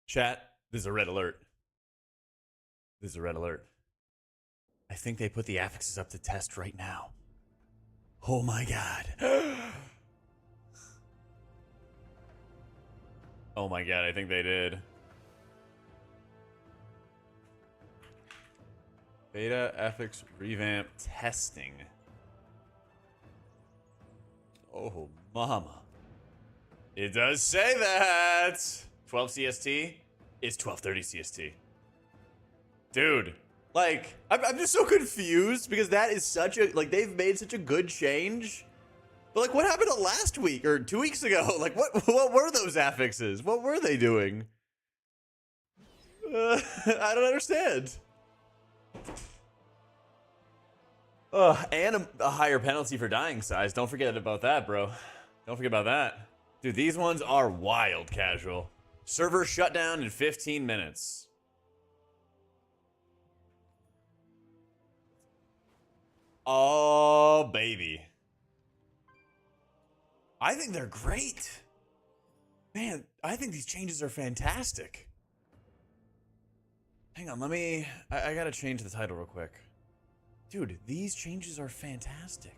Chat, this is a red alert. This is a red alert. I think they put the affixes up to test right now. Oh my god. Oh my god, I think they did. Beta Affix revamp testing. Oh, mama. It does say that. 12 CST is 12:30 CST. Dude, like, I'm just so confused because that is such a, like, they've made such a good change. But, like, what happened to last week or 2 weeks ago? Like, what were those affixes? What were they doing? I don't understand. And a higher penalty for dying size. Don't forget about that, bro. Don't forget about that. Dude, these ones are wild casual. Server shut down in 15 minutes. Oh, baby. I think they're great. Man, I think these changes are fantastic. Hang on, I gotta change the title real quick. Dude, these changes are fantastic.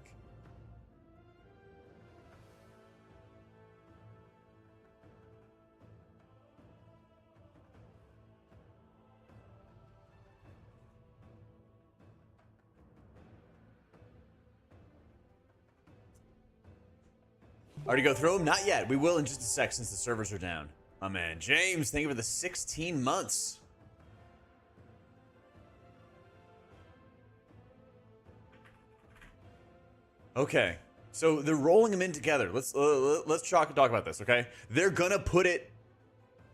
Already go through them? Not yet. We will in just a sec since the servers are down. My man, James, thank you for the 16 months. Okay, so they're rolling them in together. Let's talk about this, okay? They're gonna put it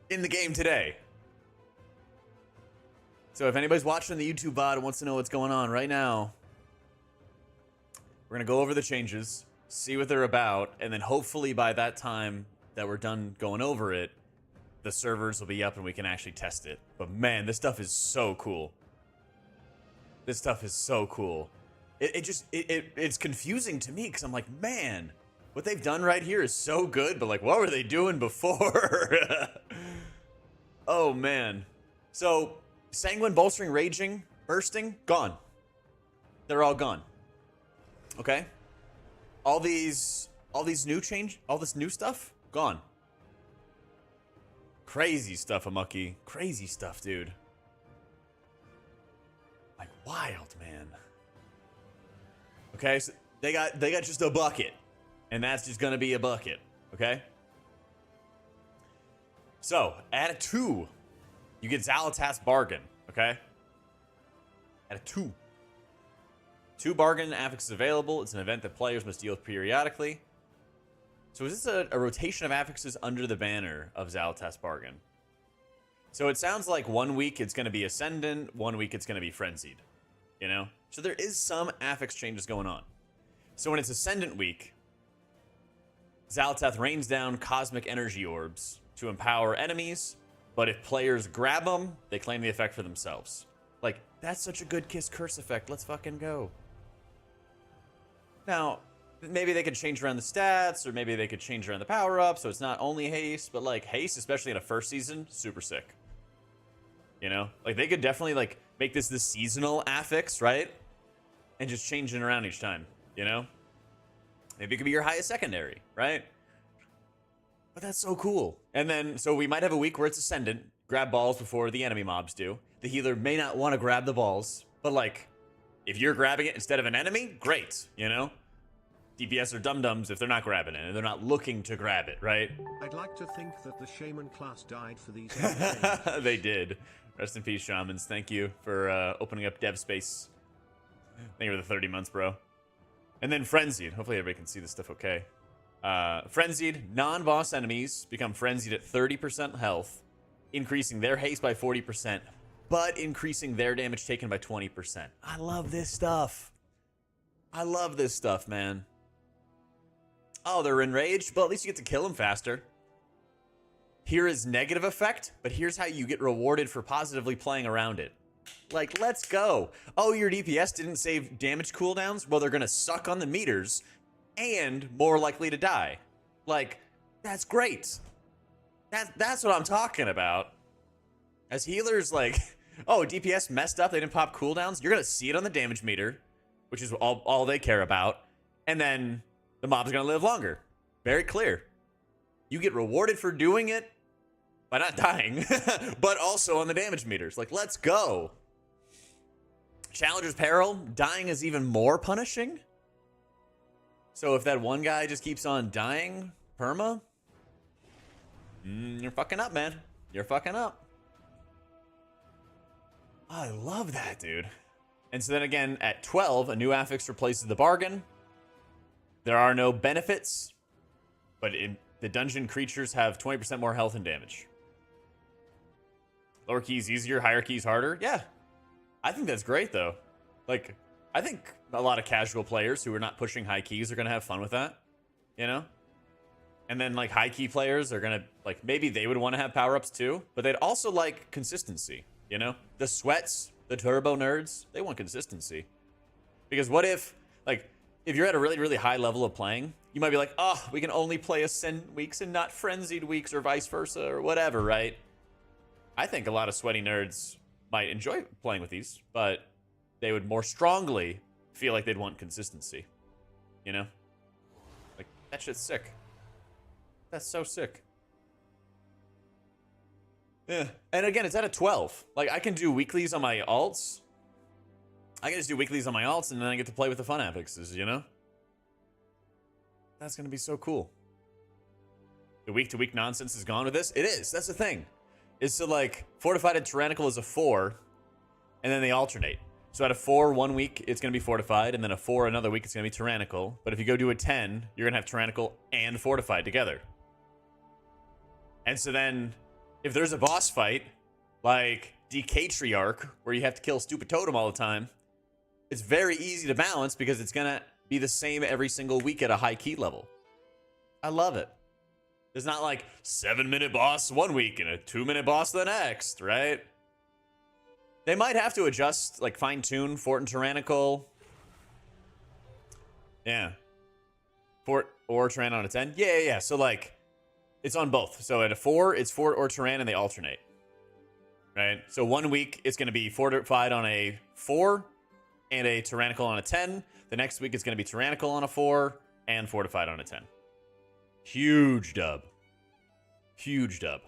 in the game today. So if anybody's watching the YouTube VOD and wants to know what's going on right now, we're gonna go over the changes, see what they're about, and then hopefully by that time that we're done going over it, the servers will be up and we can actually test it. But man, this stuff is so cool. This stuff is so cool. It's confusing to me because I'm like, man, what they've done right here is so good, but like, what were they doing before? Oh man. So sanguine, bolstering, raging, bursting, gone. They're all gone. Okay. All this new stuff, gone. Crazy stuff, Amucky. Crazy stuff, dude. Like wild, man. Okay, so they got just a bucket, and that's just gonna be a bucket. Okay. So at a 2, you get Xal'atath's Bargain. Okay. At a 2. 2 bargain affixes available. It's an event that players must deal with periodically. So is this a rotation of affixes under the banner of Xal'atath's Bargain? So it sounds like 1 week it's going to be Ascendant, 1 week it's going to be Frenzied. You know? So there is some affix changes going on. So when it's Ascendant week, Xal'atath rains down cosmic energy orbs to empower enemies, but if players grab them, they claim the effect for themselves. Like, that's such a good Kiss Curse effect. Let's fucking go. Now, maybe they could change around the stats, or maybe they could change around the power-up, so it's not only haste, but like haste, especially in a first season, super sick. You know? Like, they could definitely like make this the seasonal affix, right? And just change it around each time, you know? Maybe it could be your highest secondary, right? But that's so cool. And then, so we might have a week where it's Ascendant. Grab balls before the enemy mobs do. The healer may not want to grab the balls, but like, if you're grabbing it instead of an enemy, great, you know? DPS are dum-dums if they're not grabbing it, and they're not looking to grab it, right? I'd like to think that the shaman class died for these. They did. Rest in peace, shamans. Thank you for opening up dev space. Thank you for the 30 months, bro. And then Frenzied. Hopefully everybody can see this stuff okay. Frenzied, non-boss enemies become frenzied at 30% health, increasing their haste by 40%, but increasing their damage taken by 20%. I love this stuff. I love this stuff, man. Oh, they're enraged, but at least you get to kill them faster. Here is negative effect, but here's how you get rewarded for positively playing around it. Like, let's go. Oh, your DPS didn't save damage cooldowns? Well, they're going to suck on the meters and more likely to die. Like, that's great. That's what I'm talking about. As healers, like, oh, DPS messed up, they didn't pop cooldowns. You're going to see it on the damage meter, which is all they care about. And then the mob's going to live longer. Very clear. You get rewarded for doing it by not dying, but also on the damage meters. Like, let's go. Challenger's Peril, dying is even more punishing. So if that one guy just keeps on dying, perma, you're fucking up, man. You're fucking up. I love that, dude. And so then again, at 12, a new affix replaces the bargain. There are no benefits, but the dungeon creatures have 20% more health and damage. Lower keys easier, higher keys harder. Yeah, I think that's great, though. Like, I think a lot of casual players who are not pushing high keys are going to have fun with that, you know? And then, like, high key players are going to, like, maybe they would want to have power-ups too, but they'd also like consistency, you know? The sweats, the turbo nerds, they want consistency. Because what if, like, if you're at a really, really high level of playing, you might be like, oh, we can only play Ascendant weeks and not Frenzied weeks or vice versa or whatever, right? I think a lot of sweaty nerds might enjoy playing with these, but they would more strongly feel like they'd want consistency, you know? Like, that shit's sick. That's so sick. Yeah. And again, it's at a 12. Like, I can do weeklies on my alts. I can just do weeklies on my alts, and then I get to play with the fun affixes, you know? That's going to be so cool. The week-to-week nonsense is gone with this? It is. That's the thing. Is so, like, Fortified and Tyrannical is a 4, and then they alternate. So at a 4 one week, it's going to be Fortified, and then a 4 another week, it's going to be Tyrannical. But if you go do a 10, you're going to have Tyrannical and Fortified together. And so then, if there's a boss fight, like Decatriarch, where you have to kill stupid totem all the time, it's very easy to balance because it's going to be the same every single week at a high key level. I love it. There's not like 7-minute boss one week and a 2-minute boss the next, right? They might have to adjust, like fine-tune Fort and Tyrannical. Yeah. Fort or Tyrann on a 10. Yeah. So like, it's on both. So at a 4, it's Fort or Tyrann and they alternate. Right? So one week it's going to be Fortified on a 4 and a Tyrannical on a 10. The next week it's going to be Tyrannical on a 4 and Fortified on a 10. Huge dub. Huge dub.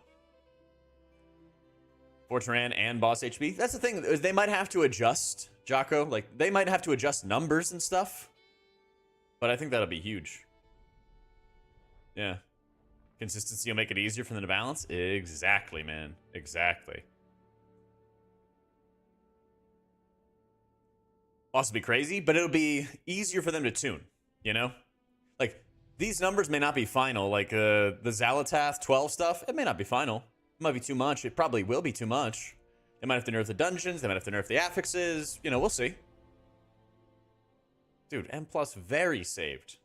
For Tyrann and boss HP. That's the thing. They might have to adjust, Jocko. Like, they might have to adjust numbers and stuff. But I think that'll be huge. Yeah. Consistency will make it easier for them to balance? Exactly, man. Exactly. Boss will be crazy, but it'll be easier for them to tune, you know? Like, these numbers may not be final. Like, the Xalatath 12 stuff, it may not be final. It might be too much. It probably will be too much. They might have to nerf the dungeons. They might have to nerf the affixes. You know, we'll see. Dude, M+ very saved.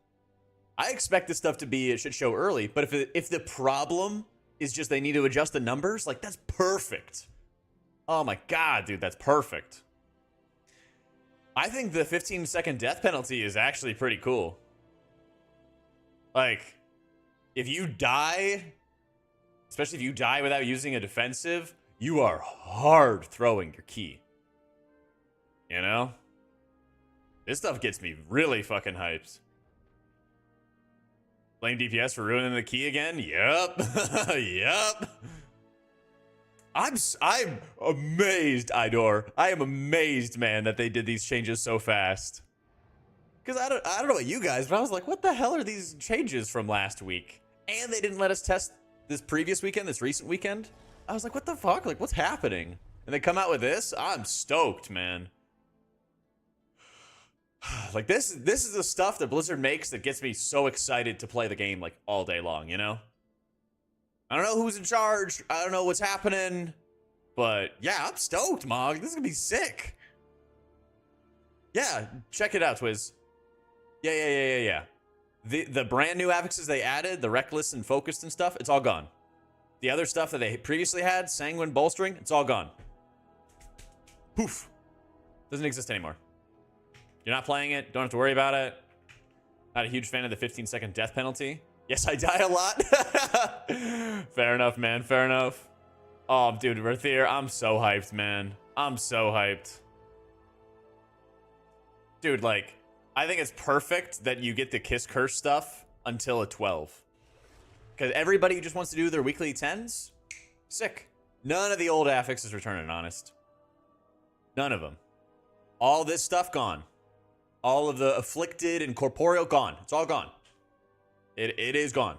I expect this stuff to be a shit show early, but if the problem is just they need to adjust the numbers, like, that's perfect. Oh my god, dude, that's perfect. I think the 15-second death penalty is actually pretty cool. Like, if you die, especially if you die without using a defensive, you are hard throwing your key. You know? This stuff gets me really fucking hyped. Blame DPS for ruining the key again? Yep. Yep. I'm amazed, Idor. I am amazed, man, that they did these changes so fast. Because I don't know about you guys, but I was like, what the hell are these changes from last week? And they didn't let us test this previous weekend, this recent weekend. I was like, what the fuck? Like, what's happening? And they come out with this? I'm stoked, man. Like, this is the stuff that Blizzard makes that gets me so excited to play the game, like, all day long, you know? I don't know who's in charge. I don't know what's happening. But, yeah, I'm stoked, Mog. This is gonna be sick. Yeah, check it out, Twiz. Yeah. The brand new affixes they added, the reckless and focused and stuff, it's all gone. The other stuff that they previously had, sanguine, bolstering, it's all gone. Poof. Doesn't exist anymore. You're not playing it. Don't have to worry about it. Not a huge fan of the 15-second death penalty. Yes, I die a lot. Fair enough, man. Fair enough. Oh, dude, Rathier, I'm so hyped, man. I'm so hyped. Dude, like, I think it's perfect that you get the Kiss Curse stuff until a 12. Because everybody just wants to do their weekly 10s. Sick. None of the old affixes returning, honest. None of them. All this stuff gone. All of the afflicted and corporeal gone. It's all gone. It is gone.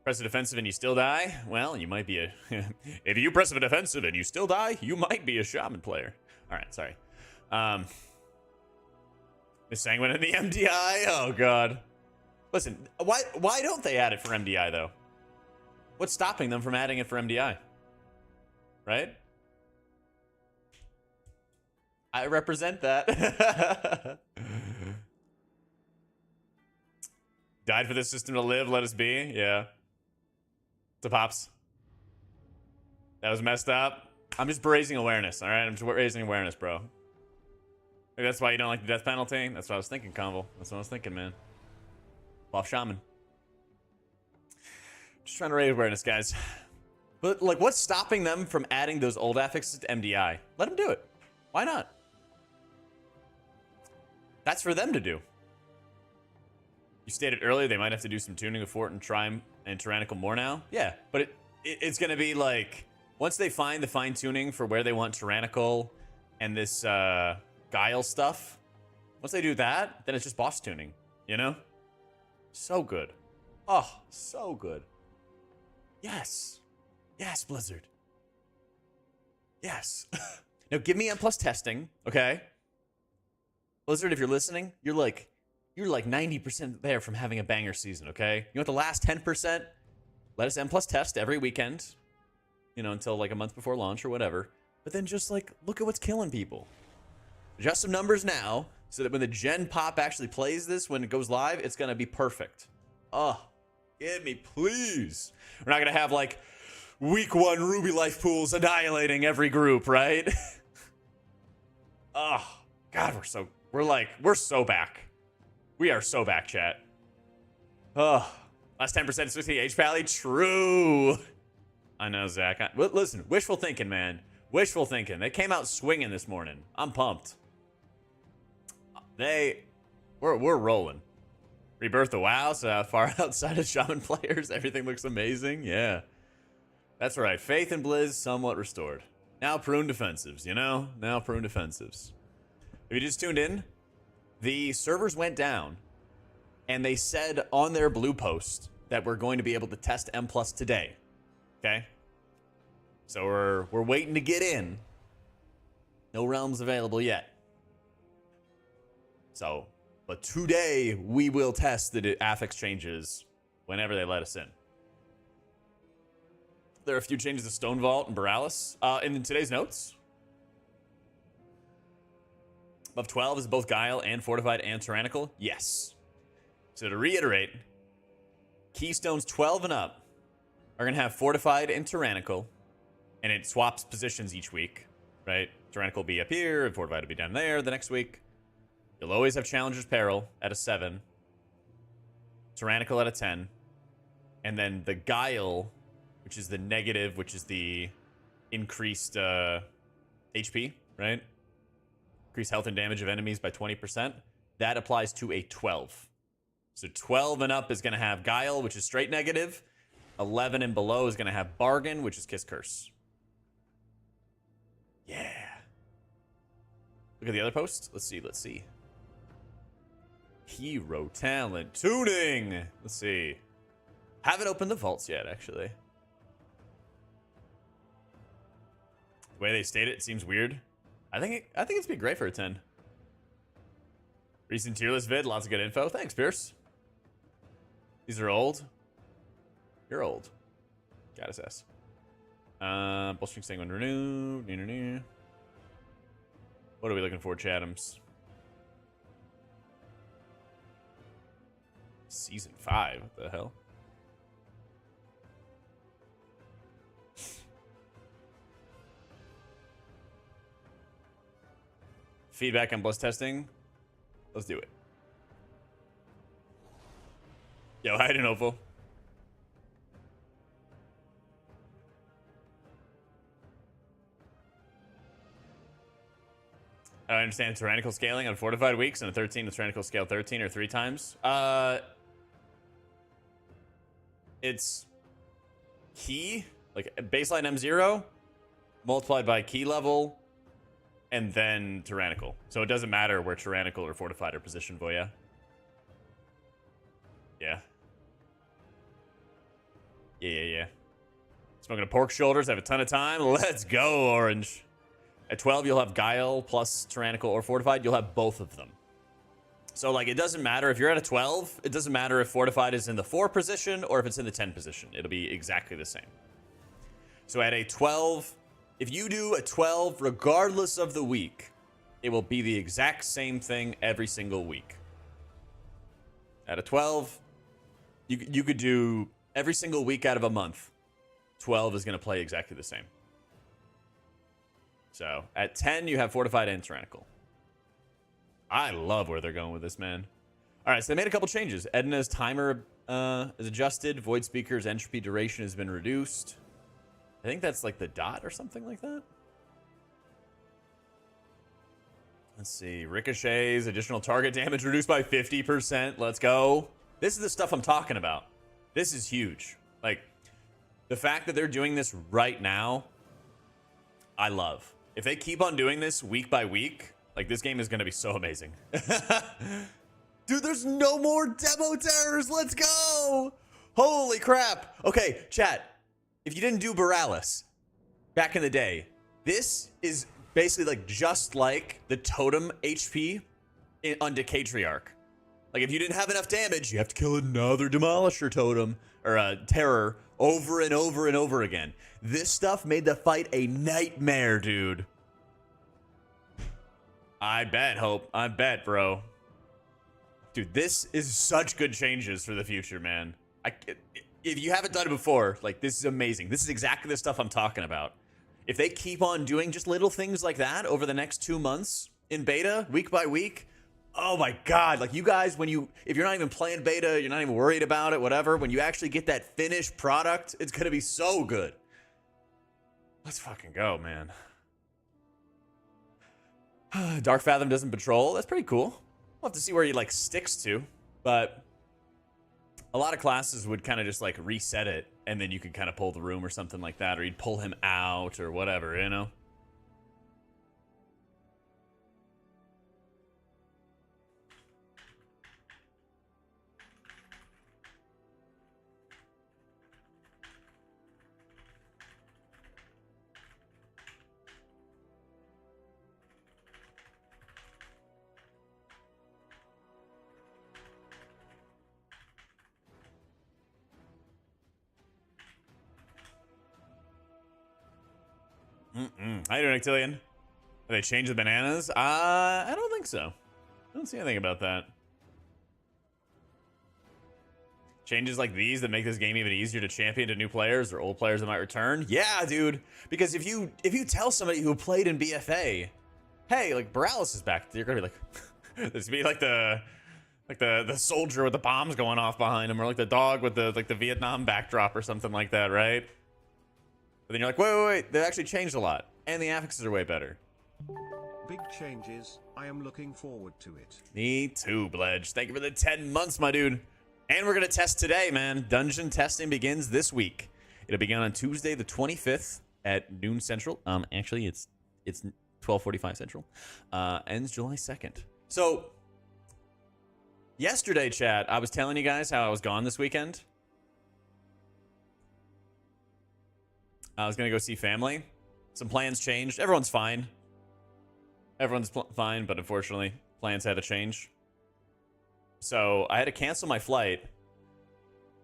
Press a defensive and you still die? Well, you might be a... if you press a defensive and you still die, you might be a shaman player. All right, sorry. Miss Sanguine in the MDI? Oh, God. Listen, why don't they add it for MDI, though? What's stopping them from adding it for MDI? Right? I represent that. Died for this system to live, let us be. Yeah. It's a pops. That was messed up. I'm just raising awareness, all right? I'm just raising awareness, bro. Maybe that's why you don't like the death penalty. That's what I was thinking, Convol. That's what I was thinking, man. Buff Shaman. Just trying to raise awareness, guys. But, like, what's stopping them from adding those old affixes to MDI? Let them do it. Why not? That's for them to do. You stated earlier they might have to do some tuning of Fort and Trime and Tyrannical more now. Yeah, but it's going to be like, once they find the fine-tuning for where they want Tyrannical and this Guile stuff, once they do that, then it's just boss tuning, you know? So good. Oh, so good. Yes. Yes, Blizzard. Yes. Now give me M+ testing, okay? Blizzard, if you're listening, you're like 90% there from having a banger season, okay? You want the last 10%? Let us M+ test every weekend, you know, until like a month before launch or whatever. But then just like, look at what's killing people. Adjust some numbers now so that when the gen pop actually plays this, when it goes live, it's going to be perfect. Oh, give me, please. We're not going to have like week 1 Ruby life pools annihilating every group, right? Oh, God, we're so back. We are so back, chat. Oh, last 10% 60 H Pally? True. I know, Zach. Listen, wishful thinking, man. Wishful thinking. They came out swinging this morning. I'm pumped. We're rolling. Rebirth the WoW, so far outside of Shaman players, everything looks amazing. Yeah. That's right. Faith in Blizz somewhat restored. Now prune defensives, you know? Now prune defensives. If you just tuned in, the servers went down, and they said on their blue post that we're going to be able to test M+ today. Okay? So we're waiting to get in. No realms available yet. So, but today we will test the affix changes whenever they let us in. There are a few changes to Stone Vault and Borealis in today's notes. Above 12 is both Guile and Fortified and Tyrannical? Yes. So to reiterate, Keystones 12 and up are going to have Fortified and Tyrannical, and it swaps positions each week, right? Tyrannical will be up here, and Fortified will be down there the next week. You'll always have Challenger's Peril at a 7, Tyrannical at a 10, and then the Guile, which is the negative, which is the increased HP, right? Increase health and damage of enemies by 20%. That applies to a 12. So 12 and up is going to have Guile, which is straight negative. 11 and below is going to have Bargain, which is Kiss Curse. Yeah. Look at the other post. Let's see. Hero talent tuning. Let's see. Haven't opened the vaults yet, actually. The way they state it seems weird. I think it's be great for a 10. Recent tier list vid, lots of good info. Thanks, Pierce. These are old. You're old. Got his ass. Bolstering Sanguine Renew. What are we looking for, Chathams? Season 5. What the hell? Feedback on Bliss testing. Let's do it. Yo, hi, Denovo. I understand tyrannical scaling on fortified weeks and a 13 with tyrannical scale 13 or 3 times. It's key, like baseline M0 multiplied by key level and then tyrannical. So it doesn't matter where tyrannical or fortified are positioned, Voya. Yeah. Yeah. Smoking a pork shoulders. I have a ton of time. Let's go, Orange. At 12, you'll have Guile plus tyrannical or fortified. You'll have both of them. So, like, it doesn't matter if you're at a 12. It doesn't matter if fortified is in the 4 position or if it's in the 10 position. It'll be exactly the same. So at a 12, if you do a 12, regardless of the week, it will be the exact same thing every single week. At a 12, you could do every single week out of a month. 12 is going to play exactly the same. So at 10, you have fortified and tyrannical. I love where they're going with this, man. All right, so they made a couple changes. Edna's timer is adjusted. Void Speaker's entropy duration has been reduced. I think that's like the dot or something like that. Let's see. Ricochets, additional target damage reduced by 50%. Let's go. This is the stuff I'm talking about. This is huge. Like, the fact that they're doing this right now, I love. If they keep on doing this week by week, like, this game is going to be so amazing. Dude, there's no more demo terrors. Let's go. Holy crap. Okay, chat. If you didn't do Borealis back in the day, this is basically like just like the totem HP on Decatriarch. Like, if you didn't have enough damage, you have to kill another Demolisher totem or a terror over and over and over again. This stuff made the fight a nightmare, dude. I bet, Hope. I bet, bro. Dude, this is such good changes for the future, man. If you haven't done it before, like, this is amazing. This is exactly the stuff I'm talking about. If they keep on doing just little things like that over the next 2 months in beta, week by week, oh my God. Like, you guys, if you're not even playing beta, you're not even worried about it, whatever, when you actually get that finished product, it's going to be so good. Let's fucking go, man. Dark Fathom doesn't patrol. That's pretty cool. We'll have to see where he, like, sticks to, but a lot of classes would kind of just, like, reset it, and then you could kind of pull the room or something like that, or you'd pull him out or whatever, you know? How you doing, Actilian? Have they changed the bananas? I don't think so. I don't see anything about that. Changes like these that make this game even easier to champion to new players or old players that might return? Yeah, dude. Because if you tell somebody who played in BFA, hey, like, Borealis is back, you're gonna be like, this be like the soldier with the bombs going off behind him, or like the dog with the Vietnam backdrop or something like that, right? But then you're like, wait, they actually changed a lot. And the affixes are way better. Big changes, I am looking forward to it. Me too, Bledge. Thank you for the 10 months, my dude. And we're going to test today, man. Dungeon testing begins this week. It'll begin on Tuesday the 25th at noon Central. Actually, it's 12:45 Central. Ends July 2nd. So, yesterday, chat, I was telling you guys how I was gone this weekend. I was going to go see family. Some plans changed. Everyone's fine. Everyone's fine, but unfortunately, plans had to change. So I had to cancel my flight,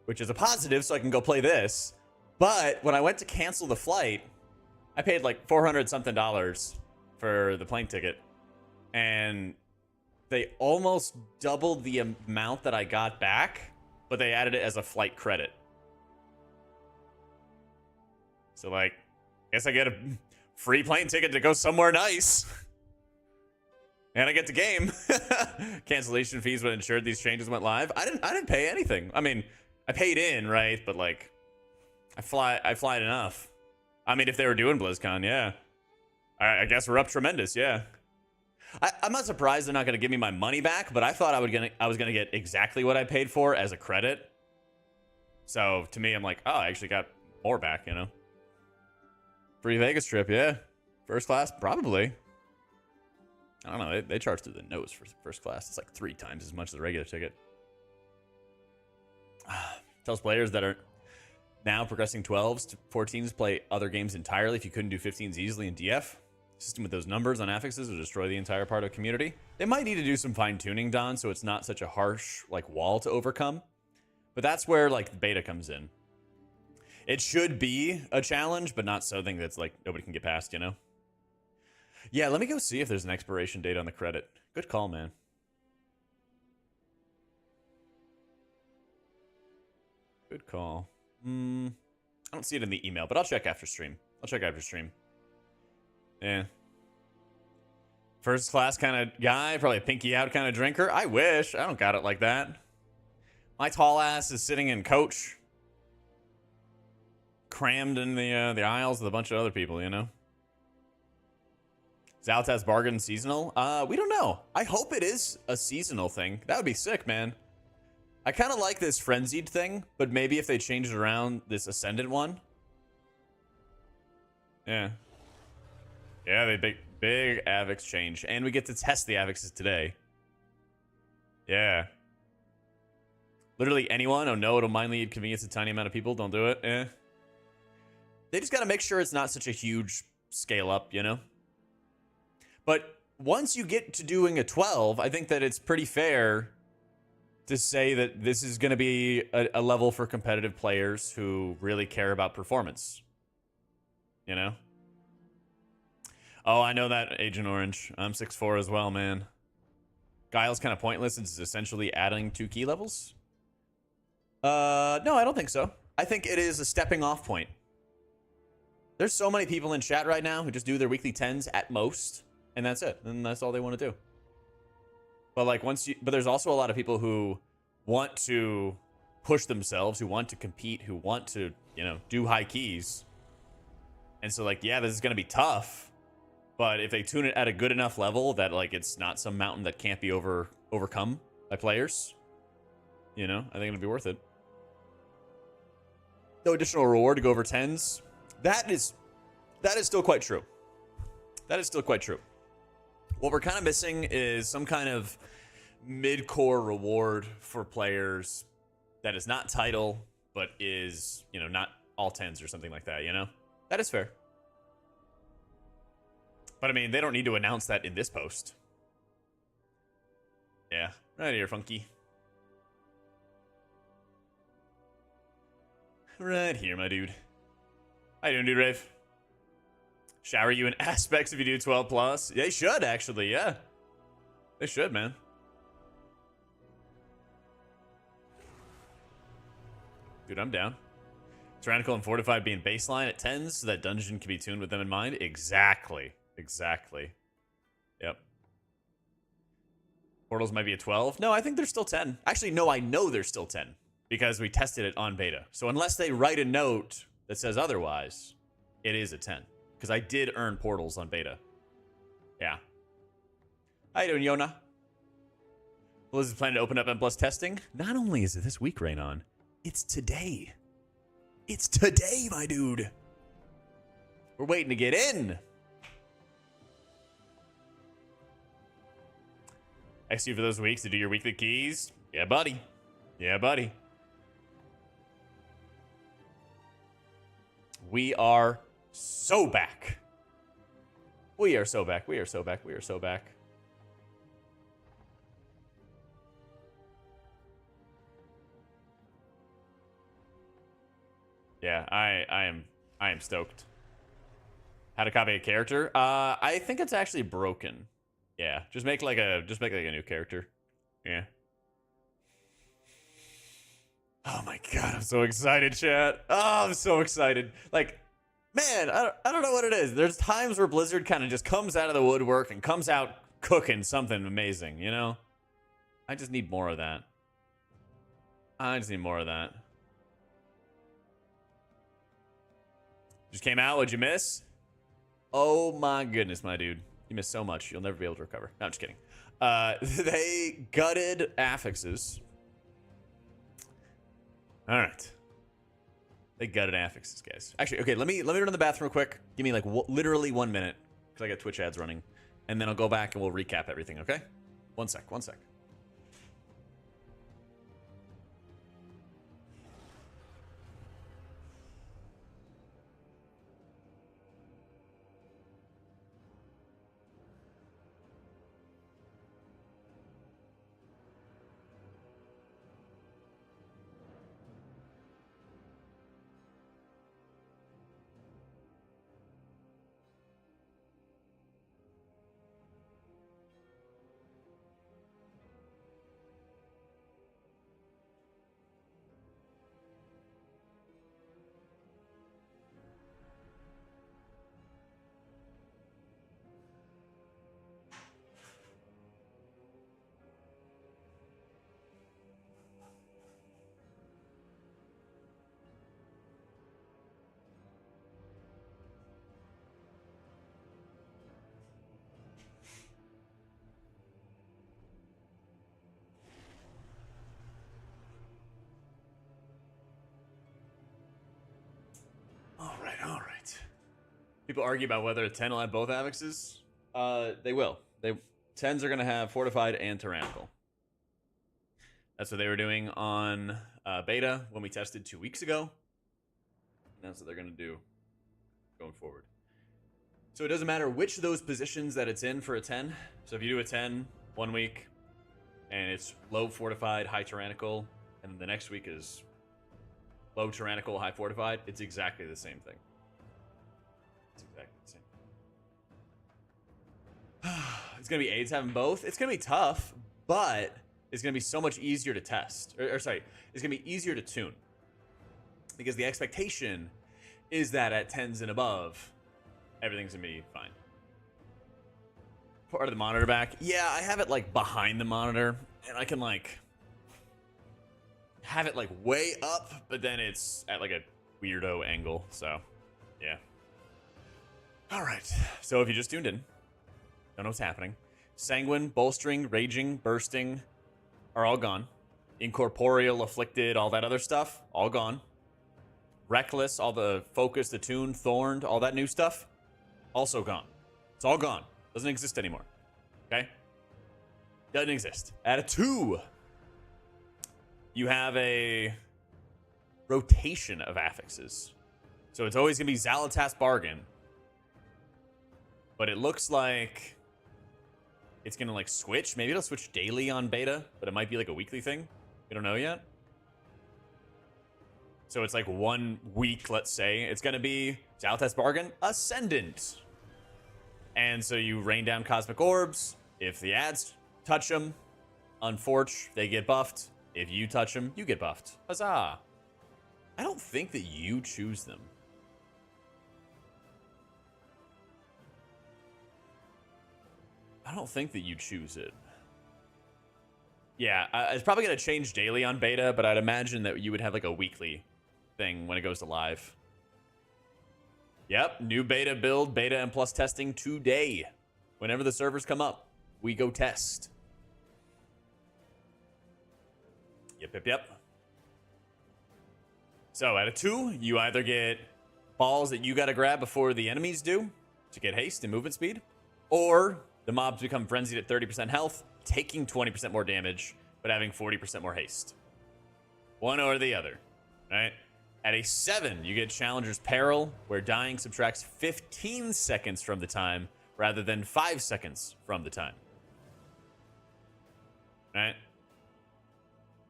which is a positive, so I can go play this. But when I went to cancel the flight, I paid like $400 something for the plane ticket. And they almost doubled the amount that I got back, but they added it as a flight credit. So like, I guess I get a free plane ticket to go somewhere nice. And I get the game. Cancellation fees when ensured these changes went live. I didn't pay anything. I mean, I paid in, right? But like, I fly enough. I mean, if they were doing BlizzCon, yeah. I guess we're up tremendous, yeah. I'm not surprised they're not going to give me my money back, but I thought I was gonna get exactly what I paid for as a credit. So to me, I'm like, oh, I actually got more back, you know. Free Vegas trip, yeah. First class, probably. I don't know. They charge through the nose for first class. It's like 3 times as much as a regular ticket. Tells players that are now progressing 12s to 14s play other games entirely if you couldn't do 15s easily in DF. System with those numbers on affixes will destroy the entire part of the community. They might need to do some fine tuning, Don, so it's not such a harsh like wall to overcome. But that's where like the beta comes in. It should be a challenge, but not something that's like nobody can get past, you know? Yeah, let me go see if there's an expiration date on the credit. Good call, man. Good call. I don't see it in the email, but I'll check after stream. Yeah. First class kind of guy, probably a pinky out kind of drinker. I wish. I don't got it like that. My tall ass is sitting in coach. Crammed in the aisles with a bunch of other people, you know? Zaltaz bargain seasonal? We don't know. I hope it is a seasonal thing. That would be sick, man. I kind of like this frenzied thing, but maybe if they changed it around this ascendant one. Yeah. Yeah, they big Affix change. And we get to test the Affixes today. Yeah. Literally anyone? Oh no, it'll mindly inconvenience a tiny amount of people. Don't do it. Eh. They just got to make sure it's not such a huge scale up, you know? But once you get to doing a 12, I think that it's pretty fair to say that this is going to be a level for competitive players who really care about performance. You know? Oh, I know that, Agent Orange. I'm 6'4" as well, man. Guile's kind of pointless. It's essentially adding 2 key levels. No, I don't think so. I think it is a stepping off point. There's so many people in chat right now who just do their weekly 10s at most, and that's it. And that's all they want to do. But like but there's also a lot of people who want to push themselves, who want to compete, who want to, you know, do high keys. And so like, yeah, this is going to be tough, but if they tune it at a good enough level that like it's not some mountain that can't be overcome by players, you know, I think it'll be worth it. No additional reward to go over 10s. That is still quite true. That is still quite true. What we're kind of missing is some kind of mid-core reward for players that is not title, but is, you know, not all 10s or something like that, you know? That is fair. But I mean, they don't need to announce that in this post. Yeah, right here, Funky. Right here, my dude. How you doing, dude, Rave? Shower you in aspects if you do 12 plus? They should, actually, yeah. They should, man. Dude, I'm down. Tyrannical and Fortified being baseline at 10s so that dungeon can be tuned with them in mind. Exactly. Exactly. Yep. Portals might be a 12. No, I think they're still 10. Actually, no, I know they're still 10 because we tested it on beta. So unless they write a note that says otherwise, it is a 10. Because I did earn portals on beta. Yeah. How you doing, Yona? Blizzard's planning to open up M+ testing. Not only is it this week, Raynon, it's today. It's today, my dude. We're waiting to get in. Ask you for those weeks to do your weekly keys. Yeah, buddy. Yeah, buddy. We are so back. We are so back. We are so back. We are so back. Yeah, I am stoked. How to copy a character? I think it's actually broken. Yeah, just make like a new character. Yeah. Oh my god, I'm so excited, chat. Oh, I'm so excited. Like, man, I don't know what it is. There's times where Blizzard kind of just comes out of the woodwork and comes out cooking something amazing, you know? I just need more of that. I just need more of that. Just came out, what'd you miss? Oh my goodness, my dude. You missed so much, you'll never be able to recover. No, I'm just kidding. They gutted affixes. All right. They gutted affixes, guys. Actually, okay, let me run to the bathroom real quick. Give me like literally 1 minute, because I got Twitch ads running. And then I'll go back and we'll recap everything, okay? One sec. All right. People argue about whether a 10 will have both affixes. They will. 10s are going to have fortified and tyrannical. That's what they were doing on beta when we tested 2 weeks ago. And that's what they're going to do going forward. So it doesn't matter which of those positions that it's in for a 10. So if you do a 10 1 week and it's low fortified, high tyrannical, and the next week is low tyrannical, high fortified, it's exactly the same thing. It's exactly the same. It's going to be AIDS having both. It's going to be tough, but it's going to be so much easier to test. Sorry, it's going to be easier to tune. Because the expectation is that at 10s and above, everything's going to be fine. Part of the monitor back. Yeah, I have it like behind the monitor, and I can like have it like way up, but then it's at like a weirdo angle. So, yeah. All right. So if you just tuned in, don't know what's happening. Sanguine, bolstering, raging, bursting are all gone. Incorporeal, afflicted, all that other stuff, all gone. Reckless, all the focus, attuned, thorned, all that new stuff, also gone. It's all gone. Doesn't exist anymore. Okay? Doesn't exist. At a 2, you have a rotation of affixes. So it's always going to be Xalatas Bargain. But it looks like it's going to like switch. Maybe it'll switch daily on beta, but it might be like a weekly thing. We don't know yet. So it's like 1 week, let's say. It's going to be Xalatas Bargain Ascendant. And so you rain down cosmic orbs. If the ads touch them, unforge, they get buffed. If you touch them, you get buffed. Huzzah. I don't think that you choose them. I don't think that you choose it. Yeah, it's probably going to change daily on beta, but I'd imagine that you would have like a weekly thing when it goes to live. Yep, new beta build, beta and plus testing today, whenever the servers come up. we go test. Yep. So at a 2, you either get balls that you got to grab before the enemies do to get haste and movement speed, or the mobs become frenzied at 30% health, taking 20% more damage, but having 40% more haste. One or the other, right? At a 7, you get Challenger's Peril, where dying subtracts 15 seconds from the time rather than 5 seconds from the time. Right?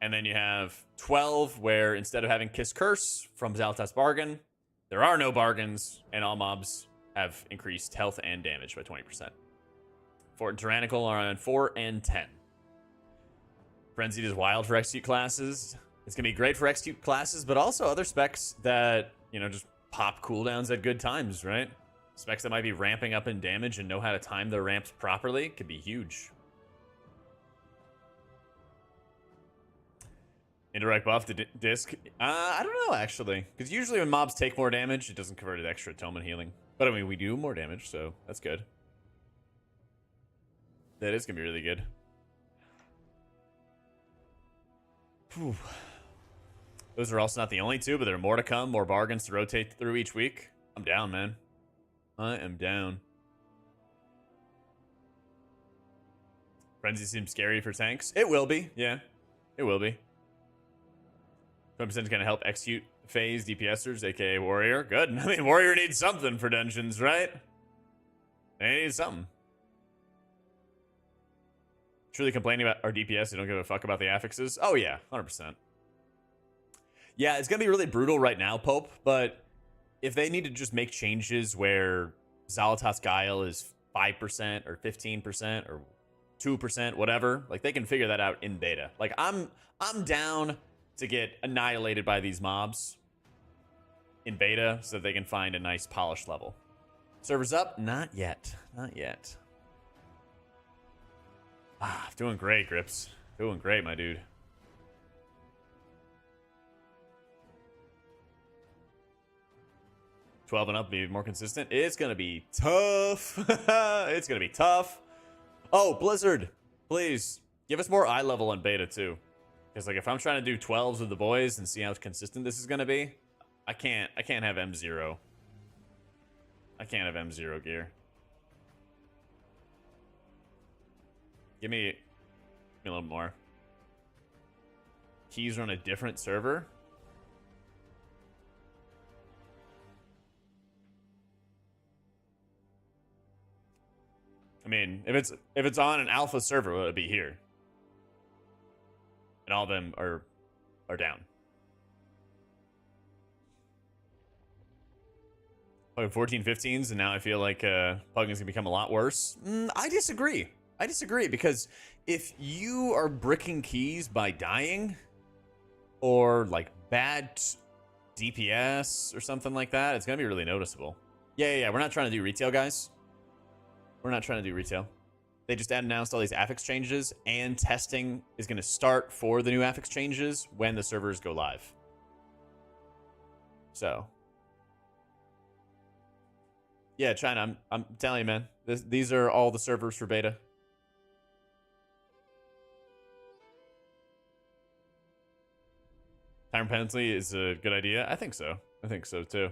And then you have 12, where instead of having Kiss Curse from Xal'atath's Bargain, there are no bargains, and all mobs have increased health and damage by 20%. Fort and Tyrannical are on 4 and 10. Frenzied is wild for execute classes. It's going to be great for execute classes, but also other specs that, just pop cooldowns at good times, right? Specs that might be ramping up in damage and know how to time their ramps properly could be huge. Indirect buff to disc. I don't know, actually. Because usually when mobs take more damage, it doesn't convert it to extra atonement healing. But I mean, we do more damage, so that's good. That is going to be really good. Whew. Those are also not the only 2, but there are more to come. More bargains to rotate through each week. I'm down, man. I am down. Frenzy seems scary for tanks. It will be, yeah. It will be. 20% is going to help execute phase DPSers, aka Warrior. Good. I mean, Warrior needs something for dungeons, right? They need something. Truly complaining about our DPS, they don't give a fuck about the affixes. Oh, yeah, 100%. Yeah, it's going to be really brutal right now, Pope, but if they need to just make changes where Xal'atath's Guile is 5% or 15% or 2%, whatever, like they can figure that out in beta. Like I'm down to get annihilated by these mobs in beta so that they can find a nice polished level. Servers up? Not yet. Not yet. Doing great, Grips. Doing great, my dude. $12 and up, be more consistent. It's gonna be tough. It's gonna be tough. Oh, Blizzard, please give us more eye level on beta too. Because like if I'm trying to do 12s with the boys and see how consistent this is gonna be, I can't have M0. I can't have M0 gear. Give me a little more. Keys are on a different server. I mean, if it's on an alpha server, will it be here? And all of them are down. Playing 14-15s, and now I feel like Pugging's gonna become a lot worse. I disagree. I disagree, because if you are bricking keys by dying, or like bad DPS or something like that, it's gonna be really noticeable. Yeah. We're not trying to do retail, guys. We're not trying to do retail. They just announced all these affix changes, and testing is going to start for the new affix changes when the servers go live. So, yeah, China, I'm telling you, man, these are all the servers for beta. Time penalty is a good idea. I think so. I think so too.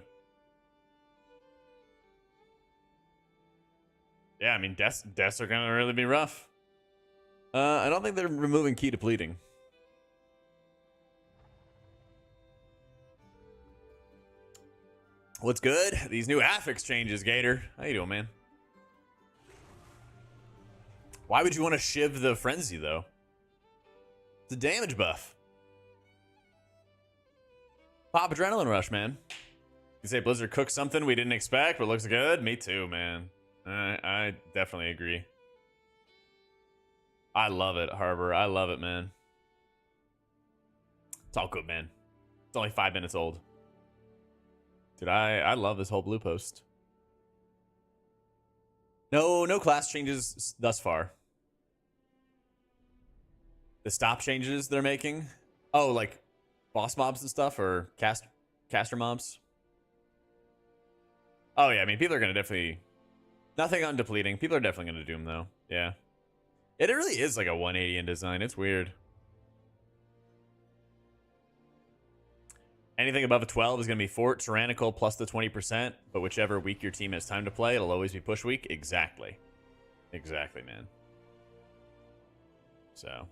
Yeah, I mean, deaths are gonna really be rough. I don't think they're removing key depleting. What's good? These new affix changes, Gator. How you doing, man? Why would you want to shiv the frenzy, though? It's a damage buff. Pop adrenaline rush, man. You say Blizzard cooked something we didn't expect, but looks good? Me too, man. I definitely agree. I love it, Harbor. I love it, man. It's all good, man. It's only 5 minutes old. Dude, I love this whole blue post. No class changes thus far. The stop changes they're making. Oh, like boss mobs and stuff, or caster mobs. Oh yeah, I mean, people are gonna definitely. Nothing on depleting. People are definitely going to doom, though. Yeah. It really is like a 180 in design. It's weird. Anything above a 12 is going to be Fort, Tyrannical, plus the 20%. But whichever week your team has time to play, it'll always be push week. Exactly. Exactly, man. So.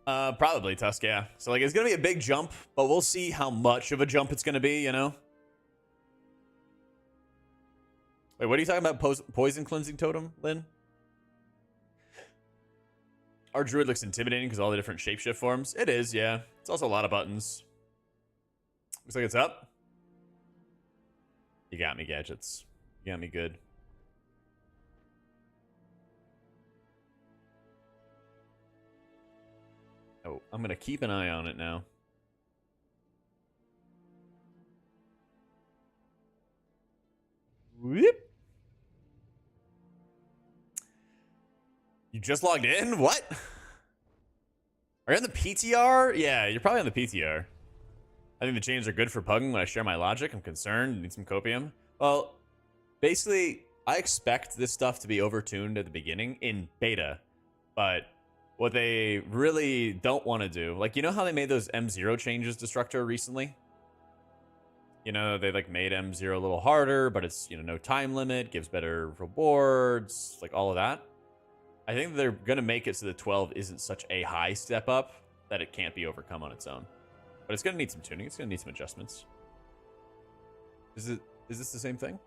Probably Tusk, yeah. So, like, it's going to be a big jump, but we'll see how much of a jump it's going to be, you know? Wait, what are you talking about? Poison Cleansing Totem, Lynn? Our druid looks intimidating because all the different shapeshift forms. It is, yeah. It's also a lot of buttons. Looks like it's up. You got me, Gadgets. You got me good. Oh, I'm going to keep an eye on it now. Whoop. You just logged in? What? Are you on the PTR? Yeah, you're probably on the PTR. I think the chains are good for pugging when I share my logic. I'm concerned. Need some copium. Well, basically, I expect this stuff to be overtuned at the beginning in beta. But what they really don't want to do, like, you know how they made those M0 changes Destructo recently? You know, they like made M0 a little harder, but it's, you know, no time limit, gives better rewards, like all of that. I think they're going to make it so the 12 isn't such a high step up that it can't be overcome on its own. But it's going to need some tuning. It's going to need some adjustments. Is this the same thing?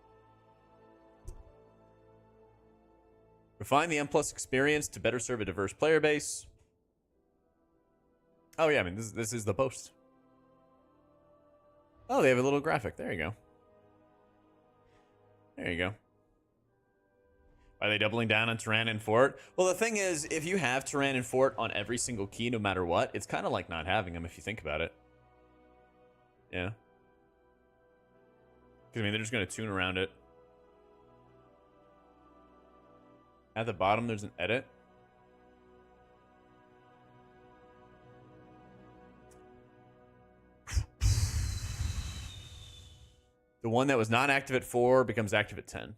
Refine the M+ experience to better serve a diverse player base. Oh, yeah, I mean, this is the post. Oh, they have a little graphic. There you go. There you go. Are they doubling down on Tyrann and Fort? Well, the thing is, if you have Tyrann and Fort on every single key, no matter what, it's kind of like not having them if you think about it. Yeah. Because, I mean, they're just going to tune around it. At the bottom, there's an edit. The one that was not active at 4 becomes active at 10.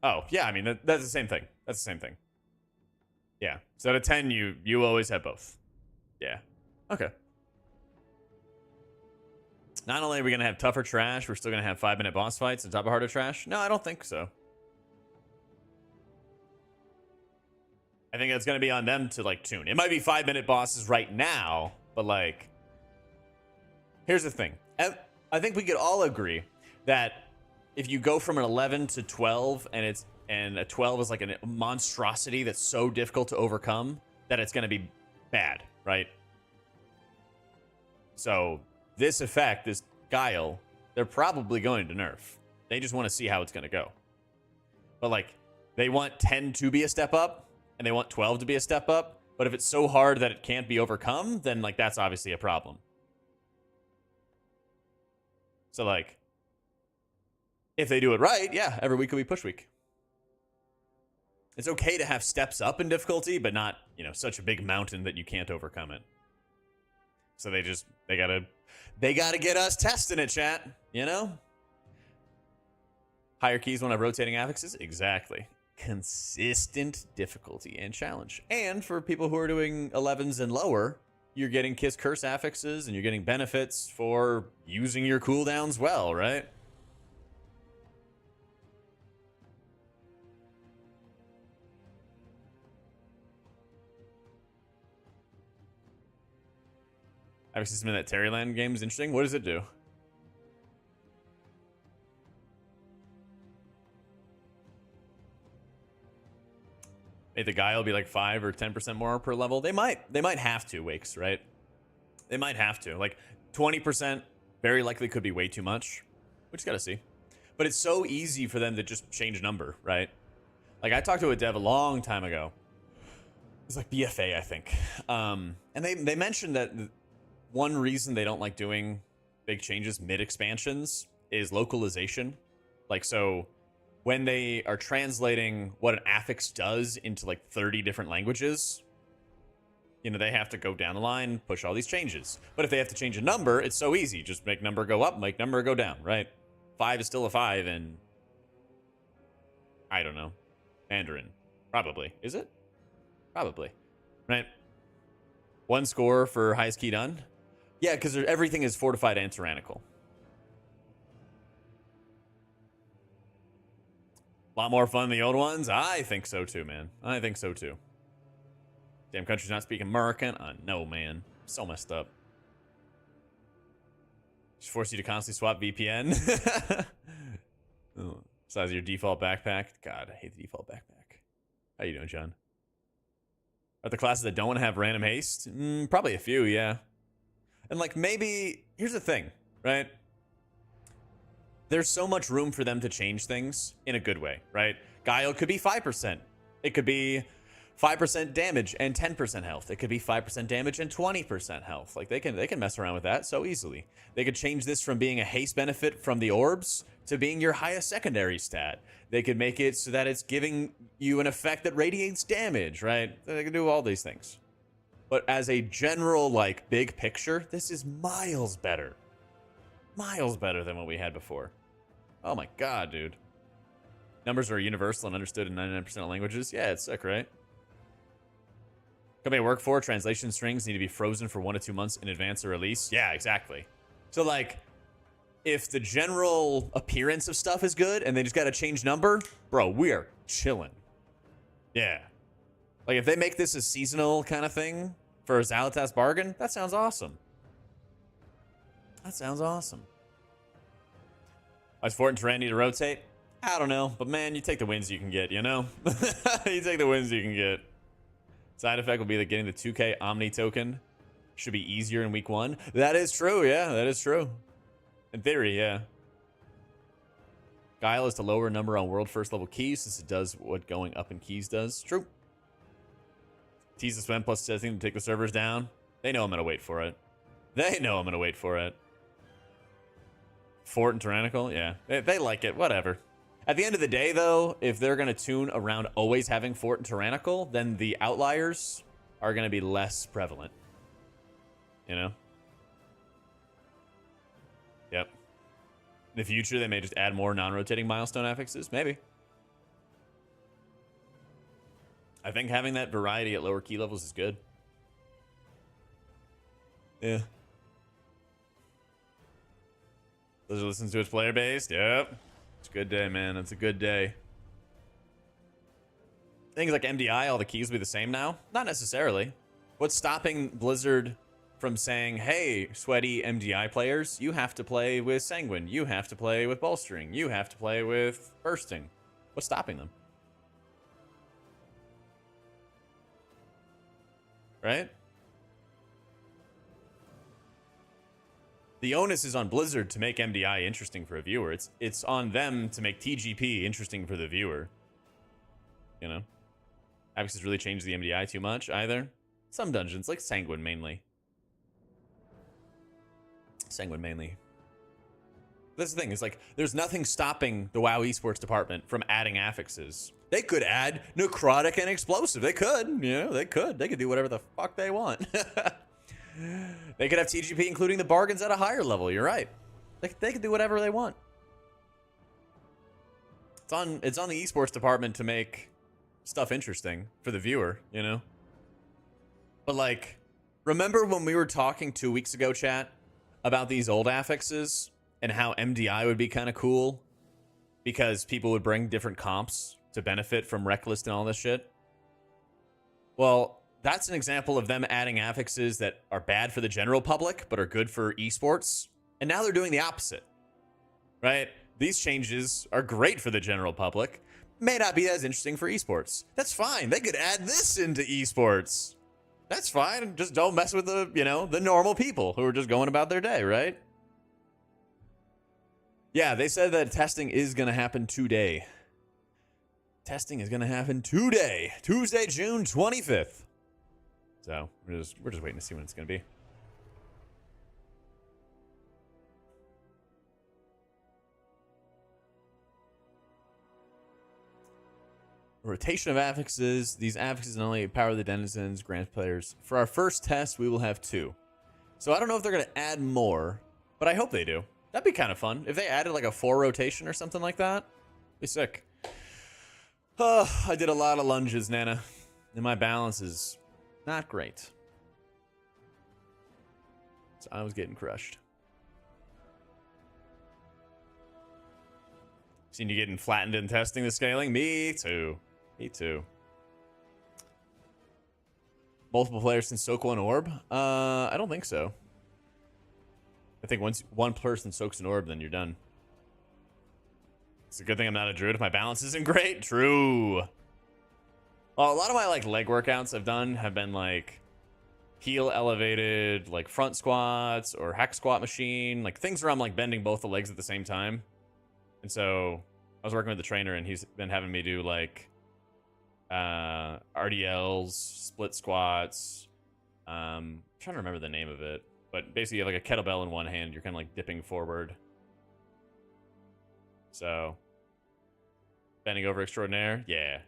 Oh, yeah, I mean, that's the same thing. That's the same thing. Yeah. So at a 10, you always have both. Yeah. Okay. Not only are we going to have tougher trash, we're still going to have 5-minute boss fights on top of harder trash. No, I don't think so. I think that's going to be on them to, like, tune. It might be 5-minute bosses right now, but, like, here's the thing. I think we could all agree that if you go from an 11 to 12 and a 12 is like a monstrosity that's so difficult to overcome that it's going to be bad, right? So this effect, this Guile, they're probably going to nerf. They just want to see how it's going to go. But like, they want 10 to be a step up and they want 12 to be a step up. But if it's so hard that it can't be overcome, then like that's obviously a problem. So like, if they do it right, yeah, every week will be push week. It's okay to have steps up in difficulty, but not, you know, such a big mountain that you can't overcome it. So they gotta get us testing it, chat, you know? Higher keys when I'm rotating affixes? Exactly. Consistent difficulty and challenge. And for people who are doing 11s and lower, you're getting Kiss Curse affixes and you're getting benefits for using your cooldowns well, right? Affix system in that Terryland game is interesting. What does it do? Make the guy will be like 5 or 10% more per level. They might have to, Wakes, right? They might have to. Like 20% very likely could be way too much. We just gotta see. But it's so easy for them to just change number, right? Like I talked to a dev a long time ago. It's like BFA, I think. And they mentioned that one reason they don't like doing big changes mid-expansions is localization. Like, so when they are translating what an affix does into like 30 different languages, you know, they have to go down the line, push all these changes. But if they have to change a number, it's so easy. Just make number go up, make number go down, right? 5 is still a 5, and I don't know. Mandarin. Probably. Is it? Probably. Right. 1 score for highest key done. Yeah, because everything is fortified and tyrannical. A lot more fun than the old ones. I think so too, man. I think so too. Damn country's not speaking American. I know, man. So messed up. Just force you to constantly swap VPN. Oh, size of your default backpack. God, I hate the default backpack. How you doing, John? Are the classes that don't want to have random haste? Probably a few, yeah. And like maybe, here's the thing, right? There's so much room for them to change things in a good way, right? Guile could be 5%. It could be 5% damage and 10% health. It could be 5% damage and 20% health. Like they can mess around with that so easily. They could change this from being a haste benefit from the orbs to being your highest secondary stat. They could make it so that it's giving you an effect that radiates damage, right? They can do all these things. But as a general, like, big picture, this is miles better. Miles better than what we had before. Oh my god, dude. Numbers are universal and understood in 99% of languages. Yeah, it's sick, right? Company I work for, translation strings need to be frozen for 1 to 2 months in advance of release. Yeah, exactly. So, like, if the general appearance of stuff is good and they just got to change number, bro, we are chilling. Yeah. Like, if they make this a seasonal kind of thing for a Zalatas bargain, that sounds awesome. That sounds awesome. Why does Fort and Terrain need to rotate? I don't know, but man, you take the wins you can get, you know? You take the wins you can get. Side effect will be that getting the 2K Omni token should be easier in week 1. That is true, yeah, that is true. In theory, yeah. Guile is to lower number on world first level keys since it does what going up in keys does. True. Tease the swim plus testing to take the servers down. They know I'm going to wait for it. They know I'm going to wait for it. Fort and Tyrannical, yeah. They like it, whatever. At the end of the day, though, if they're going to tune around always having Fort and Tyrannical, then the outliers are going to be less prevalent. You know? Yep. In the future, they may just add more non-rotating milestone affixes. Maybe. I think having that variety at lower key levels is good. Yeah. Those who listen to its player based. Yep. It's a good day, man. It's a good day. Things like MDI, all the keys will be the same now? Not necessarily. What's stopping Blizzard from saying, hey, sweaty MDI players, you have to play with Sanguine. You have to play with Bolstering. You have to play with Bursting. What's stopping them? Right? The onus is on Blizzard to make MDI interesting for a viewer. It's on them to make TGP interesting for the viewer. You know? Affix has really changed the MDI too much either. Some dungeons, like Sanguine mainly. Sanguine mainly. That's the thing, it's like, there's nothing stopping the WoW esports department from adding affixes. They could add necrotic and explosive. They could, you know, they could. They could do whatever the fuck they want. They could have TGP including the bargains at a higher level. You're right. They could do whatever they want. It's on the esports department to make stuff interesting for the viewer, you know? But like, remember when we were talking 2 weeks ago, chat, about these old affixes and how MDI would be kind of cool because people would bring different comps to benefit from Reckless and all this shit? Well, that's an example of them adding affixes that are bad for the general public, but are good for esports. And now they're doing the opposite, right? These changes are great for the general public, may not be as interesting for esports. That's fine. They could add this into esports. That's fine. Just don't mess with the, you know, the normal people who are just going about their day, right? Yeah, they said that testing is going to happen today. Testing is going to happen today, Tuesday, June 25th. So we're just waiting to see when it's going to be. Rotation of affixes. These affixes not only empower the denizens, grant players. For our first test, we will have 2. So I don't know if they're going to add more, but I hope they do. That'd be kind of fun. If they added like a 4 rotation or something like that, be sick. Oh, I did a lot of lunges, Nana. And my balance is not great. So I was getting crushed. Seen you getting flattened in testing the scaling? Me too. Me too. Multiple players can soak one orb? I don't think so. I think once one person soaks an orb, then you're done. It's a good thing I'm not a druid if my balance isn't great. True. Well, a lot of my like leg workouts I've done have been like heel elevated, like front squats or hack squat machine, like things where I'm like bending both the legs at the same time. And so I was working with the trainer and he's been having me do like RDLs, split squats. I'm trying to remember the name of it, but basically you have like a kettlebell in one hand, you're kind of like dipping forward. So bending over extraordinaire, yeah.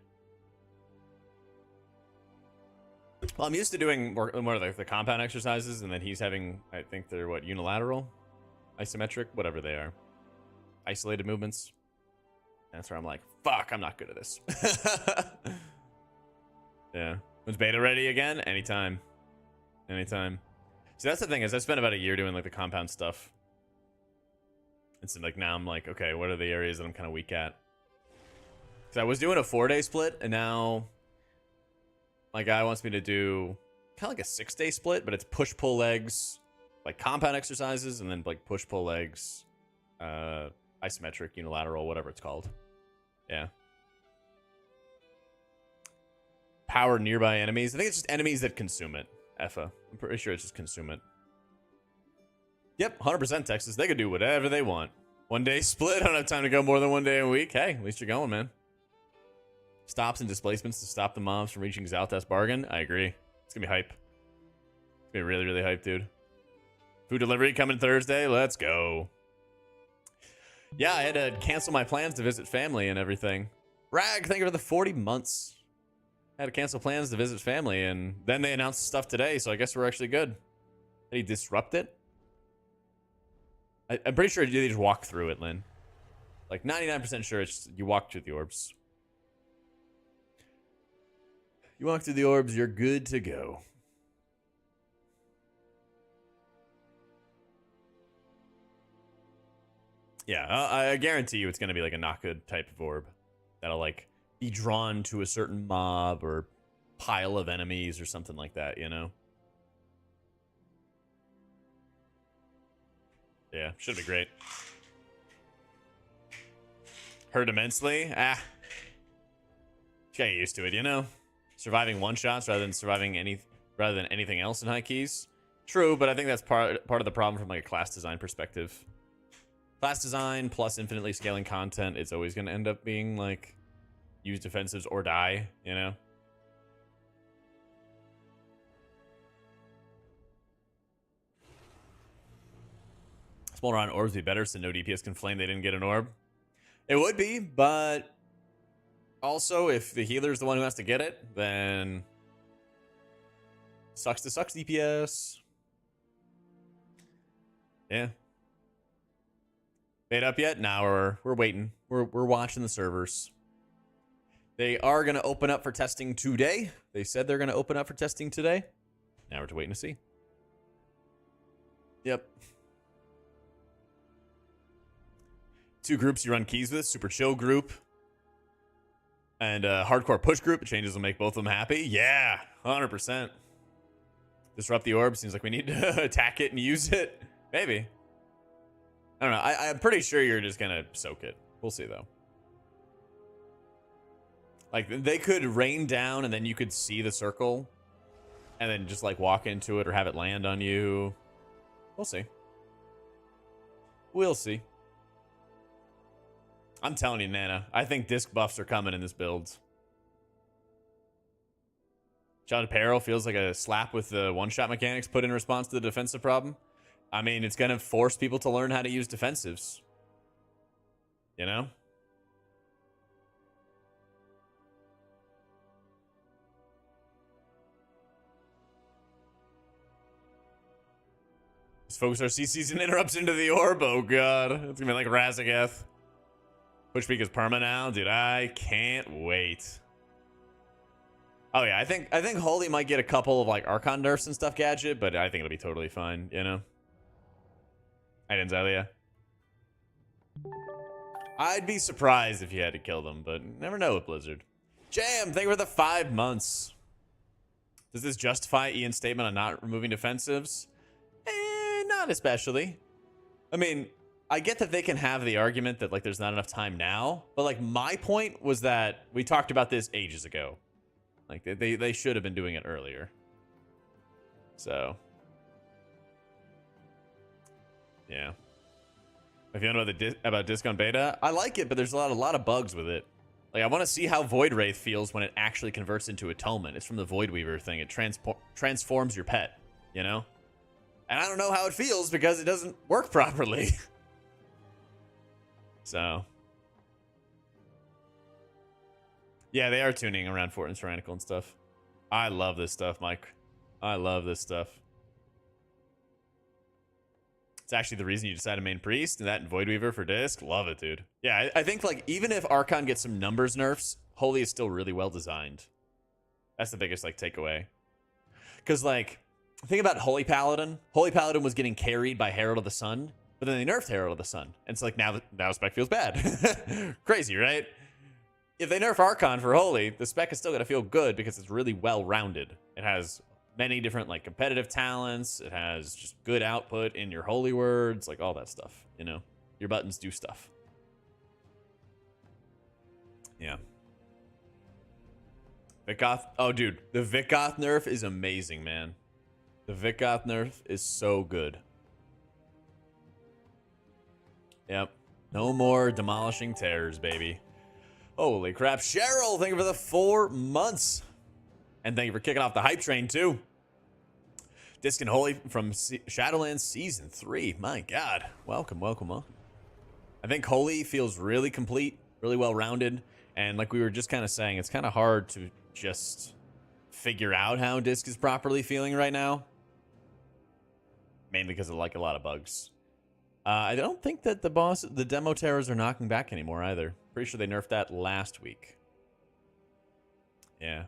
Well, I'm used to doing more of the compound exercises, and then he's having, I think they're what, unilateral, isometric, whatever they are, isolated movements. That's where I'm like, fuck, I'm not good at this. Yeah. When's beta ready again? Anytime. Anytime. See, that's the thing is I spent about a year doing like the compound stuff. And so like now I'm like, okay, what are the areas that I'm kind of weak at? Because I was doing a 4-day split, and now my guy wants me to do kind of like a 6-day split, but it's push-pull legs, like compound exercises, and then like push-pull legs, isometric, unilateral, whatever it's called. Yeah. Power nearby enemies. I think it's just enemies that consume it. Effa. I'm pretty sure it's just consume it. Yep, 100% Texas. They could do whatever they want. 1-day split. I don't have time to go more than 1 day a week. Hey, at least you're going, man. Stops and displacements to stop the mobs from reaching Zaltas bargain. I agree. It's gonna be hype. It's gonna be really, really hype, dude. Food delivery coming Thursday. Let's go. Yeah, I had to cancel my plans to visit family and everything. Rag, thank you for the 40 months. I had to cancel plans to visit family, and then they announced stuff today, so I guess we're actually good. Did he disrupt it? I'm pretty sure they just walk through it, Lynn. Like 99% sure it's just, you walk through the orbs. You walk through the orbs, you're good to go. Yeah, I guarantee you it's going to be like a not good type of orb. That'll like be drawn to a certain mob or pile of enemies or something like that, you know? Yeah, should be great. Hurt immensely? Ah. Just gotta get used to it, you know? Surviving one-shots rather than anything else in high keys. True, but I think that's part of the problem from like a class design perspective. Class design plus infinitely scaling content is always going to end up being like use defensives or die, you know? Small round orbs be better so no DPS can flame they didn't get an orb. It would be, but also if the healer's the one who has to get it, then sucks to sucks DPS. Yeah. Beta up yet? Now we're waiting. We're watching the servers. They are going to open up for testing today. They said they're going to open up for testing today. Now we're just waiting to see. Yep. 2 groups you run keys with. Super chill group. And hardcore push group. Changes will make both of them happy. Yeah, 100%. Disrupt the orb. Seems like we need to attack it and use it. Maybe. I don't know. I'm pretty sure you're just going to soak it. We'll see, though. Like, they could rain down and then you could see the circle. And then just, like, walk into it or have it land on you. We'll see. We'll see. I'm telling you, Nana. I think disc buffs are coming in this build. Shot of Peril feels like a slap with the one-shot mechanics put in response to the defensive problem. I mean, it's going to force people to learn how to use defensives. You know? Let's focus our CCs and interrupts into the orb. Oh, God. It's going to be like Razagath. Push peak is perma now, dude. I can't wait. Oh yeah, I think Holy might get a couple of like Archon nerfs and stuff gadget, but I think it'll be totally fine, you know? I didn't tell ya. I'd be surprised if you had to kill them, but never know with Blizzard. Jam, thank you for the 5 months. Does this justify Ian's statement on not removing defensives? Not especially. I mean, I get that they can have the argument that like there's not enough time now, but like my point was that we talked about this ages ago. Like they should have been doing it earlier. So yeah. If you know about disc on beta, I like it, but there's a lot of bugs with it. Like I want to see how Void Wraith feels when it actually converts into Atonement. It's from the Void Weaver thing. It transforms your pet, you know? And I don't know how it feels because it doesn't work properly. So yeah, they are tuning around Fort and Tyrannical and stuff. I love this stuff, Mike. I love this stuff. It's actually the reason you decided to main Priest and that and Void Weaver for disc. Love it, dude. Yeah, I think like even if Archon gets some numbers nerfs, Holy is still really well designed. That's the biggest like takeaway. Because like, think about Holy Paladin. Holy Paladin was getting carried by Herald of the Sun, but then they nerfed Herald of the Sun. And it's like now spec feels bad. Crazy, right? If they nerf Archon for Holy, the spec is still going to feel good because it's really well-rounded. It has many different like competitive talents. It has just good output in your holy words, like all that stuff, you know? Your buttons do stuff. Yeah. Vikgoth. Oh, dude. The Vikgoth nerf is amazing, man. The Vikgoth nerf is so good. Yep. No more demolishing terrors, baby. Holy crap. Cheryl, thank you for the 4 months. And thank you for kicking off the hype train, too. Disc and Holy from Shadowlands Season 3. My God. Welcome, welcome, welcome. I think Holy feels really complete, really well-rounded. And like we were just kind of saying, it's kind of hard to just figure out how Disc is properly feeling right now. Mainly because of like a lot of bugs. I don't think that the demo terrors are knocking back anymore either. Pretty sure they nerfed that last week. Yeah.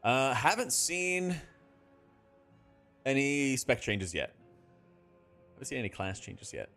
Haven't seen any spec changes yet. Haven't seen any class changes yet.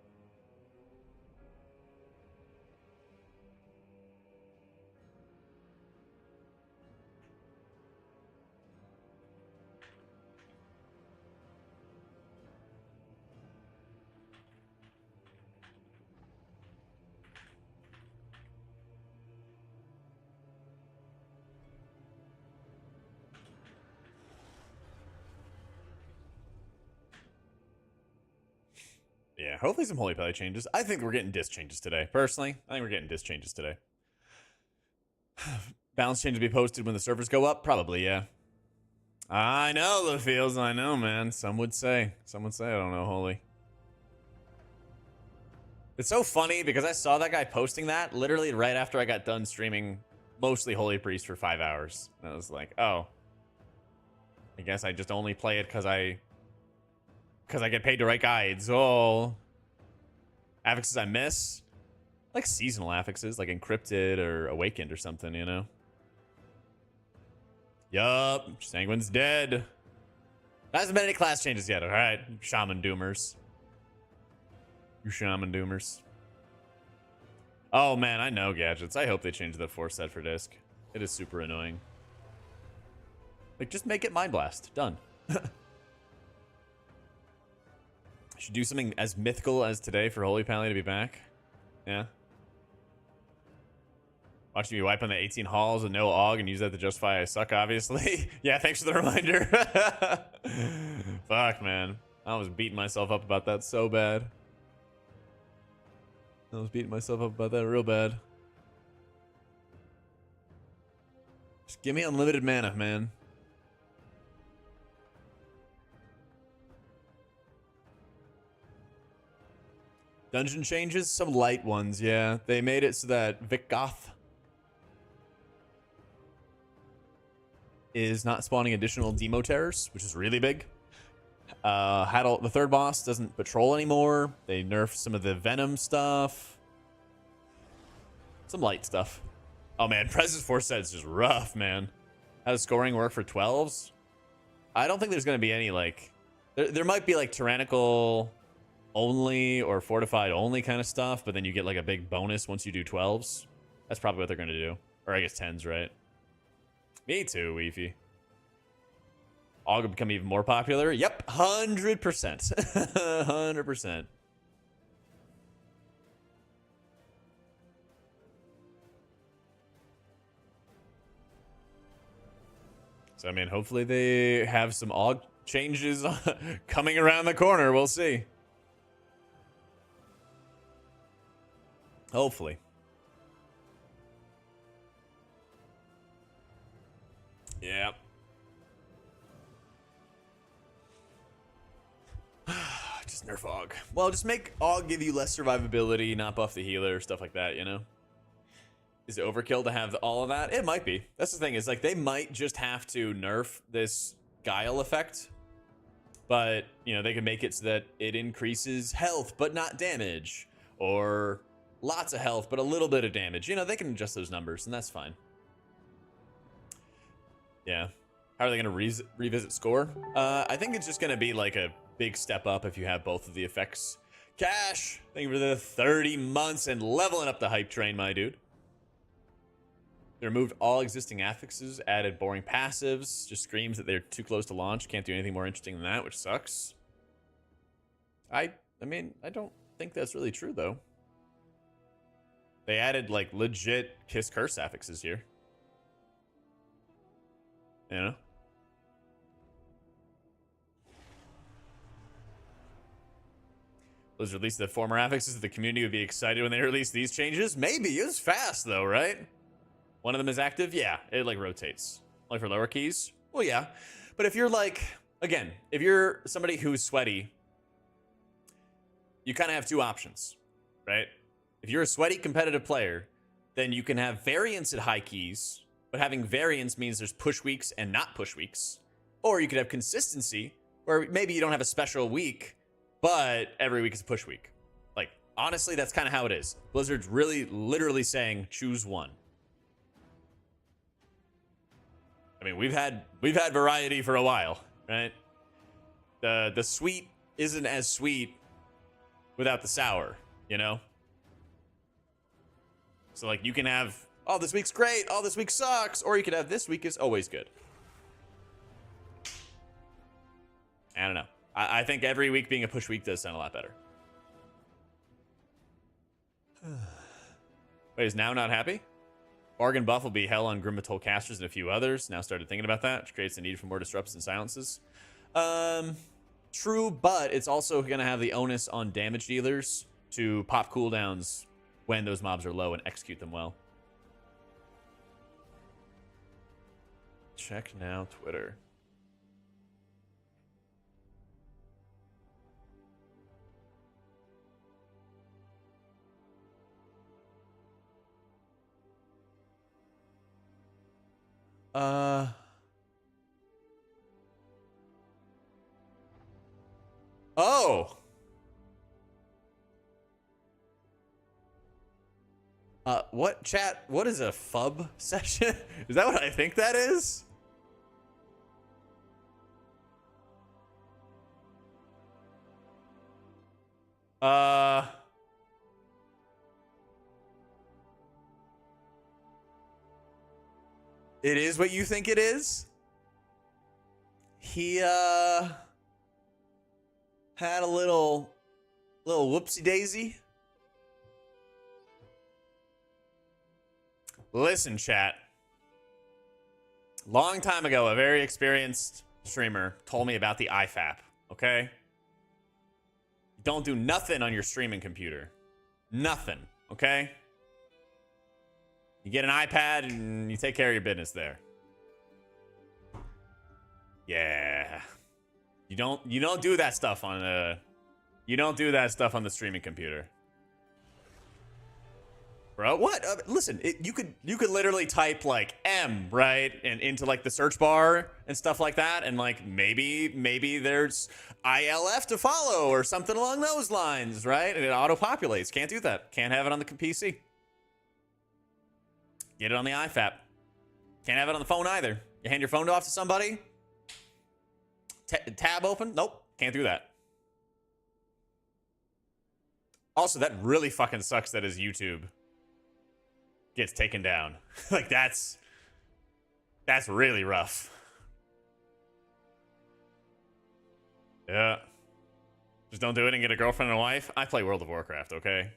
Yeah, hopefully some Holy Pally changes. I think we're getting disc changes today. Personally, I think we're getting disc changes today. Balance change to be posted when the servers go up? Probably, yeah. I know the feels. I know, man. Some would say. Some would say I don't know, Holy. It's so funny because I saw that guy posting that literally right after I got done streaming mostly Holy Priest for 5 hours. And I was like, oh. I guess I just only play it because I get paid to write guides. Oh. Affixes I miss. Like seasonal affixes, like Encrypted or Awakened or something, you know? Yup. Sanguine's dead. Hasn't been any class changes yet, alright? Shaman Doomers. You Shaman Doomers. Oh man, I know gadgets. I hope they change the force set for disc. It is super annoying. Like, just make it Mind Blast. Done. Should do something as mythical as today for Holy Pally to be back. Yeah. Watching me wipe on the 18 halls with no AUG and use that to justify I suck, obviously. Yeah, thanks for the reminder. Fuck, man. I was beating myself up about that so bad. I was beating myself up about that real bad. Just give me unlimited mana, man. Dungeon changes? Some light ones, yeah. They made it so that Vikgoth is not spawning additional demo terrors, which is really big. The third boss doesn't patrol anymore. They nerfed some of the Venom stuff. Some light stuff. Oh man, Presence Force set is just rough, man. How does scoring work for 12s? I don't think there's going to be any, like... There might be, like, Tyrannical only or Fortified only kind of stuff, but then you get, like, a big bonus once you do 12s. That's probably what they're going to do. Or I guess 10s, right? Me too, Weefy. All will become even more popular? Yep, 100%. 100%. So, I mean, hopefully they have some AUG changes coming around the corner. We'll see. Hopefully. Yeah. Just nerf AUG. Well, just make AUG give you less survivability, not buff the healer, stuff like that, you know? Is it overkill to have all of that? It might be. That's the thing, is like they might just have to nerf this Guile effect. But, you know, they can make it so that it increases health but not damage. Or lots of health but a little bit of damage. You know, they can adjust those numbers and that's fine. Yeah. How are they going to revisit score? I think it's just going to be like a big step up if you have both of the effects. Cash! Thank you for the 30 months and leveling up the hype train, my dude. They removed all existing affixes, added boring passives, just screams that they're too close to launch. Can't do anything more interesting than that, which sucks. I mean, I don't think that's really true, though. They added, like, legit Kiss Curse affixes here. You know? Let's release the former affixes. The community would be excited when they release these changes. Maybe. It was fast, though, right? One of them is active? Yeah, it like rotates. Only for lower keys? Well, yeah. But if you're like, again, if you're somebody who's sweaty, you kind of have two options, right? If you're a sweaty competitive player, then you can have variance at high keys, but having variance means there's push weeks and not push weeks. Or you could have consistency, where maybe you don't have a special week, but every week is a push week. Like, honestly, that's kind of how it is. Blizzard's really literally saying, choose one. I mean, we've had variety for a while, right? The sweet isn't as sweet without the sour, you know? So like you can have, oh, this week's great, oh, this week sucks, or you could have this week is always good. I don't know. I think every week being a push week does sound a lot better. Wait, is now not happy? Bargain buff will be hell on Grimmatol casters and a few others. Now started thinking about that, which creates the need for more disrupts and silences. True, but it's also going to have the onus on damage dealers to pop cooldowns when those mobs are low and execute them well. Check now Twitter. Oh. What chat? What is a FUB session? Is that what I think that is? It is what you think it is? He, had a little whoopsie daisy. Listen, chat. Long time ago, a very experienced streamer told me about the IFAP, okay? Don't do nothing on your streaming computer. Nothing, okay? You get an iPad and you take care of your business there. Yeah. You don't do that stuff on the streaming computer. bro. What? Listen, you could literally type like M, right, and into like the search bar and stuff like that, and like maybe there's ILF to follow or something along those lines, right? And it auto populates. Can't do that. Can't have it on the PC. Get it on the iFAP. Can't have it on the phone either. You hand your phone off to somebody. Tab open. Nope. Can't do that. Also, that really fucking sucks that his YouTube gets taken down. Like, that's really rough. Yeah. Just don't do it and get a girlfriend and a wife. I play World of Warcraft, okay?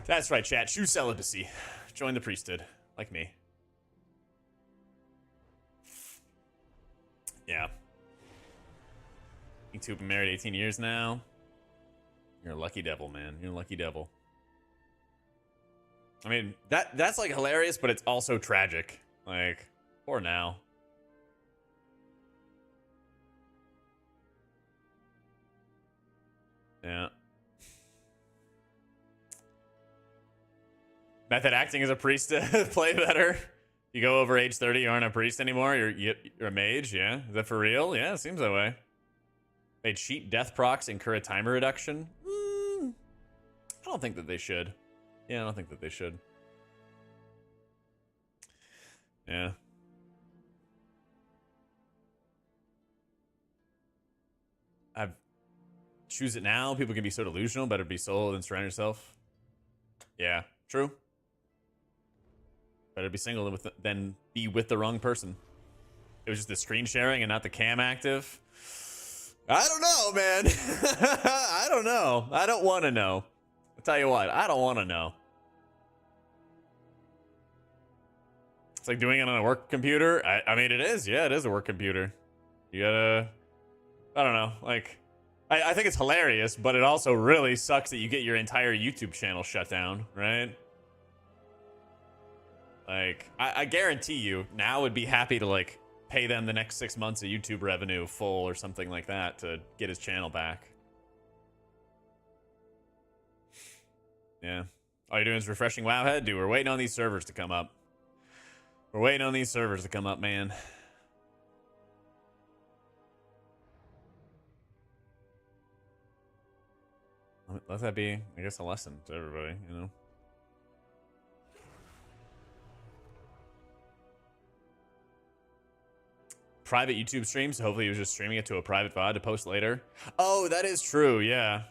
That's right, chat. Choose celibacy. Join the priesthood, like me. Yeah. You two have been married 18 years now. You're a lucky devil, man. You're a lucky devil. I mean, that's like hilarious, but it's also tragic. Like, poor now. Yeah. Method acting as a priest to play better. You go over age 30, you aren't a priest anymore. You're a mage, yeah? Is that for real? Yeah, it seems that way. They cheat death procs, incur a timer reduction. I don't think that they should. Yeah, I don't think that they should. Yeah. Choose it now. People can be so delusional. Better be solo than surround yourself. Yeah, true. Better be single than be with the wrong person. It was just the screen sharing and not the cam active. I don't know, man. I don't know. I don't want to know. I'll tell you what. I don't want to know. It's like doing it on a work computer. I mean, it is. Yeah, it is a work computer. You gotta... I don't know. Like, I think it's hilarious, but it also really sucks that you get your entire YouTube channel shut down, right? Like, I guarantee you, now would be happy to, like, pay them the next 6 months of YouTube revenue full or something like that to get his channel back. Yeah. All you're doing is refreshing Wowhead? Dude, we're waiting on these servers to come up. We're waiting on these servers to come up, man. Let that be, I guess, a lesson to everybody, you know? Private YouTube streams, so hopefully he was just streaming it to a private VOD to post later. Oh, that is true, yeah.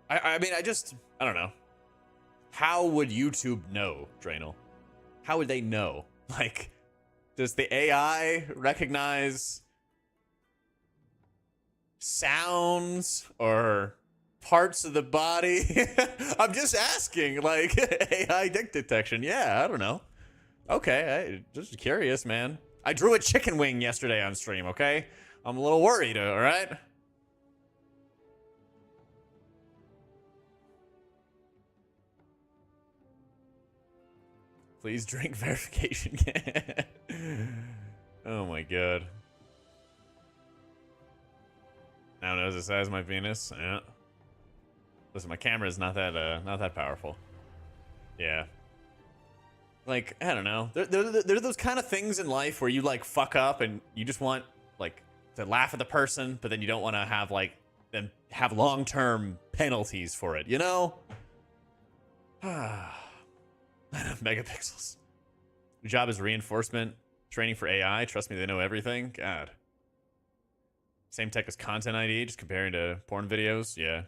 I mean, I don't know. How would YouTube know, Draenel? How would they know? Like, does the AI recognize sounds or parts of the body? I'm just asking, like, AI dick detection. Yeah, I don't know. Okay, just curious, man. I drew a chicken wing yesterday on stream, okay? I'm a little worried, all right? Please drink verification. Oh my god. Now knows the size of my penis. Yeah. Listen, my camera is not that powerful. Yeah. Like, I don't know. There are those kind of things in life where you like fuck up and you just want like to laugh at the person, but then you don't want to have like them have long-term penalties for it, you know? Megapixels. Your job is reinforcement training for AI. Trust me, they know everything. God. Same tech as Content ID, just comparing to porn videos. Yeah.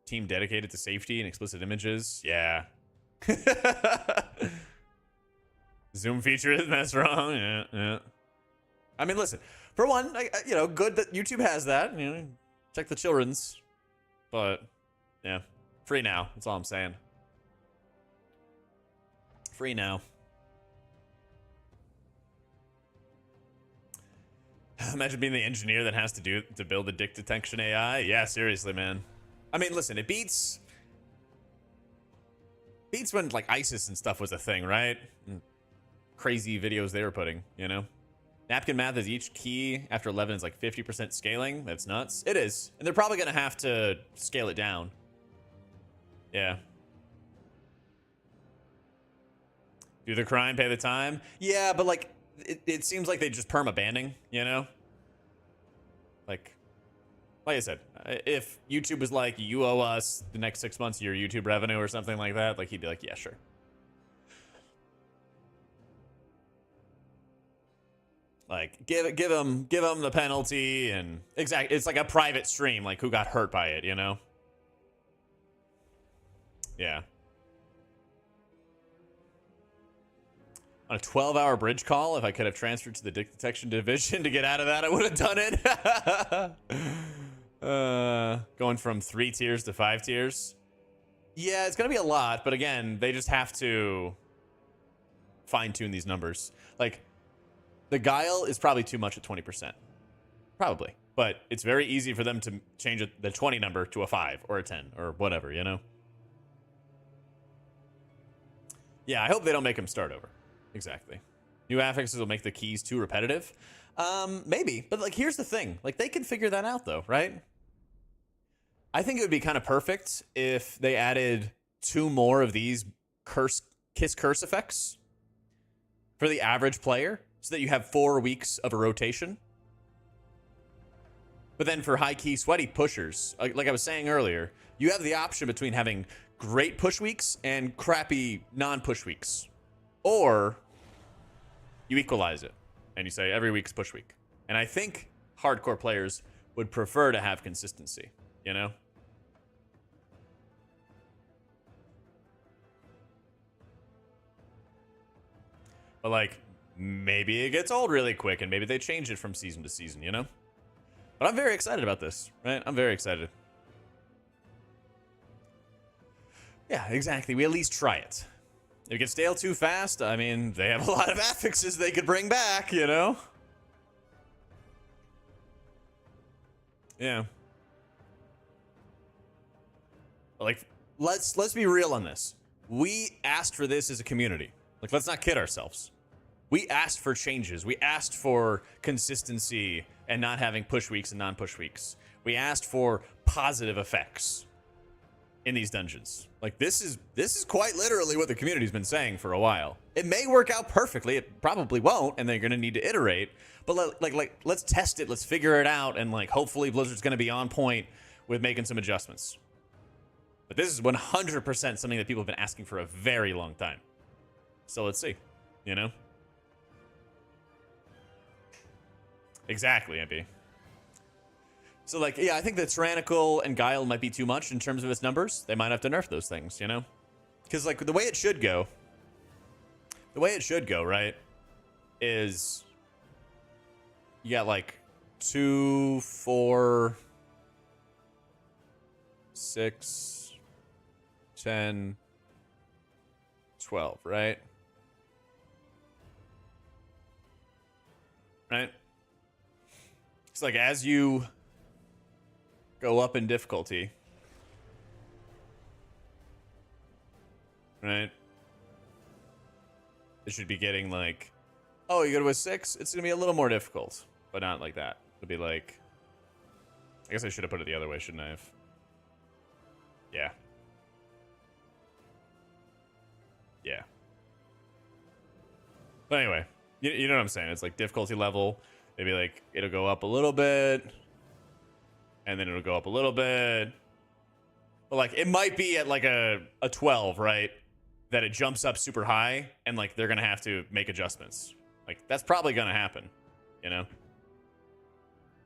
Team dedicated to safety and explicit images. Yeah. Zoom feature isn't that strong? Yeah. I mean, listen. For one, you know, good that YouTube has that. You know, check the children's. But, yeah. Free now. That's all I'm saying. Free now. Imagine being the engineer that has to build the dick detection AI. Yeah, seriously, man. I mean, listen, it beats when like ISIS and stuff was a thing, right? And crazy videos they were putting, you know? Napkin math is each key after 11 is like 50% scaling. That's nuts. It is. And they're probably going to have to scale it down. Yeah. Do the crime, pay the time? Yeah, but like, it seems like they just perma-banning, you know? Like I said, if YouTube was like, you owe us the next 6 months of your YouTube revenue or something like that, like he'd be like, yeah, sure. Like, give him the penalty, and exactly, it's like a private stream, like who got hurt by it, you know? Yeah. On a 12-hour bridge call, if I could have transferred to the dick detection division to get out of that, I would have done it. Going from 3 tiers to 5 tiers. Yeah, it's gonna be a lot, but again, they just have to fine-tune these numbers. Like, the guile is probably too much at 20%. Probably. But it's very easy for them to change the 20 number to a 5 or a 10 or whatever, you know? Yeah, I hope they don't make him start over. Exactly. New affixes will make the keys too repetitive. Maybe. But, like, here's the thing. Like, they can figure that out, though, right? I think it would be kind of perfect if they added 2 more of these kiss curse effects for the average player, so that you have 4 weeks of a rotation. But then for high key sweaty pushers, like I was saying earlier, you have the option between having great push weeks and crappy non-push weeks. Or you equalize it and you say every week's push week. And I think hardcore players would prefer to have consistency, you know? But like, maybe it gets old really quick and maybe they change it from season to season, you know? But I'm very excited about this, right? I'm very excited. Yeah, exactly. We at least try it. If it gets stale too fast, I mean, they have a lot of affixes they could bring back, you know? Yeah. Like, let's be real on this. We asked for this as a community. Like, let's not kid ourselves. We asked for changes. We asked for consistency and not having push weeks and non-push weeks. We asked for positive effects in these dungeons. Like, this is quite literally what the community's been saying for a while. It may work out perfectly. It probably won't, and they're going to need to iterate. But let's test it. Let's figure it out, and like hopefully Blizzard's going to be on point with making some adjustments. But this is 100% something that people have been asking for a very long time. So let's see, you know? Exactly, MP. So, like, yeah, I think the Tyrannical and Guile might be too much in terms of its numbers. They might have to nerf those things, you know? Because, like, the way it should go, right, is you got, like, 2, 4, 6, 10, 12, right? Right? It's like, as you go up in difficulty, right? It should be getting like, oh, you go to a 6, it's gonna be a little more difficult, but not like that. It'll be like, I guess I should have put it the other way, shouldn't I have? Yeah. Yeah. But anyway, you know what I'm saying? It's like difficulty level. Maybe like it'll go up a little bit, and then it'll go up a little bit. But like it might be at like a 12, right? That it jumps up super high, and like they're gonna have to make adjustments. Like that's probably gonna happen, you know?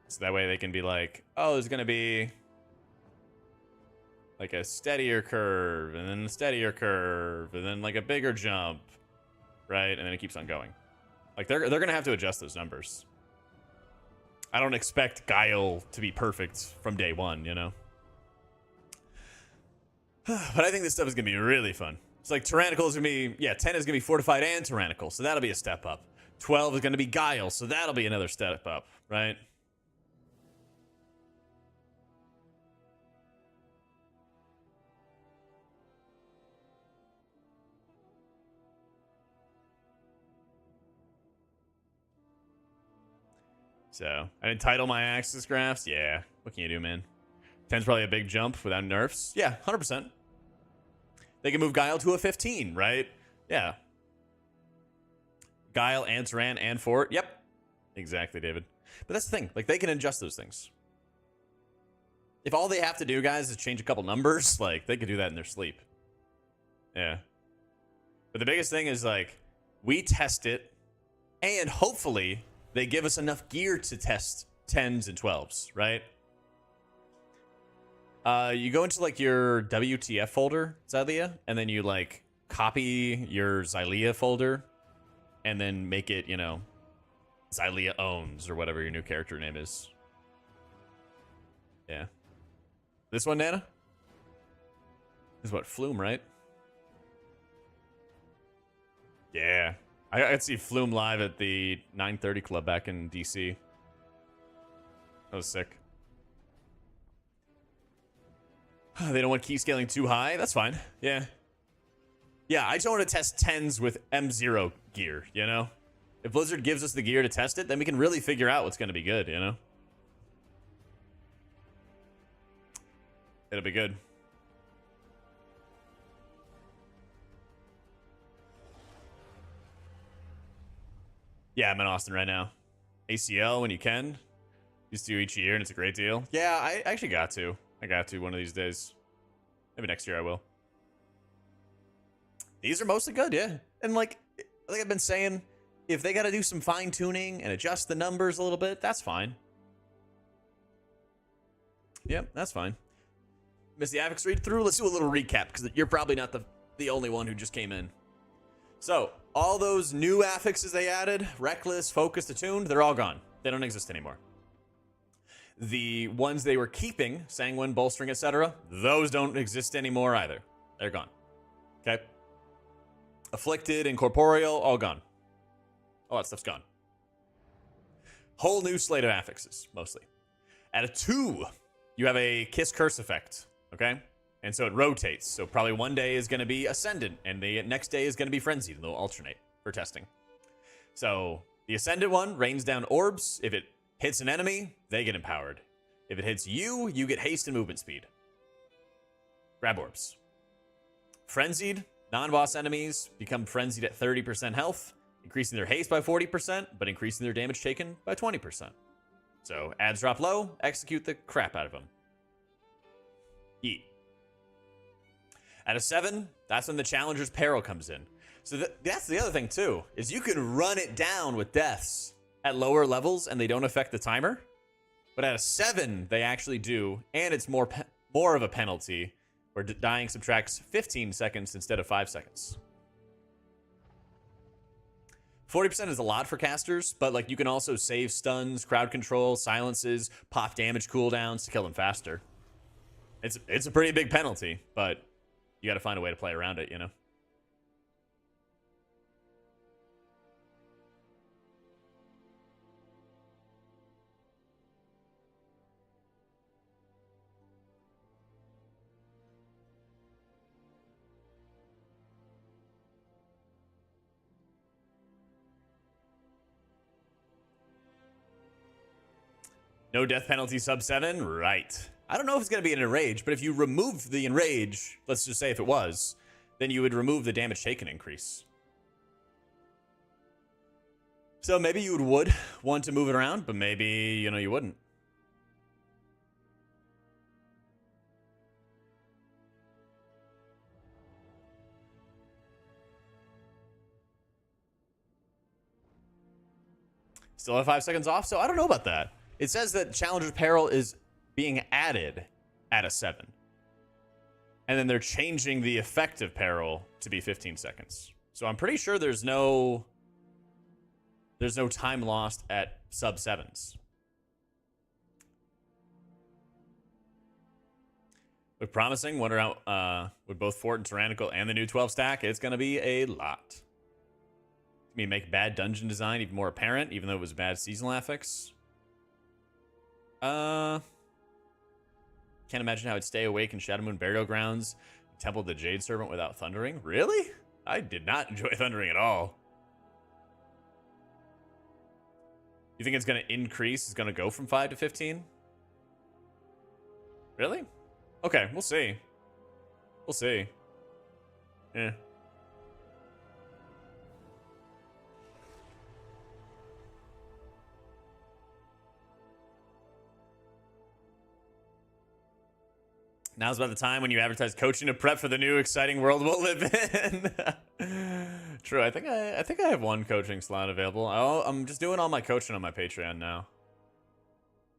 So that way they can be like, oh, there's gonna be like a steadier curve, and then a steadier curve, and then like a bigger jump, right? And then it keeps on going. Like they're gonna have to adjust those numbers. I don't expect Guile to be perfect from day one, you know? But I think this stuff is gonna be really fun. It's like Tyrannical is gonna be, yeah, 10 is gonna be Fortified and Tyrannical, so that'll be a step up. 12 is gonna be Guile, so that'll be another step up, right? So, I didn't title my axis graphs. Yeah, what can you do, man? 10's probably a big jump without nerfs. Yeah, 100%. They can move Guile to a 15, right? Yeah. Guile and Tyran and Fort. Yep. Exactly, David. But that's the thing. Like, they can adjust those things. If all they have to do, guys, is change a couple numbers, like, they could do that in their sleep. Yeah. But the biggest thing is, like, we test it, and hopefully they give us enough gear to test 10s and 12s, right? You go into, like, your WTF folder, Xylea, and then you, like, copy your Xylea folder, and then make it, you know, Xylea owns, or whatever your new character name is. Yeah. This one, Nana? This is what, Flume, right? Yeah. I got to see Flume live at the 930 Club back in DC. That was sick. They don't want key scaling too high. That's fine. Yeah. Yeah, I just want to test 10s with M0 gear, you know? If Blizzard gives us the gear to test it, then we can really figure out what's going to be good, you know? It'll be good. Yeah, I'm in Austin right now. ACL when you can. Used to each year, and it's a great deal. Yeah, I actually got to. I got to one of these days. Maybe next year I will. These are mostly good, yeah. And like I've been saying, if they got to do some fine tuning and adjust the numbers a little bit, that's fine. Yep, that's fine. Missed the Affix read through. Let's do a little recap because you're probably not the only one who just came in. So all those new affixes they added, Reckless, Focused, Attuned, they're all gone. They don't exist anymore. The ones they were keeping, Sanguine, Bolstering, etc., those don't exist anymore either. They're gone. Okay? Afflicted, Incorporeal, all gone. All that stuff's gone. Whole new slate of affixes, mostly. At a 2, you have a Kiss Curse effect, okay? And so it rotates. So probably one day is going to be Ascendant, and the next day is going to be Frenzied, and they'll alternate for testing. So the Ascendant one rains down orbs. If it hits an enemy, they get empowered. If it hits you, you get haste and movement speed. Grab orbs. Frenzied, non-boss enemies become frenzied at 30% health, increasing their haste by 40%, but increasing their damage taken by 20%. So adds drop low, execute the crap out of them. Yeet. At a 7, that's when the Challenger's Peril comes in. So that's the other thing too, is you can run it down with deaths at lower levels and they don't affect the timer. But at a 7, they actually do, and it's more of a penalty, where dying subtracts 15 seconds instead of 5 seconds. 40% is a lot for casters, but like you can also save stuns, crowd control, silences, pop damage cooldowns to kill them faster. It's a pretty big penalty, but you got to find a way to play around it, you know? No death penalty sub 7? Right. I don't know if it's going to be an enrage, but if you remove the enrage, let's just say if it was, then you would remove the damage taken increase. So maybe you would want to move it around, but maybe, you know, you wouldn't. Still have 5 seconds off, so I don't know about that. It says that Challenger's Peril is being added at a 7. And then they're changing the effective peril to be 15 seconds. So I'm pretty sure there's no time lost at sub 7s. Look promising. Wonder how with both Fort and Tyrannical and the new 12 stack, it's going to be a lot. I mean, make bad dungeon design even more apparent, even though it was bad seasonal affix. Can't imagine how I'd stay awake in Shadow Moon Burial Grounds, Temple of the Jade Serpent without thundering. Really? I did not enjoy thundering at all. You think it's going to increase? It's going to go from 5 to 15? Really? Okay, we'll see. We'll see. Yeah. Now's about the time when you advertise coaching to prep for the new exciting world we'll live in. True. I think I have one coaching slot available. I'm just doing all my coaching on my Patreon now.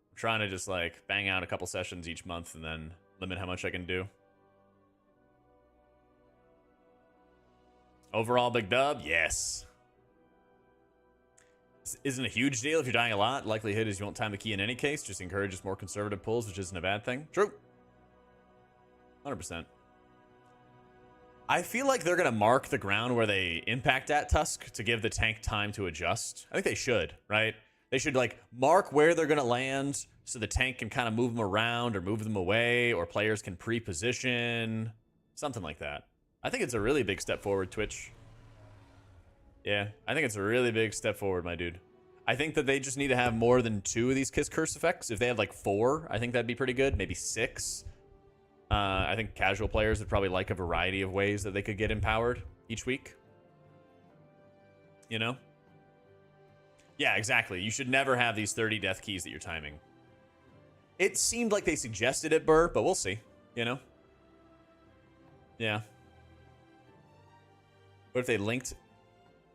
I'm trying to just like bang out a couple sessions each month and then limit how much I can do. Overall big dub? Yes. This isn't a huge deal if you're dying a lot. Likelihood is you won't time the key in any case. Just encourages more conservative pulls, which isn't a bad thing. True. 100%. I feel like they're going to mark the ground where they impact at Tusk to give the tank time to adjust. I think they should, right? They should like mark where they're going to land so the tank can kind of move them around or move them away, or players can pre-position, something like that. I think it's a really big step forward, Twitch. Yeah, I think it's a really big step forward, my dude. I think that they just need to have more than 2 of these Kiss Curse effects. If they had like 4, I think that'd be pretty good. Maybe 6. I think casual players would probably like a variety of ways that they could get empowered each week. You know? Yeah, exactly. You should never have these 30 death keys that you're timing. It seemed like they suggested it, Burr, but we'll see. You know? Yeah. What if they linked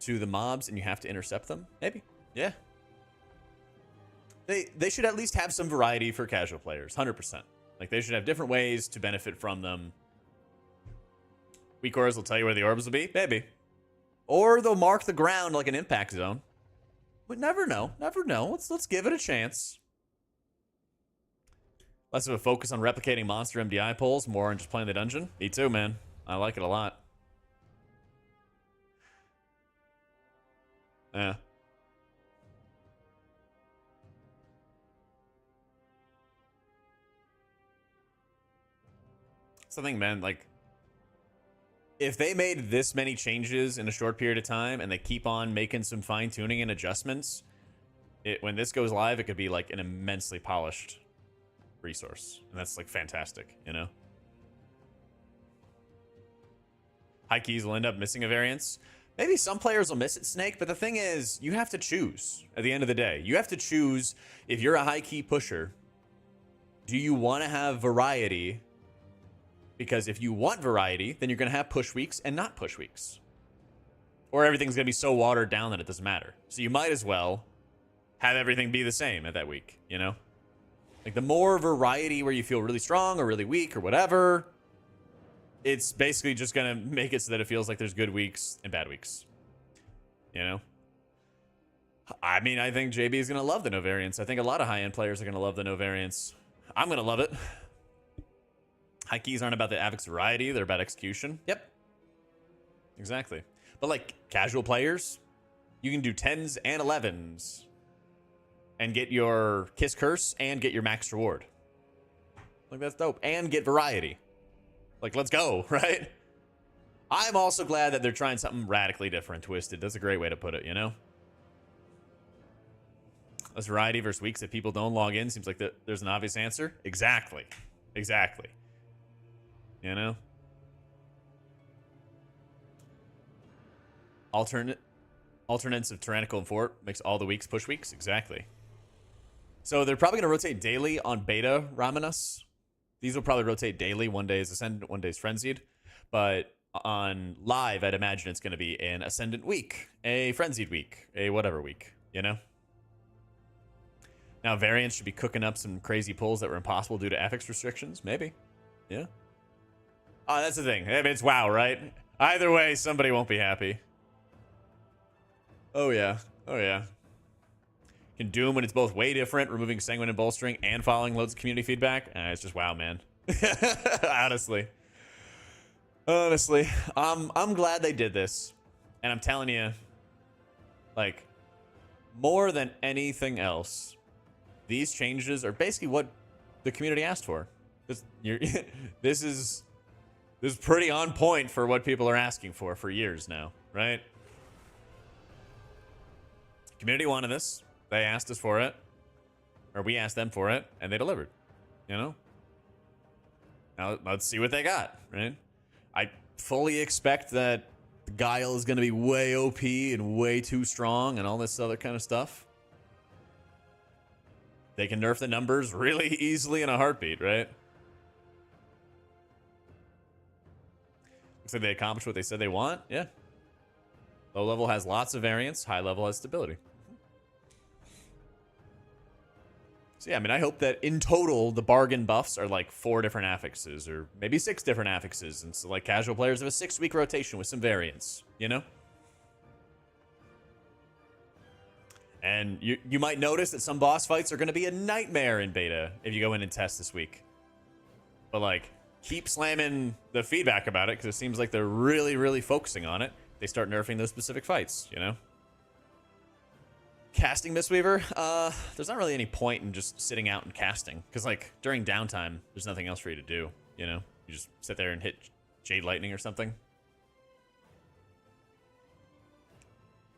to the mobs and you have to intercept them? Maybe. Yeah. They should at least have some variety for casual players. 100%. Like, they should have different ways to benefit from them. Weak auras will tell you where the orbs will be? Maybe. Or they'll mark the ground like an impact zone. But never know. Never know. Let's give it a chance. Less of a focus on replicating monster MDI pulls, more on just playing the dungeon. Me too, man. I like it a lot. Yeah. Something, man, like, if they made this many changes in a short period of time and they keep on making some fine-tuning and adjustments, when this goes live, it could be like an immensely polished resource. And that's like fantastic, you know? High keys will end up missing a variance. Maybe some players will miss it, Snake, but the thing is, you have to choose at the end of the day. You have to choose, if you're a high key pusher, do you want to have variety? Because if you want variety, then you're going to have push weeks and not push weeks. Or everything's going to be so watered down that it doesn't matter. So you might as well have everything be the same at that week, you know? Like, the more variety where you feel really strong or really weak or whatever, it's basically just going to make it so that it feels like there's good weeks and bad weeks. You know? I mean, I think JB is going to love the no variance. I think a lot of high-end players are going to love the no variance. I'm going to love it. High keys aren't about the Affix variety. They're about execution. Yep. Exactly. But like casual players, you can do 10s and 11s and get your Kiss Curse and get your max reward. Like, that's dope. And get variety. Like, let's go, right? I'm also glad that they're trying something radically different, Twisted. That's a great way to put it, you know? Less variety versus weeks that people don't log in. Seems like there's an obvious answer. Exactly. Exactly. You know? Alternates of Tyrannical and Fort makes all the weeks push weeks. Exactly. So they're probably going to rotate daily on beta Raminus. These will probably rotate daily. One day is Ascendant, one day is Frenzied. But on live, I'd imagine it's going to be an Ascendant week, a Frenzied week, a whatever week, you know? Now, variants should be cooking up some crazy pulls that were impossible due to affix restrictions. Maybe. Yeah. Oh, that's the thing. It's WoW, right? Either way, somebody won't be happy. Oh, yeah. Oh, yeah. Can Doom when it's both way different, removing Sanguine and Bolstering, and following loads of community feedback. It's just WoW, man. Honestly. Honestly. I'm glad they did this. And I'm telling you, like, more than anything else, these changes are basically what the community asked for. This is pretty on point for what people are asking for years now, right? Community wanted this. They asked us for it. Or we asked them for it, and they delivered. You know? Now, let's see what they got, right? fully expect that Guile is going to be way OP and way too strong and all this other kind of stuff. They can nerf the numbers really easily in a heartbeat, right? Looks like they accomplished what they said they want. Yeah. Low level has lots of variance. High level has stability. So yeah, I mean, I hope that in total, the bargain buffs are like 4 different affixes or maybe 6 different affixes. And so like casual players have a 6-week rotation with some variance, you know? And you might notice that some boss fights are going to be a nightmare in beta if you go in and test this week. But like, keep slamming the feedback about it because it seems like they're really, really focusing on it. They start nerfing those specific fights, you know? Casting Mistweaver, there's not really any point in just sitting out and casting because like during downtime there's nothing else for you to do, you know? You just sit there and hit Jade Lightning or something.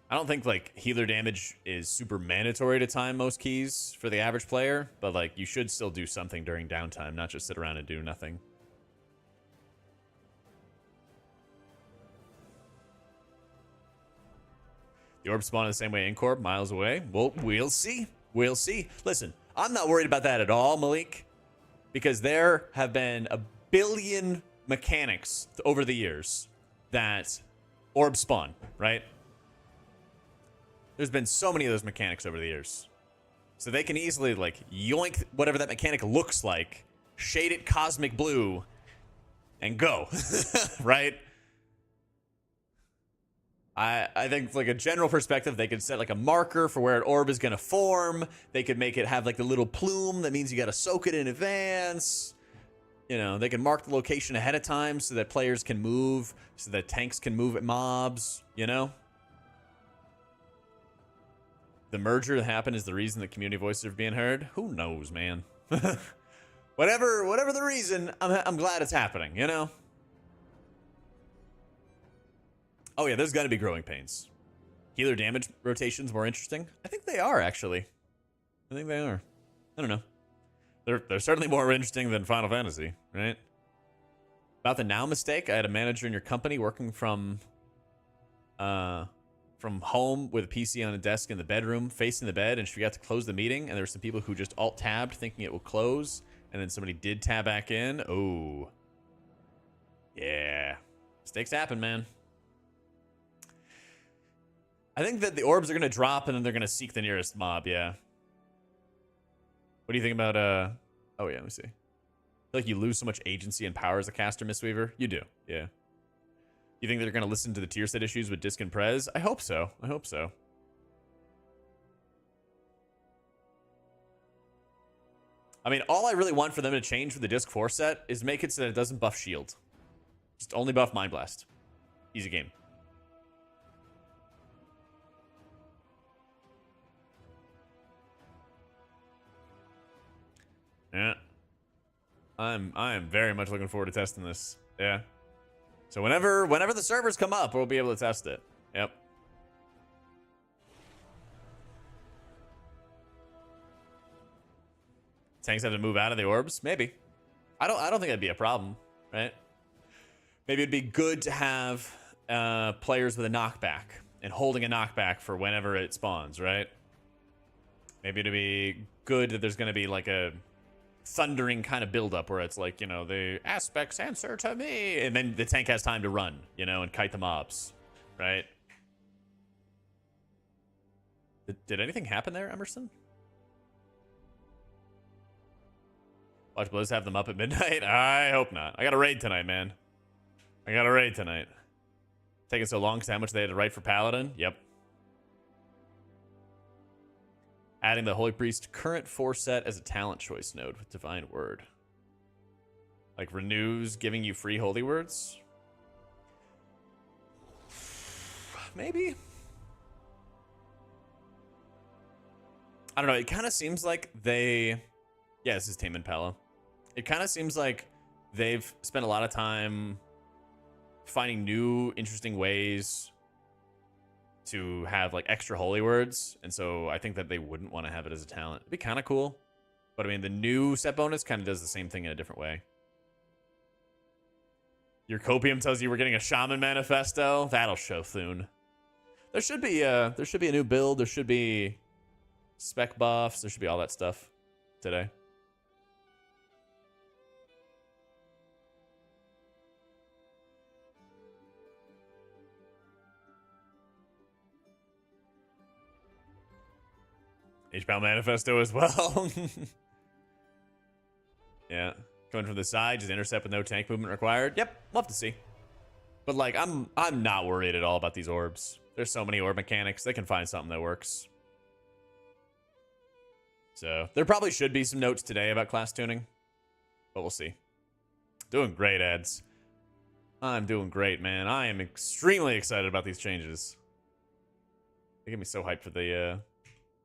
I don't think like healer damage is super mandatory to time most keys for the average player, but like you should still do something during downtime, not just sit around and do nothing. The orbs spawn the same way in Corp, miles away. Well, we'll see. We'll see. Listen, I'm not worried about that at all, Malik, because there have been a billion mechanics over the years that orb spawn, right? There's been so many of those mechanics over the years. So they can easily, like, yoink whatever that mechanic looks like, shade it cosmic blue, and go, right? I think, like, a general perspective, they could set, like, a marker for where an orb is going to form. They could make it have, like, the little plume. That means you got to soak it in advance. You know, they can mark the location ahead of time so that players can move, so that tanks can move at mobs, you know? The merger that happened is the reason that community voices are being heard. Who knows, man? whatever the reason, I'm glad it's happening, you know? Oh yeah, there's got to be growing pains. Healer damage rotations more interesting? I think they are, actually. I think they are. I don't know. They're certainly more interesting than Final Fantasy, right? About the now mistake, I had a manager in your company working from home with a PC on a desk in the bedroom, facing the bed, and she forgot to close the meeting, and there were some people who just alt-tabbed thinking it would close, and then somebody did tab back in. Oh. Yeah. Mistakes happen, man. I think that the orbs are going to drop, and then they're going to seek the nearest mob, yeah. What do you think about, oh yeah, let me see. I feel like you lose so much agency and power as a caster, Mistweaver. You do, yeah. You think they're going to listen to the tier set issues with Disc and Prez? I hope so. I hope so. I mean, all I really want for them to change with the Disc 4 set is make it so that it doesn't buff shield. Just only buff Mind Blast. Easy game. Yeah. I am very much looking forward to testing this. Yeah. So whenever the servers come up, we'll be able to test it. Yep. Tanks have to move out of the orbs? Maybe. I don't think that'd be a problem, right? Maybe it'd be good to have players with a knockback and holding a knockback for whenever it spawns, right? Maybe it'd be good that there's going to be like a thundering kind of buildup where it's like, you know, the aspects answer to me, and then the tank has time to run, you know, and kite the mobs, right? Did anything happen there, Emerson? Watch Blizz have them up at midnight? I hope not. I got a raid tonight, man. I got a raid tonight. Taking so long because how much they had to write for Paladin? Yep. Adding the Holy Priest current 4 set as a talent choice node with Divine Word. Like renews giving you free holy words? Maybe. I don't know. It kind of seems like they... Yeah, this is Tame Impala. It kind of seems like they've spent a lot of time finding new, interesting ways to have like extra holy words, and so I think that they wouldn't want to have it as a talent. It'd be kind of cool, but I mean the new set bonus kind of does the same thing in a different way. Your copium tells you we're getting a shaman manifesto. That'll show soon. There should be a new build. There should be spec buffs. There should be all that stuff today. H-Bound manifesto as well. Yeah. Coming from the side, just intercept with no tank movement required. Yep, love to see. But like, I'm not worried at all about these orbs. There's so many orb mechanics. They can find something that works. So there probably should be some notes today about class tuning, but we'll see. Doing great, ads. I'm doing great, man. I am extremely excited about these changes. They get me so hyped for the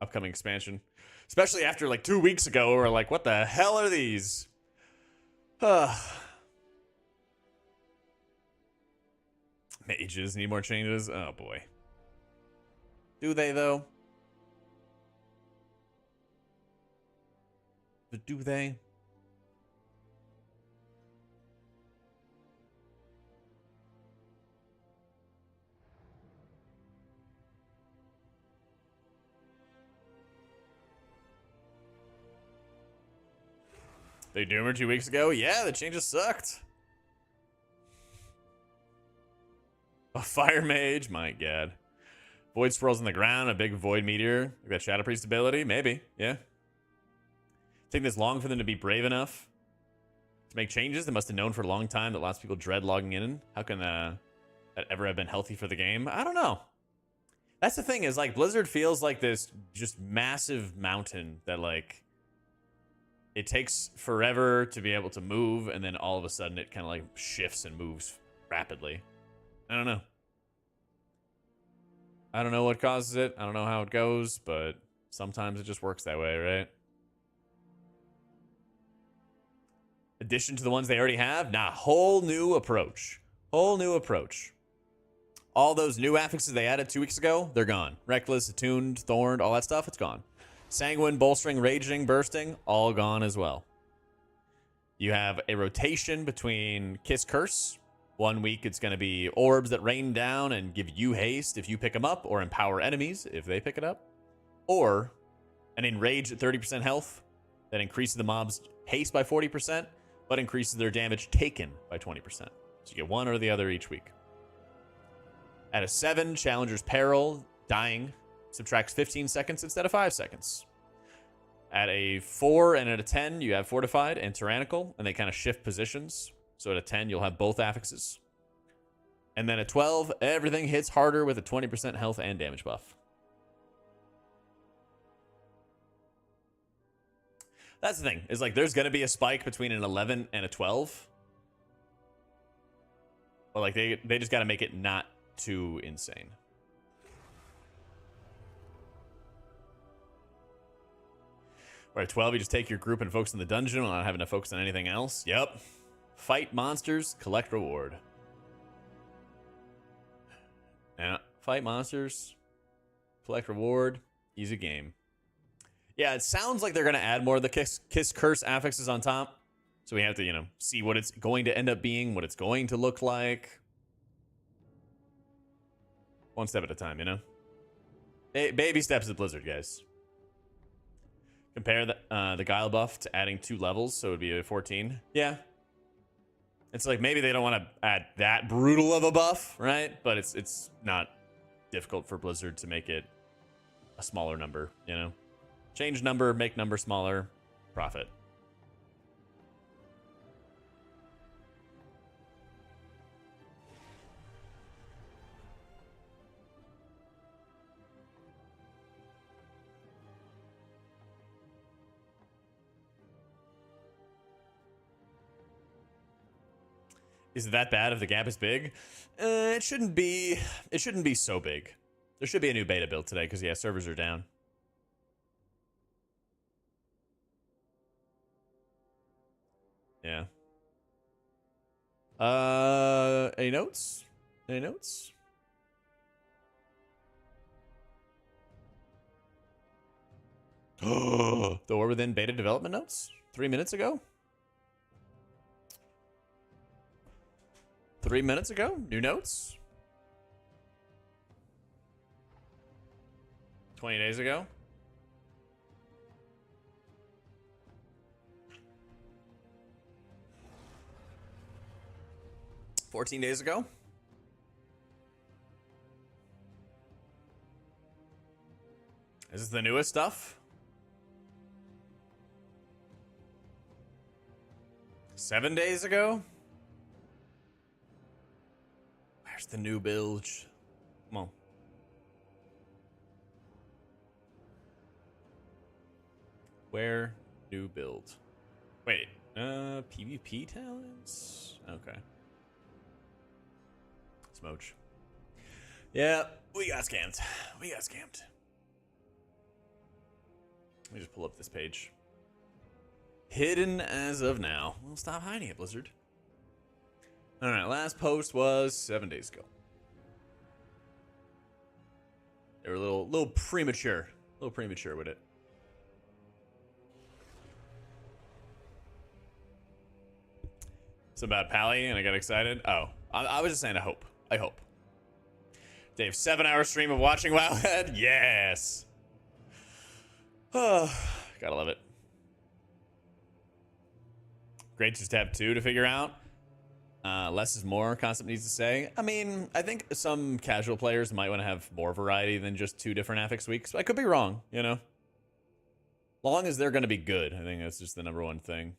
upcoming expansion, especially after like 2 weeks ago. We were like, "What the hell are these?" Mages need more changes. Oh boy. Do they though? But do they? They doomed 2 weeks ago? Yeah, the changes sucked. A fire mage? My god. Void swirls on the ground, a big void meteor. Like that Shadow Priest ability? Maybe, yeah. Taking this long for them to be brave enough to make changes they must have known for a long time that lots of people dread logging in. How can that ever have been healthy for the game? I don't know. That's the thing, is like Blizzard feels like this just massive mountain that like it takes forever to be able to move, and then all of a sudden it kind of like shifts and moves rapidly. I don't know. I don't know what causes it. I don't know how it goes, but sometimes it just works that way, right? Addition to the ones they already have? Nah, whole new approach. Whole new approach. All those new affixes they added 2 weeks ago, they're gone. Reckless, attuned, thorned, all that stuff, it's gone. Sanguine, bolstering, raging, bursting, all gone as well. You have a rotation between Kiss Curse. 1 week it's going to be orbs that rain down and give you haste if you pick them up, or empower enemies if they pick it up. Or an enrage at 30% health that increases the mob's haste by 40%, but increases their damage taken by 20%. So you get one or the other each week. At a 7, Challenger's Peril, dying, subtracts 15 seconds instead of 5 seconds. At a 4 and at a 10, you have Fortified and Tyrannical, and they kind of shift positions. So at a 10, you'll have both affixes. And then at 12, everything hits harder with a 20% health and damage buff. That's the thing, is like there's going to be a spike between an 11 and a 12. But like they just got to make it not too insane. Or at 12, you just take your group and focus on the dungeon without having to focus on anything else. Yep. Fight monsters, collect reward. Yeah, fight monsters, collect reward, easy game. Yeah, it sounds like they're going to add more of the Kiss Curse affixes on top. So we have to, you know, see what it's going to end up being, what it's going to look like. One step at a time, you know? Baby steps at Blizzard, guys. Compare the Guile buff to adding 2 levels, so it would be a 14. Yeah. It's like maybe they don't want to add that brutal of a buff, right? But it's not difficult for Blizzard to make it a smaller number, you know? Change number, make number smaller, profit. Is it that bad if the gap is big? It shouldn't be. It shouldn't be so big. There should be a new beta build today because yeah, servers are down. Yeah. Any notes? Any notes? Oh, the War Within beta development notes 3 minutes ago. 3 minutes ago. New notes. 20 days ago. $14 days ago. Is this the newest stuff? 7 days ago? Where's the new build? Come on. Where new build? Wait, PvP talents? Okay. Smoach. Yeah, we got scammed. We got scammed. Let me just pull up this page. Hidden as of now. Well, stop hiding it, Blizzard. All right, last post was 7 days ago. They were a little premature. A little premature with it. It's about Pally, and I got excited. Oh, I was just saying I hope. I hope. Dave, 7-hour stream of watching Wowhead? Yes. Oh, gotta love it. Great just to have 2 to figure out. Less is more, concept needs to say. I mean, I think some casual players might want to have more variety than just 2 different Affix weeks. I could be wrong, you know? Long as they're going to be good. I think that's just the #1 thing.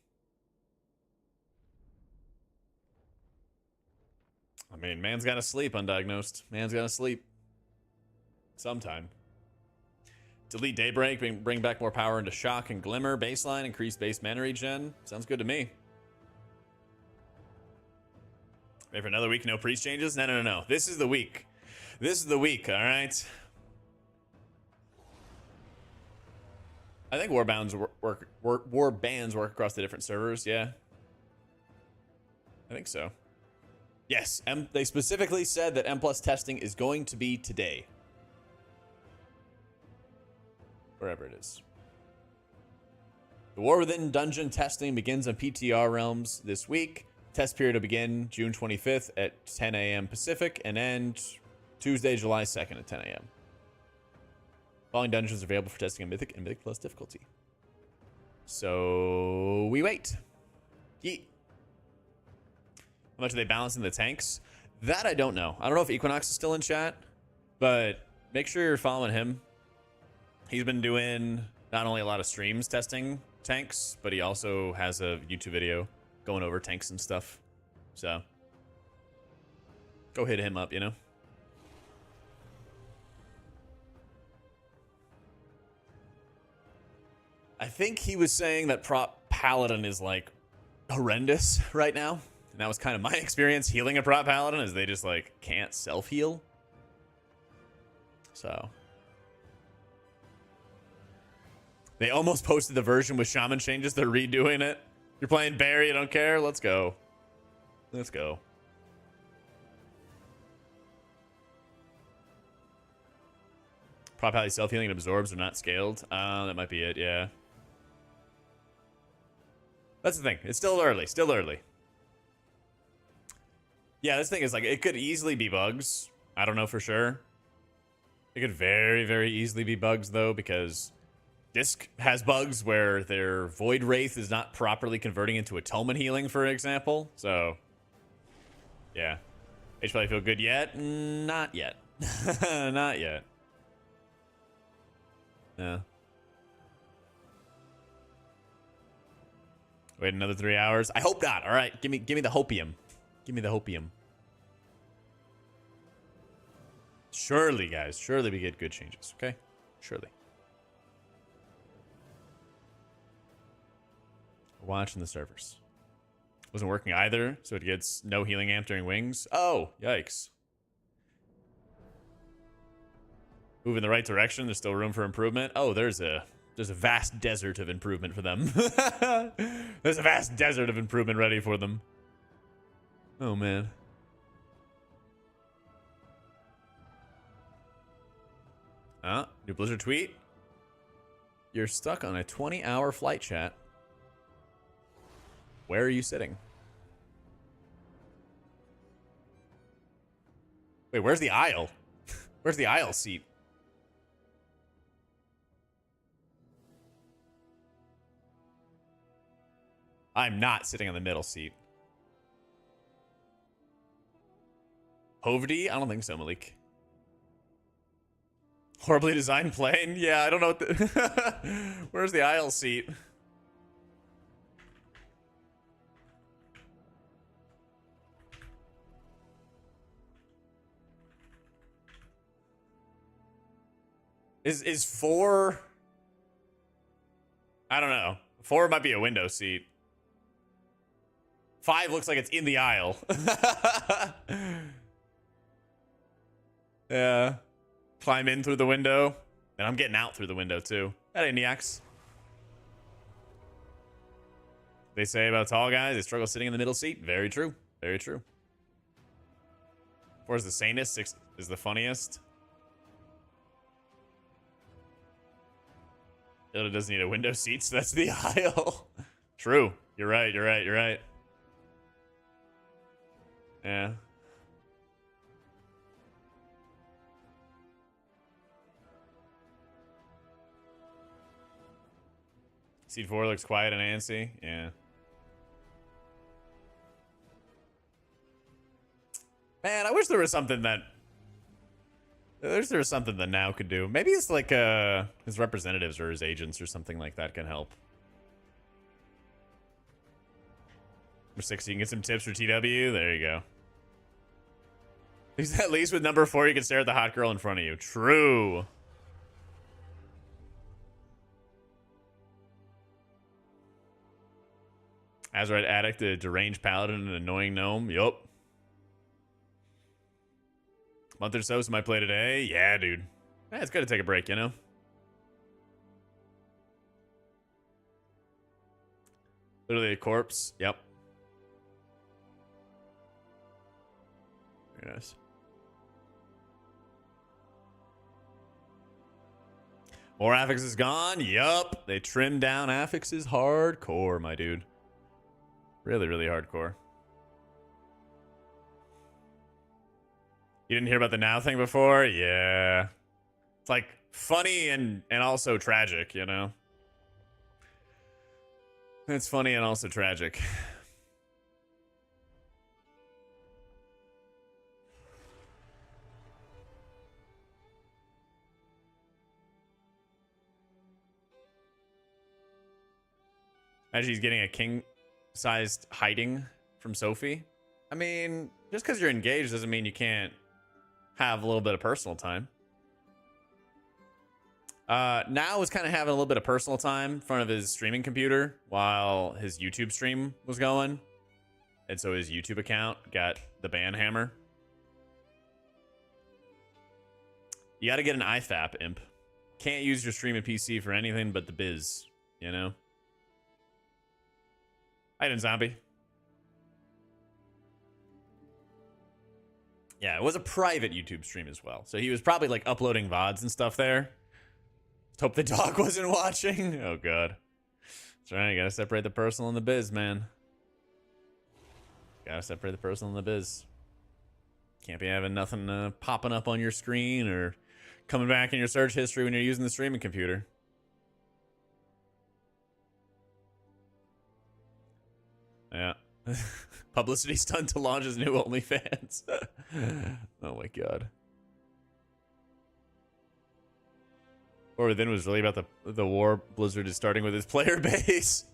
I mean, man's got to sleep, undiagnosed. Man's got to sleep. Sometime. Delete Daybreak, bring back more power into Shock and Glimmer. Baseline, increase base mana regen. Sounds good to me. Wait for another week, no priest changes? No. This is the week. This is the week, all right? I think war bans work across the different servers, yeah. I think so. Yes, they specifically said that M+ testing is going to be today. Wherever it is. The War Within dungeon testing begins on PTR realms this week. Test period will begin June 25th at 10 a.m. Pacific and end Tuesday, July 2nd at 10 a.m. Following dungeons are available for testing on Mythic and Mythic Plus difficulty. So we wait. Yeet. How much are they balancing the tanks? That I don't know. I don't know if Equinox is still in chat, but make sure you're following him. He's been doing not only a lot of streams testing tanks, but he also has a YouTube video going over tanks and stuff. So go hit him up, you know? I think he was saying that prop Paladin is like horrendous right now. And that was kind of my experience healing a prop Paladin, is they just like can't self-heal. So they almost posted the version with shaman changes. They're redoing it. You're playing Barry, I don't care. Let's go. Let's go. Prop Pally self-healing and absorbs are not scaled. That might be it, yeah. That's the thing. It's still early. Still early. Yeah, this thing is like, it could easily be bugs. I don't know for sure. It could very, very easily be bugs, though, because Disc has bugs where their Void Wraith is not properly converting into Atonement Healing, for example. So, yeah. HP feel good yet? Not yet. Not yet. Yeah. Wait another 3 hours? I hope not. All right, give me the hopium. Give me the hopium. Surely, guys. Surely we get good changes, okay? Surely. We're watching the servers. Wasn't working either, so it gets no healing amp during wings. Oh, yikes. Move in the right direction. There's still room for improvement. Oh, there's a vast desert of improvement for them. There's a vast desert of improvement ready for them. Oh, man. New Blizzard tweet. You're stuck on a 20-hour flight, chat. Where are you sitting? Wait, where's the aisle? Where's the aisle seat? I'm not sitting on the middle seat. Hovdi? I don't think so, Malik. Horribly designed plane? Yeah, I don't know what the... Where's the aisle seat? Is 4... I don't know. 4 might be a window seat. 5 looks like it's in the aisle. Yeah. Climb in through the window. And I'm getting out through the window, too. That ain't Niax. They say about tall guys, they struggle sitting in the middle seat. Very true. Very true. 4 is the sanest. 6 is the funniest. It doesn't need a window seat, so that's the aisle. True. You're right. You're right. You're right. Yeah. Seat 4 looks quiet and antsy. Yeah. Man, I wish there was something that... I wish there was something that Now could do. Maybe it's like his representatives or his agents or something like that can help. Number 6, you can get some tips for TW. There you go. At least with number 4, you can stare at the hot girl in front of you. True. Azurite Addict, a deranged paladin, an annoying gnome. Yup. Month or so since I play today. Yeah, dude. Yeah, it's good to take a break, you know? Literally a corpse. Yep. Very nice. More Affix is gone. Yup. They trimmed down Affix's hardcore, my dude. Really, really hardcore. You didn't hear about the Now thing before? Yeah. It's like funny and also tragic, you know? It's funny and also tragic. Imagine he's getting a king-sized hiding from Sophie. I mean, just because you're engaged doesn't mean you can't have a little bit of personal time. Now was kind of having a little bit of personal time in front of his streaming computer while his YouTube stream was going. And so his YouTube account got the ban hammer. You got to get an IFAP, imp. Can't use your streaming PC for anything but the biz, you know? Hidden zombie. Yeah, it was a private YouTube stream as well. So he was probably like uploading VODs and stuff there. Just hope the dog wasn't watching. Oh, God. That's right. You got to separate the personal and the biz, man. Got to separate the personal and the biz. Can't be having nothing popping up on your screen or coming back in your search history when you're using the streaming computer. Yeah. Publicity stunt to launch his new OnlyFans. Oh my God. Or within was really about the war Blizzard is starting with his player base.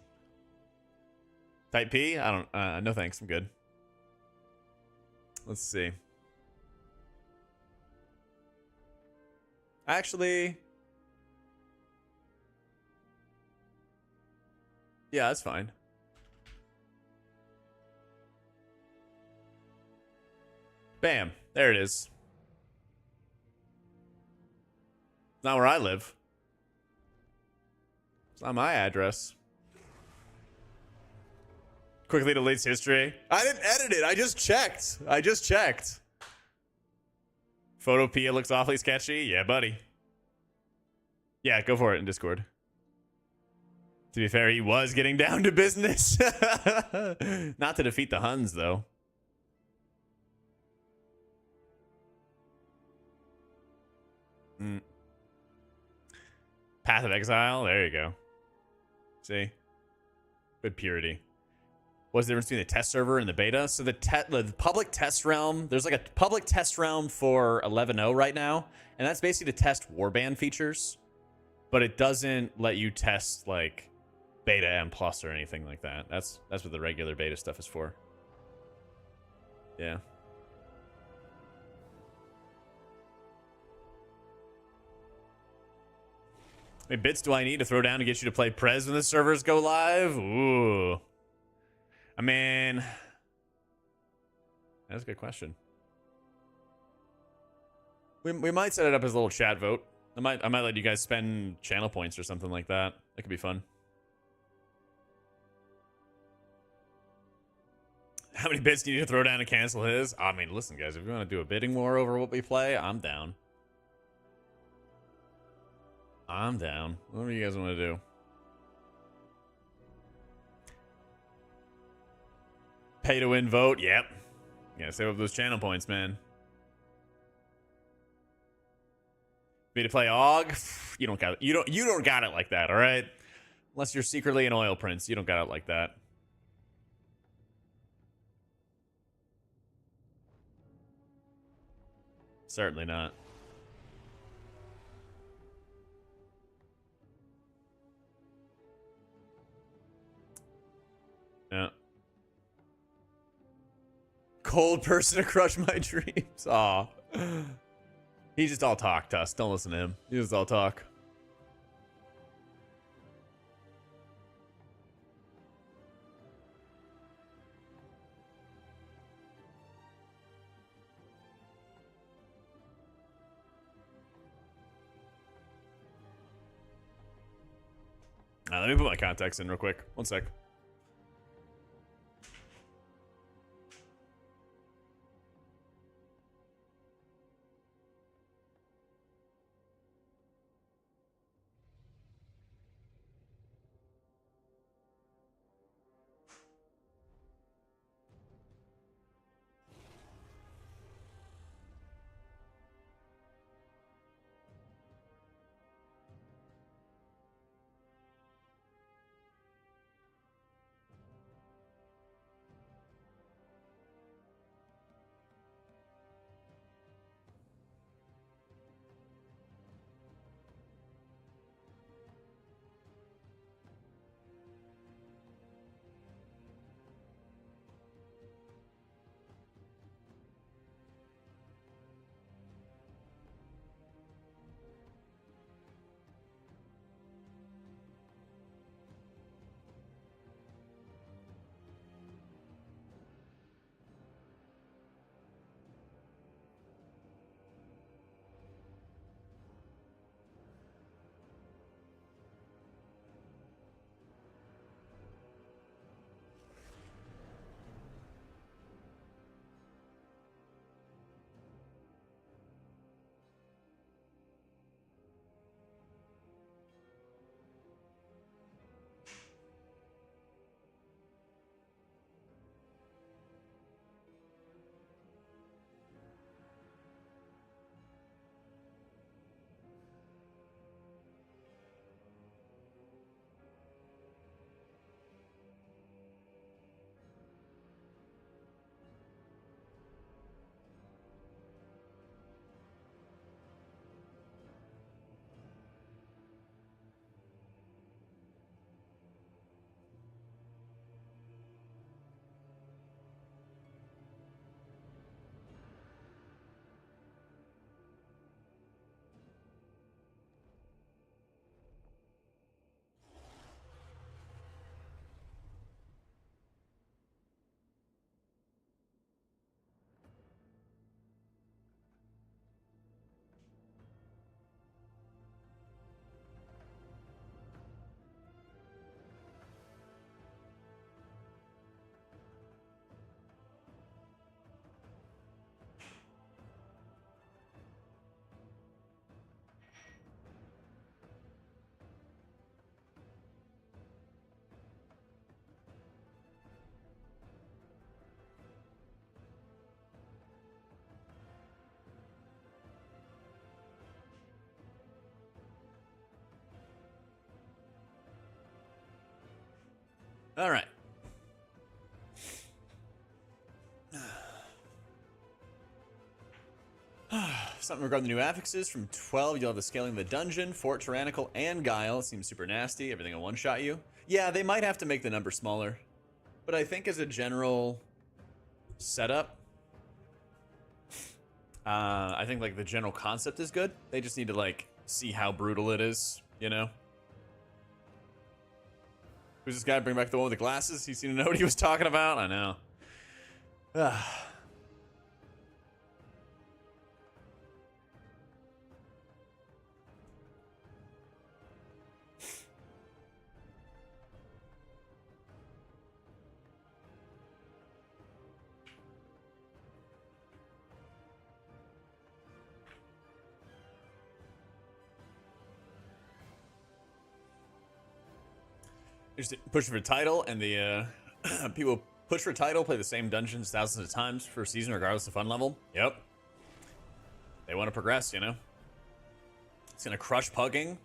Type P? I don't, no thanks, I'm good. Let's see. Actually. Yeah, that's fine. Bam. There it is. It's not where I live. It's not my address. Quickly deletes history. I didn't edit it. I just checked. Photopia looks awfully sketchy. Yeah, buddy. Yeah, go for it in Discord. To be fair, he was getting down to business. Not to defeat the Huns, though. Mm. Path of Exile. There you go. See? Good purity. What's the difference between the test server and the beta? So the public test realm, there's like a public test realm for 11.0 right now, and that's basically to test warband features, but it doesn't let you test like beta M plus or anything like that. That's what the regular beta stuff is for. Yeah. How many bits do I need to throw down to get you to play Prez when the servers go live? Ooh. I mean, that's a good question. We might set it up as a little chat vote. I might let you guys spend channel points or something like that. That could be fun. How many bits do you need to throw down to cancel his? I mean, listen, guys, if you want to do a bidding war over what we play, I'm down. I'm down. What do you guys want to do? Pay to win vote? Yep. Yeah, save up those channel points, man. Me to play AUG? You don't got it. You don't got it like that, all right? Unless you're secretly an oil prince, you don't got it like that. Certainly not. Yeah. Cold person to crush my dreams. Aw. He's just all talk to us. Don't listen to him. He's just all talk. Let me put my contacts in real quick. One sec. All right. Something regarding the new affixes. From 12, you'll have the scaling of the dungeon, fort, tyrannical, and guile. It seems super nasty. Everything will one-shot you. Yeah, they might have to make the number smaller. But I think as a general setup, I think like the general concept is good. They just need to like see how brutal it is, you know? Who's this guy? Bring back the one with the glasses? He seemed to know what he was talking about. I know. Just push for title, and the people push for title play the same dungeons thousands of times for a season, regardless of fun level. Yep. They want to progress, you know. It's gonna crush pugging.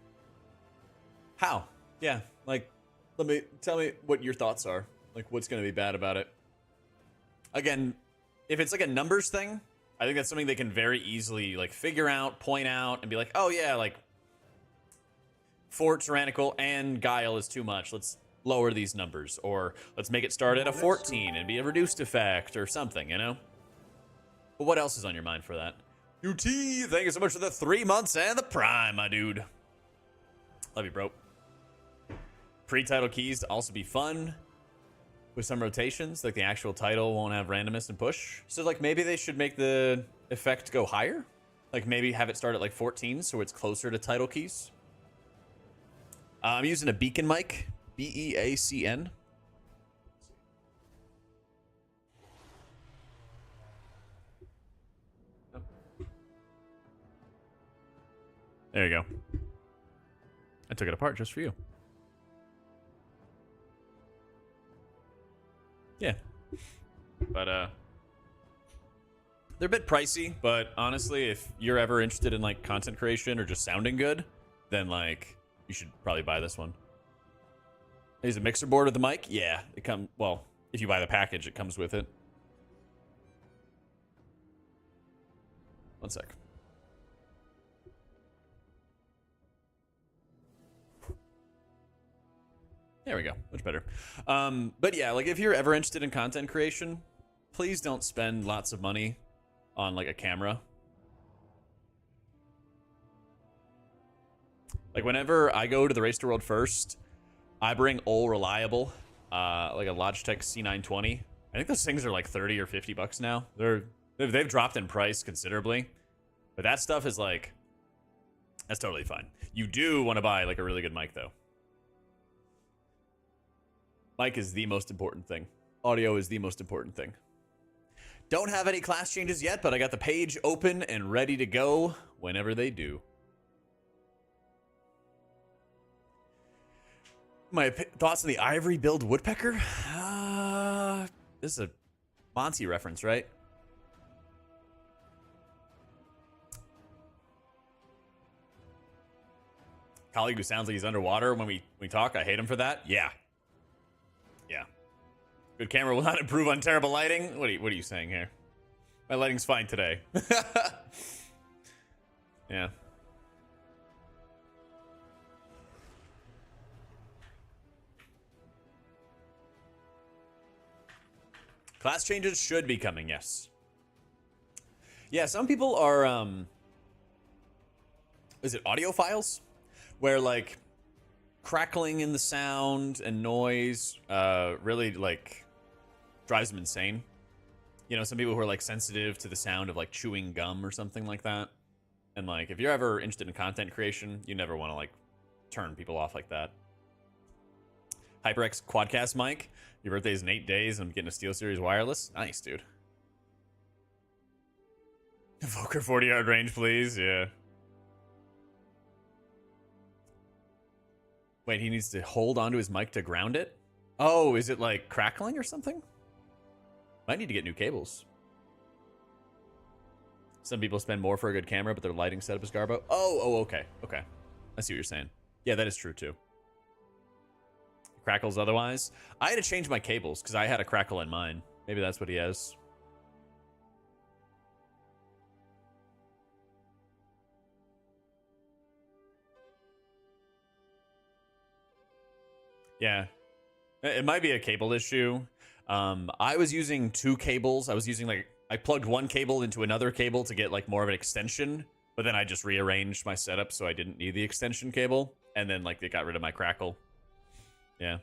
How? Yeah, like, tell me what your thoughts are. Like, what's gonna be bad about it? Again, if it's like a numbers thing, I think that's something they can very easily like figure out, point out, and be like, oh yeah, like fort, tyrannical, and guile is too much. Let's lower these numbers, or let's make it start at a 14 and be a reduced effect or something, you know? But what else is on your mind for that? UT, thank you so much for the 3 months and the prime, my dude. Love you, bro. Pre-title keys to also be fun with some rotations, like the actual title won't have randomness and push. So like maybe they should make the effect go higher. Like maybe have it start at like 14 so it's closer to title keys. I'm using a beacon mic, B-E-A-C-N. There you go. I took it apart just for you. Yeah. But, they're a bit pricey, but honestly, if you're ever interested in, like, content creation or just sounding good, then, like, you should probably buy this one. Is a mixer board with the mic? Yeah, well, if you buy the package, it comes with it. One sec. There we go, much better. But yeah, like if you're ever interested in content creation, please don't spend lots of money on like a camera. Like whenever I go to the Race to World first, I bring all reliable, like a Logitech C920. I think those things are like 30 or 50 bucks now. They've dropped in price considerably, but that stuff is like, that's totally fine. You do want to buy like a really good mic though. Mic is the most important thing. Audio is the most important thing. Don't have any class changes yet, but I got the page open and ready to go whenever they do. My thoughts on the Ivory build woodpecker? This is a Monty reference, right? Colleague who sounds like he's underwater when we talk. I hate him for that. Yeah. Yeah. Good camera will not improve on terrible lighting. What are you saying here? My lighting's fine today. Yeah. Class changes should be coming, yes. Yeah, some people are, is it audiophiles? Where, like, crackling in the sound and noise really, like, drives them insane. You know, some people who are, like, sensitive to the sound of, like, chewing gum or something like that. And, like, if you're ever interested in content creation, you never want to, like, turn people off like that. HyperX Quadcast mic. Your birthday is in 8 days. I'm getting a SteelSeries wireless. Nice, dude. Evoker 40-yard range, please. Yeah. Wait, he needs to hold onto his mic to ground it? Oh, is it like crackling or something? Might need to get new cables. Some people spend more for a good camera, but their lighting setup is garbo. Oh, okay. Okay. I see what you're saying. Yeah, that is true too. crackles otherwise. I had to change my cables because I had a crackle in mine. Maybe that's what he has. Yeah, it might be a cable issue. I was using 2 cables. I was using like, I plugged one cable into another cable to get like more of an extension, but then I just rearranged my setup so I didn't need the extension cable, and then like they got rid of my crackle. Yeah.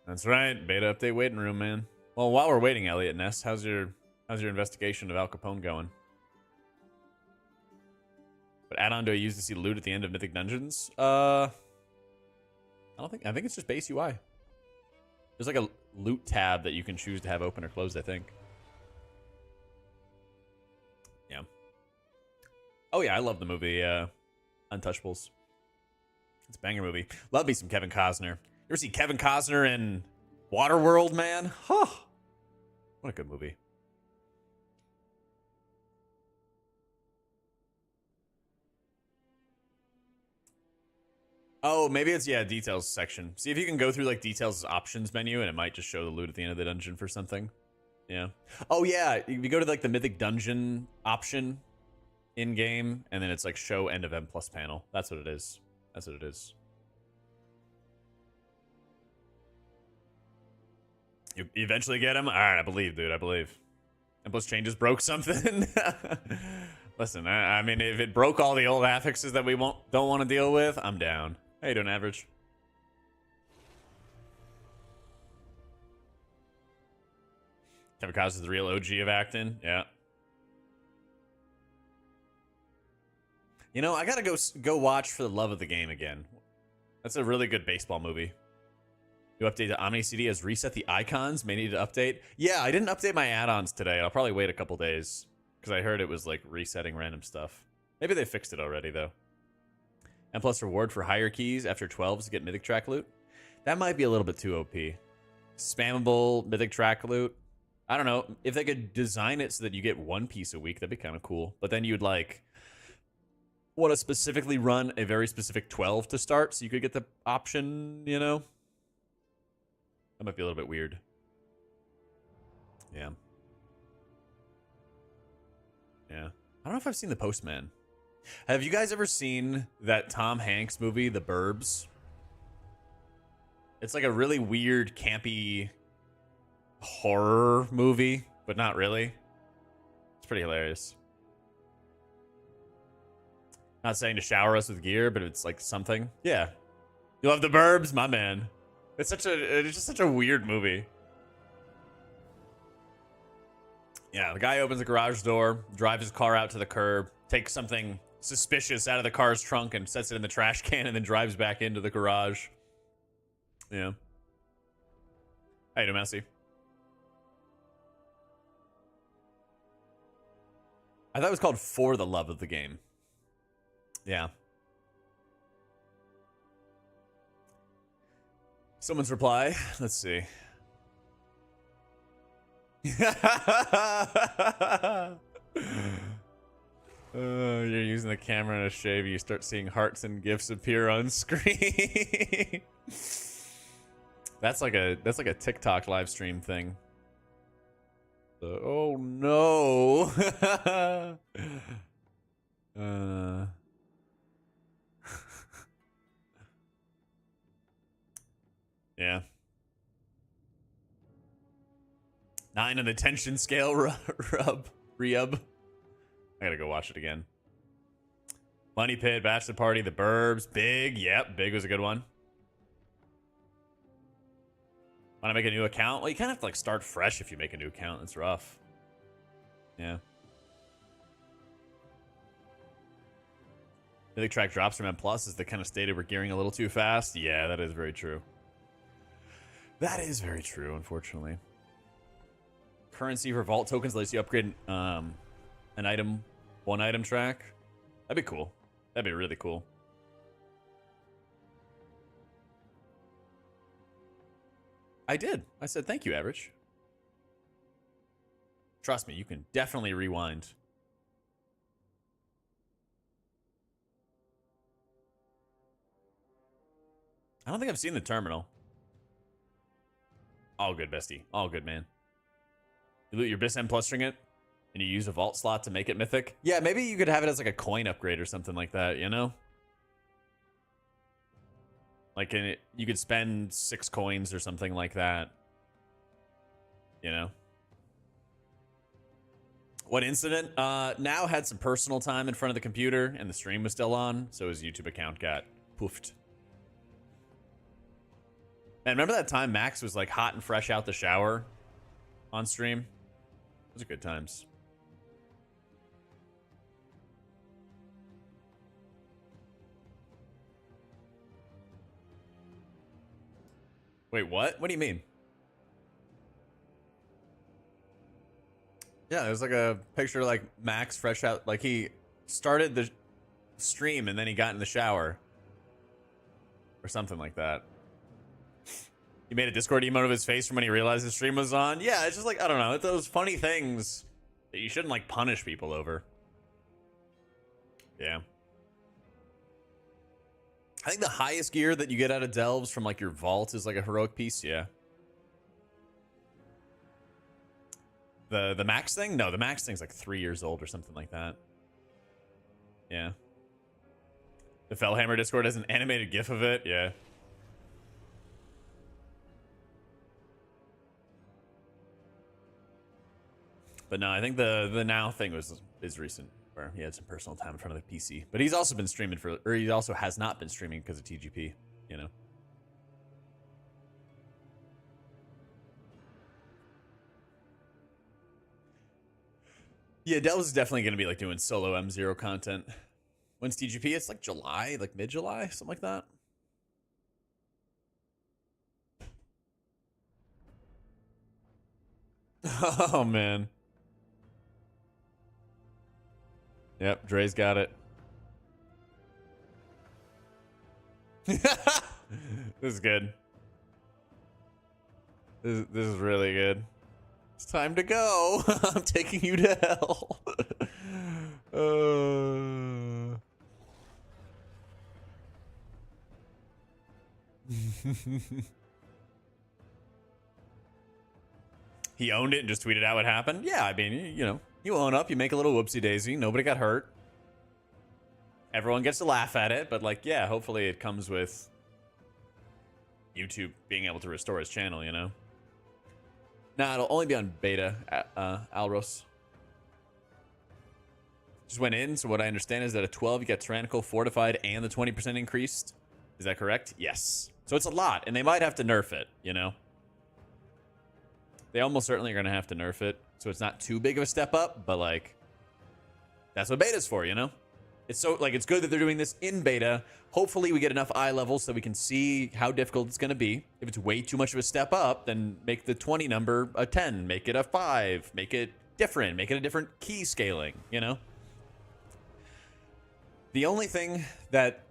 That's right. Beta update waiting room, man. Well, while we're waiting, Elliot Ness, how's your investigation of Al Capone going? What add-on do I use to see loot at the end of Mythic Dungeons? I think it's just base UI. There's like a loot tab that you can choose to have open or closed, I think. Yeah. Oh yeah, I love the movie Untouchables. It's a banger movie. Love me some Kevin Costner. You ever see Kevin Costner in Waterworld, man? Huh. What a good movie. Oh, maybe it's, yeah, details section. See if you can go through like details options menu and it might just show the loot at the end of the dungeon for something. Yeah. Oh yeah, if you go to like the Mythic Dungeon option in game and then it's like show end of M+ panel. That's what it is. That's what it is. You eventually get him? All right, I believe, dude. I believe. M+ changes broke something. Listen, I mean, if it broke all the old affixes that we don't want to deal with, I'm down. How you doing, Average? Kevin Costner is the real OG of acting. Yeah. You know, I gotta go watch For the Love of the Game again. That's a really good baseball movie. You update the Omni CD has reset the icons. May need to update. Yeah, I didn't update my add-ons today. I'll probably wait a couple days because I heard it was like resetting random stuff. Maybe they fixed it already though. M+ reward for higher keys after 12s to get Mythic Track loot. That might be a little bit too OP. Spammable Mythic Track loot. I don't know. If they could design it so that you get 1 piece a week, that'd be kind of cool. But then you'd like want to specifically run a very specific 12 to start so you could get the option, you know? That might be a little bit weird. Yeah. Yeah. I don't know if I've seen The Postman. Have you guys ever seen that Tom Hanks movie, The Burbs? It's like a really weird, campy horror movie, but not really. It's pretty hilarious. Not saying to shower us with gear, but it's like something. Yeah. You love The Burbs? My man. It's just such a weird movie. Yeah, the guy opens the garage door, drives his car out to the curb, takes something suspicious out of the car's trunk and sets it in the trash can and then drives back into the garage. Yeah. How you doing, Messi? I thought it was called For the Love of the Game. Yeah. Someone's reply. Let's see. You're using the camera in a shave. You start seeing hearts and gifs appear on screen. That's like a TikTok live stream thing. Oh no. Yeah. 9 on the tension scale, Re-ub. I gotta go watch it again. Money Pit, Bachelor Party, The Burbs, Big. Yep, Big was a good one. Want to make a new account? Well, you kind of have to like start fresh if you make a new account. It's rough. Yeah. Mythic Track drops from M+ is the kind of stated we're gearing a little too fast. Yeah, that is very true. That is very true, unfortunately. Currency for vault tokens lets you upgrade an item, 1 item track. That'd be cool. That'd be really cool. I did. I said thank you, Average. Trust me, you can definitely rewind. I don't think I've seen the terminal. All good, bestie. All good, man. You loot your Bis M plus trinket, and you use a vault slot to make it mythic. Yeah, maybe you could have it as like a coin upgrade or something like that, you know? Like, you could spend 6 coins or something like that. You know? What incident? Now had some personal time in front of the computer, and the stream was still on, so his YouTube account got poofed. And remember that time Max was like hot and fresh out the shower on stream? Those are good times. Wait, what? What do you mean? Yeah, there's like a picture like Max fresh out, like he started the stream and then he got in the shower. Or something like that. He made a Discord emote of his face from when he realized the stream was on. Yeah, it's just like, I don't know, it's those funny things that you shouldn't like punish people over. Yeah. I think the highest gear that you get out of Delves from like your vault is like a heroic piece, yeah. The Max thing? No, the Max thing's like 3 years old or something like that. Yeah. The Fellhammer Discord has an animated GIF of it, yeah. But no, I think the now thing is recent, where he had some personal time in front of the PC. But he's also been streaming or he also has not been streaming because of TGP, you know. Yeah, Delves is definitely going to be like doing solo M0 content. When's TGP? It's like July, like mid-July, something like that. Oh, man. Yep, Dre's got it. This is good. This is really good. It's time to go. I'm taking you to hell. He owned it and just tweeted out what happened. Yeah, I mean, you know, you own up, you make a little whoopsie daisy. Nobody got hurt. Everyone gets to laugh at it, but like, yeah, hopefully it comes with YouTube being able to restore his channel, you know? Nah, it'll only be on beta, Alros. Just went in, so what I understand is that at 12 you get Tyrannical, Fortified, and the 20% increased. Is that correct? Yes. So it's a lot, and they might have to nerf it, you know? They almost certainly are going to have to nerf it, so it's not too big of a step up, but like, that's what beta's for, you know? It's so, like, it's good that they're doing this in beta. Hopefully we get enough eye levels so we can see how difficult it's going to be. If it's way too much of a step up, then make the 20 number a 10, make it a 5, make it different, make it a different key scaling, you know? The only thing that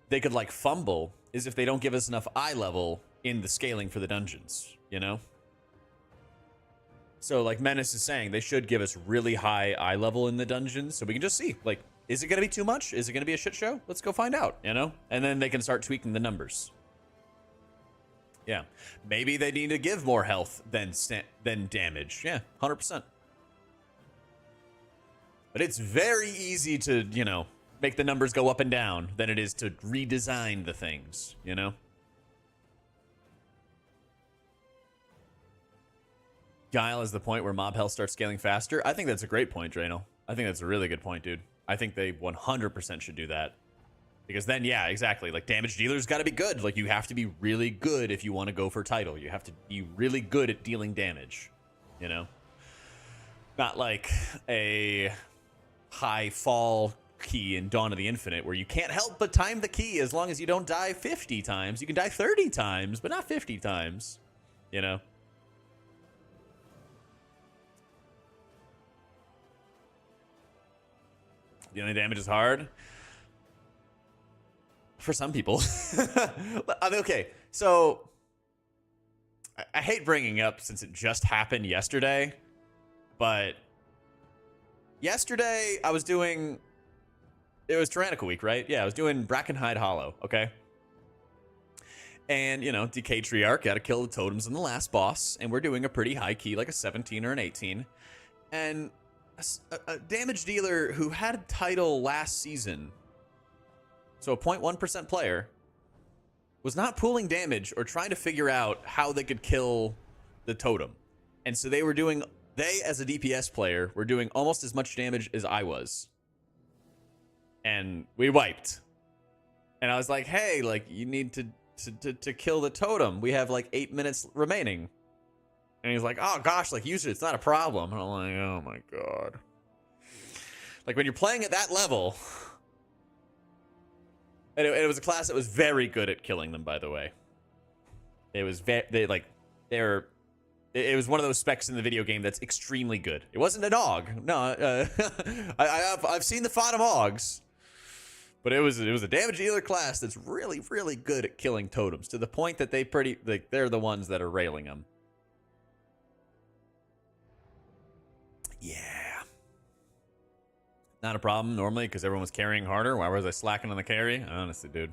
they could, like, fumble is if they don't give us enough eye level in the scaling for the dungeons, you know? So, like Menace is saying, they should give us really high eye level in the dungeons so we can just see, like, is it going to be too much? Is it going to be a shit show? Let's go find out, you know? And then they can start tweaking the numbers. Yeah. Maybe they need to give more health than damage. Yeah, 100%. But it's very easy to, you know, make the numbers go up and down than it is to redesign the things, you know? Guile is the point where mob health starts scaling faster. I think that's a great point, Draenel. I think that's a really good point, dude. I think they 100% should do that. Because then, yeah, exactly. Like, damage dealers got to be good. Like, you have to be really good if you want to go for title. You have to be really good at dealing damage, you know? Not like a high fall key in Dawn of the Infinite where you can't help but time the key as long as you don't die 50 times. You can die 30 times, but not 50 times, you know? Dealing damage is hard. For some people. I mean, okay, so I hate bringing up since it just happened yesterday, but yesterday I was doing, it was Tyrannical Week, right? Yeah, I was doing Brackenhide Hollow, okay? And, you know, Decatriarch got to kill the totems in the last boss. And we're doing a pretty high key, like a 17 or an 18. And a damage dealer who had a title last season, so a 0.1% player, was not pooling damage or trying to figure out how they could kill the totem. And so they, as a DPS player, were doing almost as much damage as I was. And we wiped. And I was like, hey, like, you need to kill the totem. We have like 8 minutes remaining. And he's like, oh gosh, like, use it, it's not a problem. And I'm like, oh my god. Like, when you're playing at that level. And it was a class that was very good at killing them, by the way. It was it was one of those specs in the video game that's extremely good. It wasn't a dog. No, I've seen the Fata Mogs. But it was a damage dealer class that's really, really good at killing totems, to the point that they're the ones that are railing them. Yeah. Not a problem normally because everyone was carrying harder. Why was I slacking on the carry? Honestly, dude.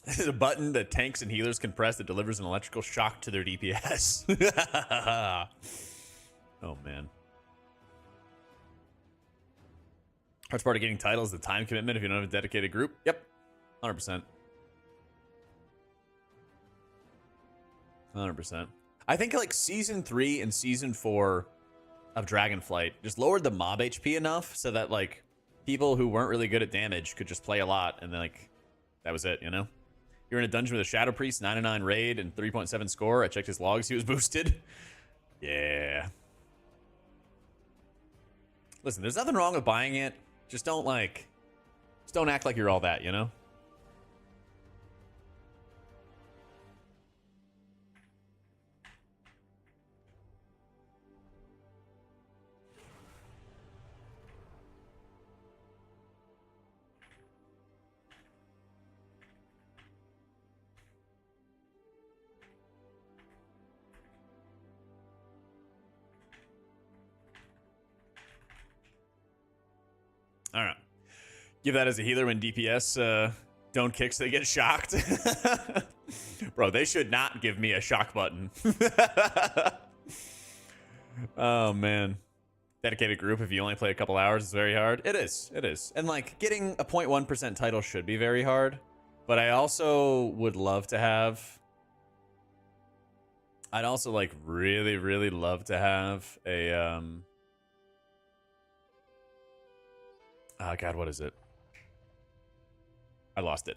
There's a button that tanks and healers can press that delivers an electrical shock to their DPS. Oh, man. Hardest part of getting titles is the time commitment if you don't have a dedicated group. Yep. 100%. 100%. I think like season 3 and season 4 of Dragonflight just lowered the mob HP enough so that like people who weren't really good at damage could just play a lot, and then like that was it, you know? You're in a dungeon with a Shadow Priest, 99 raid and 3.7 score. I checked his logs, he was boosted. Yeah. Listen, there's nothing wrong with buying it. Just don't act like you're all that, you know? All right. Give that as a healer when DPS don't kick so they get shocked. Bro, they should not give me a shock button. Oh, man. Dedicated group, if you only play a couple hours, is very hard. It is. It is. And, like, getting a 0.1% title should be very hard. But I also would love to have... I'd also, like, really, really love to have a... Oh, God, what is it? I lost it.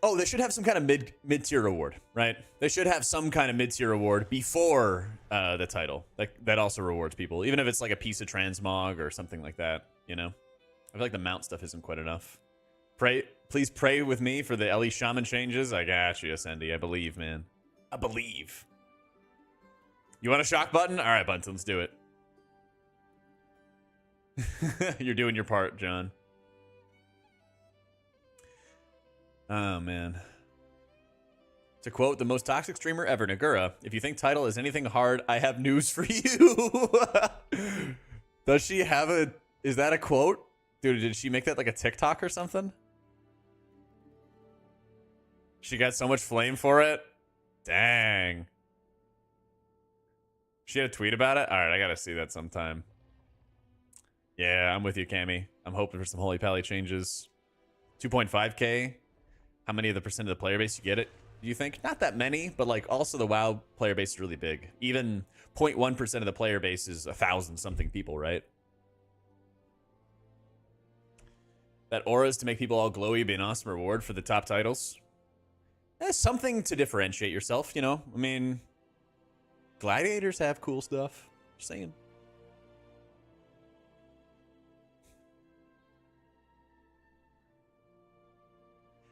Oh, they should have some kind of mid-tier reward, right? They should have some kind of mid-tier reward before the title. That also rewards people, even if it's like a piece of transmog or something like that, you know? I feel like the mount stuff isn't quite enough. Please pray with me for the Ellie Shaman changes. I got you, Ascendi. I believe, man. I believe. You want a shock button? All right, Bunton, let's do it. You're doing your part, John. Oh, man. To quote the most toxic streamer ever, Nagura, if you think title is anything hard, I have news for you. Does she have a... Is that a quote? Dude, did she make that like a TikTok or something? She got so much flame for it? Dang. She had a tweet about it? Alright, I gotta see that sometime. Yeah, I'm with you, Cammy. I'm hoping for some Holy Pally changes. 2.5k. How many of the percent of the player base you get it? Do you think? Not that many, but like also the WoW player base is really big. Even 0.1% of the player base is 1,000 something people, right? That aura is to make people all glowy, be an awesome reward for the top titles. That's something to differentiate yourself, you know? I mean, gladiators have cool stuff. Just saying.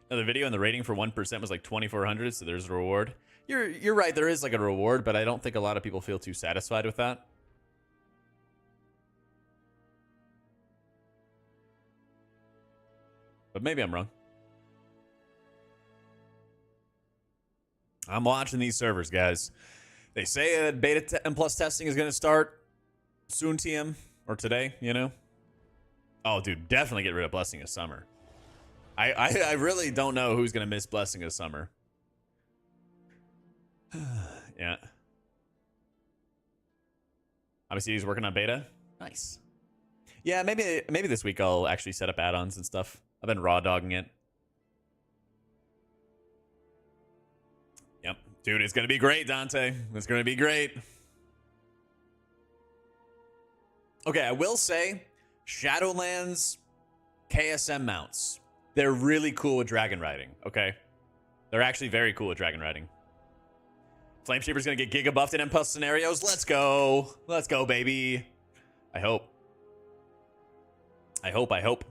Now, the video and the rating for 1% was like 2,400, so there's a reward. You're right, there is like a reward, but I don't think a lot of people feel too satisfied with that. But maybe I'm wrong. I'm watching these servers, guys. They say that beta and plus testing is going to start soon, TM, or today, you know? Oh, dude, definitely get rid of Blessing of Summer. I really don't know who's gonna miss Blessing of Summer. Yeah. Obviously, he's working on beta. Nice. Yeah, maybe this week I'll actually set up add-ons and stuff. I've been raw dogging it. Yep. Dude, it's gonna be great, Dante. It's gonna be great. Okay, I will say, Shadowlands KSM mounts. They're really cool with dragon riding, okay? They're actually very cool with dragon riding. Flameshaper's gonna get giga buffed in M+ scenarios. Let's go. Let's go, baby. I hope. I hope.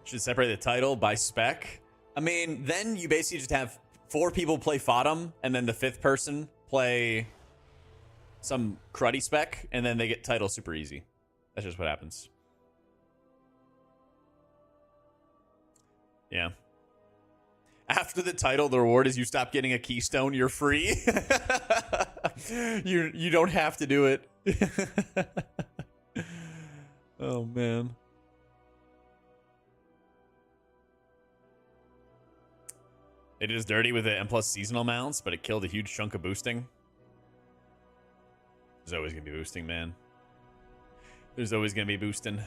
Should separate the title by spec. I mean, then you basically just have 4 people play Fodom, and then the 5th person play some cruddy spec, and then they get title super easy. That's just what happens. Yeah. After the title, the reward is you stop getting a keystone, you're free. You don't have to do it. Oh, man. It is dirty with the M+ seasonal mounts, but it killed a huge chunk of boosting. There's always going to be boosting, man. There's always going to be boosting.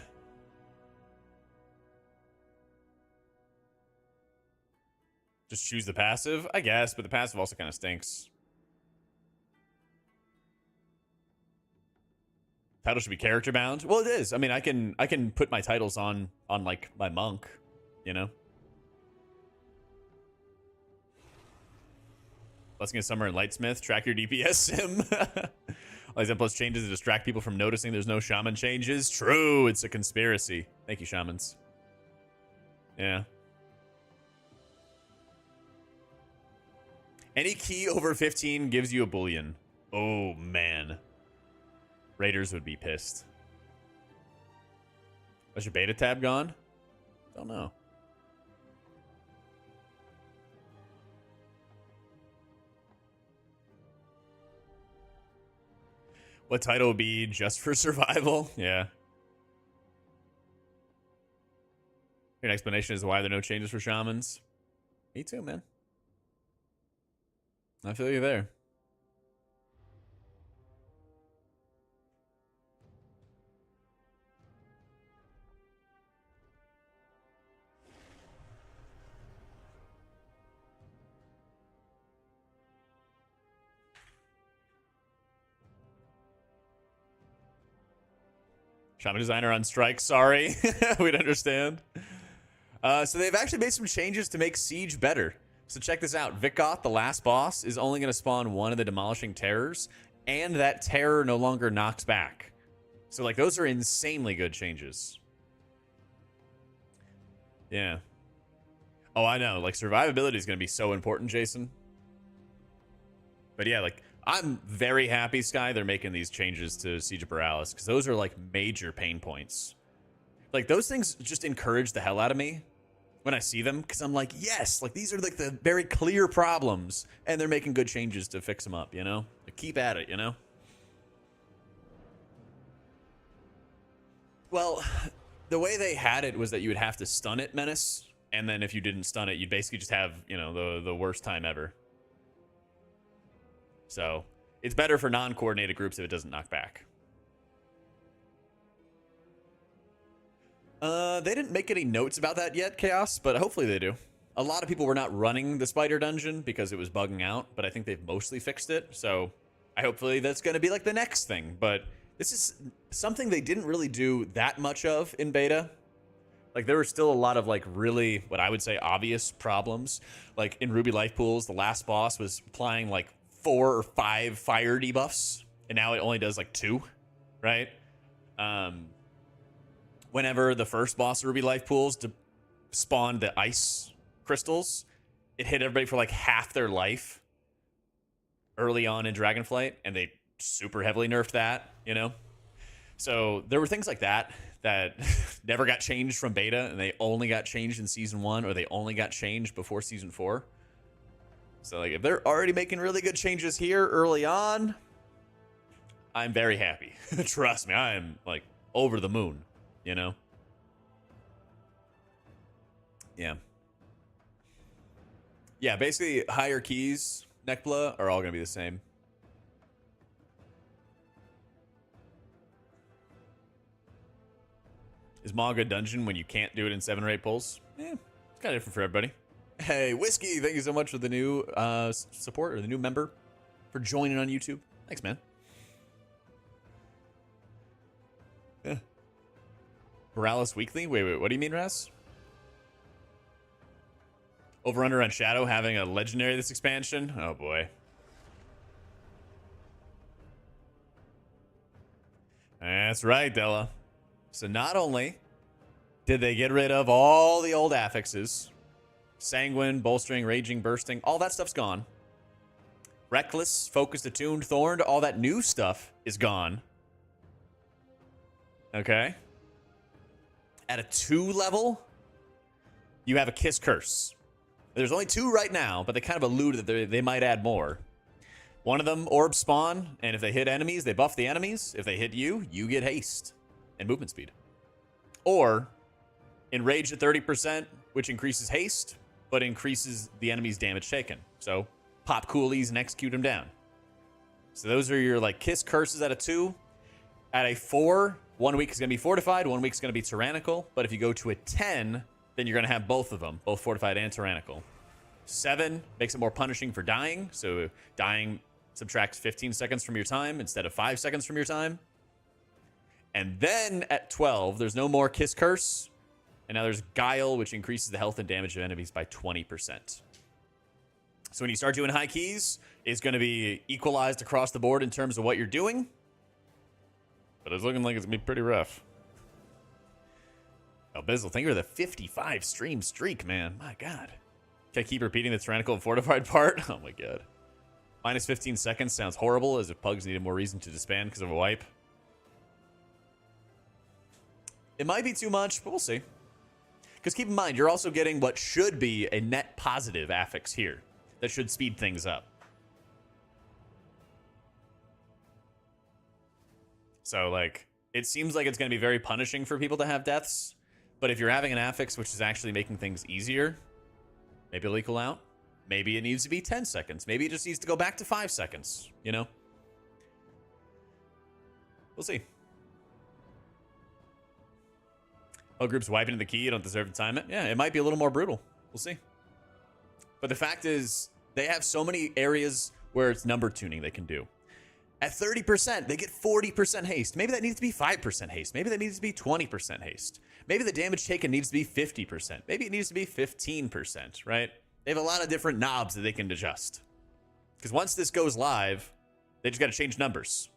Just choose the passive, I guess, but the passive also kind of stinks. Title should be character bound. Well, it is. I mean, I can put my titles on like my monk, you know. Blessing of Summer and Lightsmith. Track your DPS sim. All these M+ changes to distract people from noticing there's no shaman changes. True, it's a conspiracy. Thank you, shamans. Yeah. Any key over 15 gives you a bullion. Oh, man. Raiders would be pissed. Was your beta tab gone? Don't know. What title would be just for survival? Yeah. An explanation as to why there are no changes for shamans. Me too, man. I feel you there. Shaman designer on strike. Sorry. We'd understand. So they've actually made some changes to make Siege better. So check this out. Vikoth, the last boss, is only going to spawn one of the Demolishing Terrors, and that terror no longer knocks back. So, like, those are insanely good changes. Yeah. Oh, I know. Like, survivability is going to be so important, Jason. But yeah, like, I'm very happy, Sky, they're making these changes to Siege of Borealis, because those are, like, major pain points. Like, those things just encourage the hell out of me when I see them, because I'm like, yes, like, these are, like, the very clear problems, and they're making good changes to fix them up, you know? Like, keep at it, you know? Well, the way they had it was that you would have to stun it, Menace, and then if you didn't stun it, you'd basically just have, you know, the worst time ever. So, it's better for non-coordinated groups if it doesn't knock back. They didn't make any notes about that yet, Chaos, but hopefully they do. A lot of people were not running the spider dungeon because it was bugging out, but I think they've mostly fixed it, so hopefully that's going to be like the next thing. But this is something they didn't really do that much of in beta. Like, there were still a lot of, like, really, what I would say, obvious problems. Like, in Ruby Life Pools, the last boss was applying, like, 4 or 5 fire debuffs, and now it only does, like, 2, right? Whenever the first boss of Ruby Life Pools spawned the ice crystals, it hit everybody for like half their life early on in Dragonflight, and they super heavily nerfed that, you know? So there were things like that that never got changed from beta, and they only got changed in Season 1, or they only got changed before Season 4. So, like, if they're already making really good changes here early on, I'm very happy. Trust me, I am, like, over the moon, you know? Yeah. Yeah, basically, higher keys, Nekbla, are all going to be the same. Is Maw a good dungeon when you can't do it in 7 or 8 pulls? Yeah, it's kind of different for everybody. Hey, Whiskey, thank you so much for the new support, or the new member, for joining on YouTube. Thanks, man. Yeah. Morales Weekly? Wait, what do you mean, Raz? Over-under on Shadow having a legendary this expansion? Oh, boy. That's right, Della. So not only did they get rid of all the old affixes, Sanguine, Bolstering, Raging, Bursting, all that stuff's gone. Reckless, Focused, Attuned, Thorned, all that new stuff is gone. Okay. At a 2 level, you have a Kiss Curse. There's only 2 right now, but they kind of allude that they might add more. One of them, Orb Spawn, and if they hit enemies, they buff the enemies. If they hit you, you get haste and movement speed. Or Enrage at 30%, which increases haste, but increases the enemy's damage taken. So pop coolies and execute them down. So those are your like Kiss Curses at a 2. At a 4, 1 week is going to be Fortified, 1 week is going to be Tyrannical. But if you go to a 10, then you're going to have both of them, both Fortified and Tyrannical. 7 makes it more punishing for dying. So dying subtracts 15 seconds from your time instead of 5 seconds from your time. And then at 12, there's no more Kiss Curse. And now there's Guile, which increases the health and damage of enemies by 20%. So when you start doing high keys, it's going to be equalized across the board in terms of what you're doing. But it's looking like it's going to be pretty rough. Oh, Bizzle, thank you for the 55 stream streak, man. My God. Can I keep repeating the Tyrannical and Fortified part? Oh, my God. Minus 15 seconds sounds horrible, as if Pugs needed more reason to disband because of a wipe. It might be too much, but we'll see. Because keep in mind, you're also getting what should be a net positive affix here. That should speed things up. So, like, it seems like it's going to be very punishing for people to have deaths. But if you're having an affix which is actually making things easier, maybe it'll equal out. Maybe it needs to be 10 seconds. Maybe it just needs to go back to 5 seconds, you know? We'll see. Oh, groups wiping the key, you don't deserve to time it. Yeah, it might be a little more brutal. We'll see. But the fact is, they have so many areas where it's number tuning they can do. At 30%, they get 40% haste. Maybe that needs to be 5% haste. Maybe that needs to be 20% haste. Maybe the damage taken needs to be 50%. Maybe it needs to be 15%, right? They have a lot of different knobs that they can adjust. Because once this goes live, they just got to change numbers.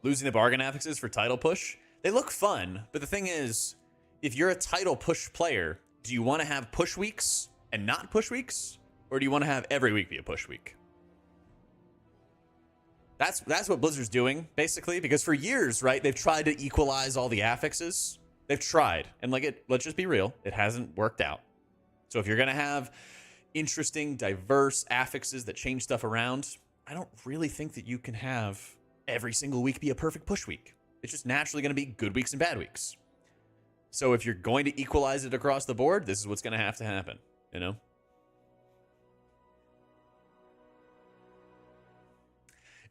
Losing the bargain affixes for title push. They look fun, but the thing is, if you're a title push player, do you want to have push weeks and not push weeks? Or do you want to have every week be a push week? That's what Blizzard's doing, basically, because for years, right, they've tried to equalize all the affixes. They've tried, and let's just be real, it hasn't worked out. So if you're going to have interesting, diverse affixes that change stuff around, I don't really think that you can have every single week be a perfect push week. It's just naturally going to be good weeks and bad weeks. So if you're going to equalize it across the board, this is what's going to have to happen, you know?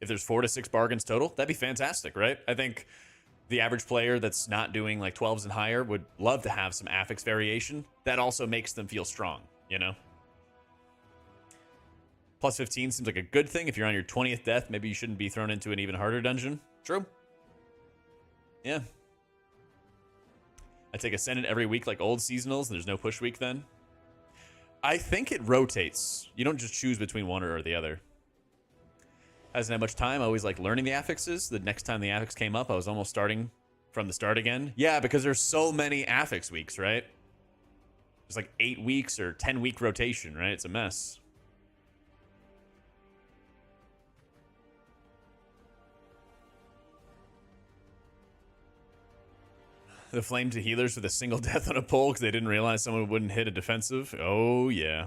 If there's 4 to 6 bargains total, that'd be fantastic, right? I think the average player that's not doing like 12s and higher would love to have some affix variation. That also makes them feel strong, you know? Plus 15 seems like a good thing. If you're on your 20th death, maybe you shouldn't be thrown into an even harder dungeon. True. Yeah. I take Ascendant every week like old seasonals, and there's no push week then. I think it rotates. You don't just choose between one or the other. Hasn't had much time. I always like learning the affixes. The next time the affix came up, I was almost starting from the start again. Yeah, because there's so many affix weeks, right? There's like 8 weeks or 10-week rotation, right? It's a mess. The flame to healers with a single death on a pull because they didn't realize someone wouldn't hit a defensive. Oh, yeah.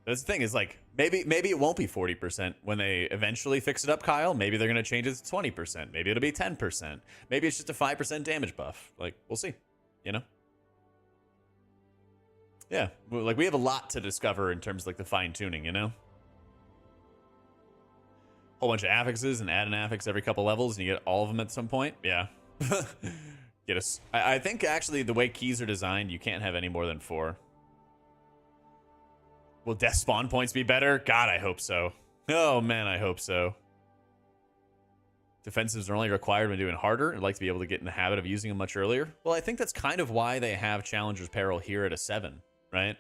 That's the thing is like maybe it won't be 40% when they eventually fix it up, Kyle. Maybe they're gonna change it to 20%. Maybe it'll be 10%. Maybe it's just a 5% damage buff. Like we'll see. You know. Yeah, like we have a lot to discover in terms of like the fine tuning. You know. Whole bunch of affixes and add an affix every couple levels, and you get all of them at some point. Yeah. Get us. I think actually the way keys are designed, you can't have any more than 4. Will death spawn points be better? God, I hope so. Oh man, I hope so. Defensives are only required when doing harder. I'd like to be able to get in the habit of using them much earlier. Well, I think that's kind of why they have Challenger's Peril here at a 7, right?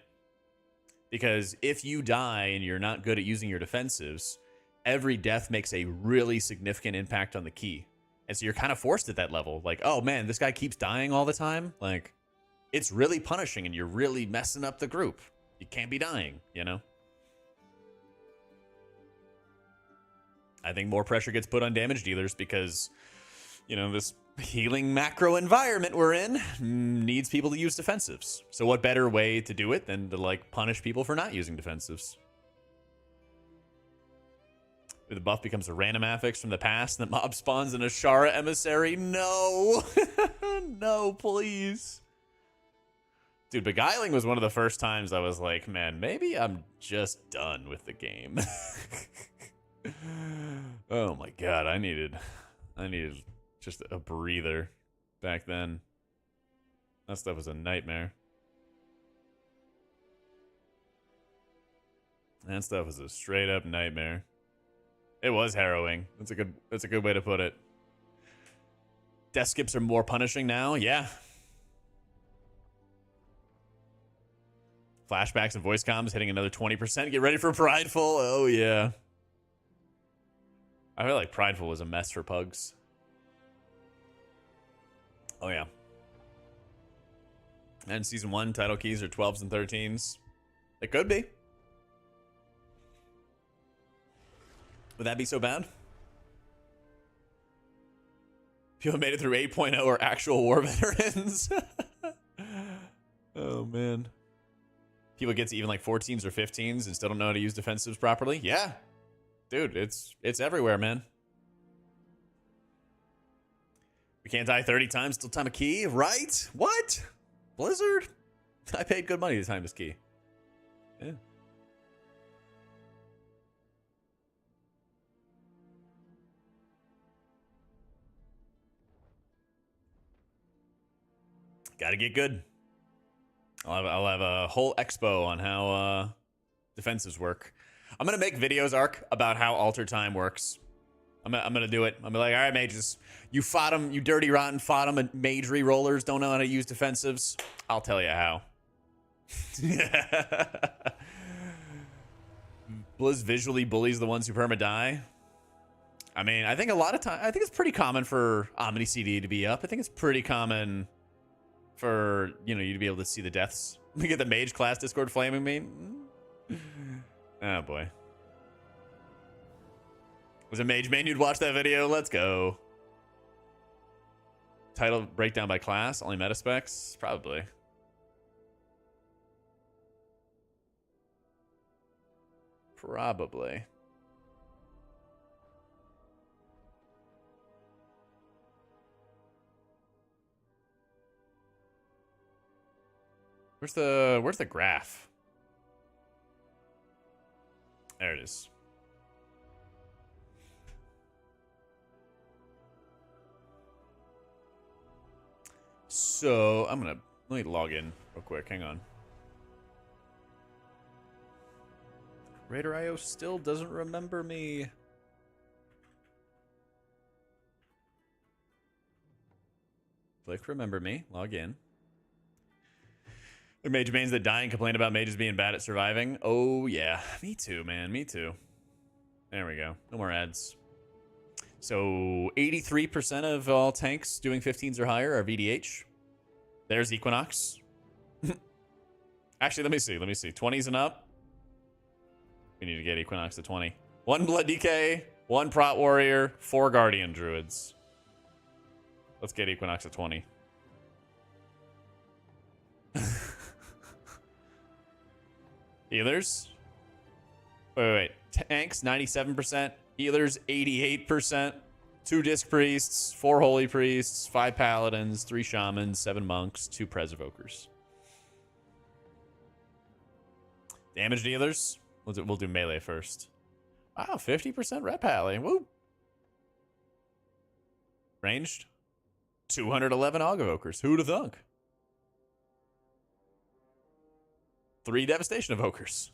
Because if you die and you're not good at using your defensives, every death makes a really significant impact on the key. And so you're kind of forced at that level. Like, oh man, this guy keeps dying all the time. Like, it's really punishing and you're really messing up the group. You can't be dying, you know? I think more pressure gets put on damage dealers because, you know, this healing macro environment we're in needs people to use defensives. So what better way to do it than to, like, punish people for not using defensives? The buff becomes a random affix from the past, and the mob spawns an Ashara emissary. No! No, please. Dude, Beguiling was one of the first times I was like, man, maybe I'm just done with the game. Oh my god, I needed just a breather back then. That stuff was a nightmare. That stuff was a straight up nightmare. It was harrowing. That's a good way to put it. Death skips are more punishing now. Yeah. Flashbacks and voice comms hitting another 20%. Get ready for Prideful. Oh yeah. I feel like Prideful was a mess for pugs. Oh yeah. And season 1 title keys are 12s and 13s. They could be. Would that be so bad? People made it through 8.0 are actual war veterans. Oh, man. People get to even like 14s or 15s and still don't know how to use defensives properly. Yeah. Dude, it's everywhere, man. We can't die 30 times, still time a key, right? What? Blizzard? I paid good money to time this key. Yeah. Gotta get good. I'll have a whole expo on how defensives work. I'm gonna make videos, Ark, about how alter time works. I'm gonna do it. I'm gonna be like, all right, mages, you fought them, you dirty rotten fought them, and mage re-rollers don't know how to use defensives. I'll tell you how. Blizz visually bullies the ones who perma die. I mean, I think a lot of time, I think it's pretty common for Omni CD to be up. I think it's pretty common for, you know, you to be able to see the deaths. We get the mage class Discord flaming me. Oh boy. Was it Mage Man you'd watch that video? Let's go. Title breakdown by class, only meta specs? Probably. Probably. Where's the graph? There it is. So let me log in real quick. Hang on. Raider.io still doesn't remember me. Click remember me. Log in. The mage mains that die and complain about mages being bad at surviving. Oh, yeah. Me too, man. Me too. There we go. No more ads. So 83% of all tanks doing 15s or higher are VDH. There's Equinox. Actually, let me see. 20s and up. We need to get Equinox to 20. 1 Blood DK, 1 Prot Warrior, 4 Guardian Druids. Let's get Equinox to 20. Healers. Wait. Tanks, 97%. Healers, 88%. 2 Disc Priests, 4 Holy Priests, 5 Paladins, 3 Shamans, 7 Monks, 2 Preservokers. Damage dealers. We'll do melee first. Wow, 50% Ret Pally. Woo. Ranged. 211 Augevokers. Who'd have thunk? 3 Devastation Evokers.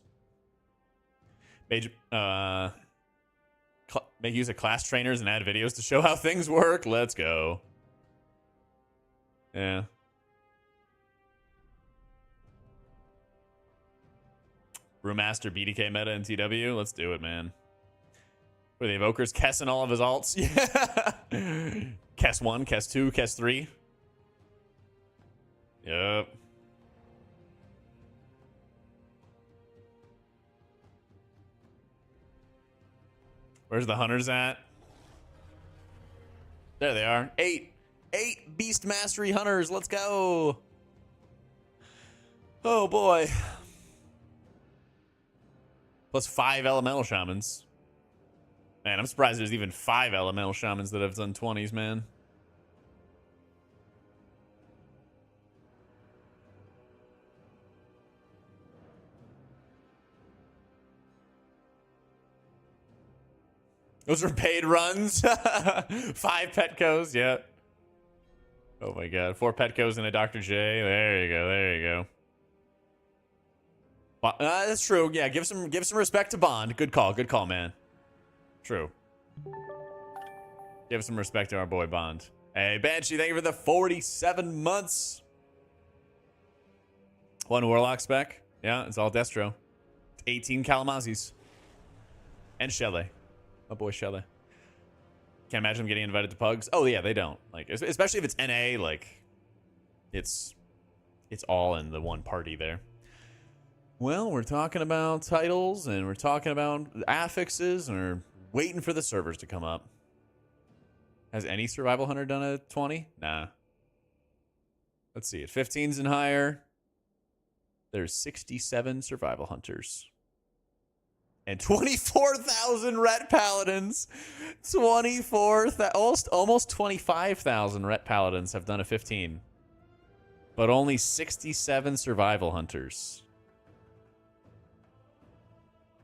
Make use of class trainers and add videos to show how things work. Let's go. Yeah. Brewmaster BDK meta in TW. Let's do it, man. What are the Evokers? Kess and all of his alts? Yeah. Kess 1, Kess 2, Kess 3. Yep. Where's the hunters at? There they are. 8 Beast Mastery Hunters. Let's go. Oh, boy. Plus 5 Elemental Shamans. Man, I'm surprised there's even 5 Elemental Shamans that have done 20s, man. Those are paid runs. 5 Petcos, yeah. Oh my god. 4 Petcos and a Dr. J. There you go, there you go. That's true. Yeah, give some respect to Bond. Good call, man. True. Give some respect to our boy Bond. Hey, Banshee, thank you for the 47 months. 1 Warlock spec. Yeah, it's all Destro. 18 Kalamazis. And Shelley. My boy Shelley. Can't imagine them getting invited to pugs. Oh yeah, they don't. Like, especially if it's NA, like it's all in the one party there. Well, we're talking about titles and we're talking about affixes and we're waiting for the servers to come up. Has any survival hunter done a 20? Nah. Let's see. At 15s and higher, there's 67 survival hunters. And 24,000 Ret Paladins. 24,000, almost 25,000 Ret Paladins have done a 15. But only 67 survival hunters.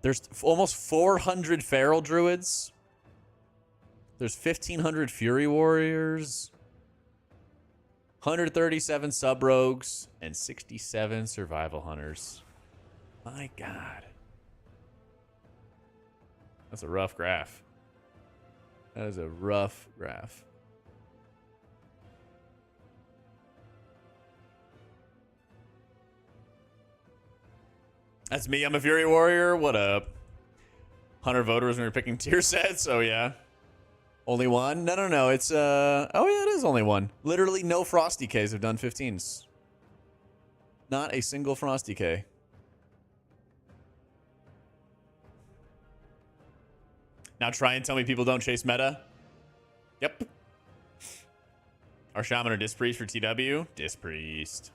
There's almost 400 feral druids. There's 1,500 fury warriors. 137 sub rogues and 67 survival hunters. My God. That's a rough graph. That is a rough graph. That's me. I'm a Fury Warrior. What up? 100 voters when we're picking tier sets. Oh, yeah. Only one? No. It's, oh, yeah, it is only one. Literally no Frosty Ks have done 15s. Not a single Frosty K. Now try and tell me people don't chase meta. Yep. Our Shaman or Disc Priest for TW? Disc Priest.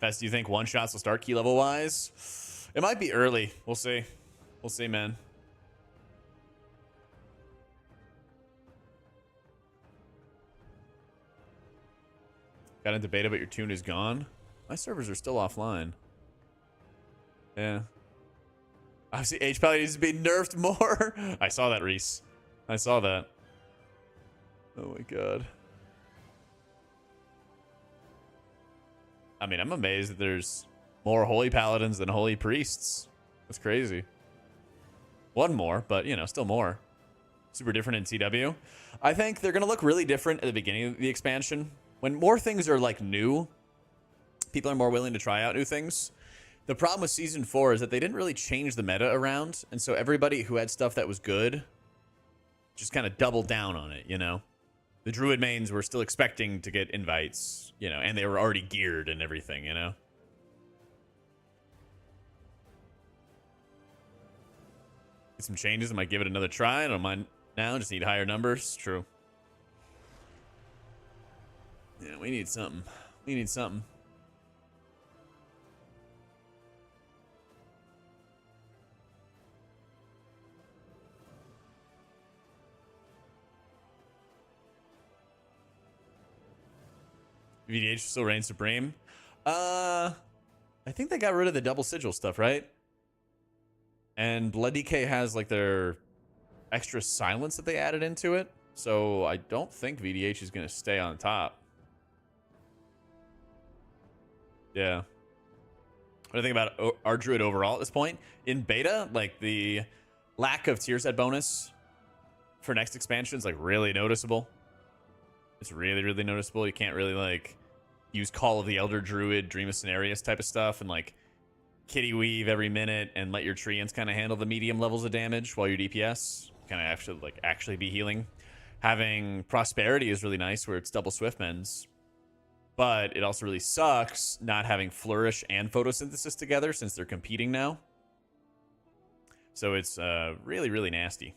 Fest, do you think one-shots will start key level-wise? It might be early. We'll see. We'll see, man. Got into beta, but your tune is gone? My servers are still offline. Yeah. Obviously, H Paladin needs to be nerfed more. I saw that, Reese. I saw that. Oh my god. I mean, I'm amazed that there's more Holy Paladins than Holy Priests. That's crazy. One more, but, you know, still more. Super different in TW. I think they're going to look really different at the beginning of the expansion. When more things are, like, new, people are more willing to try out new things. The problem with Season 4 is that they didn't really change the meta around, and so everybody who had stuff that was good just kind of doubled down on it, you know? The Druid mains were still expecting to get invites, you know, and they were already geared and everything, you know? Get some changes, I might give it another try. I don't mind now, just need higher numbers. True. Yeah, we need something. We need something. VDH still reigns supreme. I think they got rid of the double sigil stuff, right? And Blood DK has like their extra silence that they added into it. So I don't think VDH is going to stay on top. Yeah. What do you think about our Druid overall at this point? In beta, like the lack of tier set bonus for next expansion is like really noticeable. It's really, really noticeable. You can't really like use Call of the Elder Druid, Dream of Cenarius type of stuff and like kitty weave every minute and let your treants kind of handle the medium levels of damage while your DPS kind of actually be healing. Having Prosperity is really nice where it's double Swiftmends. But it also really sucks not having Flourish and Photosynthesis together since they're competing now. So it's really, really nasty.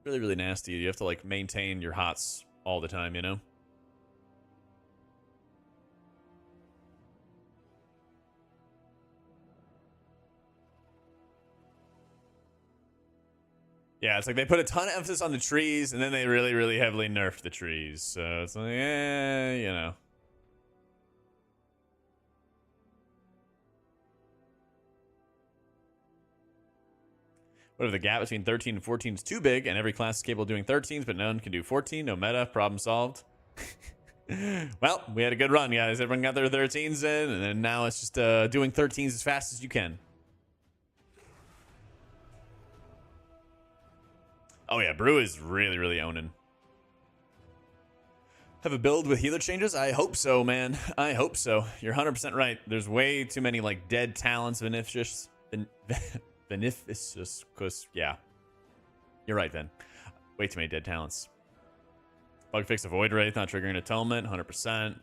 Really, really nasty. You have to like maintain your hots all the time, you know? Yeah, it's like they put a ton of emphasis on the trees and then they really, really heavily nerfed the trees. So it's like, you know. What if the gap between 13 and 14 is too big and every class is capable of doing 13s, but none can do 14? No meta, problem solved. Well, we had a good run, guys. Everyone got their 13s in, and then now it's just doing 13s as fast as you can. Oh yeah, Brew is really, really owning. Have a build with healer changes? I hope so, man. I hope so. You're 100% right. There's way too many like dead talents, beneficious, cause yeah. You're right, Ben. Way too many dead talents. Bug fix Avoid Wraith, not triggering Atonement, 100%.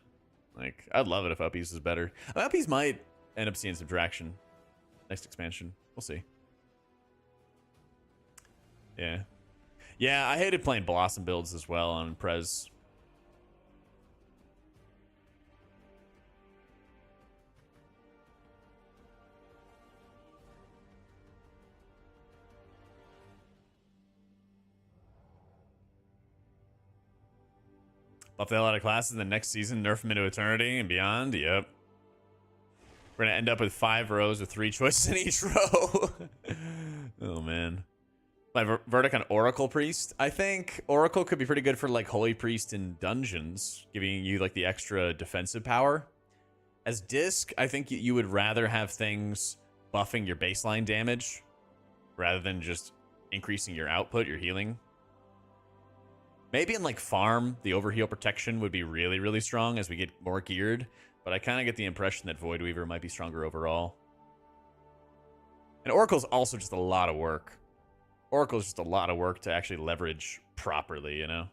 Like, I'd love it if Uppies was better. Uppies might end up seeing some traction next expansion. We'll see. Yeah. Yeah, I hated playing Blossom builds as well on Prez. Buff the hell out of classes in the next season, nerf them into eternity and beyond. Yep. We're gonna end up with 5 rows with 3 choices in each row. Oh man. My verdict on Oracle Priest. I think Oracle could be pretty good for like Holy Priest in dungeons, giving you like the extra defensive power. As Disc, I think you would rather have things buffing your baseline damage rather than just increasing your output, your healing. Maybe in like farm, the overheal protection would be really, really strong as we get more geared. But I kind of get the impression that Void Weaver might be stronger overall. And Oracle's also just a lot of work. Oracle's just a lot of work to actually leverage properly, you know?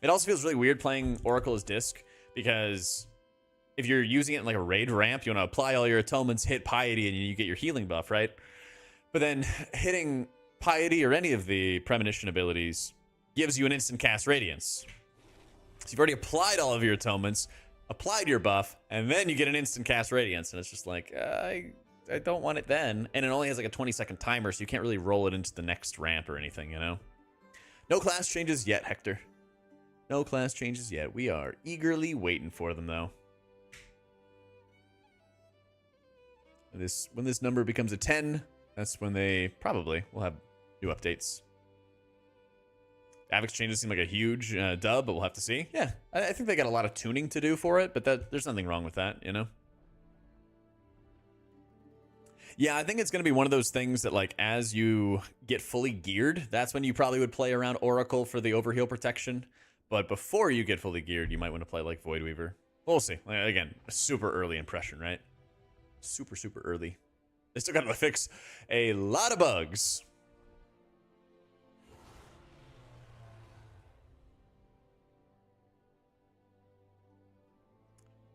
It also feels really weird playing Oracle as Disc because if you're using it in like a raid ramp, you want to apply all your atonements, hit Piety, and you get your healing buff, right? But then hitting Piety or any of the Premonition abilities gives you an instant cast Radiance. So you've already applied all of your atonements, applied your buff, and then you get an instant cast Radiance. And it's just like, I don't want it then. And it only has like a 20-second timer, so you can't really roll it into the next ramp or anything, you know? No class changes yet, Hector. No class changes yet. We are eagerly waiting for them, though. When this number becomes a 10, that's when they probably will have new updates. Affix changes seem like a huge dub, but we'll have to see. Yeah, I think they got a lot of tuning to do for it, but there's nothing wrong with that, you know? Yeah, I think it's going to be one of those things that, like, as you get fully geared, that's when you probably would play around Oracle for the overheal protection. But before you get fully geared, you might want to play, like, Void Weaver. We'll see. Again, a super early impression, right? Super, super early. They still got to fix a lot of bugs.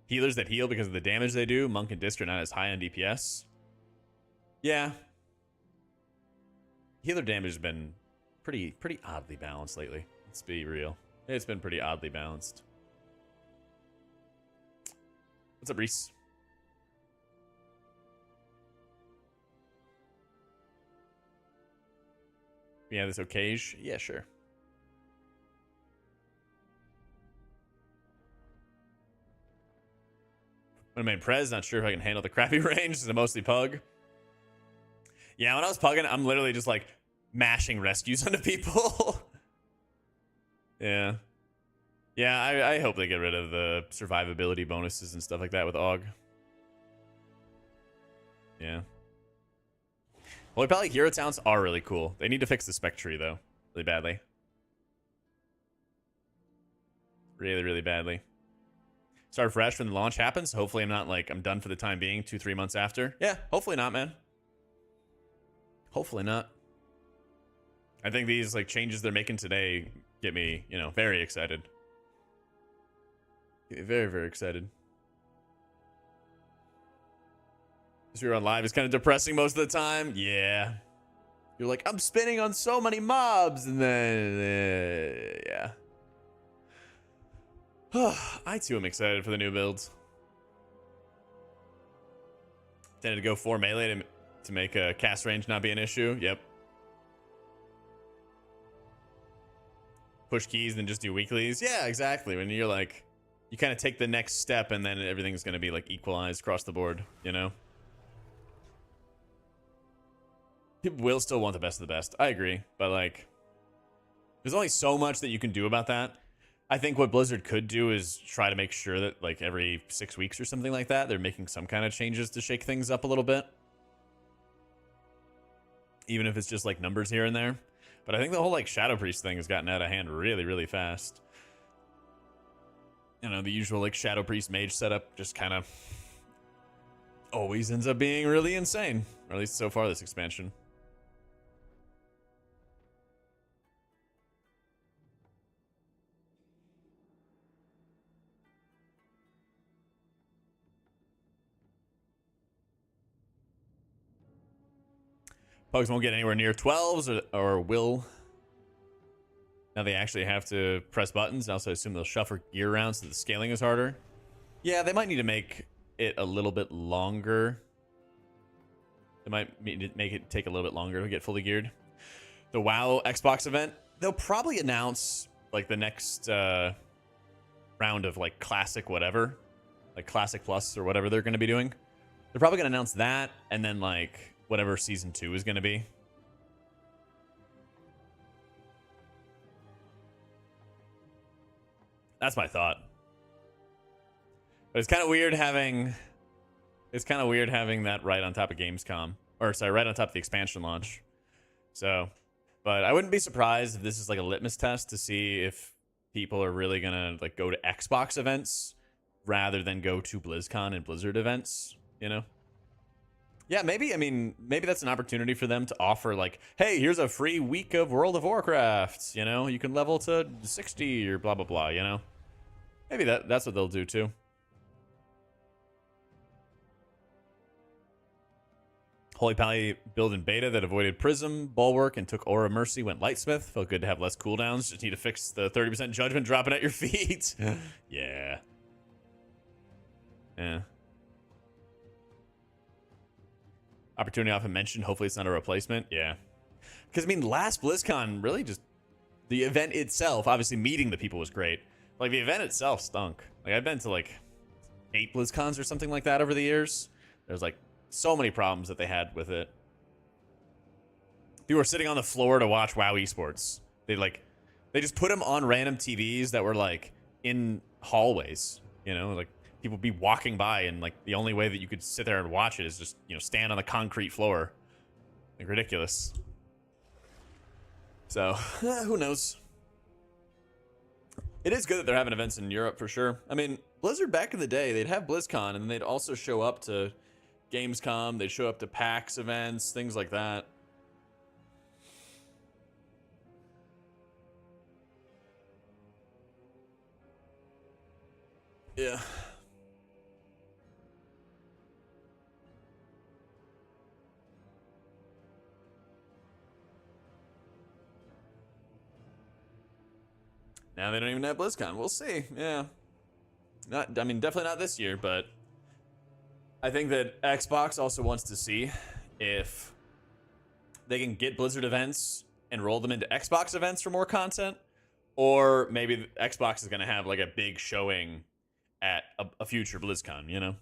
Healers that heal because of the damage they do. Monk and Disc are not as high on DPS. Yeah. Healer damage has been pretty oddly balanced lately. Let's be real. It's been pretty oddly balanced. What's up, Reese? Yeah, this occasion. Yeah, sure. When I made Prez, not sure if I can handle the crappy range since I'm mostly pug. Yeah, when I was pugging, I'm literally just like mashing rescues onto people. Yeah. Yeah, I hope they get rid of the survivability bonuses and stuff like that with AUG. Yeah. Well, probably hero talents are really cool. They need to fix the spec tree, though. Really badly. Really, really badly. Start fresh when the launch happens. Hopefully I'm not like, I'm done for the time being 2-3 months after. Yeah, hopefully not, man. Hopefully not. I think these like changes they're making today get me, you know, very excited. Get me very, very excited. This year on live is kind of depressing most of the time. Yeah. You're like, I'm spinning on so many mobs, and then yeah. I too am excited for the new builds. Tended to go 4 melee to make a cast range not be an issue. Yep. Push keys, then just do weeklies. Yeah, exactly. When you're like, you kind of take the next step, and then everything's going to be like equalized across the board, you know? People will still want the best of the best. I agree. But like, there's only so much that you can do about that. I think what Blizzard could do is try to make sure that like every 6 weeks or something like that, they're making some kind of changes to shake things up a little bit. Even if it's just like numbers here and there. But I think the whole like Shadow Priest thing has gotten out of hand really, really fast. You know, the usual like Shadow Priest mage setup just kind of always ends up being really insane. Or at least so far this expansion. Pugs won't get anywhere near 12s or will. Now they actually have to press buttons. I also assume they'll shuffle gear around so the scaling is harder. Yeah, they might need to make it a little bit longer. They might need to make it take a little bit longer to get fully geared. The WoW Xbox event, they'll probably announce like the next round of like Classic whatever. Like Classic Plus or whatever they're going to be doing. They're probably going to announce that and then like whatever season 2 is going to be. That's my thought. But it's kind of weird having that right on top of Gamescom, or sorry, right on top of the expansion launch. So, but I wouldn't be surprised if this is like a litmus test to see if people are really going to like go to Xbox events rather than go to BlizzCon and Blizzard events, you know? Yeah, maybe. I mean, maybe that's an opportunity for them to offer like, hey, here's a free week of World of Warcraft. You know, you can level to 60 or blah, blah, blah, you know? Maybe that's what they'll do too. Holy Pally build in beta that avoided Prism, Bulwark, and took Aura Mercy went Lightsmith. Felt good to have less cooldowns. Just need to fix the 30% judgment dropping at your feet. Yeah. Yeah. Opportunity often mentioned. Hopefully it's not a replacement. Yeah. Because, I mean, last BlizzCon, really just... the event itself, obviously meeting the people was great. Like, the event itself stunk. Like, I've been to, like, 8 BlizzCons or something like that over the years. There's, like, so many problems that they had with it. People were sitting on the floor to watch WoW Esports. They just put them on random TVs that were, like, in hallways. You know, like... people be walking by, and like the only way that you could sit there and watch it is just, you know, stand on the concrete floor. Like, ridiculous. So, who knows? It is good that they're having events in Europe for sure. I mean, Blizzard back in the day, they'd have BlizzCon, and then they'd also show up to Gamescom, they'd show up to PAX events, things like that. Yeah. Now they don't even have BlizzCon. We'll see. Yeah. I mean, definitely not this year, but I think that Xbox also wants to see if they can get Blizzard events and roll them into Xbox events for more content, or maybe Xbox is going to have like a big showing at a future BlizzCon, you know?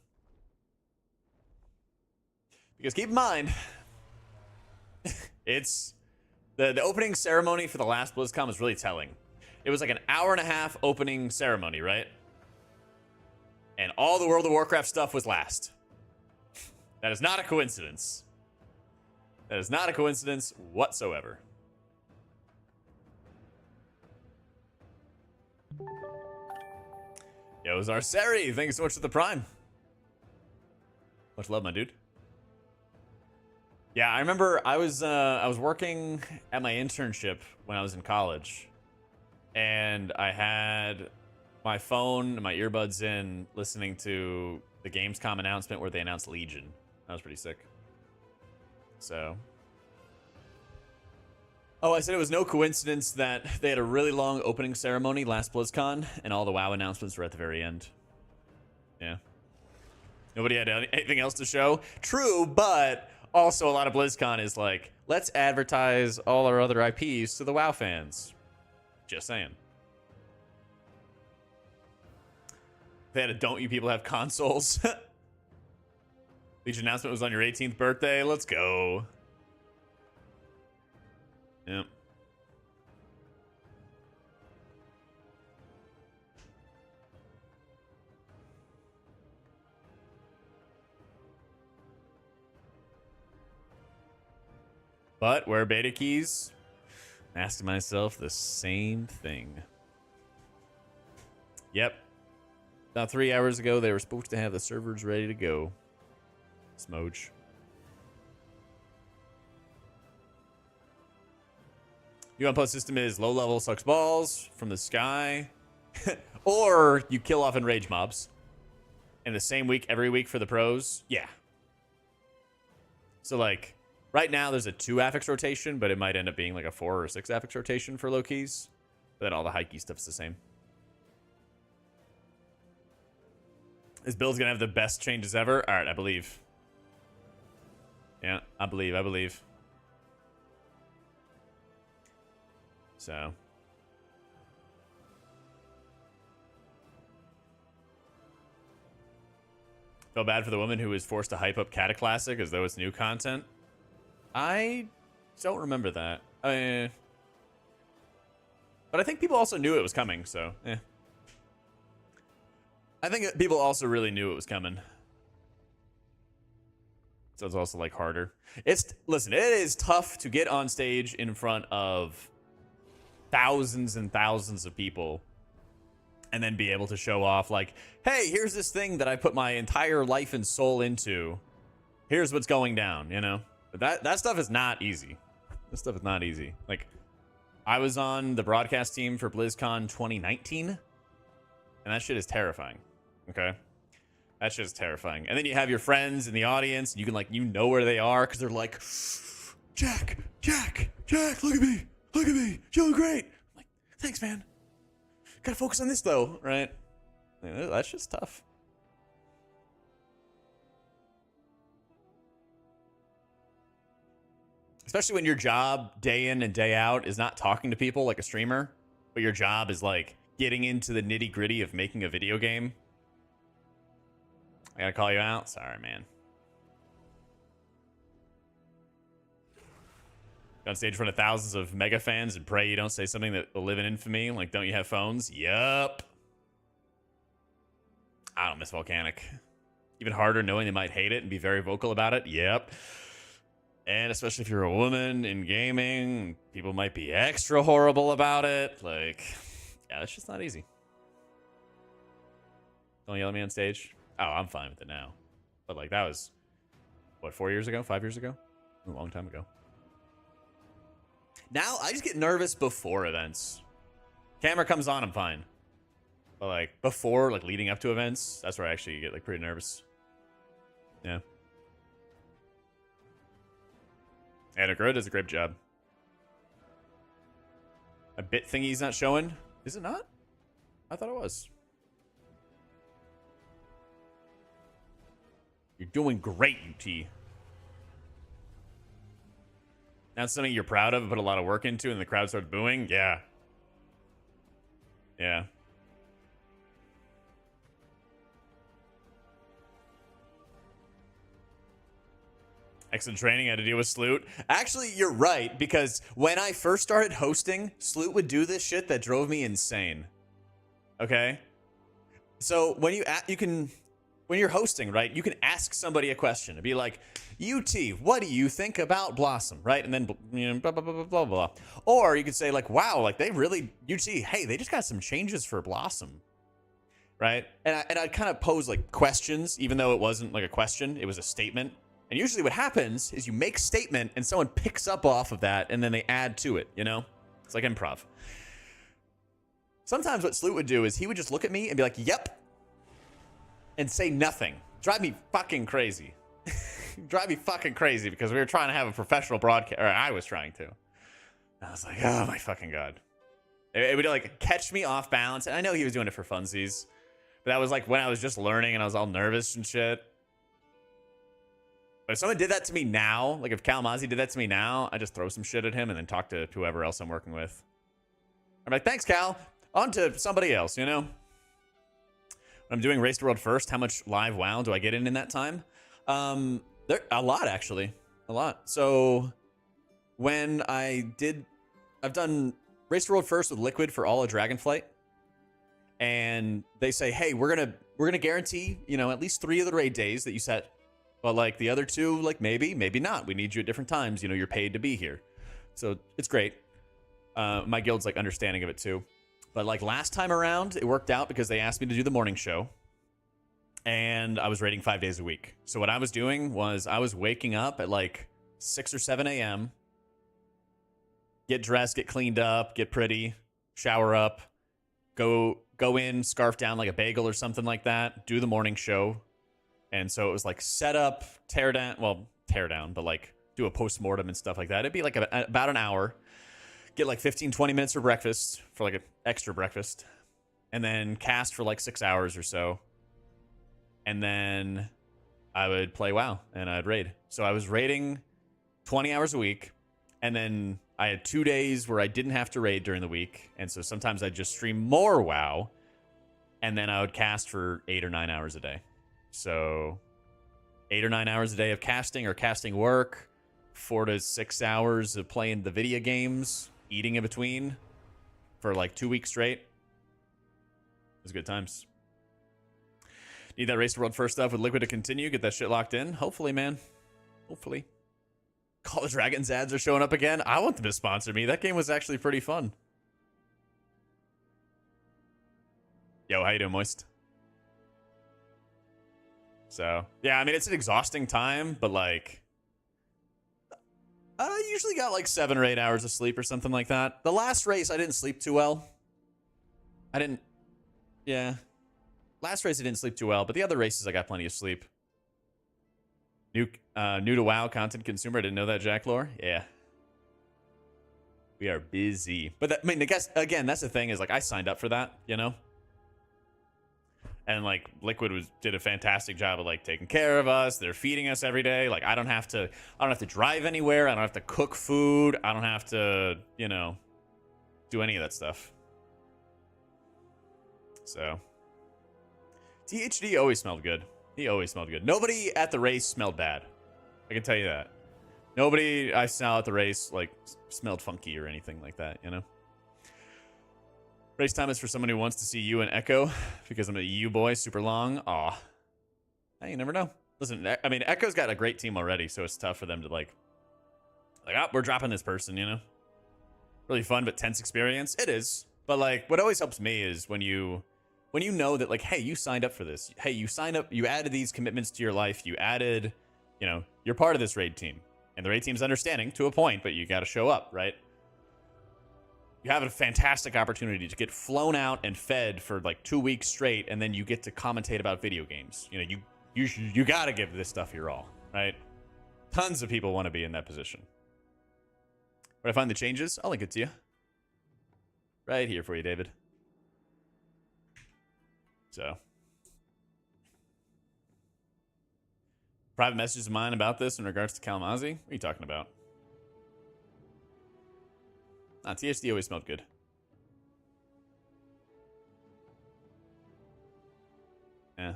Because keep in mind, it's the opening ceremony for the last BlizzCon was really telling. It was like an hour and a half opening ceremony, right? And all the World of Warcraft stuff was last. That is not a coincidence. That is not a coincidence whatsoever. Yo, Zarseri, thank you so much for the Prime. Much love, my dude. Yeah, I remember I was working at my internship when I was in college, and I had my phone and my earbuds in, listening to the Gamescom announcement where they announced Legion. That was pretty sick. So, oh, I said it was no coincidence that they had a really long opening ceremony last BlizzCon, and all the WoW announcements were at the very end. Yeah. Nobody had anything else to show. True, but also a lot of BlizzCon is like, let's advertise all our other IPs to the WoW fans. Just saying. They had a don't you people have consoles? Legion announcement was on your 18th birthday. Let's go. Yep. But where are beta keys? I'm asking myself the same thing. Yep. About 3 hours ago, they were supposed to have the servers ready to go. Smoj. New unplugged system is low level sucks balls from the sky. Or you kill off enraged mobs. In the same week, every week for the pros. Yeah. So like, right now there's a 2 affix rotation, but it might end up being like a 4 or 6 affix rotation for low keys. But then all the high key stuff's the same. This build's gonna have the best changes ever. All right, I believe. Yeah, I believe. So. Felt bad for the woman who was forced to hype up Cataclassic as though it's new content. I don't remember that. But I think people also knew it was coming, so, eh. I think people also really knew it was coming. So it's also, like, harder. Listen, it is tough to get on stage in front of thousands and thousands of people and then be able to show off, like, hey, here's this thing that I put my entire life and soul into. Here's what's going down, you know? But that stuff is not easy. This stuff is not easy. Like, I was on the broadcast team for BlizzCon 2019, and that shit is terrifying. Okay? That shit is terrifying. And then you have your friends in the audience, and you can, like, you know where they are, because they're like, Jack, look at me, you look great. I'm like, thanks, man. Gotta focus on this, though, right? Yeah, that's just tough. Especially when your job day in and day out is not talking to people like a streamer, but your job is like getting into the nitty gritty of making a video game. I gotta call you out. Sorry, man. On stage in front of thousands of mega fans and pray you don't say something that will live in infamy. Like, don't you have phones? Yup. I don't miss Volcanic. Even harder knowing they might hate it and be very vocal about it. Yep. And especially if you're a woman in gaming, people might be extra horrible about it. Like, yeah, that's just not easy. Don't yell at me on stage. Oh, I'm fine with it now. But, like, that was, what, 4 years ago? 5 years ago? A long time ago. Now, I just get nervous before events. Camera comes on, I'm fine. But, like, before, like, leading up to events, that's where I actually get, like, pretty nervous. Yeah. And Agro does a great job. A bit thingy's not showing. Is it not? I thought it was. You're doing great, UT. That's something you're proud of, put a lot of work into, and the crowd starts booing? Yeah. Yeah. Excellent training, had to deal with Sloot. Actually, you're right, because when I first started hosting, Sloot would do this shit that drove me insane. Okay? So when when you're hosting, right, you can ask somebody a question. It'd be like, UT, what do you think about Blossom, right? And then, you know, blah, blah, blah, blah, blah, blah. Or you could say like, wow, like they really, UT, hey, they just got some changes for Blossom, right? And I'd kind of pose like questions, even though it wasn't like a question, it was a statement. And usually what happens is you make a statement and someone picks up off of that and then they add to it, you know? It's like improv. Sometimes what Sloot would do is he would just look at me and be like, yep, and say nothing. Drive me fucking crazy. Drive me fucking crazy because we were trying to have a professional broadcast, or I was trying to. I was like, oh my fucking God. It would like catch me off balance. And I know he was doing it for funsies, but that was like when I was just learning and I was all nervous and shit. But if someone did that to me now, like if Kalamazoo did that to me now, I just throw some shit at him and then talk to whoever else I'm working with. I'm like, thanks, Cal. On to somebody else, you know? When I'm doing Race to World first, how much live WoW do I get in that time? There a lot, actually. A lot. So when I've done Race to World first with Liquid for all of Dragonflight. And they say, hey, we're gonna guarantee, you know, at least 3 of the raid days that you set. But like the other 2, like maybe not. We need you at different times. You know, you're paid to be here. So it's great. My guild's like understanding of it too. But like last time around, it worked out because they asked me to do the morning show. And I was raiding 5 days a week. So what I was doing was I was waking up at like 6 or 7 a.m. Get dressed, get cleaned up, get pretty, shower up, go in, scarf down like a bagel or something like that, do the morning show. And so it was like set up, tear down, but like do a post-mortem and stuff like that. It'd be like about an hour. Get like 15, 20 minutes for breakfast, for like an extra breakfast. And then cast for like 6 hours or so. And then I would play WoW and I'd raid. So I was raiding 20 hours a week. And then I had 2 days where I didn't have to raid during the week. And so sometimes I'd just stream more WoW. And then I would cast for 8 or 9 hours a day. So 8 or 9 hours a day of casting or casting work, 4 to 6 hours of playing the video games, eating in between for like 2 weeks straight. It was good times. Need that Race to World first stuff with Liquid to continue. Get that shit locked in. Hopefully, man. Hopefully. Call of Dragons ads are showing up again. I want them to sponsor me. That game was actually pretty fun. Yo, how you doing, Moist? So, yeah, I mean, it's an exhausting time, but like, I usually got like 7 or 8 hours of sleep or something like that. The last race, I didn't sleep too well. Last race, I didn't sleep too well, but the other races, I got plenty of sleep. New to WoW content consumer. I didn't know that, Jack Lore. Yeah. We are busy. But that, I mean, I guess, again, that's the thing is like, I signed up for that, you know? And like Liquid did a fantastic job of like taking care of us. They're feeding us every day. Like I don't have to drive anywhere. I don't have to cook food. I don't have to, you know, do any of that stuff. So THD always smelled good. He always smelled good. Nobody at the race smelled bad. I can tell you that. Nobody I saw at the race like smelled funky or anything like that, you know? Race time is for someone who wants to see you and Echo because I'm a U boy, super long. Aw. Hey, you never know. Listen, I mean, Echo's got a great team already, so it's tough for them to like, oh, we're dropping this person, you know? Really fun, but tense experience. It is. But like, what always helps me is when you know that like, hey, you signed up for this. Hey, you signed up, you added these commitments to your life. You added, you know, you're part of this raid team. And the raid team's understanding to a point, but you got to show up, right? You have a fantastic opportunity to get flown out and fed for like 2 weeks straight, and then you get to commentate about video games. You know, you got to give this stuff your all, right? Tons of people want to be in that position. Where I find the changes, I'll link it to you. Right here for you, David. So. Private messages of mine about this in regards to Kalamazoo? What are you talking about? THD always smelled good. Yeah.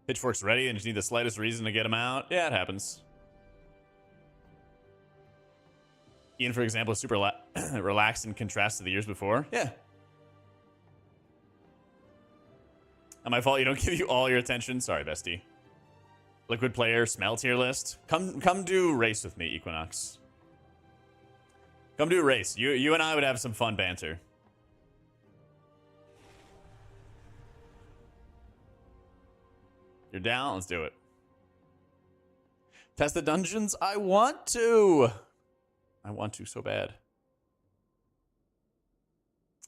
Pitchfork's ready and just need the slightest reason to get him out. Yeah, it happens. Ian, for example, is super relaxed in contrast to the years before. Yeah. Not my fault you don't give you all your attention. Sorry, bestie. Liquid player, smell tier list. Come do race with me, Equinox. Come do a race. You and I would have some fun banter. You're down? Let's do it. Test the dungeons? I want to. I want to so bad.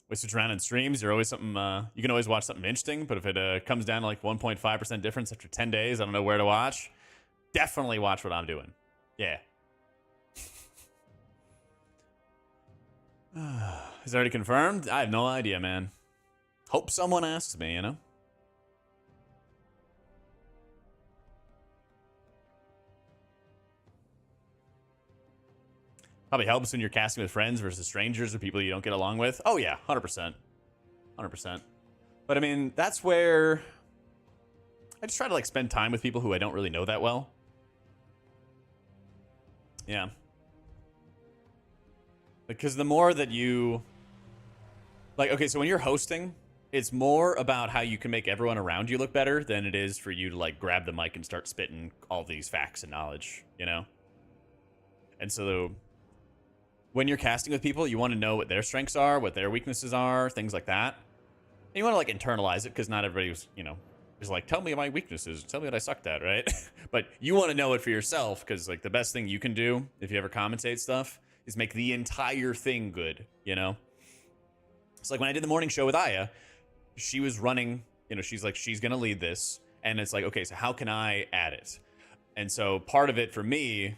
We switch around in streams. You're always something. You can always watch something interesting, but if it comes down to like 1.5% difference after 10 days, I don't know where to watch. Definitely watch what I'm doing. Yeah. Is it already confirmed? I have no idea, man. Hope someone asks me, you know? Probably helps when you're casting with friends versus strangers or people you don't get along with. Oh, yeah, 100%. 100%. But, I mean, that's where I just try to, like, spend time with people who I don't really know that well. Yeah. Because the more that you... Like, okay, so when you're hosting, it's more about how you can make everyone around you look better than it is for you to, like, grab the mic and start spitting all these facts and knowledge, you know? And so... when you're casting with people, you want to know what their strengths are, what their weaknesses are, things like that. And you want to, like, internalize it, because not everybody's, you know, is like, tell me my weaknesses, tell me what I sucked at, right? But you want to know it for yourself, because, like, the best thing you can do, if you ever commentate stuff, is make the entire thing good, you know? It's like when I did the morning show with Aya, she was running, you know, she's like, she's going to lead this. And it's like, okay, so how can I add it? And so part of it for me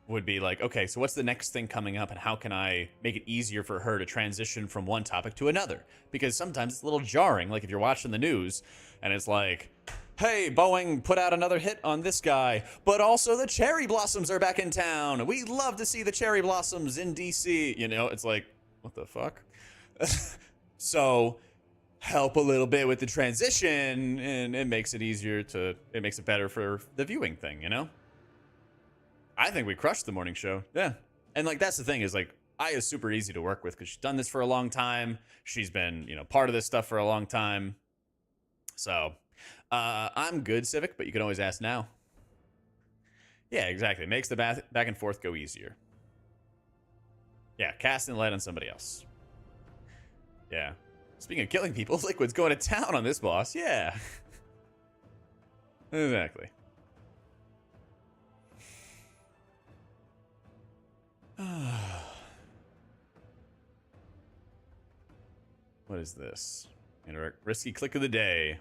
would be like, okay, so what's the next thing coming up and how can I make it easier for her to transition from one topic to another? Because sometimes it's a little jarring, like if you're watching the news and it's like, hey, Boeing put out another hit on this guy, but also the cherry blossoms are back in town. We love to see the cherry blossoms in DC. You know, it's like, what the fuck? So help a little bit with the transition and it makes it easier to, it makes it better for the viewing thing, you know? I think we crushed the morning show. Yeah. And, like, that's the thing is, like, Aya's super easy to work with because she's done this for a long time. She's been, you know, part of this stuff for a long time. So, I'm good, Civic, but you can always ask now. Yeah, exactly. It makes the back and forth go easier. Yeah, casting light on somebody else. Yeah. Speaking of killing people, Liquid's going to town on this boss. Yeah. Exactly. What is this? Risky click of the day.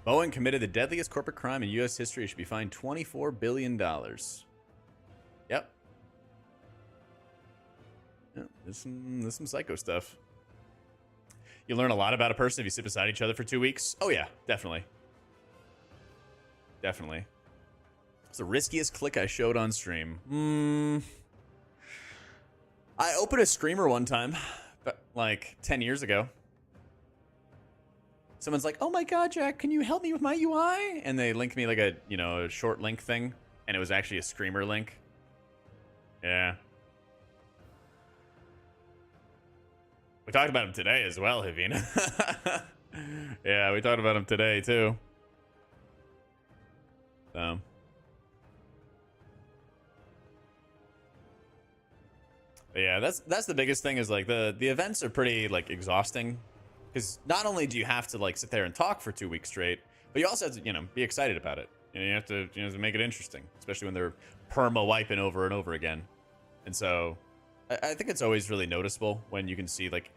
Boeing committed the deadliest corporate crime in U.S. history. Should be fined $24 billion. Yep. Yeah, there's some psycho stuff. You learn a lot about a person if you sit beside each other for 2 weeks. Oh, yeah, definitely. Definitely. It's the riskiest click I showed on stream. I opened a screamer one time, but like 10 years ago. Someone's like, oh my god, Jack, can you help me with my UI? And they linked me like a, you know, a short link thing. And it was actually a screamer link. Yeah. We talked about him today as well, Havina. Yeah, we talked about him today too. So. But yeah, that's the biggest thing is like the events are pretty like exhausting because not only do you have to like sit there and talk for 2 weeks straight, but you also have to, you know, be excited about it. You know, you have to, you know, to make it interesting, especially when they're perma wiping over and over again. And so I think it's always really noticeable when you can see like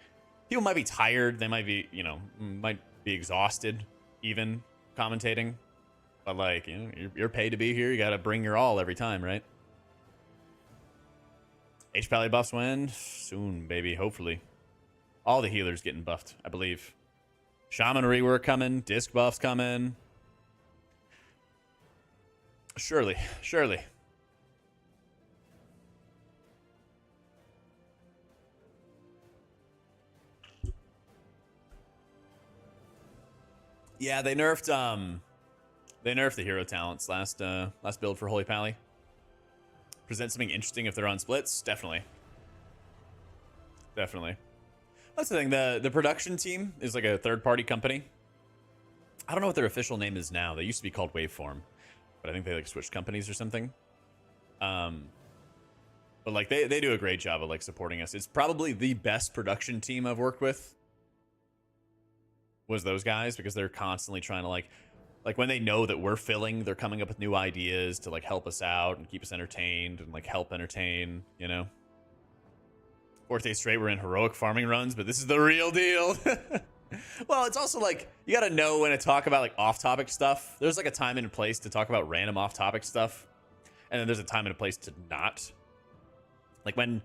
people might be tired, they might be, you know, might be exhausted even commentating, but like, you know, you're paid to be here. You got to bring your all every time, right? H-Pally buffs win soon, baby. Hopefully. All the healers getting buffed, I believe. Shaman rework coming. Disc buffs coming. Surely. Surely. Yeah, they nerfed the hero talents last build for Holy Pally. Present something interesting if they're on splits, definitely. Definitely. That's the thing. The production team is like a third-party company. I don't know what their official name is now. They used to be called Waveform, but I think they like switched companies or something. But like they do a great job of like supporting us. It's probably the best production team I've worked with. Was those guys, because they're constantly trying to like when they know that we're filling, they're coming up with new ideas to like help us out and keep us entertained and like help entertain, you know. Fourth day straight, we're in heroic farming runs, but this is the real deal. Well, it's also like you got to know when to talk about like off-topic stuff. There's like a time and a place to talk about random off-topic stuff, and then there's a time and a place to not. Like when,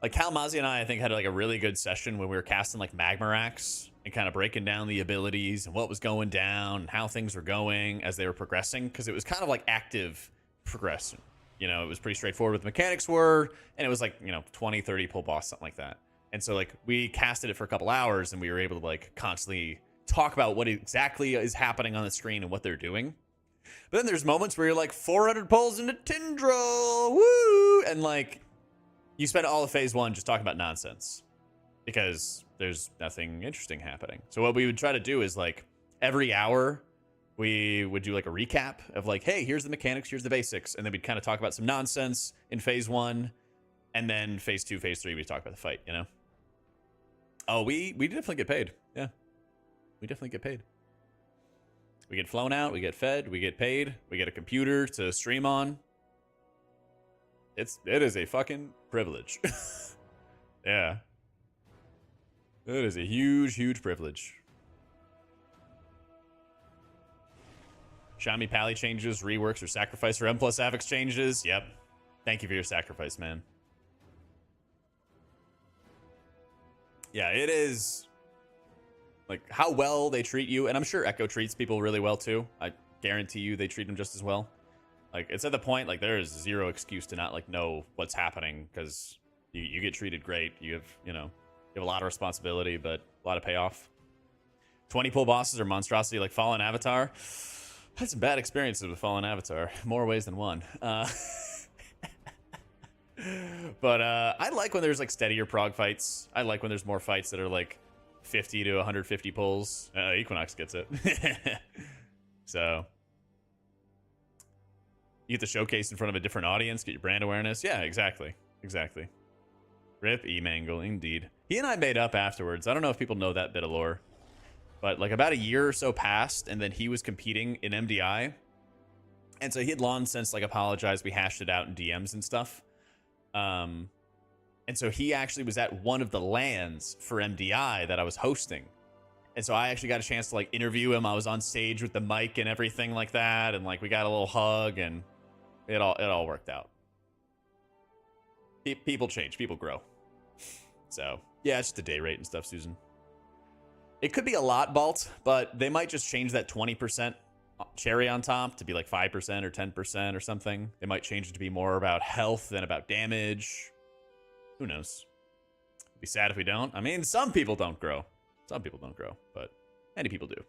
like Kalmazi and I think had like a really good session when we were casting like Magma Racks and kind of breaking down the abilities and what was going down and how things were going as they were progressing, because it was kind of like active progression. You know, it was pretty straightforward what the mechanics were, and it was like, you know, 20, 30 pull boss, something like that. And so like we casted it for a couple hours and we were able to like constantly talk about what exactly is happening on the screen and what they're doing. But then there's moments where you're like 400 pulls into Tindral, woo! And like you spend all of phase one just talking about nonsense because there's nothing interesting happening. So what we would try to do is like every hour we would do like a recap of like, hey, here's the mechanics, here's the basics. And then we'd kind of talk about some nonsense in phase one. And then phase two, phase three, we talk about the fight, you know? Oh, we definitely get paid. Yeah. We definitely get paid. We get flown out, we get fed, we get paid, we get a computer to stream on. It is a fucking privilege. Yeah. It is a huge, huge privilege. Xiaomi Pally changes, reworks, or sacrifice for M plus Affix changes. Yep. Thank you for your sacrifice, man. Yeah, it is like how well they treat you. And I'm sure Echo treats people really well too. I guarantee you they treat them just as well. Like it's at the point like there is zero excuse to not like know what's happening, because you get treated great. You have, you know, you have a lot of responsibility, but a lot of payoff. 20 pull bosses or monstrosity like Fallen Avatar. I had some bad experiences with Fallen Avatar, more ways than one. But I like when there's like steadier prog fights. I like when there's more fights that are like 50 to 150 pulls. Equinox gets it. So you get the showcase in front of a different audience, get your brand awareness. Yeah, exactly. Exactly. Rip E-Mangle, indeed. He and I made up afterwards. I don't know if people know that bit of lore, but like about a year or so passed, and then he was competing in MDI. And so he had long since like apologized. We hashed it out in DMs and stuff. And so he actually was at one of the lands for MDI that I was hosting. And so I actually got a chance to like interview him. I was on stage with the mic and everything like that. And like we got a little hug and it all worked out. People change, people grow. So yeah, it's just a day rate and stuff, Susan. It could be a lot, Balt, but they might just change that 20% cherry on top to be like 5% or 10% or something. They might change it to be more about health than about damage. Who knows? It'd be sad if we don't. I mean, some people don't grow. Some people don't grow, but many people do.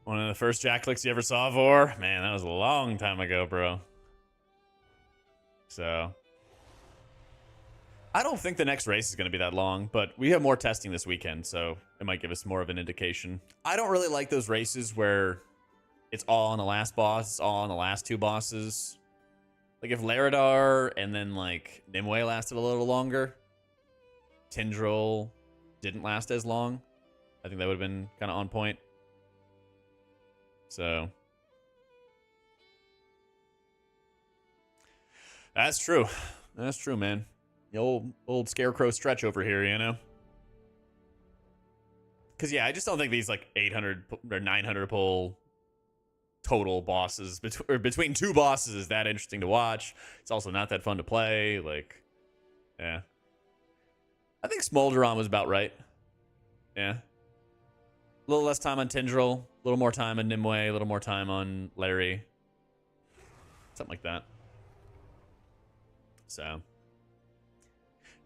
One of the first Jack clicks you ever saw, Vor? Man, that was a long time ago, bro. So I don't think the next race is going to be that long, but we have more testing this weekend, so it might give us more of an indication. I don't really like those races where it's all on the last boss, it's all on the last two bosses. Like if Laradar and then like Nimue lasted a little longer, Tindral didn't last as long, I think that would have been kind of on point. So that's true. That's true, man. The old scarecrow stretch over here, you know? Because, yeah, I just don't think these, like, 800 or 900 pull total bosses between two bosses is that interesting to watch. It's also not that fun to play. Like, yeah. I think Smolderon was about right. Yeah. A little less time on Tindral, a little more time on Nimue, a little more time on Larry. Something like that. So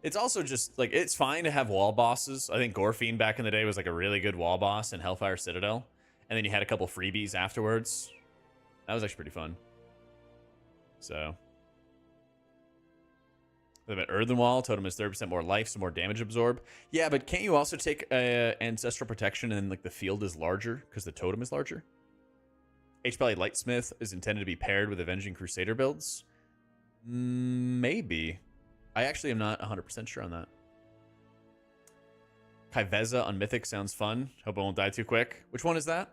It's also just like it's fine to have wall bosses. I think Gorfiend back in the day was like a really good wall boss in Hellfire Citadel, and then you had a couple freebies afterwards. That was actually pretty fun. So, Earthen Wall totem is 30% more life, so more damage absorb. Yeah, but can't you also take Ancestral Protection and like the field is larger because the totem is larger? H-Valley Lightsmith is intended to be paired with Avenging Crusader builds. Maybe. I actually am not 100% sure on that. Kaiveza on Mythic sounds fun. Hope I won't die too quick. Which one is that?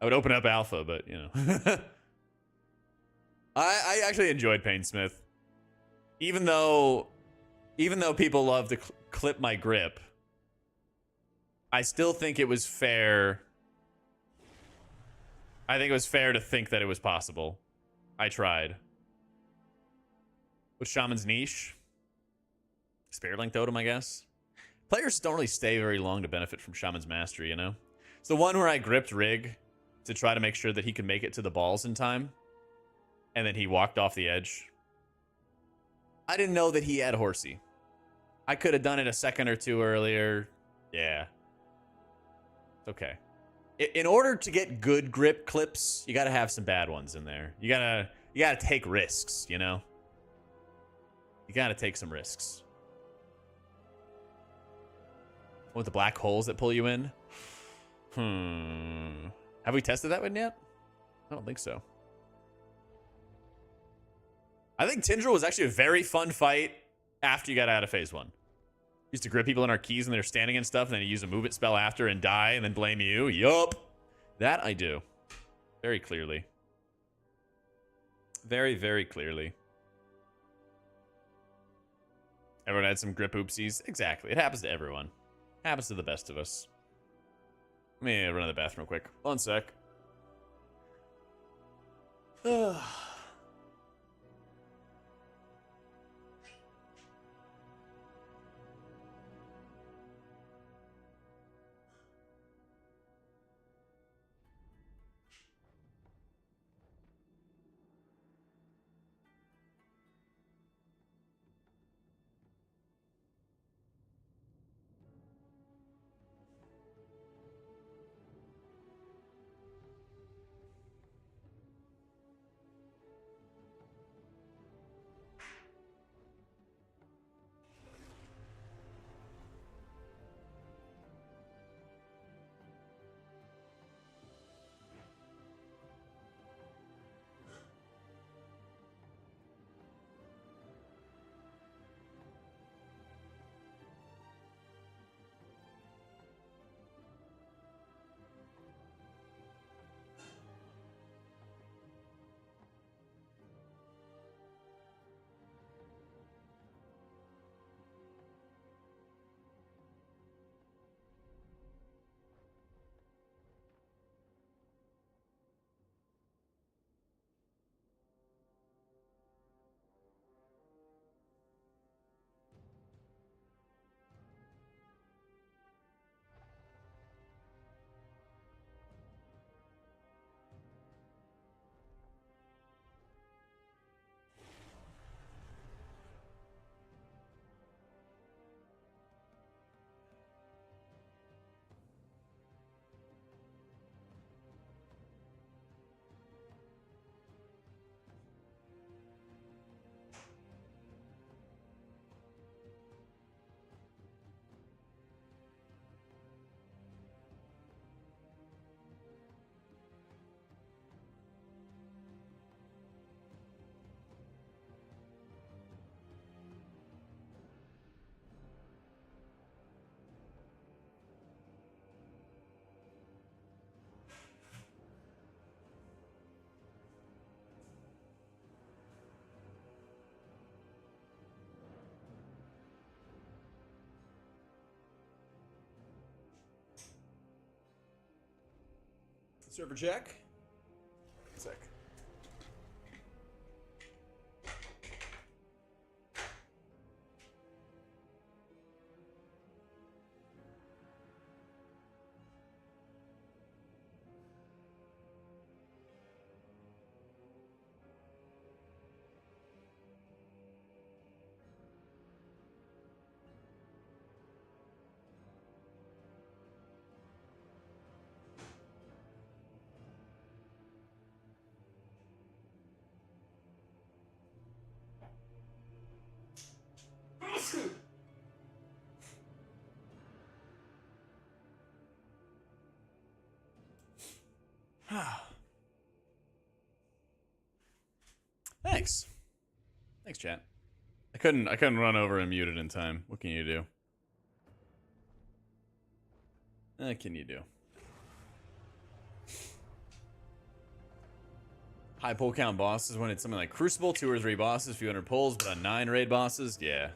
I would open up Alpha, but, you know. I actually enjoyed Painsmith. Even though people love to clip my grip, I still think it was fair. I think it was fair to think that it was possible. I tried. With Shaman's Niche? Spirit Link Totem, I guess. Players don't really stay very long to benefit from Shaman's Mastery, you know? It's the one where I gripped Rig to try to make sure that he could make it to the balls in time. And then he walked off the edge. I didn't know that he had Horsey. I could have done it a second or two earlier. Yeah. It's okay. In order to get good grip clips, you got to have some bad ones in there. You got to take risks, you know? You got to take some risks. With the black holes that pull you in? Have we tested that one yet? I don't think so. I think Tindral was actually a very fun fight after you got out of phase 1. Used to grip people in our keys when they're standing and stuff, and then you use a move it spell after and die and then blame you. Yup. That I do. Very clearly. Very, very clearly. Everyone had some grip oopsies. Exactly. It happens to everyone. Happens to the best of us. Let me run to the bathroom real quick. 1 sec. Server check. 1 sec. Thanks. Thanks, chat. I couldn't run over and mute it in time. What can you do? What can you do? High pull count bosses when it's something like Crucible, 2 or 3 bosses, few hundred pulls, but on 9 raid bosses, yeah.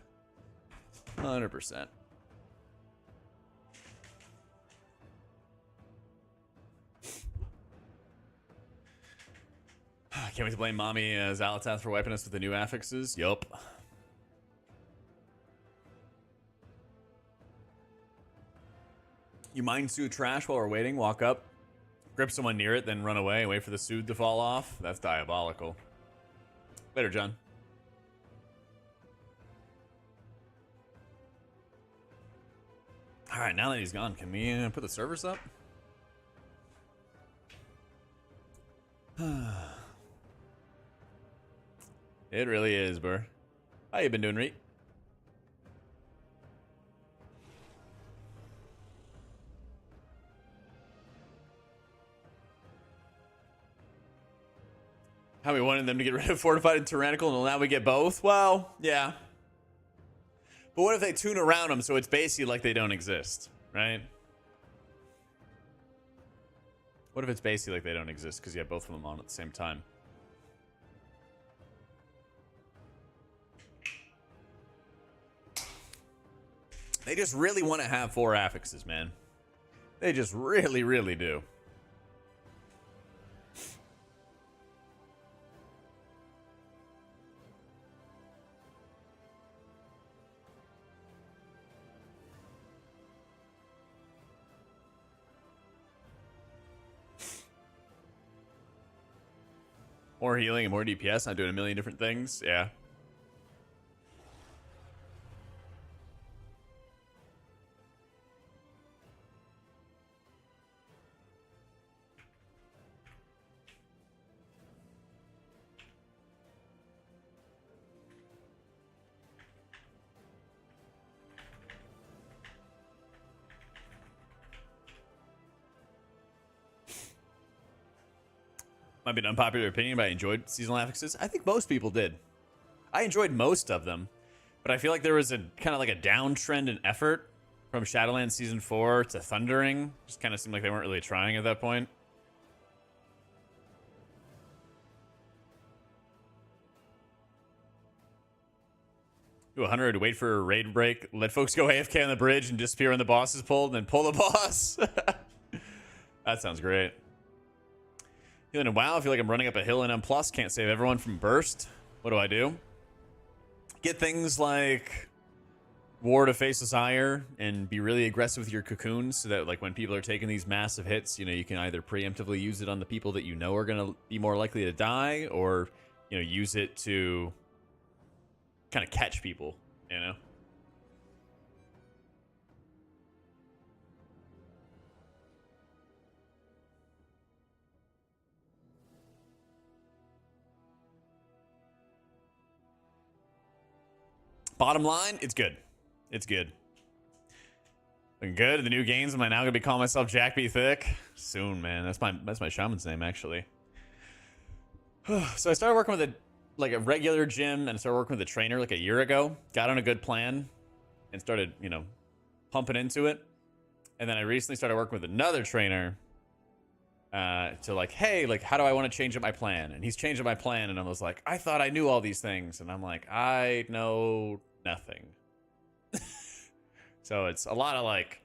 100%. Can't wait to blame Mommy Zalatath for wiping us with the new affixes. Yup. You mind soothe trash while we're waiting, walk up, grip someone near it, then run away and wait for the soothe to fall off? That's diabolical. Later, John. Alright, now that he's gone, can we put the servers up? It really is, bro. How you been doing, Reet? How we wanted them to get rid of Fortified and Tyrannical, and now we get both? Well, yeah. But what if they tune around them so it's basically like they don't exist, right? What if it's basically like they don't exist because you have both of them on at the same time? They just really want to have 4 affixes, man. They just really, really do. More healing and more DPS, not doing a million different things. Yeah. Might be an unpopular opinion, but I enjoyed seasonal affixes. I think most people did. I enjoyed most of them, but I feel like there was a kind of like a downtrend in effort from Shadowlands Season 4 to Thundering. Just kind of seemed like they weren't really trying at that point. Do 100, wait for a raid break, let folks go AFK on the bridge and disappear when the boss is pulled, and then pull the boss. That sounds great. Feeling a wow, I feel like I'm running up a hill in M+, can't save everyone from burst. What do? Get things like War to Faceless Ire and be really aggressive with your cocoons so that like when people are taking these massive hits, you know, you can either preemptively use it on the people that you know are going to be more likely to die, or, you know, use it to kind of catch people, you know? Bottom line, it's good. It's good. Looking good. The new games, am I now gonna be calling myself Jack B. Thick? Soon, man. That's my shaman's name, actually. So I started working with a regular gym, and I started working with a trainer like a year ago. Got on a good plan and started, you know, pumping into it. And then I recently started working with another trainer to like, hey, like, how do I want to change up my plan? And he's changed up my plan, and I was like, I thought I knew all these things, and I'm like, I know nothing. So it's a lot of like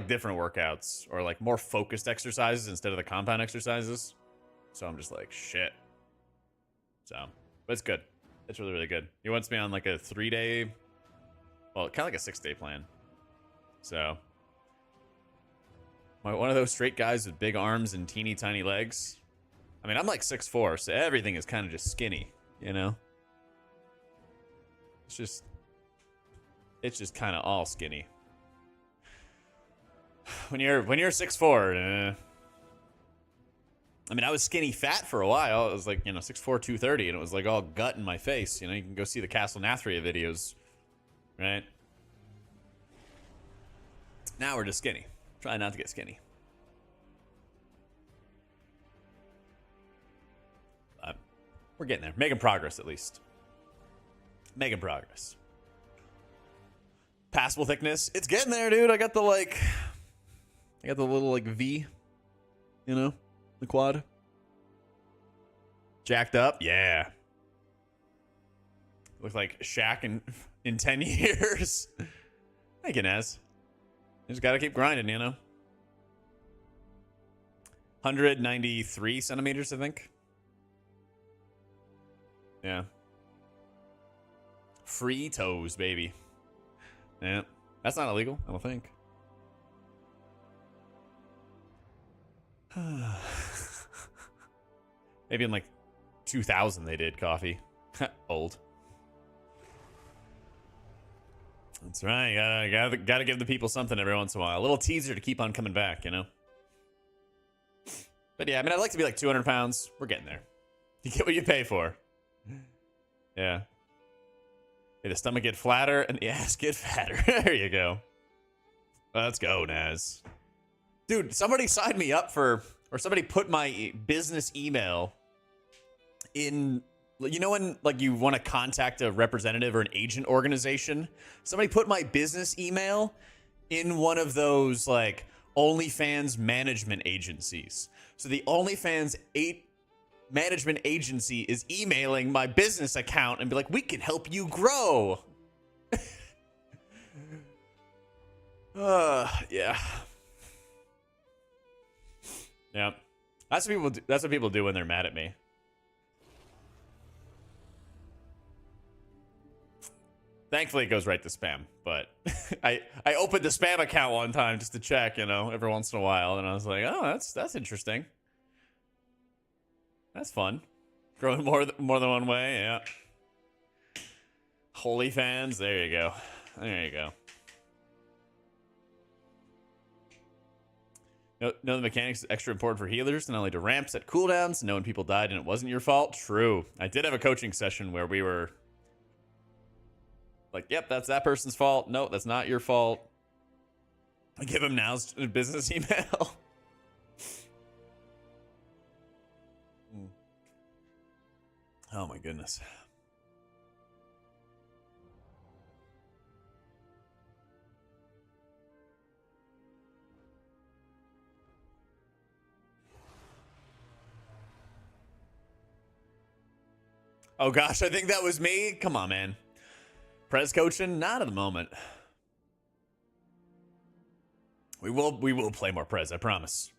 different workouts, or like more focused exercises instead of the compound exercises. So I'm just like, shit. So, but it's good. It's really, really good. He wants me on like a 3-day, well, kind of like a 6-day plan. So one of those straight guys with big arms and teeny tiny legs. I mean, I'm like 6'4", so everything is kind of just skinny, you know? It's just kind of all skinny. When you're 6'4", I mean, I was skinny fat for a while. It was like, you know, 6'4", 230, and it was like all gut in my face. You know, you can go see the Castle Nathria videos, right? Now we're just skinny. Try not to get skinny. We're getting there. Making progress, at least. Making progress. Passable thickness. It's getting there, dude. I got the little like V, you know, the quad. Jacked up. Yeah. Look like Shaq in 10 years. Thank you, Naz. You just gotta keep grinding, you know. 193 centimeters, I think. Yeah. Free toes, baby. Yeah. That's not illegal, I don't think. Maybe in like 2000 they did coffee. Old. That's right. Gotta give the people something every once in a while. A little teaser to keep on coming back, you know? But yeah, I mean, I'd like to be like 200 pounds. We're getting there. You get what you pay for. Yeah. May the stomach get flatter and the ass get fatter. There you go. Let's go, Naz. Dude, somebody signed me up for, or somebody put my business email in, you know when like you want to contact a representative or an agent organization? Somebody put my business email in one of those like OnlyFans management agencies. So the OnlyFans management agency is emailing my business account and be like, we can help you grow. Yeah. Yeah. That's what people do. That's what people do when they're mad at me. Thankfully, it goes right to spam. But I opened the spam account one time just to check, you know, every once in a while, and I was like, oh, that's interesting. That's fun. Growing more than one way, yeah. Holy fans, there you go. There you go. Know the mechanics is extra important for healers, not only to ramps at cooldowns, knowing people died and it wasn't your fault. True. I did have a coaching session where we were like, yep, that's that person's fault. No, that's not your fault. I give him Now's business email. Oh my goodness. Oh gosh, I think that was me. Come on, man. Prez coaching? Not at the moment. We will play more Prez, I promise.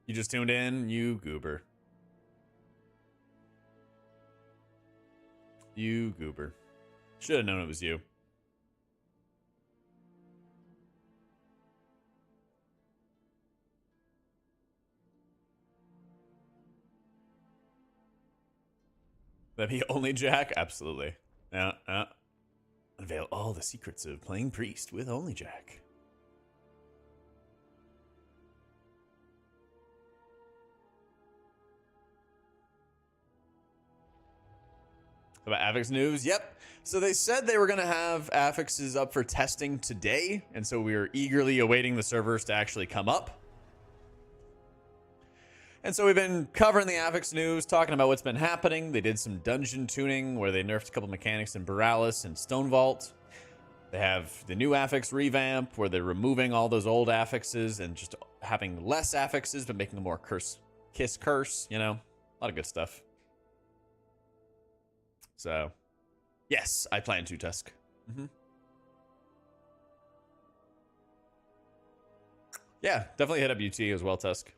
You just tuned in, you goober. You goober. Should have known it was you. That be only Jack? Absolutely. Yeah. Unveil all the secrets of playing priest with only Jack. About Affix news? Yep. So they said they were going to have Affixes up for testing today, and so we are eagerly awaiting the servers to actually come up. And so we've been covering the Affix news, talking about what's been happening. They did some dungeon tuning where they nerfed a couple mechanics in Borealis and Stone Vault. They have the new Affix revamp where they're removing all those old Affixes and just having less Affixes, but making them more kiss curse, you know, a lot of good stuff. So, yes, I plan to, Tusk. Yeah, definitely hit up UT as well, Tusk.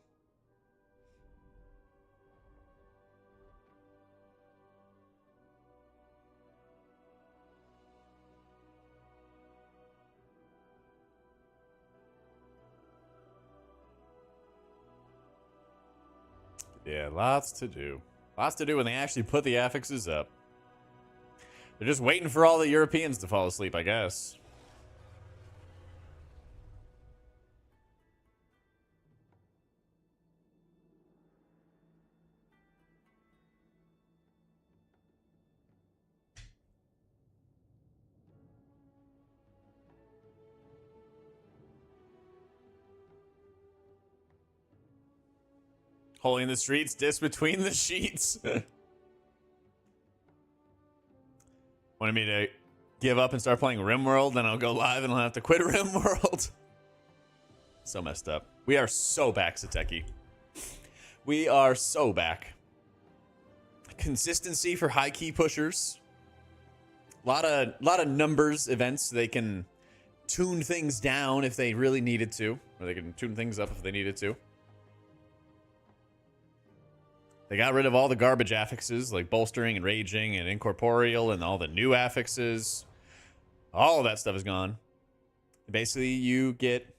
Yeah, lots to do. Lots to do when they actually put the affixes up. They're just waiting for all the Europeans to fall asleep, I guess. Holding the streets, diss between the sheets. Wanted me to give up and start playing RimWorld, then I'll go live and I'll have to quit RimWorld. So messed up. We are so back, Sateki. We are so back. Consistency for high key pushers. Lot of numbers events. They can tune things down if they really needed to, or they can tune things up if they needed to. They got rid of all the garbage affixes like bolstering and raging and incorporeal and all the new affixes. All of that stuff is gone. Basically, you get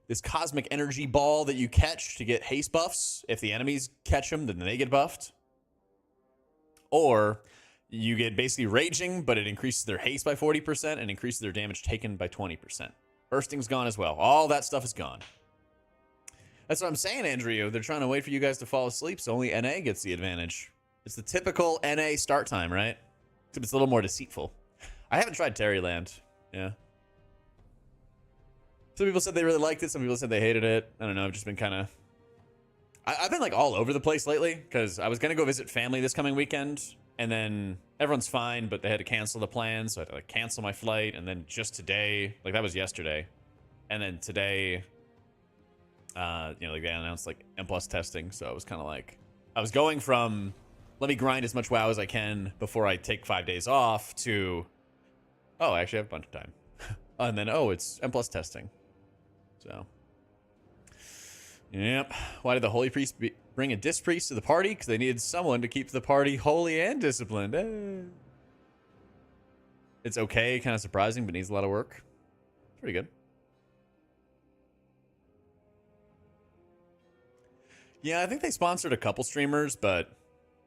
this cosmic energy ball that you catch to get haste buffs. If the enemies catch them, then they get buffed. Or you get basically raging, but it increases their haste by 40% and increases their damage taken by 20%. Bursting's gone as well. All that stuff is gone. That's what I'm saying, Andrew. They're trying to wait for you guys to fall asleep, so only NA gets the advantage. It's the typical NA start time, right? Except it's a little more deceitful. I haven't tried Terryland. Yeah. Some people said they really liked it. Some people said they hated it. I don't know. I've just been kind of... I've been like all over the place lately because I was going to go visit family this coming weekend, and then everyone's fine, but they had to cancel the plan, so I had to like cancel my flight. And then just today, like that was yesterday, and then today, like they announced like M+ testing, so I was kind of like, I was going from let me grind as much WoW as I can before I take 5 days off to, oh, I actually have a bunch of time, and then it's M+ testing, so. Yep. Why did the Holy Priest bring a Disc Priest to the party? Because they needed someone to keep the party holy and disciplined. It's okay, kind of surprising, but needs a lot of work. Pretty good. Yeah, I think they sponsored a couple streamers, but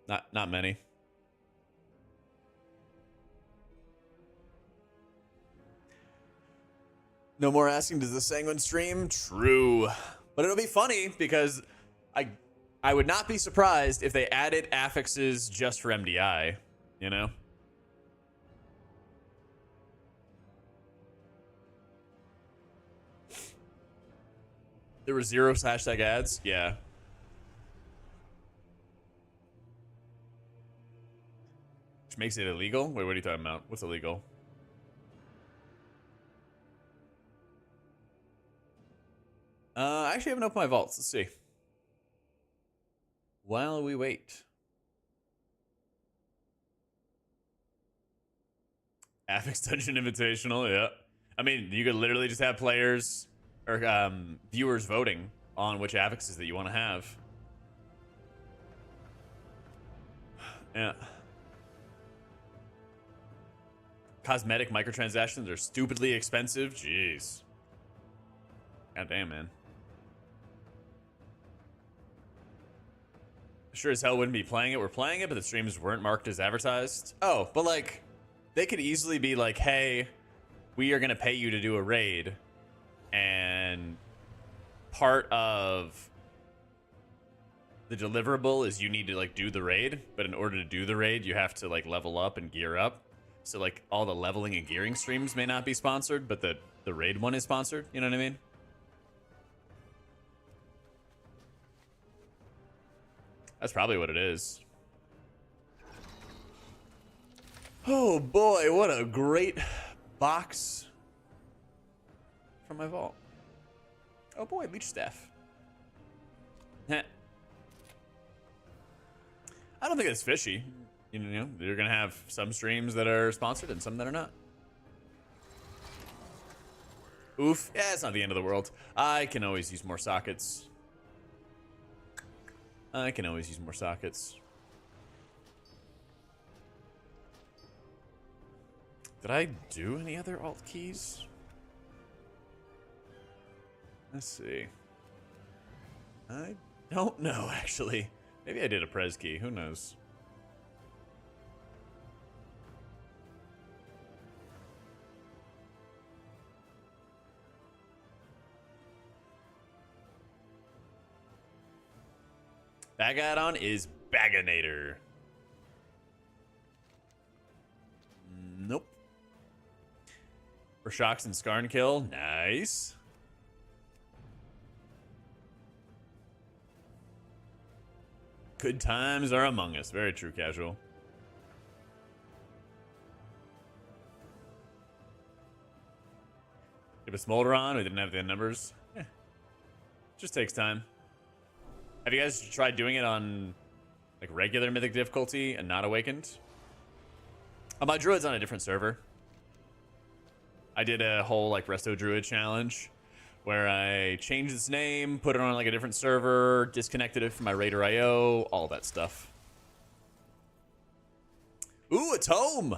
not many. No more asking, does the Sanguine stream? True. But it'll be funny because I would not be surprised if they added affixes just for MDI, you know? There were 0 hashtag ads? Yeah. Which makes it illegal? Wait, what are you talking about? What's illegal? I actually haven't opened my vaults. Let's see. While we wait. Affix Dungeon Invitational, yeah. I mean, you could literally just have players or viewers voting on which affixes that you want to have. Yeah. Cosmetic microtransactions are stupidly expensive. Jeez. God damn, man. Sure as hell wouldn't be playing it. We're playing it, but the streams weren't marked as advertised. Oh, but like, they could easily be like, hey, we are going to pay you to do a raid. And part of the deliverable is you need to like do the raid. But in order to do the raid, you have to like level up and gear up. So like all the leveling and gearing streams may not be sponsored, but the raid one is sponsored. You know what I mean? That's probably what it is. Oh boy, what a great box from my vault. Oh boy, leech staff. Heh. I don't think it's fishy. You know, you're gonna have some streams that are sponsored and some that are not. Oof. Yeah, it's not the end of the world. I can always use more sockets. I can always use more sockets. Did I do any other alt keys? Let's see. I don't know, actually. Maybe I did a pres key. Who knows? Bag add-on is Baganator. Nope. For Shocks and Scarn Kill. Nice. Good times are among us. Very true, casual. a smolder on. We didn't have the numbers. Just takes time. Have you guys tried doing it on like regular mythic difficulty and not awakened? My druid's on a different server. I did a whole like resto druid challenge where I changed its name, put it on like a different server, disconnected it from my Raider IO, all that stuff. Ooh, a tome!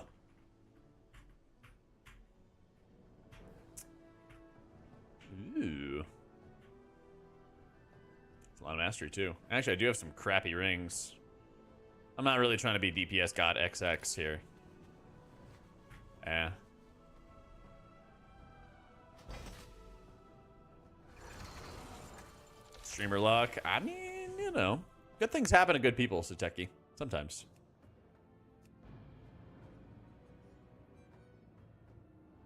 Ooh. It's a lot of mastery too. Actually, I do have some crappy rings. I'm not really trying to be DPS God XX here. Yeah. Streamer luck. I mean, you know, good things happen to good people, Sateki. Sometimes.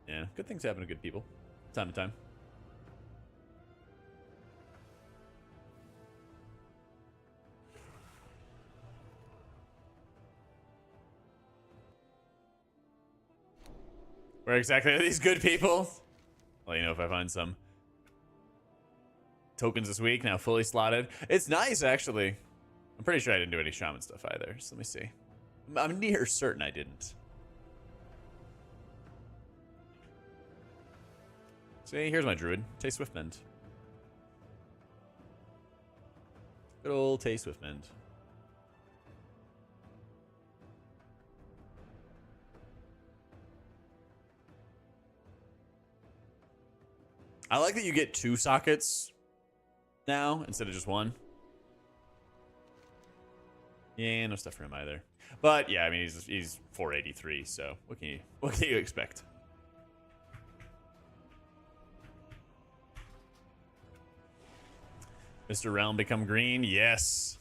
Yeah, good things happen to good people. Time to time. Where exactly are these good people? Well, you know, if I find some tokens this week, now fully slotted. It's nice, actually. I'm pretty sure I didn't do any shaman stuff either. So let me see. I'm near certain I didn't. See, here's my druid. Tay Swiftmend. Good old Tay Swiftmend. I like that you get 2 sockets now instead of just 1. Yeah, no stuff for him either. But yeah, I mean he's 483, so what can you expect? Mr. Realm become green? Yes.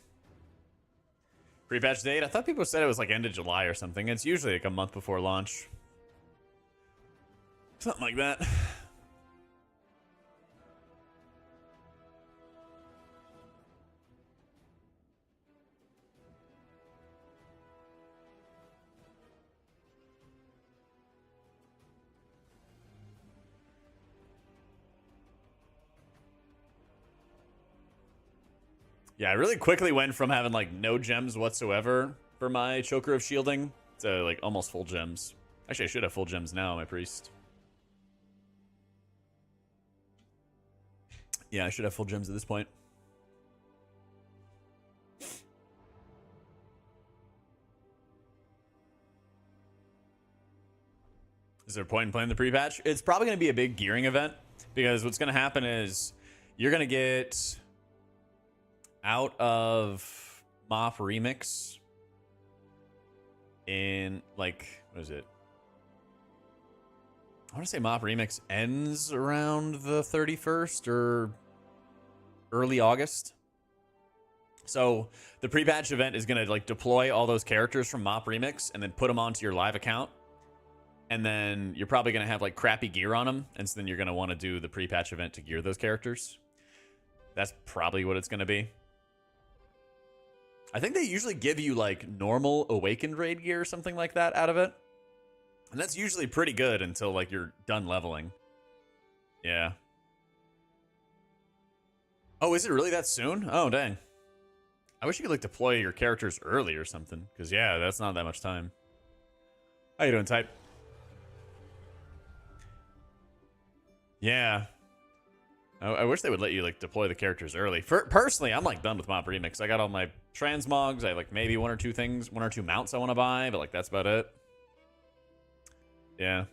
Pre-patch date? I thought people said it was like end of July or something. It's usually like a month before launch. Something like that. Yeah, I really quickly went from having like no gems whatsoever for my Choker of Shielding to like almost full gems. Actually, I should have full gems now, my priest. Yeah, I should have full gems at this point. Is there a point in playing the pre-patch? It's probably going to be a big gearing event because what's going to happen is you're going to get out of Mop Remix in like, what is it? I want to say Mop Remix ends around the 31st or early August. So the pre-patch event is going to like deploy all those characters from Mop Remix and then put them onto your live account. And then you're probably going to have like crappy gear on them. And so then you're going to want to do the pre-patch event to gear those characters. That's probably what it's going to be. I think they usually give you like normal awakened raid gear or something like that out of it. And that's usually pretty good until like you're done leveling. Yeah. Oh, is it really that soon? Oh, dang. I wish you could like deploy your characters early or something. Because yeah, that's not that much time. How you doing, Type? Yeah. I wish they would let you like deploy the characters early. Personally, I'm like done with Mop Remix. I got all my transmogs. I have like maybe 1 or 2 things, 1 or 2 mounts I want to buy, but like that's about it. Yeah.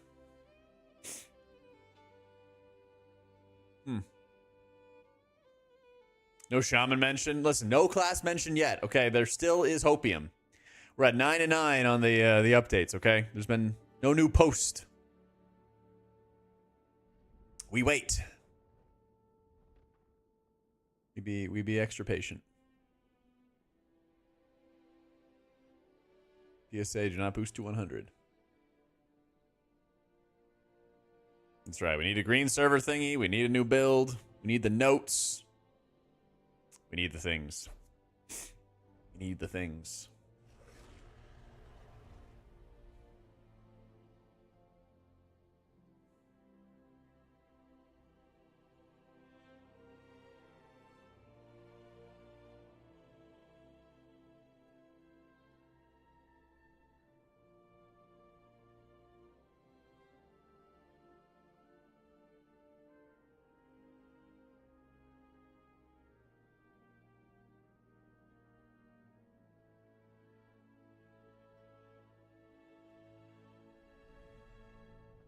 No shaman mention. Listen, no class mention yet. Okay, there still is Hopium. We're at 9 and 9 on the updates. Okay, there's been no new post. We wait. We be extra patient. PSA, do not boost to 100. That's right. We need a green server thingy. We need a new build. We need the notes. We need the things. We need the things.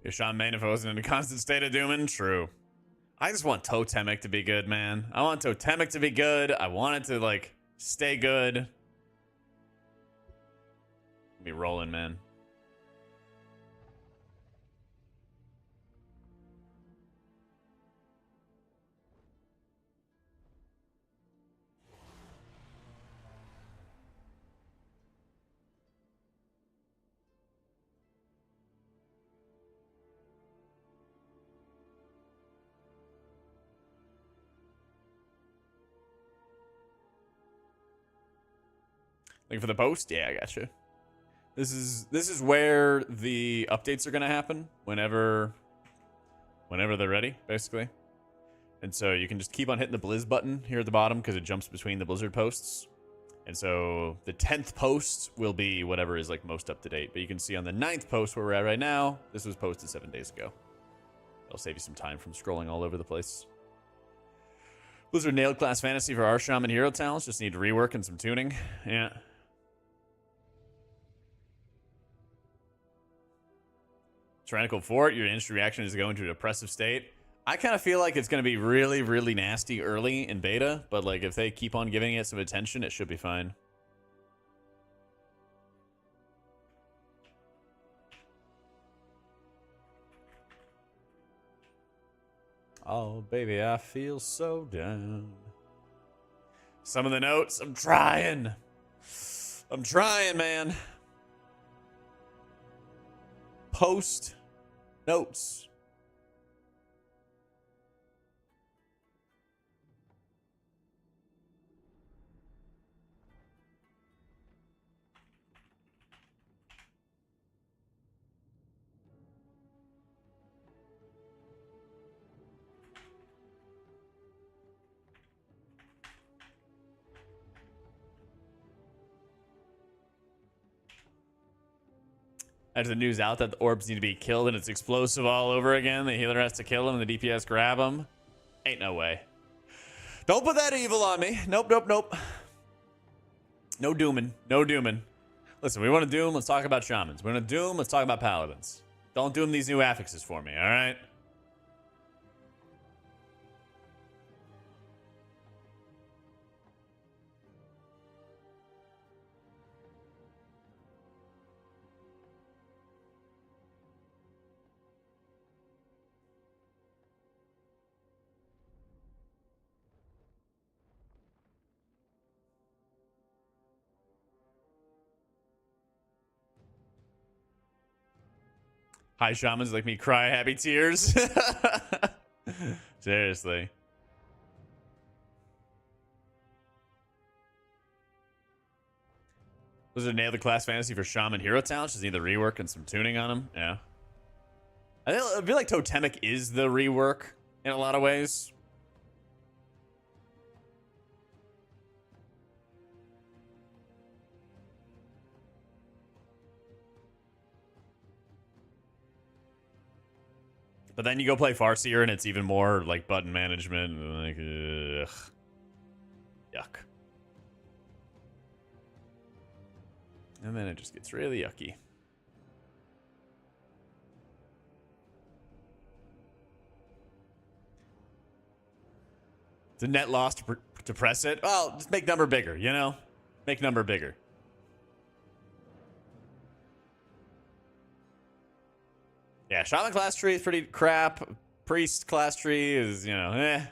Your Shaman main if I wasn't in a constant state of dooming? True. I just want Totemic to be good, man. I want Totemic to be good. I want it to, like, stay good. Be rolling, man. Looking for the post? Yeah, I gotcha. This is where the updates are gonna happen whenever they're ready, basically. And so you can just keep on hitting the Blizz button here at the bottom because it jumps between the Blizzard posts. And so the 10th post will be whatever is like most up to date. But you can see on the 9th post where we're at right now, this was posted 7 days ago. It'll save you some time from scrolling all over the place. Blizzard nailed class fantasy for our Shaman hero talents. Just need rework and some tuning. Yeah. Tyrannical Fort, your instant reaction is to go into a depressive state. I kind of feel like it's going to be really, really nasty early in beta, but like if they keep on giving it some attention, it should be fine. Oh, baby, I feel so down. Some of the notes, I'm trying. I'm trying, man. Post notes. As the news out that the orbs need to be killed and it's explosive all over again, the healer has to kill him and the DPS grab him. Ain't no way. Don't put that evil on me. Nope, nope, nope. No dooming. No dooming. Listen, we want to doom, let's talk about shamans. We want to doom, let's talk about paladins. Don't doom these new affixes for me, alright? High shamans like me cry happy tears. Seriously. Was it nail the class fantasy for shaman hero talents? Just need the rework and some tuning on them. Yeah. I feel like Totemic is the rework in a lot of ways. But then you go play Farseer and it's even more like button management. Like, ugh. Yuck. And then it just gets really yucky. It's a net loss to press it. Well, just make number bigger, you know? Make number bigger. Yeah, Shaman class tree is pretty crap. Priest class tree is, you know, eh.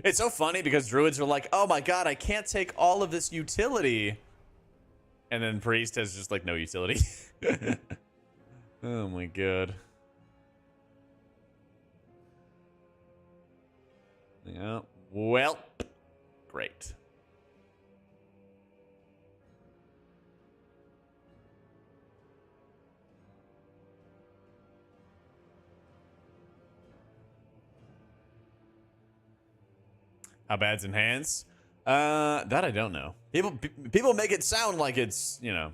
It's so funny because druids are like, oh my god, I can't take all of this utility. And then priest has just like no utility. Oh my god. Yeah, well, great. How bad's enhance? That I don't know. People make it sound like it's, you know,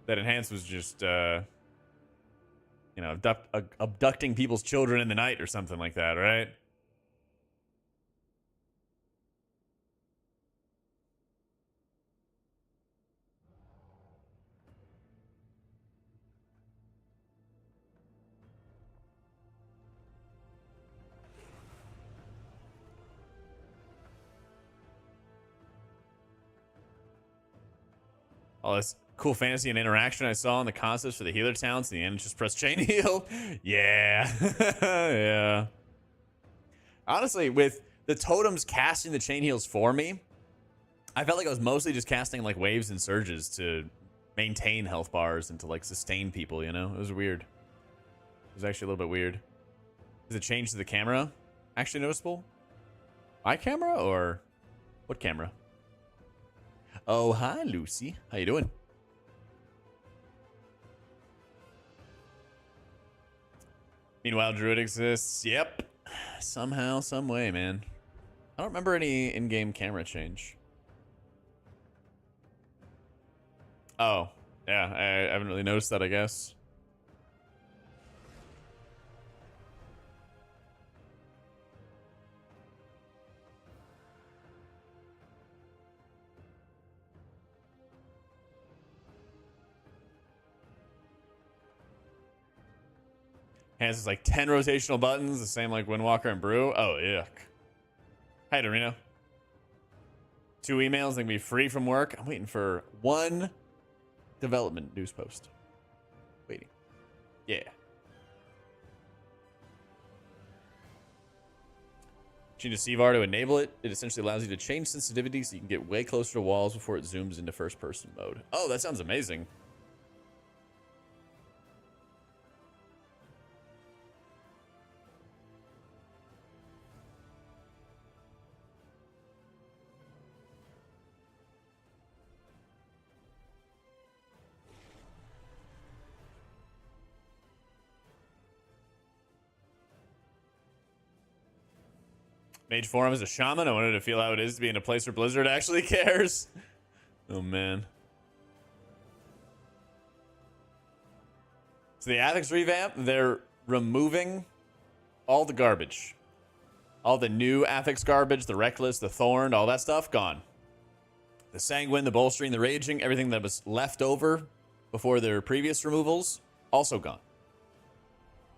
that enhance was just, you know, abducting people's children in the night or something like that, right? All this cool fantasy and interaction I saw in the concepts for the healer talents. In the end, just press chain heal. Yeah. Yeah. Honestly, with the totems casting the chain heals for me, I felt like I was mostly just casting like waves and surges to maintain health bars and to like sustain people, you know? It was weird. It was actually a little bit weird. Is it changed to the camera? Actually noticeable? My camera or what camera? Oh, hi, Lucy. How you doing? Meanwhile, Druid exists. Yep. Somehow, some way, man. I don't remember any in-game camera change. Oh, yeah. I haven't really noticed that, I guess. Has like 10 rotational buttons, the same like Windwalker and Brew. Oh, yuck. Hi, Dorino. 2 emails, they can be free from work. I'm waiting for 1 development news post. Waiting. Yeah. Change to CVAR to enable it. It essentially allows you to change sensitivity so you can get way closer to walls before it zooms into first person mode. Oh, that sounds amazing. Mage Forum is a shaman. I wanted to feel how it is to be in a place where Blizzard actually cares. Oh, man. So the Affix revamp, they're removing all the garbage. All the new Affix garbage, the Reckless, the Thorn, all that stuff, gone. The Sanguine, the Bolstering, the Raging, everything that was left over before their previous removals, also gone.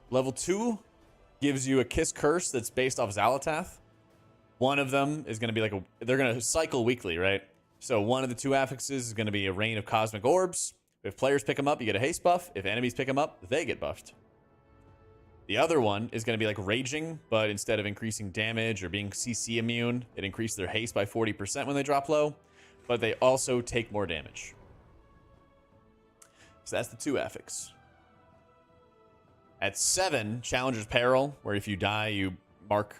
Level 2 gives you a Kiss Curse that's based off Xalatath. One of them is going to be like they're going to cycle weekly, right? So one of the 2 affixes is going to be a Rain of Cosmic Orbs. If players pick them up, you get a haste buff. If enemies pick them up, they get buffed. The other one is going to be like Raging, but instead of increasing damage or being CC immune, it increased their haste by 40% when they drop low, but they also take more damage. So that's the 2 affix. At 7, Challenger's Peril, where if you die, you mark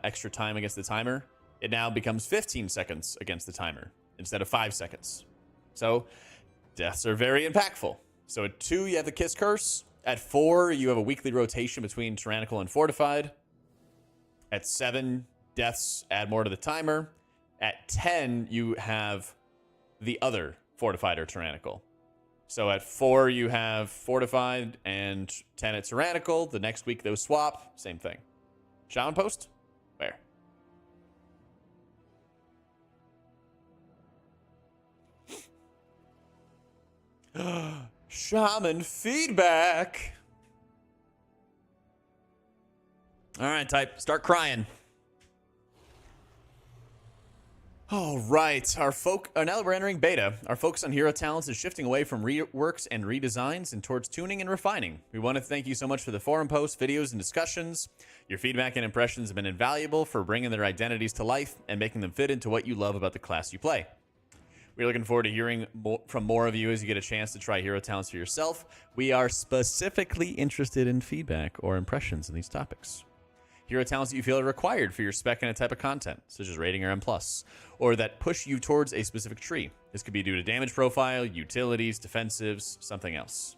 extra time against the timer. It now becomes 15 seconds against the timer instead of 5 seconds. So deaths are very impactful. So at 2, you have the Kiss Curse. At 4, you have a weekly rotation between Tyrannical and Fortified. At 7, deaths add more to the timer. At 10, you have the other Fortified or Tyrannical. So at 4, you have Fortified and 10 at Tyrannical. The next week, those swap. Same thing. Shaman Post? Where? Shaman feedback. All right, type. Start crying. All right, now that we're entering beta, our focus on hero talents is shifting away from reworks and redesigns and towards tuning and refining. We want to thank you so much for the forum posts, videos, and discussions. Your feedback and impressions have been invaluable for bringing their identities to life and making them fit into what you love about the class you play. We're looking forward to hearing from more of you as you get a chance to try hero talents for yourself. We are specifically interested in feedback or impressions in these topics. Hero talents that you feel are required for your spec and a type of content, such as rating or M+, or that push you towards a specific tree. This could be due to damage profile, utilities, defensives, something else.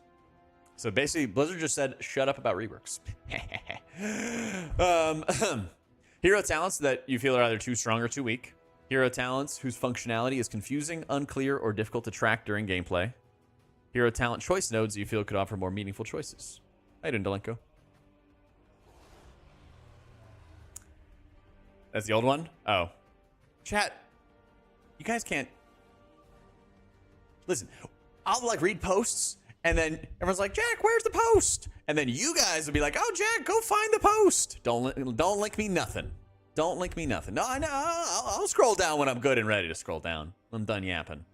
So basically, Blizzard just said, shut up about reworks. Hero talents that you feel are either too strong or too weak. Hero talents whose functionality is confusing, unclear, or difficult to track during gameplay. Hero talent choice nodes that you feel could offer more meaningful choices. How you doing, Delenko? That's the old one? Oh. Chat, you guys can't... Listen, I'll like read posts, and then everyone's like, Jack, where's the post? And then you guys will be like, oh, Jack, go find the post. Don't link me nothing. Don't link me nothing. No, I know. I'll scroll down when I'm good and ready to scroll down. I'm done yapping.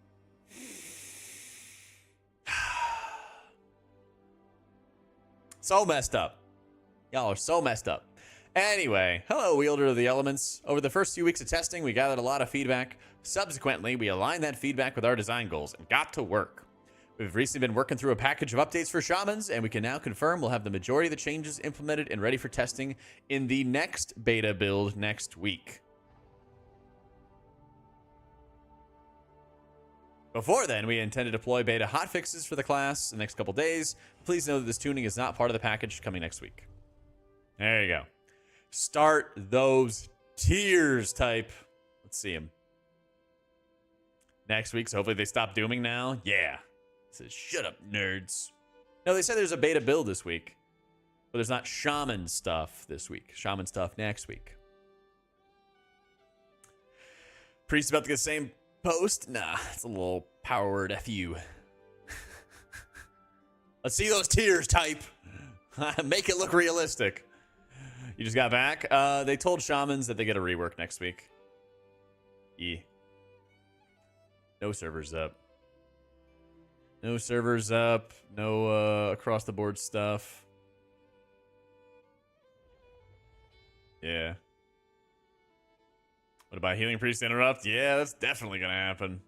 So messed up. Y'all are so messed up. Anyway, hello, Wielder of the Elements. Over the first few weeks of testing, we gathered a lot of feedback. Subsequently, we aligned that feedback with our design goals and got to work. We've recently been working through a package of updates for Shamans, and we can now confirm we'll have the majority of the changes implemented and ready for testing in the next beta build next week. Before then, we intend to deploy beta hotfixes for the class in the next couple days. Please know that this tuning is not part of the package coming next week. There you go. Start those tiers type. Let's see them. Next week, so hopefully they stop dooming now. Yeah. Says, shut up, nerds. No, they said there's a beta build this week. But there's not shaman stuff this week. Shaman stuff next week. Priest about to get the same post? Nah, it's a little power word FU. Let's see those tiers type. Make it look realistic. You just got back? They told shamans that they get a rework next week. Yeah. No servers up. No servers up. No across the board stuff. Yeah. What about Healing Priest interrupt? Yeah, that's definitely gonna happen.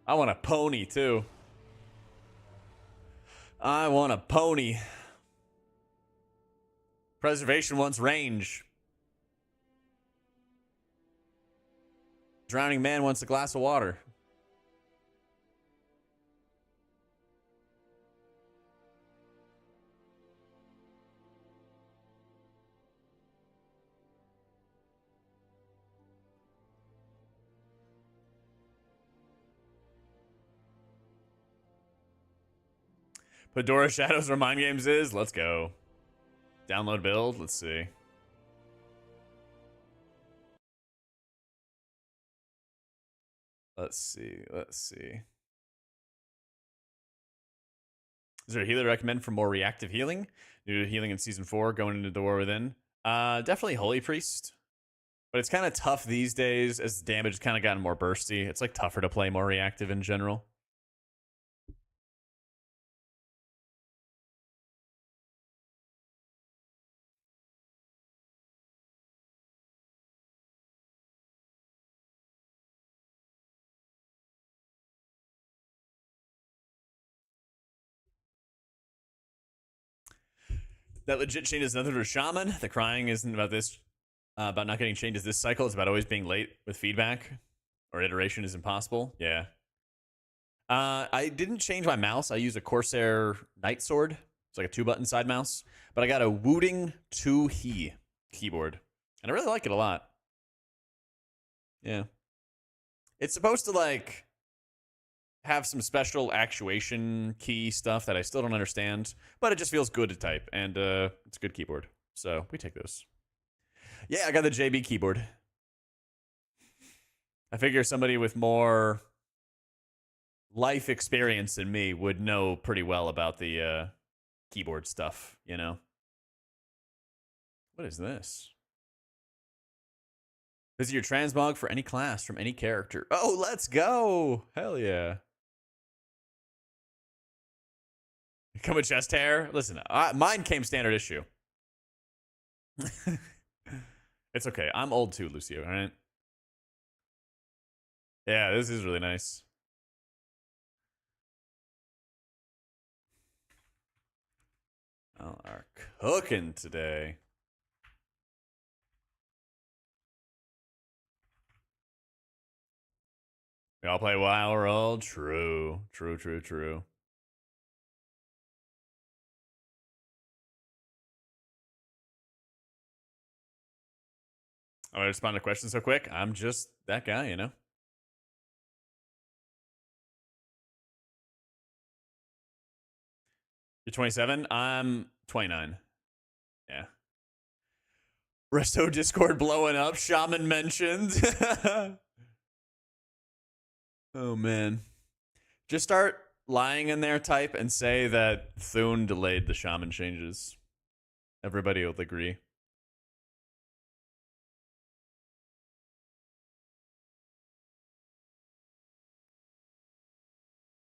I want a pony too. I want a pony. Preservation wants range. Drowning man wants a glass of water. Fedora Shadows where Mind Games is? Let's go. Download build? Let's see. Let's see. Is there a healer to recommend for more reactive healing? New to healing in Season 4, going into the War Within. Definitely Holy Priest. But it's kind of tough these days as damage has kind of gotten more bursty. It's like tougher to play more reactive in general. That legit changes nothing to a shaman. The crying isn't about this, about not getting changes this cycle. It's about always being late with feedback or iteration is impossible. Yeah. I didn't change my mouse. I use a Corsair Night Sword. It's like a 2-button side mouse. But I got a Wooting 2He keyboard. And I really like it a lot. Yeah. It's supposed to like have some special actuation key stuff that I still don't understand, but it just feels good to type, and it's a good keyboard, so we take those. Yeah, I got the JB keyboard. I figure somebody with more life experience than me would know pretty well about the keyboard stuff, you know? What is this? Visit your transmog for any class from any character. Oh, let's go! Hell yeah. Come with chest hair? Listen, mine came standard issue. It's okay. I'm old too, Lucio, all right? Yeah, this is really nice. Well, are cooking today. We all play WoW, we're all true. True. I respond to questions so quick. I'm just that guy, you know? You're 27? I'm 29. Yeah. Resto Discord blowing up. Shaman mentioned. Oh, man. Just start lying in there, type, and say that Thune delayed the shaman changes. Everybody will agree.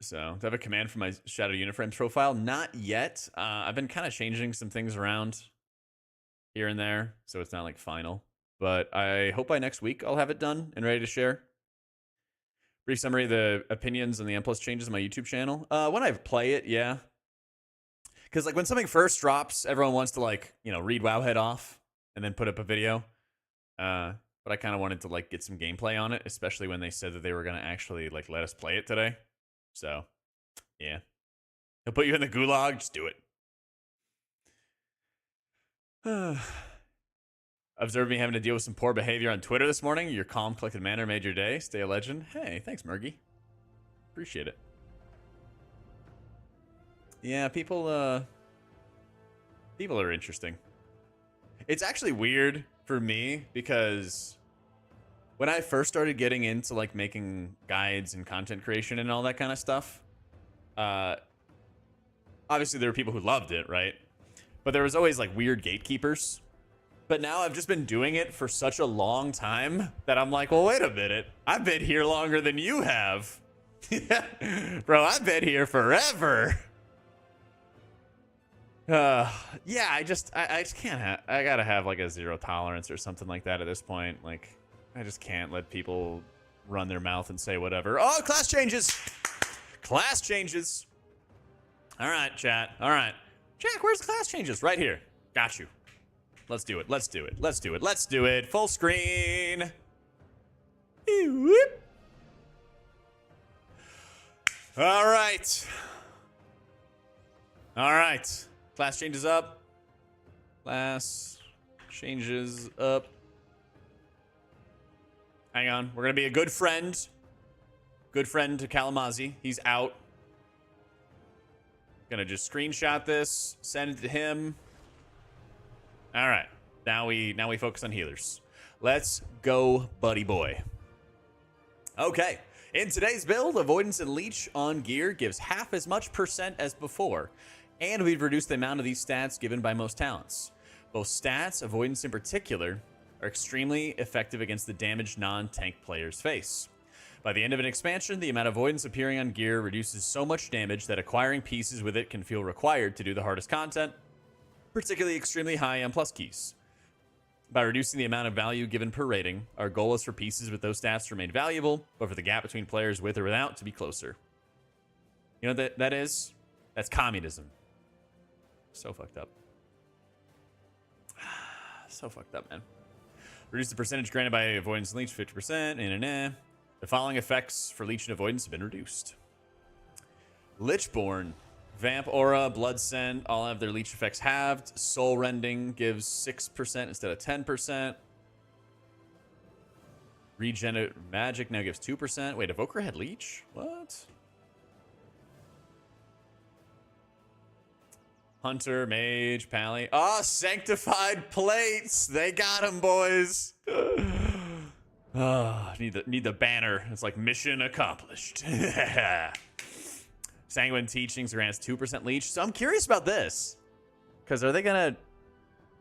So, do I have a command for my Shadow Uniframes profile? Not yet. I've been kind of changing some things around here and there, so it's not like final. But I hope by next week I'll have it done and ready to share. Brief summary of the opinions on the M+ changes on my YouTube channel. When I play it, yeah. Because like when something first drops, everyone wants to like, you know, read Wowhead off and then put up a video. But I kind of wanted to like get some gameplay on it, especially when they said that they were going to actually like let us play it today. So, yeah. He'll put you in the gulag, just do it. Observed me having to deal with some poor behavior on Twitter this morning. Your calm, collected manner made your day. Stay a legend. Hey, thanks, Murgy. Appreciate it. Yeah, people are interesting. It's actually weird for me because when I first started getting into like making guides and content creation and all that kind of stuff, obviously there were people who loved it, right? But there was always like weird gatekeepers. But now I've just been doing it for such a long time that I'm like, well, wait a minute. I've been here longer than you have. Bro, I've been here forever. Yeah, I just can't have, I gotta have like a zero tolerance or something like that at this point. Like, I just can't let people run their mouth and say whatever. Oh, class changes. Class changes. All right, chat. All right. Jack, where's the class changes? Right here. Got you. Let's do it. Let's do it. Let's do it. Let's do it. Full screen. All right. All right. Class changes up. Class changes up. Hang on. We're going to be a good friend. Good friend to Kalamazoo. He's out. Gonna just screenshot this, send it to him. All right. Now we focus on healers. Let's go, buddy boy. Okay. In today's build, Avoidance and Leech on gear gives half as much % as before. And we've reduced the amount of these stats given by most talents. Both stats, Avoidance in particular, are extremely effective against the damaged non-tank players face. By the end of an expansion, the amount of Avoidance appearing on gear reduces so much damage that acquiring pieces with it can feel required to do the hardest content, particularly extremely high M+ keys. By reducing the amount of value given per rating, our goal is for pieces with those stats to remain valuable, but for the gap between players with or without to be closer. You know what that is? That's communism. So fucked up. So fucked up, man. Reduce the percentage granted by Avoidance and Leech 50%. The following effects for Leech and Avoidance have been reduced. Lichborn, Vamp Aura, Blood Scent, all have their Leech effects halved. Soul Rending gives 6% instead of 10%. Regenerate Magic now gives 2%. Wait, Evoker had Leech? What? Hunter, Mage, Pally. Oh, Sanctified Plates. They got him, boys. Oh, need the banner. It's like mission accomplished. Sanguine Teachings grants 2% Leech. So I'm curious about this. Because are they going to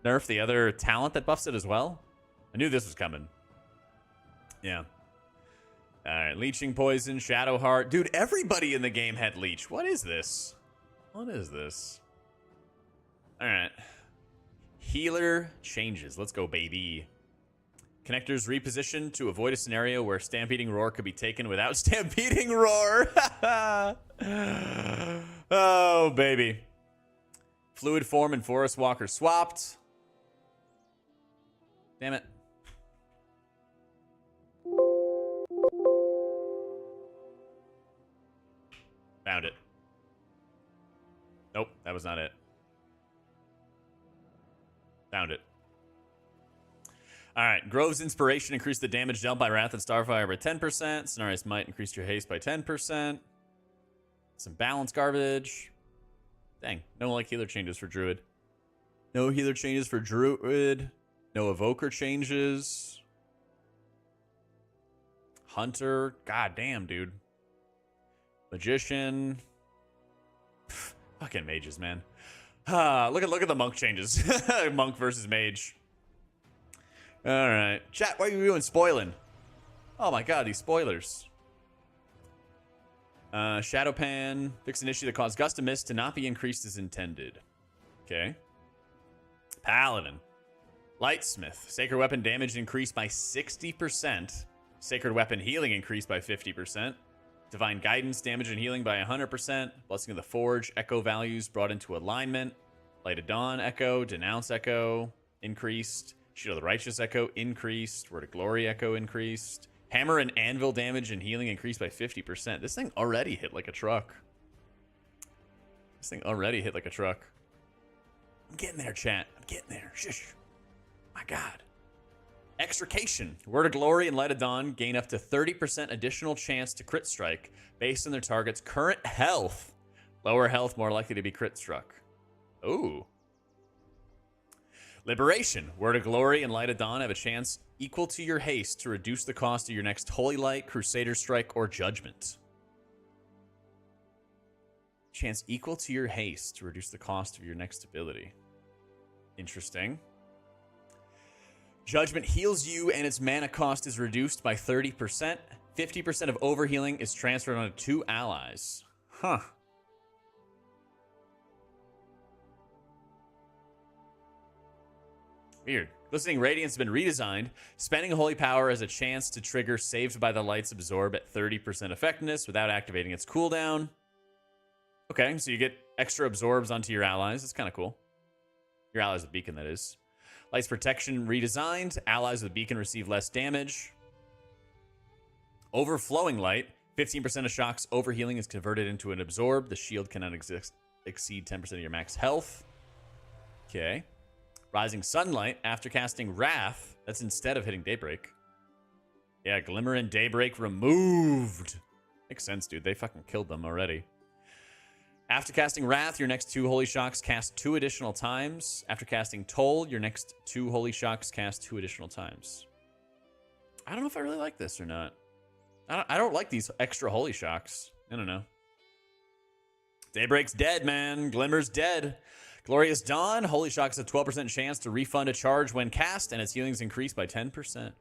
nerf the other talent that buffs it as well? I knew this was coming. Yeah. Alright, Leeching Poison, Shadow Heart. Dude, everybody in the game had Leech. What is this? What is this? Alright. Healer changes. Let's go, baby. Connectors repositioned to avoid a scenario where Stampeding Roar could be taken without Stampeding Roar. Oh, baby. Fluid Form and Forest Walker swapped. Damn it. Found it. Nope, that was not it. Found it. Alright, Grove's Inspiration increased the damage dealt by Wrath and Starfire by 10%. Cenarius Might increased your haste by 10%. Some balance garbage. Dang, no like healer changes for Druid. No healer changes for Druid. No Evoker changes. Hunter. God damn, dude. Magician. Pff, fucking mages, man. Look at the monk changes. Monk versus mage. Alright. Chat, what are you doing spoiling? Oh my god, these spoilers. Shadow Pan. Fix an issue that caused Gust of Mist to not be increased as intended. Okay. Paladin. Lightsmith. Sacred Weapon damage increased by 60%. Sacred Weapon healing increased by 50%. Divine Guidance damage and healing by 100%. Blessing of the Forge. Echo values brought into alignment. Light of Dawn Echo. Denounce Echo increased. Shield of the Righteous Echo increased. Word of Glory Echo increased. Hammer and Anvil damage and healing increased by 50%. This thing already hit like a truck. I'm getting there, chat. I'm getting there. Shush. My God. Extrication. Word of Glory and Light of Dawn gain up to 30% additional chance to crit strike based on their target's current health. Lower health, more likely to be crit struck. Ooh. Liberation. Word of Glory and Light of Dawn have a chance equal to your haste to reduce the cost of your next Holy Light, Crusader Strike, or Judgment. Chance equal to your haste to reduce the cost of your next ability. Interesting. Judgment heals you and its mana cost is reduced by 30%. 50% of overhealing is transferred onto 2 allies. Huh. Weird. Glistening Radiance has been redesigned. Spending Holy Power as a chance to trigger Saved by the Light's Absorb at 30% effectiveness without activating its cooldown. Okay, so you get extra absorbs onto your allies. That's kind of cool. Your allies with Beacon, that is. Light's Protection redesigned. Allies with Beacon receive less damage. Overflowing Light. 15% of shocks overhealing is converted into an absorb. The shield cannot exceed 10% of your max health. Okay. Rising Sunlight. After casting Wrath, that's instead of hitting Daybreak. Yeah, Glimmer and Daybreak removed. Makes sense, dude. They fucking killed them already. After casting Wrath, your next 2 Holy Shocks cast 2 additional times. After casting Toll, your next 2 Holy Shocks cast 2 additional times. I don't know if I really like this or not. I don't like these extra Holy Shocks. I don't know. Daybreak's dead, man. Glimmer's dead. Glorious Dawn. Holy Shock has a 12% chance to refund a charge when cast, and its healing's increased by 10%.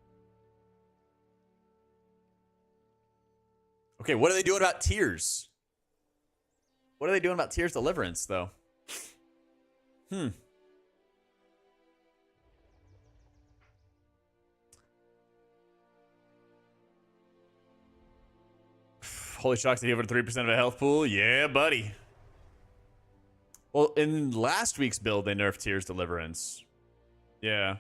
Okay, what are they doing about Tears? What are they doing about Tears Deliverance, though? Holy Shock's to heal over 3% of a health pool. Yeah, buddy. Well, in last week's build, they nerfed Tears Deliverance. Yeah.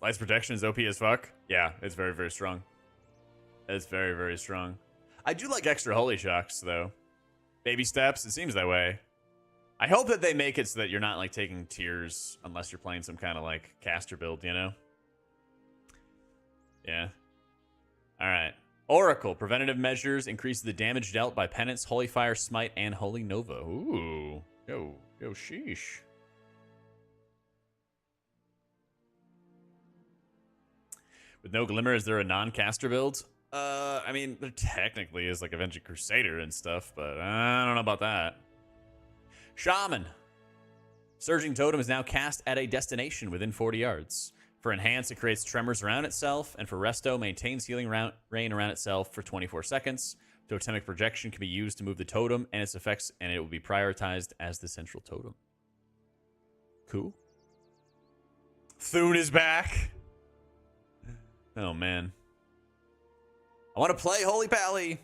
Light's Protection is OP as fuck. Yeah, it's very, very strong. It's very, very strong. I do like extra Holy Shocks, though. Baby steps, it seems that way. I hope that they make it so that you're not, like, taking Tears unless you're playing some kind of, like, caster build, you know? Yeah. All right. Oracle. Preventative measures increase the damage dealt by Penance, Holy Fire, Smite, and Holy Nova. Ooh. Yo, sheesh. With no Glimmer, is there a non-caster build? I mean, there technically is like Avenging Crusader and stuff, but I don't know about that. Shaman. Surging Totem is now cast at a destination within 40 yards. For Enhance, it creates tremors around itself, and for Resto, maintains healing rain around itself for 24 seconds. Totemic Projection can be used to move the totem and its effects, and it will be prioritized as the central totem. Cool. Thune is back. Oh, man. I want to play Holy Pally.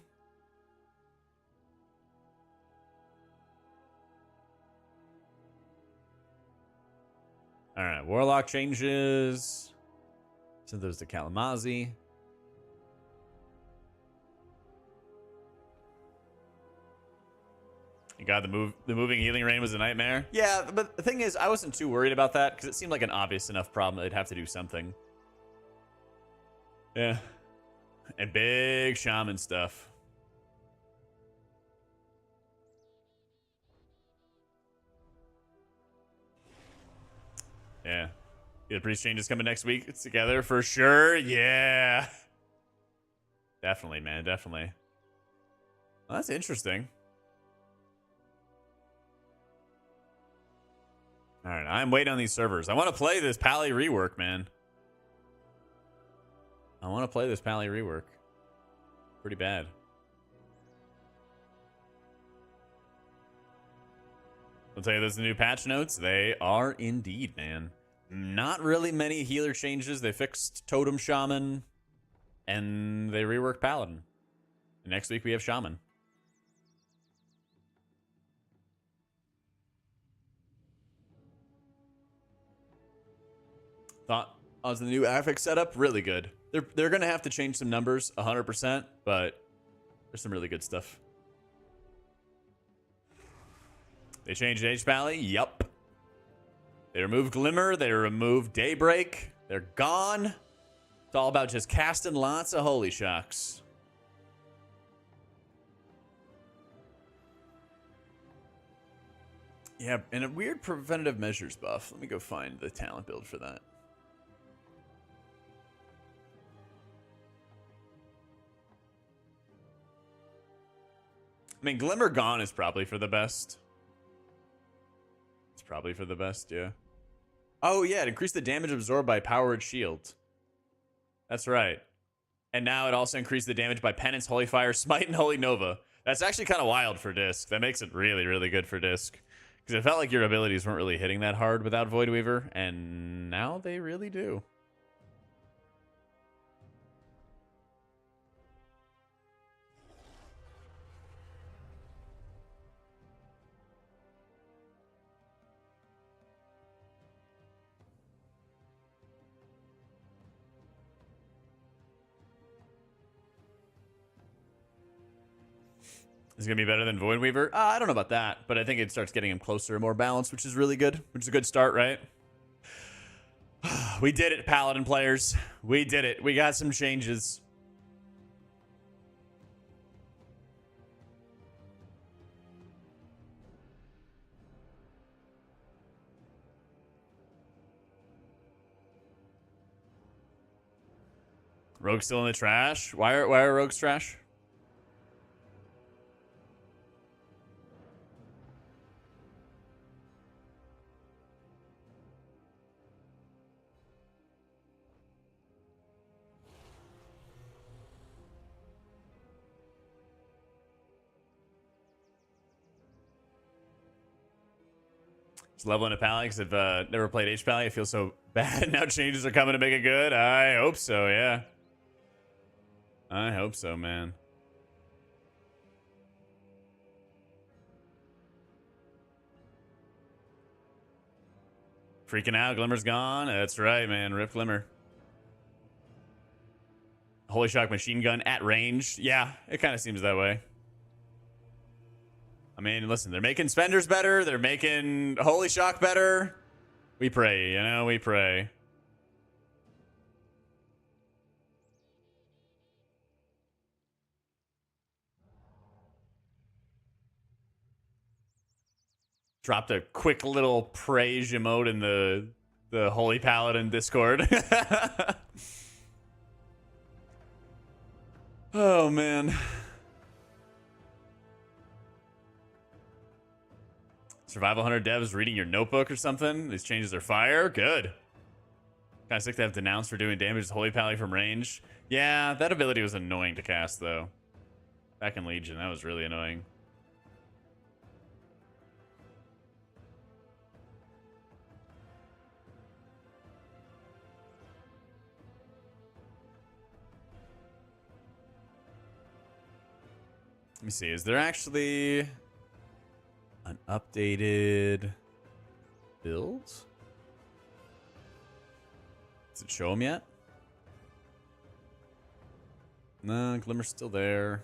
All right, Warlock changes. Send those to Kalamazi. You got the moving healing rain was a nightmare. Yeah, but the thing is, I wasn't too worried about that because it seemed like an obvious enough problem. They'd have to do something. Yeah. And big shaman stuff. Yeah. The priest changes coming next week. It's together for sure. Yeah. Definitely, man. Definitely. Well, that's interesting. All right. I'm waiting on these servers. I want to play this Pally rework, man. I want to play this Pally rework. Pretty bad. I'll tell you, those new patch notes. They are indeed, man. Not really many healer changes. They fixed Totem Shaman, and they reworked Paladin. Next week we have Shaman. Thought on the new Affix setup, really good. They're gonna have to change some numbers 100%, but there's some really good stuff. They changed Age Pally? Yup. They removed Glimmer. They removed Daybreak. They're gone. It's all about just casting lots of Holy Shocks. Yeah, and a weird preventative measures buff. Let me go find the talent build for that. I mean, Glimmer gone is probably for the best. It's probably for the best, yeah. Oh, yeah, it increased the damage absorbed by Powered Shield. That's right. And now it also increased the damage by Penance, Holy Fire, Smite, and Holy Nova. That's actually kind of wild for Disc. That makes it really, really good for Disc. Because it felt like your abilities weren't really hitting that hard without Void Weaver, and now they really do. Is it going to be better than Void Weaver? I don't know about that, but I think it starts getting him closer and more balanced, which is really good, which is a good start, right? We did it, Paladin players. We did it. We got some changes. Rogue's still in the trash? Why are Rogues trash? Just leveling a Pally because I've never played H Pally. I feel so bad. Now changes are coming to make it good. I hope so, yeah. I hope so, man. Freaking out. Glimmer's gone. That's right, man. Rip Glimmer. Holy Shock machine gun at range. Yeah, it kind of seems that way. I mean, listen, they're making spenders better. They're making Holy Shock better. We pray, you know, we pray. Dropped a quick little praise emote in the Holy Paladin Discord. Oh, man. Survival Hunter devs reading your notebook or something. These changes are fire. Good. Kind of sick to have denounced for doing damage to Holy Pally from range. Yeah, that ability was annoying to cast, though. Back in Legion, that was really annoying. Let me see. Is there actually an updated build? Does it show them yet? No, Glimmer's still there.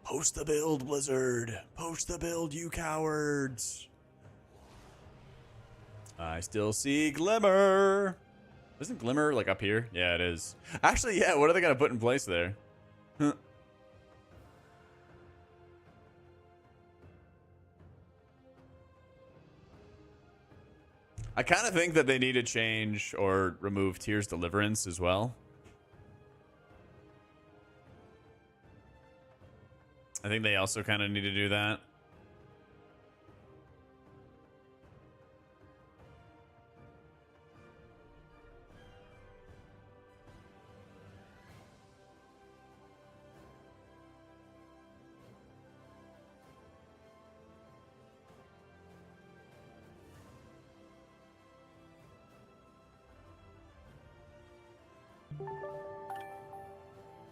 Post the build, Blizzard. Post the build, you cowards. I still see Glimmer. Isn't Glimmer like up here? Yeah, it is. Actually, yeah, what are they going to put in place there? Huh. I kind of think that they need to change or remove Tears Deliverance as well. I think they also kind of need to do that.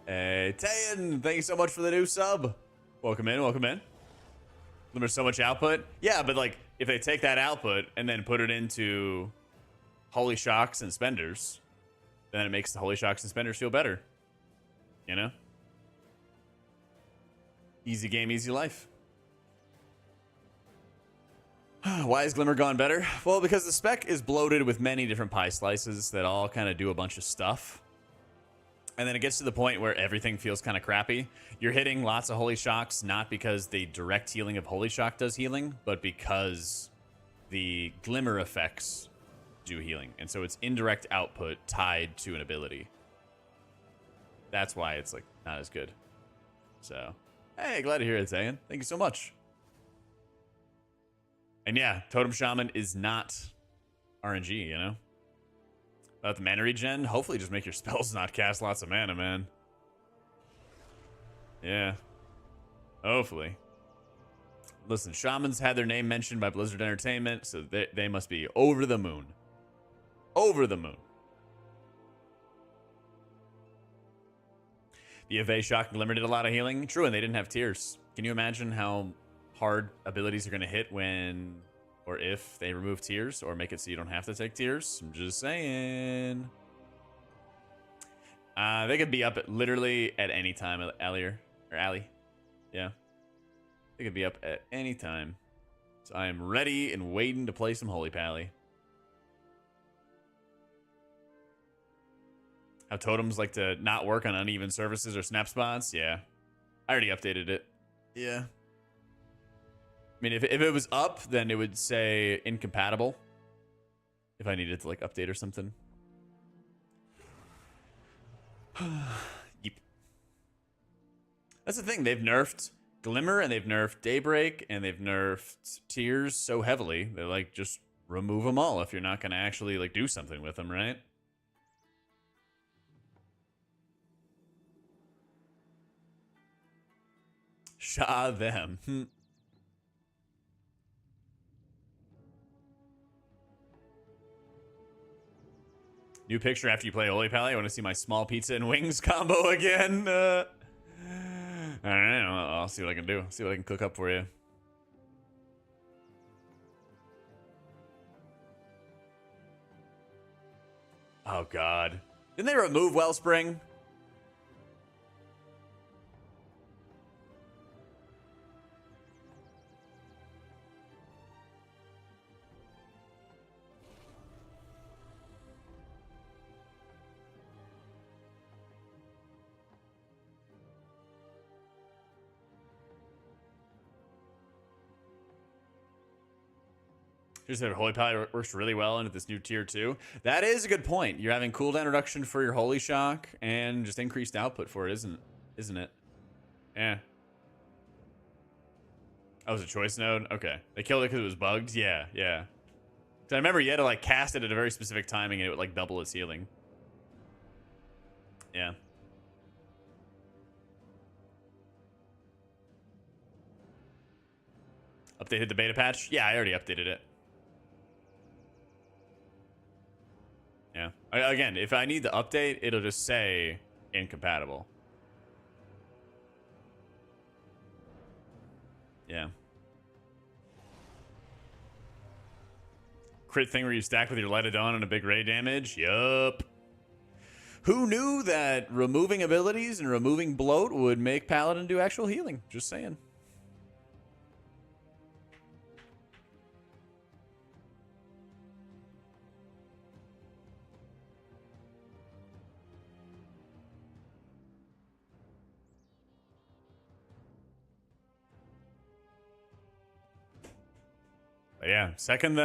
Hey, Tayan, thank you so much for the new sub. Welcome in, welcome in. There's so much output. Yeah, but like, if they take that output and then put it into Holy Shocks and Spenders, then it makes the Holy Shocks and Spenders feel better. You know? Easy game, easy life. Why is Glimmer gone better? Well, because the spec is bloated with many different pie slices that all kind of do a bunch of stuff. And then it gets to the point where everything feels kind of crappy. You're hitting lots of Holy Shocks, not because the direct healing of Holy Shock does healing, but because the Glimmer effects do healing. And so it's indirect output tied to an ability. That's why it's like not as good. So, hey, glad to hear it, Zayn. Thank you so much. And yeah, Totem Shaman is not RNG, you know? About the mana regen, hopefully just make your spells not cast lots of mana, man. Yeah. Hopefully. Listen, Shamans had their name mentioned by Blizzard Entertainment, so they must be over the moon. Over the moon. The FA Shock and Glimmer did a lot of healing. True, and they didn't have tears. Can you imagine how hard abilities are going to hit when or if they remove tears or make it so you don't have to take tears? I'm just saying. They could be up at literally at any time, Allier or Allie. Yeah. They could be up at any time. So I am ready and waiting to play some Holy Pally. How totems like to not work on uneven surfaces or snap spots? Yeah. I already updated it. Yeah. I mean, if it was up, then it would say incompatible. If I needed to, like, update or something. Yep. That's the thing. They've nerfed Glimmer, and they've nerfed Daybreak, and they've nerfed Tears so heavily. They're like, just remove them all if you're not going to actually, like, do something with them, right? Shaw them. New picture after you play Holy Pally. I want to see my small pizza and wings combo again. I don't know. I'll see what I can do. See what I can cook up for you. Oh, God. Didn't they remove Wellspring? Just said Holy Pally works really well into this new tier 2. That is a good point. You're having cooldown reduction for your Holy Shock and just increased output for it, isn't it? Yeah. Oh, it was a choice node? Okay. They killed it because it was bugged? Yeah, yeah. So I remember you had to like cast it at a very specific timing and it would like double its healing. Yeah. Updated the beta patch? Yeah, I already updated it. Yeah. Again, if I need the update, it'll just say incompatible. Yeah. Crit thing where you stack with your Light of Dawn and a big ray damage? Yup. Who knew that removing abilities and removing bloat would make Paladin do actual healing? Just saying. But yeah, second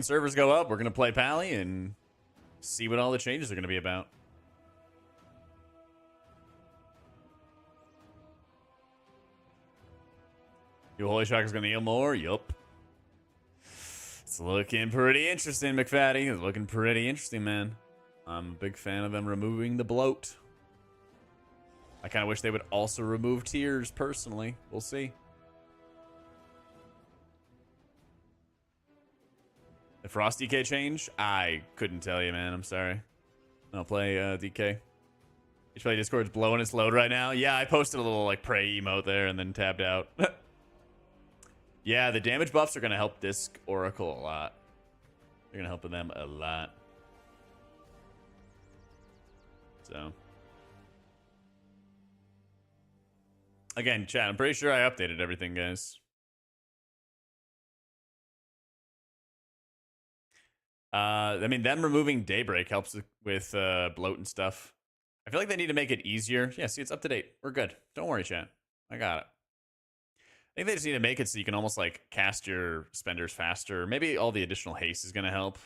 servers go up, we're gonna play Pally and see what all the changes are gonna be about. Your Holy Shock is gonna heal more? Yup. It's looking pretty interesting, McFaddy. It's looking pretty interesting, man. I'm a big fan of them removing the bloat. I kind of wish they would also remove tears, personally. We'll see. Frost DK change? I couldn't tell you, man. I'm sorry. I'll play DK. Each play Discord's blowing its load right now. Yeah, I posted a little like pray emote there and then tabbed out. Yeah, the damage buffs are gonna help Disc Oracle a lot. They're gonna help them a lot. So again, chat, I'm pretty sure I updated everything, guys. I mean, them removing Daybreak helps with bloat and stuff. I feel like they need to make it easier. Yeah, see, it's up to date. We're good. Don't worry, chat. I got it. I think they just need to make it so you can almost like cast your spenders faster. Maybe all the additional haste is going to help.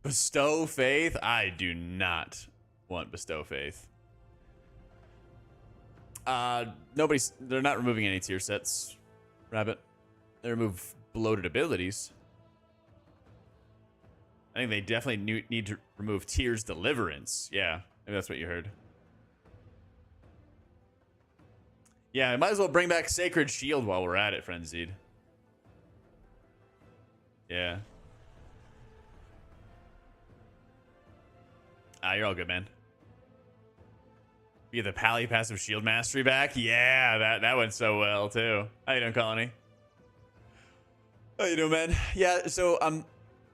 Bestow Faith? I do not want Bestow Faith. They're not removing any tier sets, Rabbit. They remove bloated abilities. I think they definitely need to remove Tears Deliverance. Yeah, maybe that's what you heard. Yeah, I might as well bring back Sacred Shield while we're at it, Frenzied. Yeah. You're all good, man. You get the Pally passive shield mastery back? Yeah, that went so well, too. How you doing, Colony? How you doing, man? Yeah, so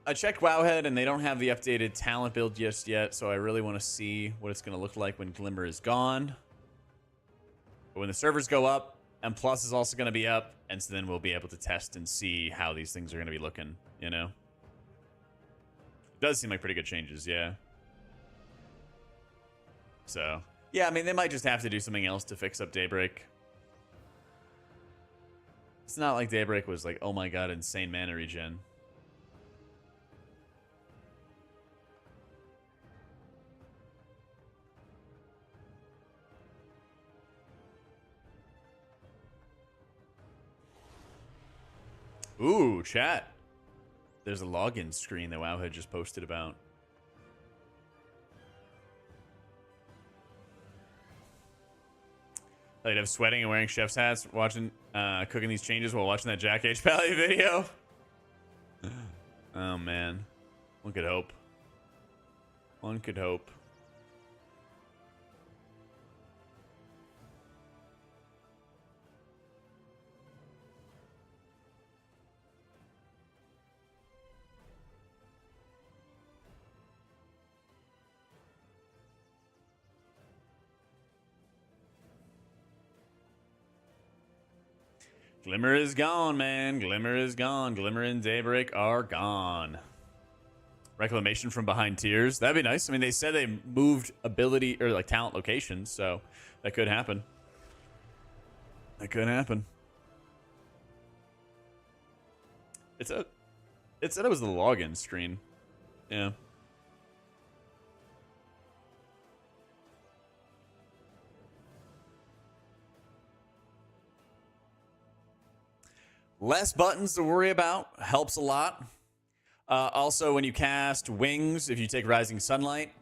I checked Wowhead, and they don't have the updated talent build just yet, so I really want to see what it's going to look like when Glimmer is gone. But when the servers go up, M Plus is also going to be up, and so then we'll be able to test and see how these things are going to be looking, you know? It does seem like pretty good changes, yeah. So, yeah, I mean, they might just have to do something else to fix up Daybreak. It's not like Daybreak was like, oh my god, insane mana regen. Ooh, chat. There's a login screen that Wowhead just posted about. I'd have sweating and wearing chef's hats, watching, cooking these changes while watching that Jack H. Pally video. Oh, man. One could hope. One could hope. Glimmer is gone, man. Glimmer is gone. Glimmer and Daybreak are gone. Reclamation from behind tiers. That'd be nice. I mean, they said they moved ability or like talent locations, so that could happen. That could happen. It said it was the login screen. Yeah. Less buttons to worry about helps a lot. Also, when you cast Wings, if you take Rising Sunlight,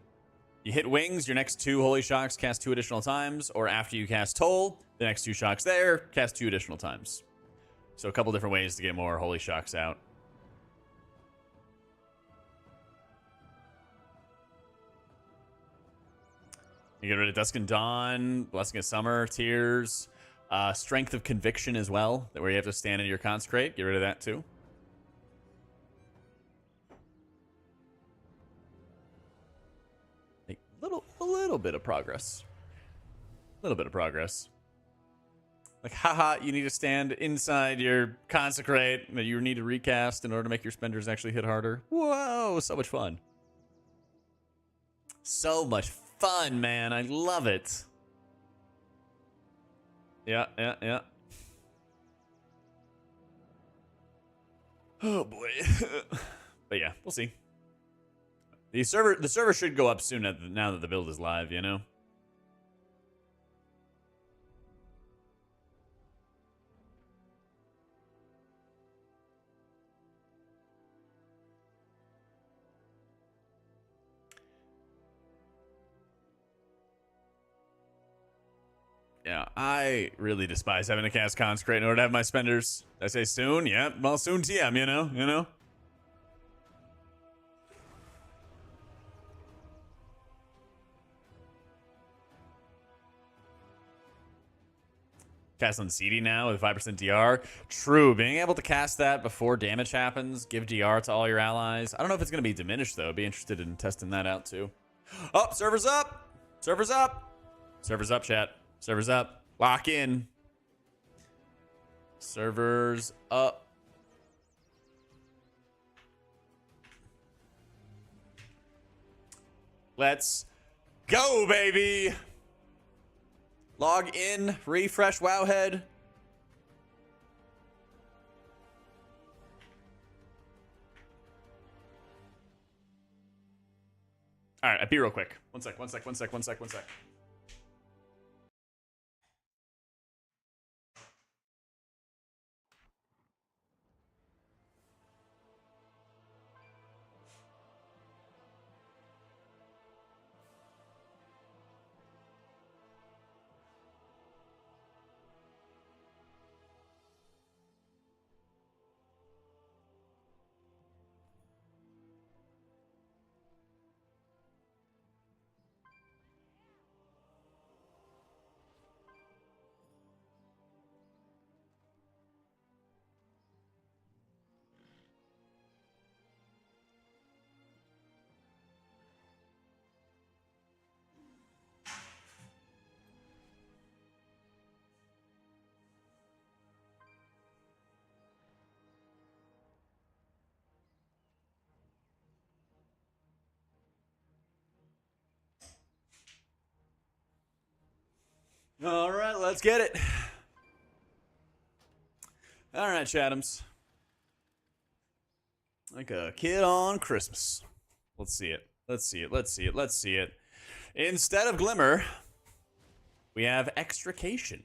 you hit Wings, your next 2 Holy Shocks cast 2 additional times, or after you cast Toll, the next 2 shocks there cast 2 additional times. So a couple different ways to get more Holy Shocks out. You get rid of Dusk and Dawn, Blessing of Summer, Tears, Strength of Conviction as well, where you have to stand in your Consecrate. Get rid of that too. A little bit of progress. A little bit of progress. Like, haha, you need to stand inside your Consecrate that you need to recast in order to make your spenders actually hit harder. Whoa, so much fun. So much fun, man. I love it. Yeah. Oh boy. But yeah, we'll see. The server should go up soon now that the build is live, you know? Yeah, I really despise having to cast Consecrate in order to have my spenders. Did I say soon? Yeah, well, soon TM, you know? Cast on CD now with 5% DR. True, being able to cast that before damage happens, give DR to all your allies. I don't know if it's going to be diminished, though. I'd be interested in testing that out, too. Oh, server's up! Server's up! Server's up, chat. Server's up. Lock in. Server's up. Let's go, baby! Log in, refresh Wowhead. All right, I'll be real quick. One sec. All right, let's get it. All right, Chathams. Like a kid on Christmas. Let's see it. Instead of Glimmer, we have Extrication,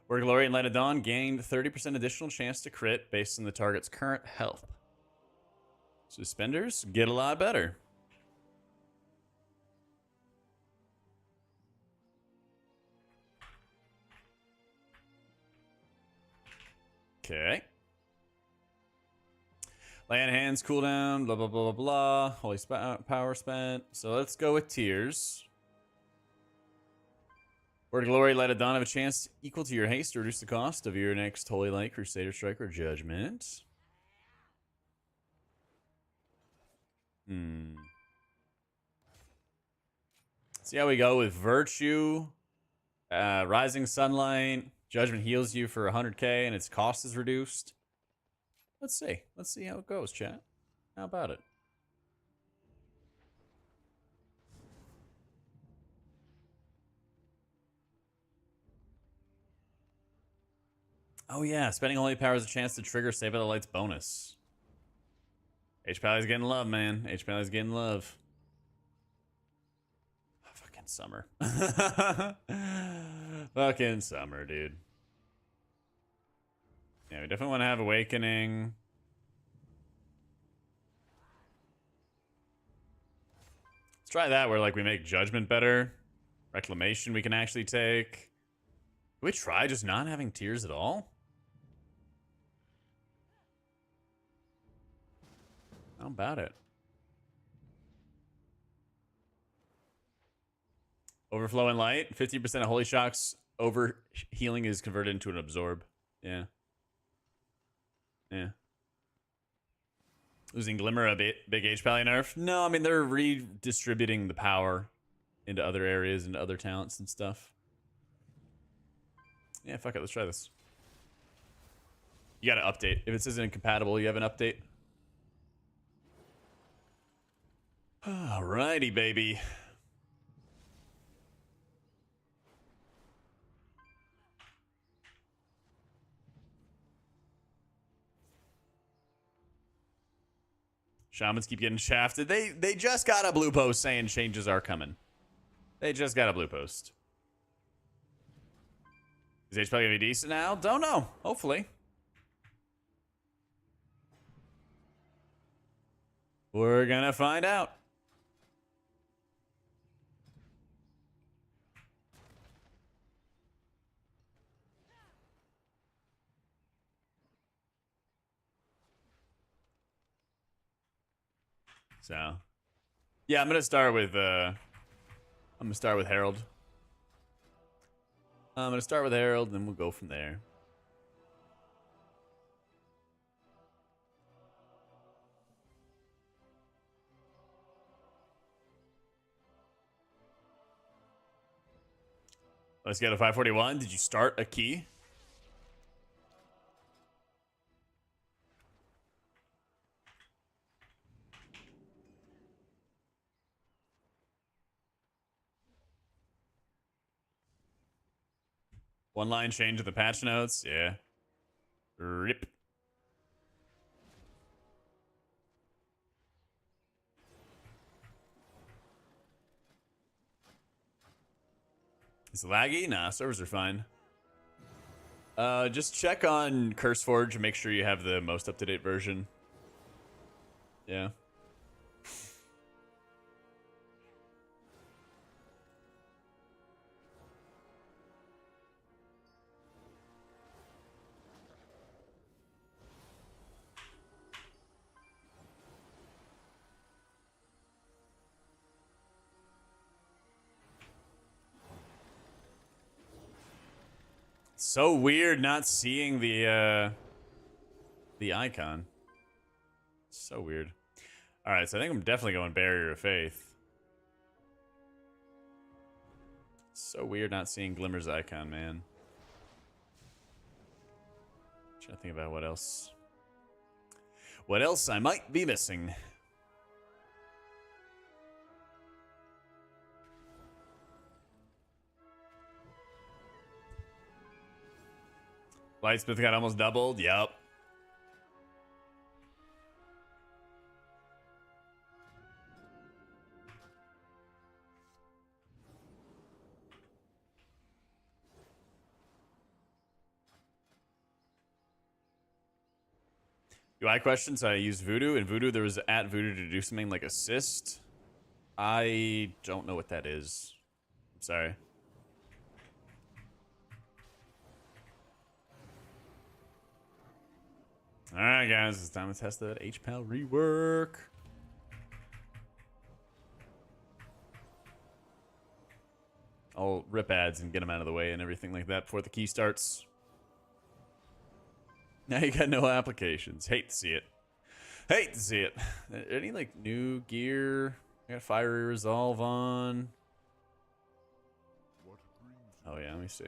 where Glory and Light of Dawn gained 30% additional chance to crit based on the target's current health. Suspenders get a lot better. Okay. Land hands cooldown, blah, blah, blah, blah, blah. Holy power spent. So let's go with Tears. Word Glory, Light of Dawn have a chance equal to your haste to reduce the cost of your next Holy Light, Crusader Strike, or Judgment. See how we go with Virtue. Rising Sunlight. Judgment heals you for 100k and its cost is reduced. Let's see. Let's see how it goes, chat. How about it? Oh yeah, spending holy power is a chance to trigger Save by the Light's bonus. H-Pally's getting love, man. H-Pally's getting love. Oh, fucking summer. Fucking summer, dude. Yeah, we definitely want to have Awakening. Let's try that where like we make Judgment better. Reclamation we can actually take. Can we try just not having Tears at all? How about it? Overflowing Light. 50% of Holy Shock's over healing is converted into an Absorb. Yeah. Yeah. Losing Glimmer a big H-Pally nerf? No, I mean, they're redistributing the power into other areas and other talents and stuff. Yeah, fuck it. Let's try this. You got to update. If it says incompatible, you have an update. Alrighty, baby. Shamans keep getting shafted. They just got a blue post saying changes are coming. They just got a blue post. Is HP gonna be decent now? Don't know. Hopefully. We're gonna find out. So, yeah, I'm gonna start with Harold. I'm gonna start with Harold, and then we'll go from there. Let's get a 541. Did you start a key? One line change of the patch notes. Yeah. Rip. Is it laggy? Nah, servers are fine. Just check on CurseForge and make sure you have the most up-to-date version. Yeah. So weird not seeing the icon. So weird. All right, so I think I'm definitely going Barrier of Faith. So weird not seeing Glimmer's icon, man. Trying to think about what else. What else I might be missing. Lightsmith got almost doubled. Yup. UI questions. I use Voodoo. In Voodoo, there was at Voodoo to do something like assist. I don't know what that is. I'm sorry. All right, guys. It's time to test that HPAL rework. I'll rip ads and get them out of the way and everything like that before the key starts. Now you got no applications. Hate to see it. Hate to see it. Any like new gear? I got Fiery Resolve on. Oh yeah, let me see.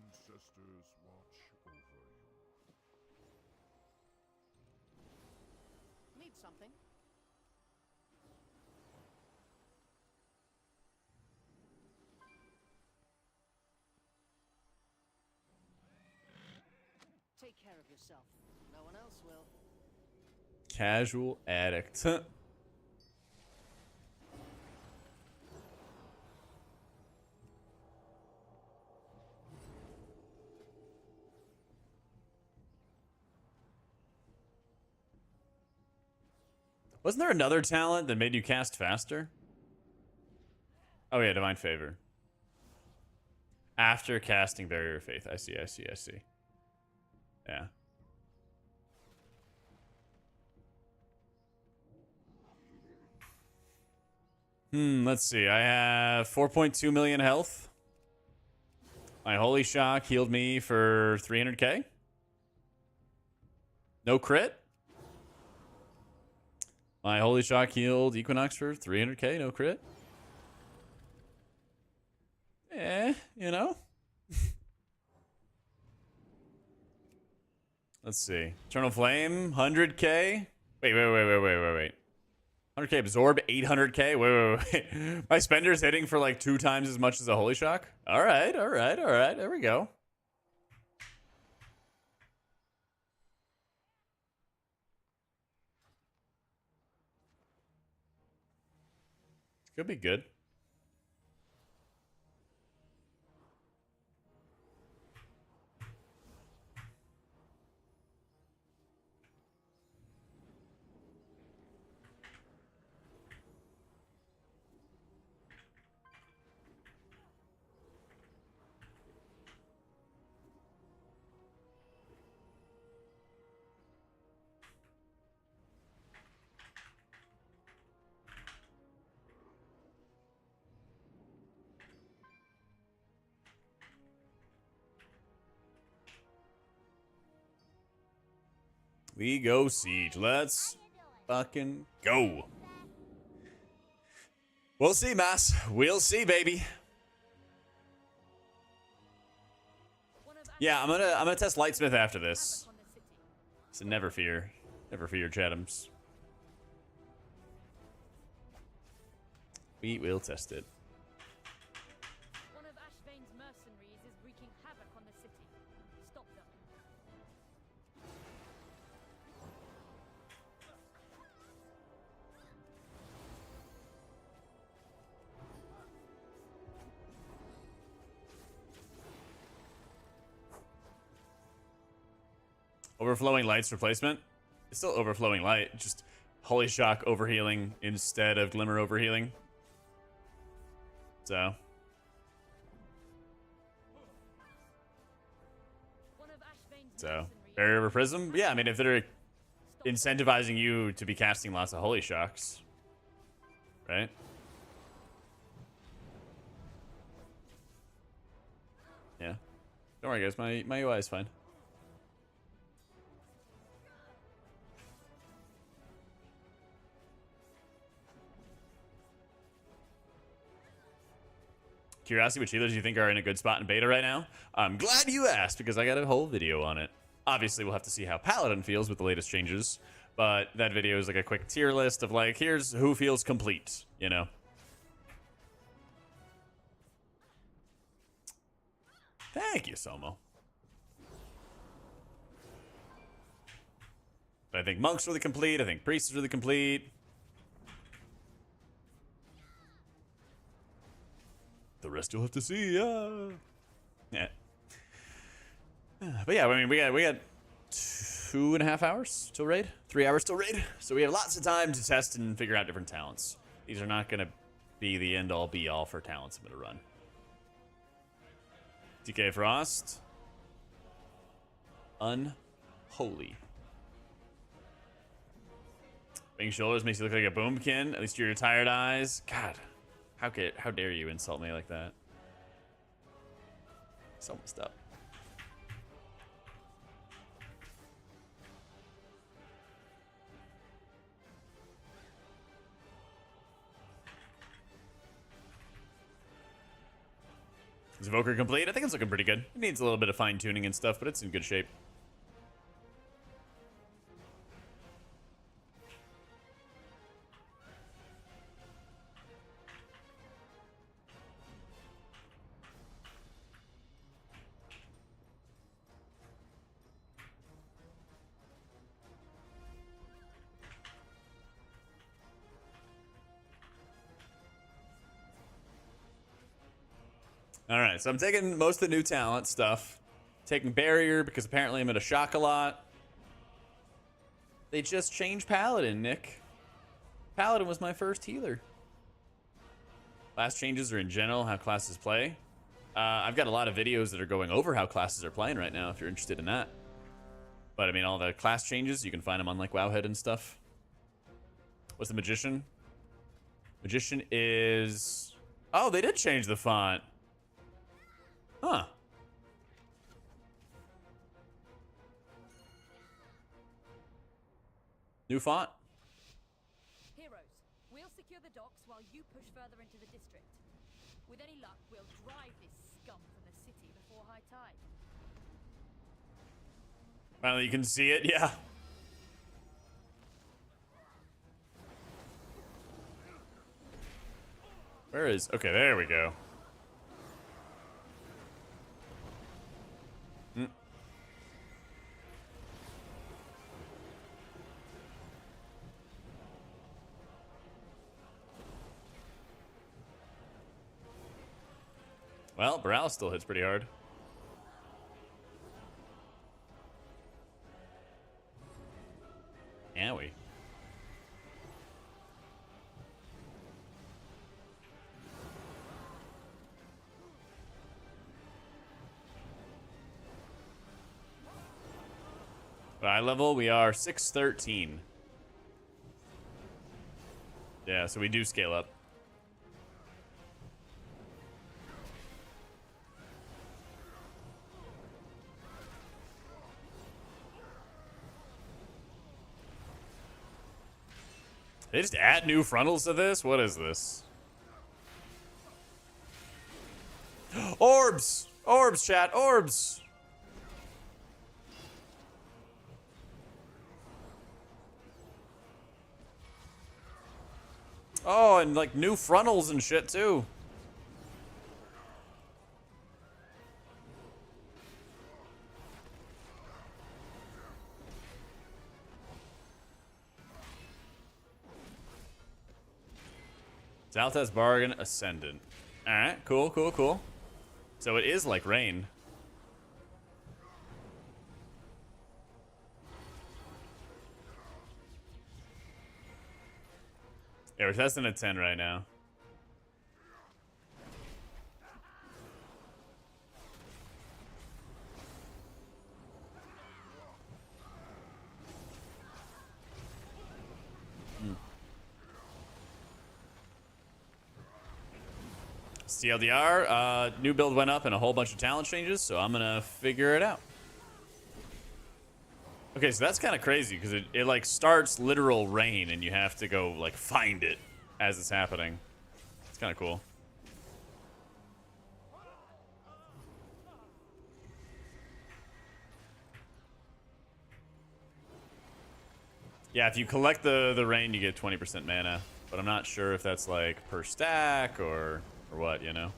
Ancestors watch over you. Need something? Take care of yourself. No one else will. Casual addict. Wasn't there another talent that made you cast faster? Oh yeah, Divine Favor. After casting Barrier of Faith. I see. Yeah. Let's see. I have 4.2 million health. My Holy Shock healed me for 300k. No crit. My Holy Shock healed Equinox for 300k. No crit. You know. Let's see. Eternal Flame, 100k. Wait. 100k absorb, 800k. Wait. My spender's hitting for like 2 times as much as a Holy Shock. All right. There we go. Could be good. We go siege. Let's fucking go. We'll see, Mass. We'll see, baby. Yeah, I'm gonna test Lightsmith after this. So never fear, Chathams. We will test it. One of Ashvane's mercenaries is wreaking havoc on the city. Stop them. Overflowing Light's replacement. It's still Overflowing Light, just Holy Shock overhealing instead of Glimmer overhealing. So. Barrier over Prism? Yeah, I mean, if they're incentivizing you to be casting lots of Holy Shocks, right? Yeah. Don't worry, guys. My UI is fine. Curiosity, which healers you think are in a good spot in beta right now? I'm glad you asked because I got a whole video on it. Obviously, we'll have to see how Paladin feels with the latest changes, but that video is like a quick tier list of like, here's who feels complete, you know? Thank you, Somo. But I think monks are really complete. I think priests are really complete. The rest you'll have to see. Yeah. But yeah, I mean, we got 2.5 hours till raid, 3 hours till raid. So we have lots of time to test and figure out different talents. These are not gonna be the end all be all for talents I'm gonna run. DK Frost. Unholy. Wing shoulders makes you look like a boomkin. At least your tired eyes. God. How dare you insult me like that? So messed up. Is Evoker complete? I think it's looking pretty good. It needs a little bit of fine tuning and stuff, but it's in good shape. All right, so I'm taking most of the new talent stuff. Taking barrier because apparently I'm going to shock a lot. They just changed Paladin, Nick. Paladin was my first healer. Last changes are in general how classes play. I've got a lot of videos that are going over how classes are playing right now if you're interested in that. But I mean, all the class changes, you can find them on like Wowhead and stuff. What's the Magician? Magician is... Oh, they did change the font. Huh. New font? Heroes, we'll secure the docks while you push further into the district. With any luck, we'll drive this scum from the city before high tide. Finally, you can see it, yeah. Where is... Okay, there we go. Well, Baral still hits pretty hard. Yeah, we. Eye level, we are 613. Yeah, so we do scale up. They just add new frontals to this? What is this? Orbs! Orbs, chat, orbs! Oh, and like new frontals and shit too. Zaltas Bargain Ascendant. Alright, cool, cool, cool. So it is like rain. Yeah, we're testing at 10 right now. TLDR, new build went up and a whole bunch of talent changes, so I'm gonna figure it out. Okay, so that's kind of crazy because it like starts literal rain and you have to go like find it as it's happening. It's kind of cool. Yeah, if you collect the rain, you get 20% mana, but I'm not sure if that's like per stack or what, you know.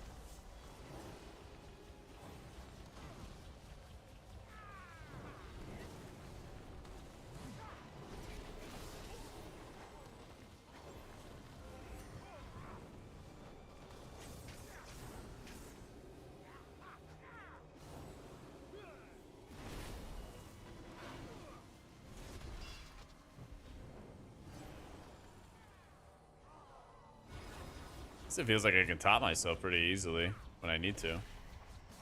It feels like I can top myself pretty easily when I need to.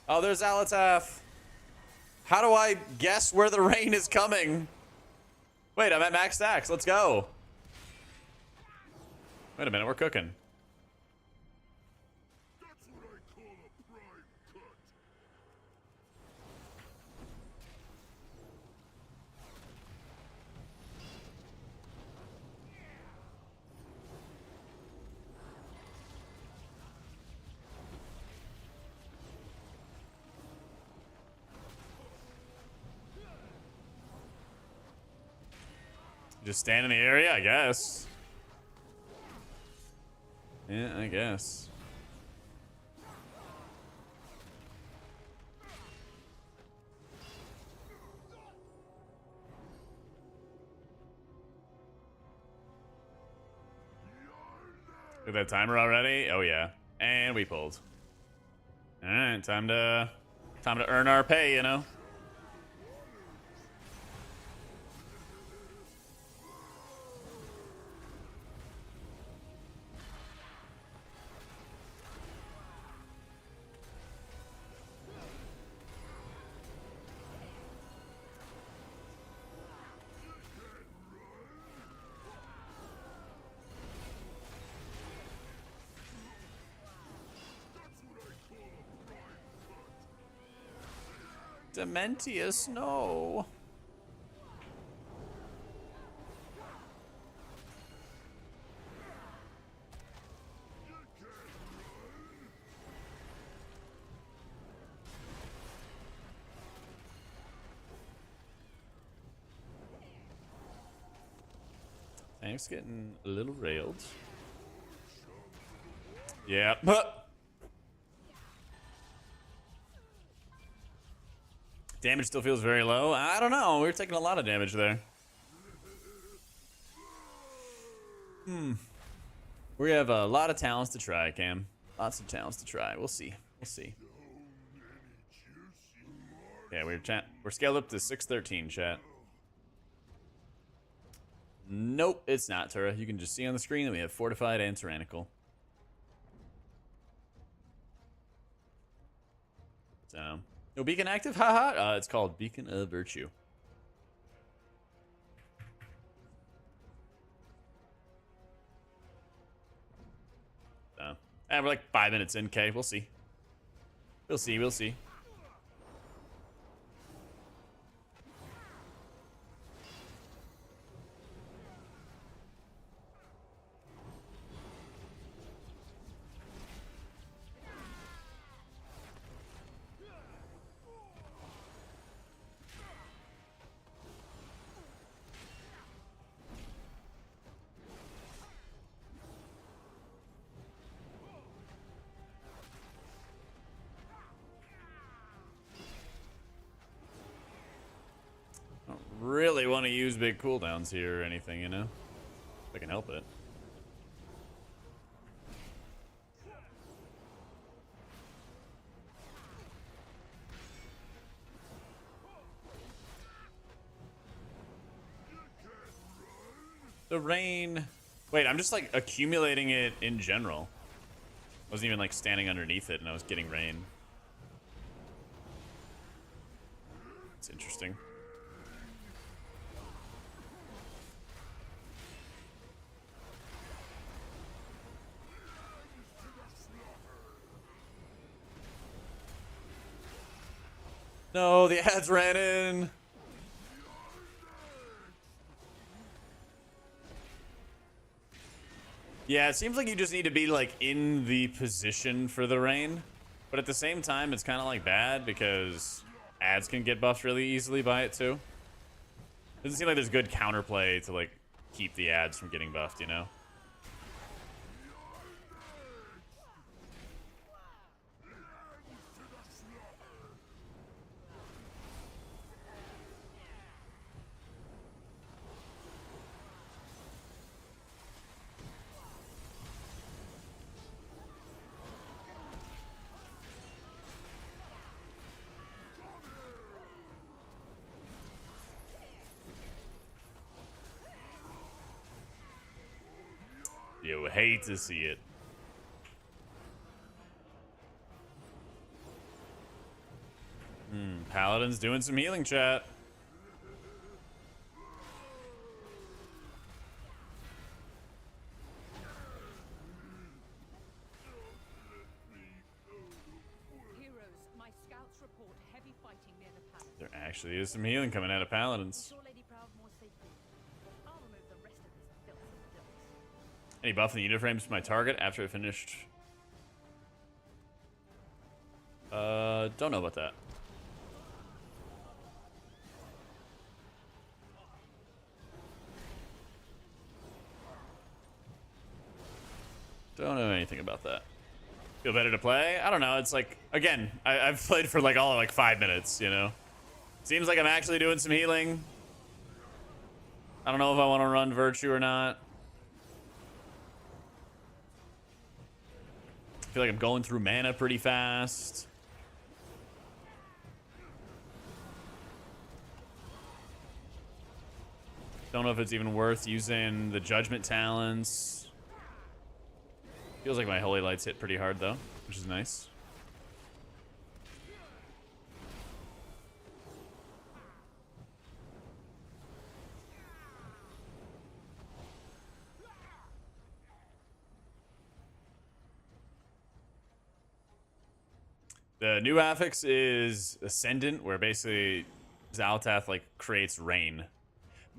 Oh, there's Alataf. How do I guess where the rain is coming? Wait, I'm at max stacks. Let's go. Wait a minute, we're cooking. That's what I call a prime cut. Just stand in the area, I guess. Yeah, I guess. Look at that timer already. Oh yeah, and we pulled. All right, time to earn our pay, you know. Dementius, no. Thanks, getting a little railed. Yeah. Damage still feels very low. I don't know. We were taking a lot of damage there. We have a lot of talents to try, Cam. Lots of talents to try. We'll see. We'll see. Yeah, we're scaled up to 613, chat. Nope, it's not, Tura. You can just see on the screen that we have Fortified and Tyrannical. So, no beacon active? Haha. It's called Beacon of Virtue. So, and we're like 5 minutes in, K. We'll see. We'll see. We'll see. want to use big cooldowns here or anything, you know? If I can help it. The rain. Wait, I'm just like accumulating it in general. I wasn't even like standing underneath it and I was getting rain. It's interesting. No, the ads ran in. Yeah, it seems like you just need to be like in the position for the rain. But at the same time, it's kind of like bad because ads can get buffed really easily by it too. Doesn't seem like there's good counterplay to like keep the ads from getting buffed, you know? You would hate to see it. Paladin's doing some healing, chat. Heroes, my scouts report heavy fighting near the palace. There actually is some healing coming out of Paladins. Ensure Lady Proudmoore safely. I'll remove the rest of this filth from the docks. Any buff in the unit frames to my target after it finished? Don't know about that. Don't know anything about that. Feel better to play? I don't know. It's like, again, I've played for like all of like 5 minutes, you know? Seems like I'm actually doing some healing. I don't know if I want to run Virtue or not. I feel like I'm going through mana pretty fast. Don't know if it's even worth using the Judgment Talents. Feels like my Holy Lights hit pretty hard though, which is nice. The new affix is Ascendant, where basically Xal'atath like creates rain.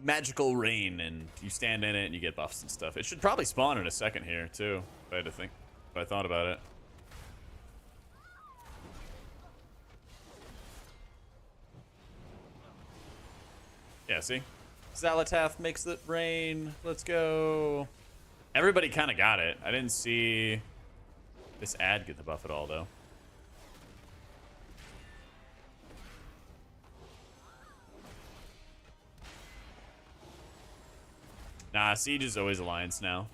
Magical rain, and you stand in it and you get buffs and stuff. It should probably spawn in a second here too, if I had to think, if I thought about it. Yeah, see? Xal'atath makes it rain. Let's go. Everybody kind of got it. I didn't see this ad get the buff at all though. Nah, Siege is always Alliance now.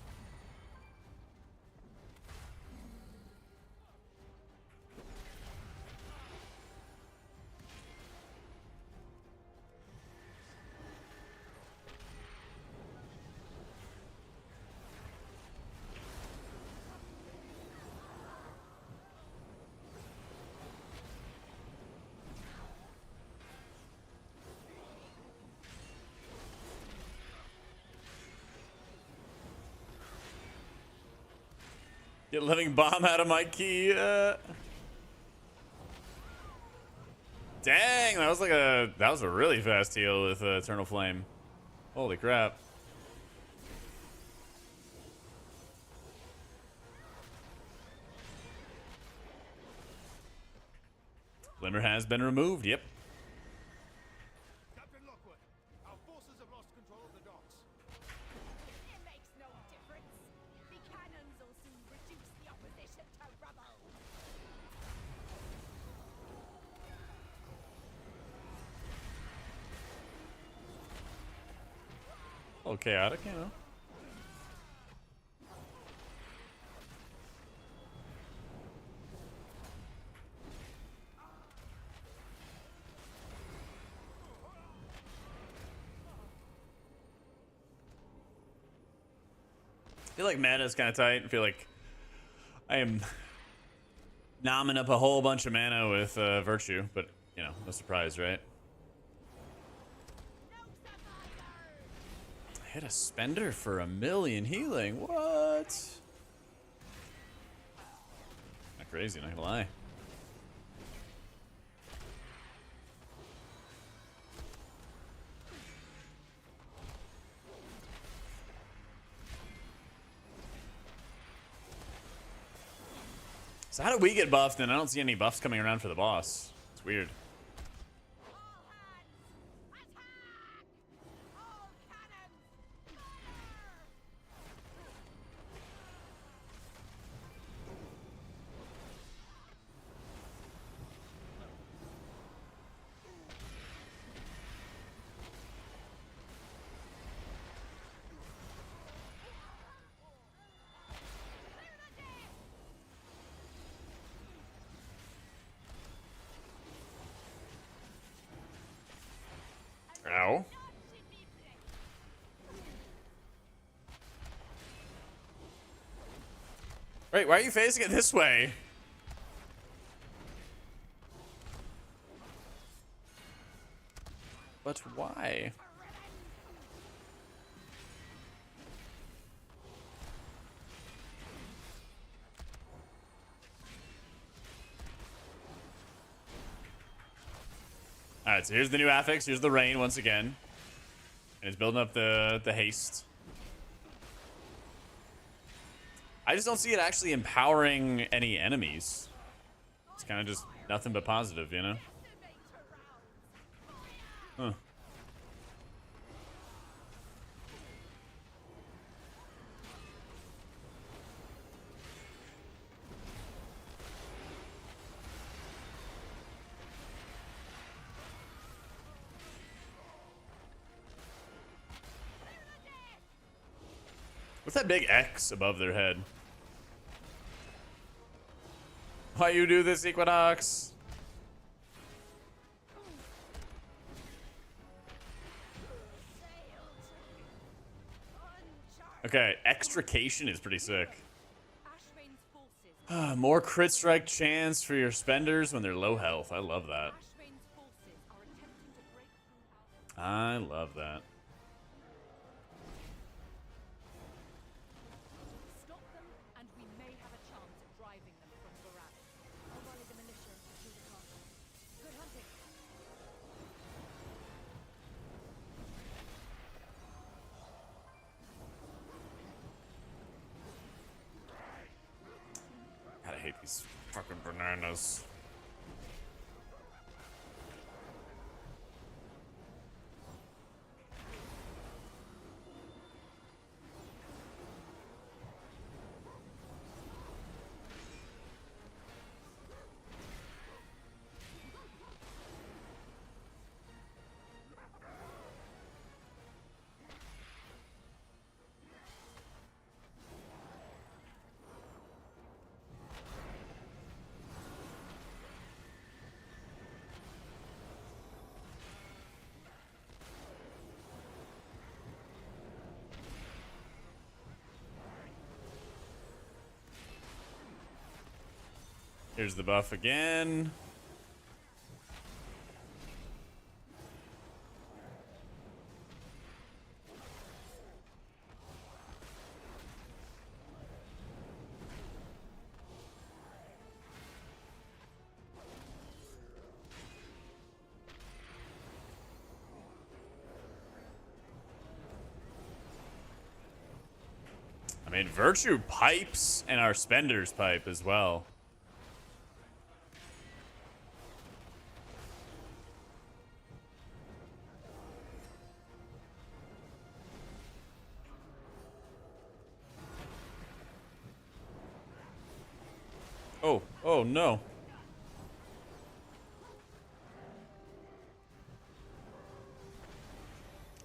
Get Living Bomb out of my key. Dang, that was a really fast heal with Eternal Flame. Holy crap. Glimmer has been removed, yep. Captain Lockwood, our forces have lost control of the docks. It makes no difference. The cannons will soon reduce the opposition to rubble. little chaotic, you know. I feel like mana is kind of tight. I feel like I am nomming up a whole bunch of mana with Virtue, but, you know, no surprise, right? I hit a spender for 1,000,000 healing. What? Not crazy, not gonna lie. So how did we get buffed and I don't see any buffs coming around for the boss? It's weird. Ow. Wait, why are you facing it this way? But why? Alright, so here's the new Affix. Here's the rain once again. And it's building up the haste. I just don't see it actually empowering any enemies. It's kind of just nothing but positive, you know? Huh. What's that big X above their head? Why you do this, Equinox? Okay, extrication is pretty sick. More crit strike chance for your spenders when they're low health. I love that. I love that. I hate these fucking bananas. Here's the buff again. I mean, Virtue pipes and our spenders pipe as well. Oh no.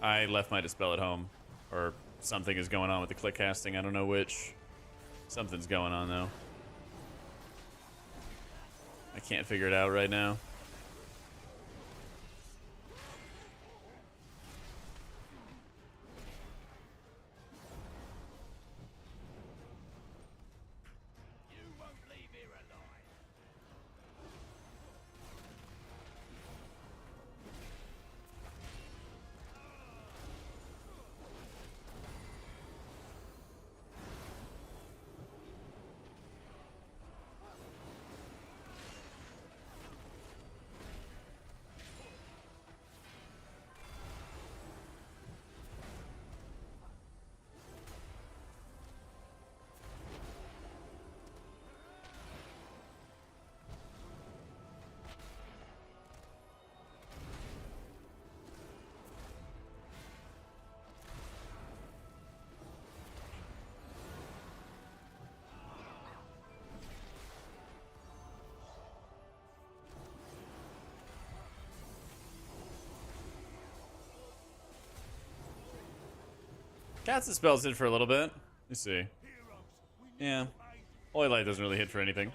I left my dispel at home. Or something is going on with the click casting. I don't know which. Something's going on, though. I can't figure it out right now. Cast the spells hit for a little bit. Let's see. Yeah. Holy Light doesn't really hit for anything.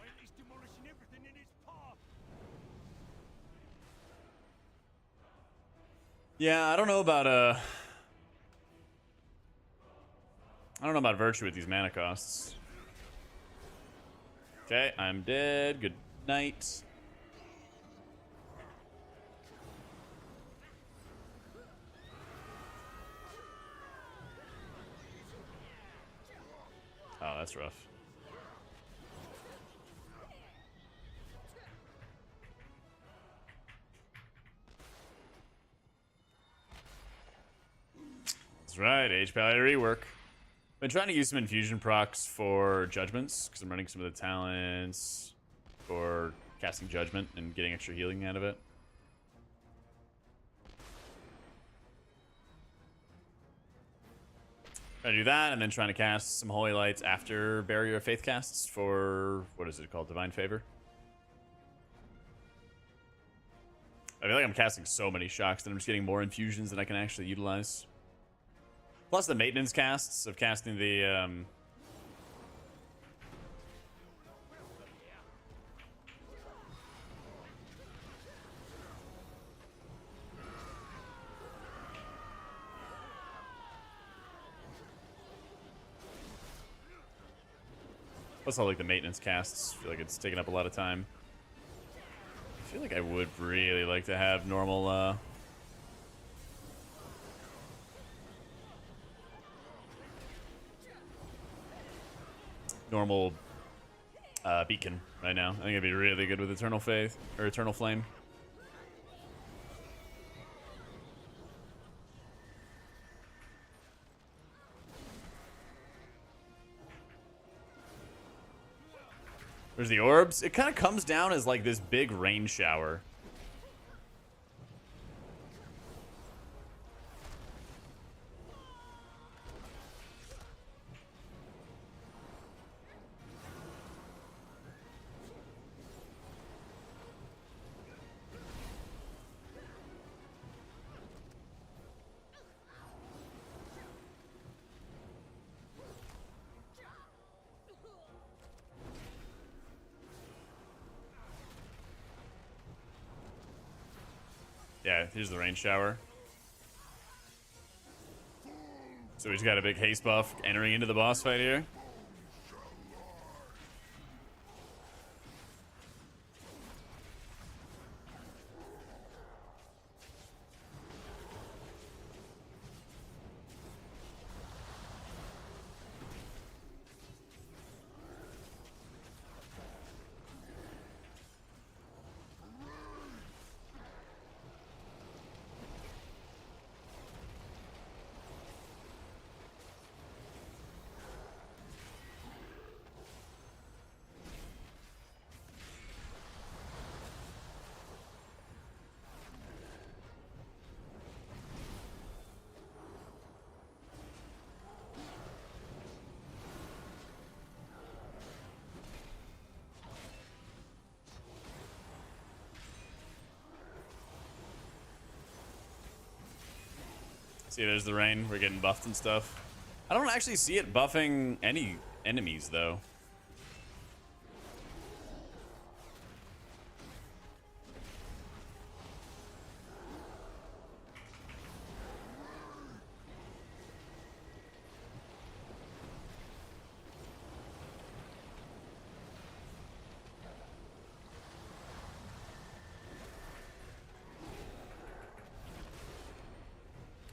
Yeah, I don't know about Virtue with these mana costs. Okay, I'm dead. Good night. Oh, that's rough. That's right, Age Paladin rework. Been trying to use some infusion procs for judgments because I'm running some of the talents for casting judgment and getting extra healing out of it. Trying to do that, and then trying to cast some Holy Lights after Barrier of Faith casts for, what is it called, Divine Favor? I feel like I'm casting so many shocks that I'm just getting more infusions than I can actually utilize. Plus the maintenance casts of casting the, plus all like the maintenance casts. I feel like it's taking up a lot of time. I feel like I would really like to have normal, beacon right now. I think it'd be really good with Eternal Faith or Eternal Flame. There's the orbs. It kind of comes down as like this big rain shower. Yeah, here's the rain shower. So he's got a big haste buff entering into the boss fight here. See, there's the rain. We're getting buffed and stuff. I don't actually see it buffing any enemies, though.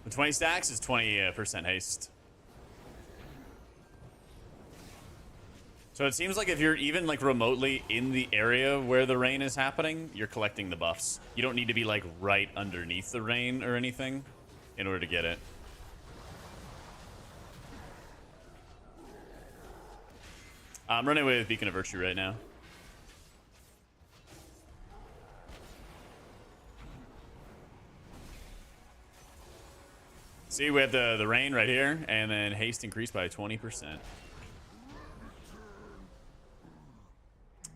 The 20 stacks is 20% haste. So it seems like if you're even like remotely in the area where the rain is happening, you're collecting the buffs. You don't need to be like right underneath the rain or anything in order to get it. I'm running with Beacon of Virtue right now. See, we have the rain right here, and then haste increased by 20%.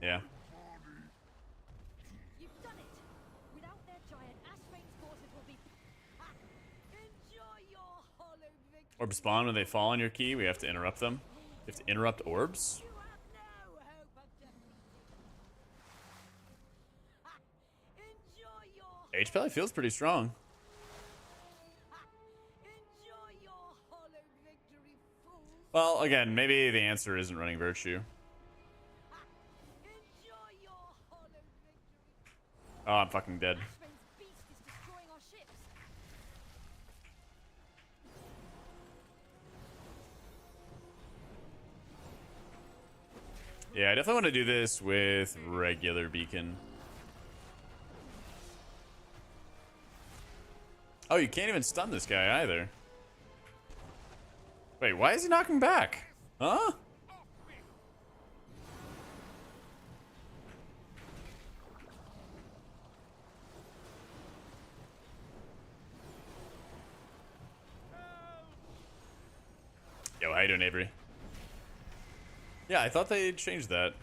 Yeah. You've done it. Without their giant Ashrane's forces will be. Enjoy your hollow victory. Orbs spawn when they fall on your key. We have to interrupt them. We have to interrupt orbs. You have no hope of defeating. Enjoy your. H probably feels pretty strong. Enjoy your hollow victory, fools. Well, again, maybe the answer isn't running Virtue. Enjoy your hollow victory. Oh, I'm fucking dead. Ashrane's beast is destroying our ships. Yeah, I definitely want to do this with regular beacon. Oh, you can't even stun this guy either. Wait, why is he knocking back? Huh? Yo, how you doing, Avery? Yeah, I thought they changed that.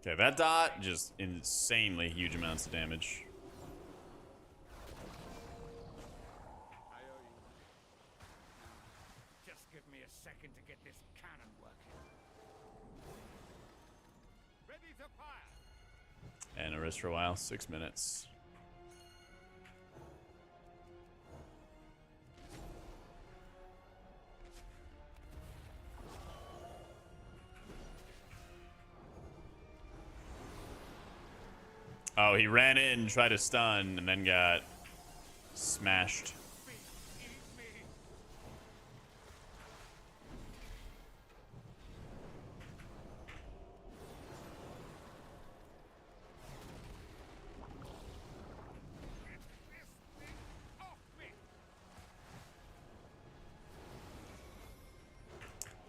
Okay, that dot, just insanely huge amounts of damage. I owe you. Just give me a second to get this cannon working. Ready to fire. And a rest for a while, 6 minutes. Oh, he ran in, tried to stun, and then got smashed.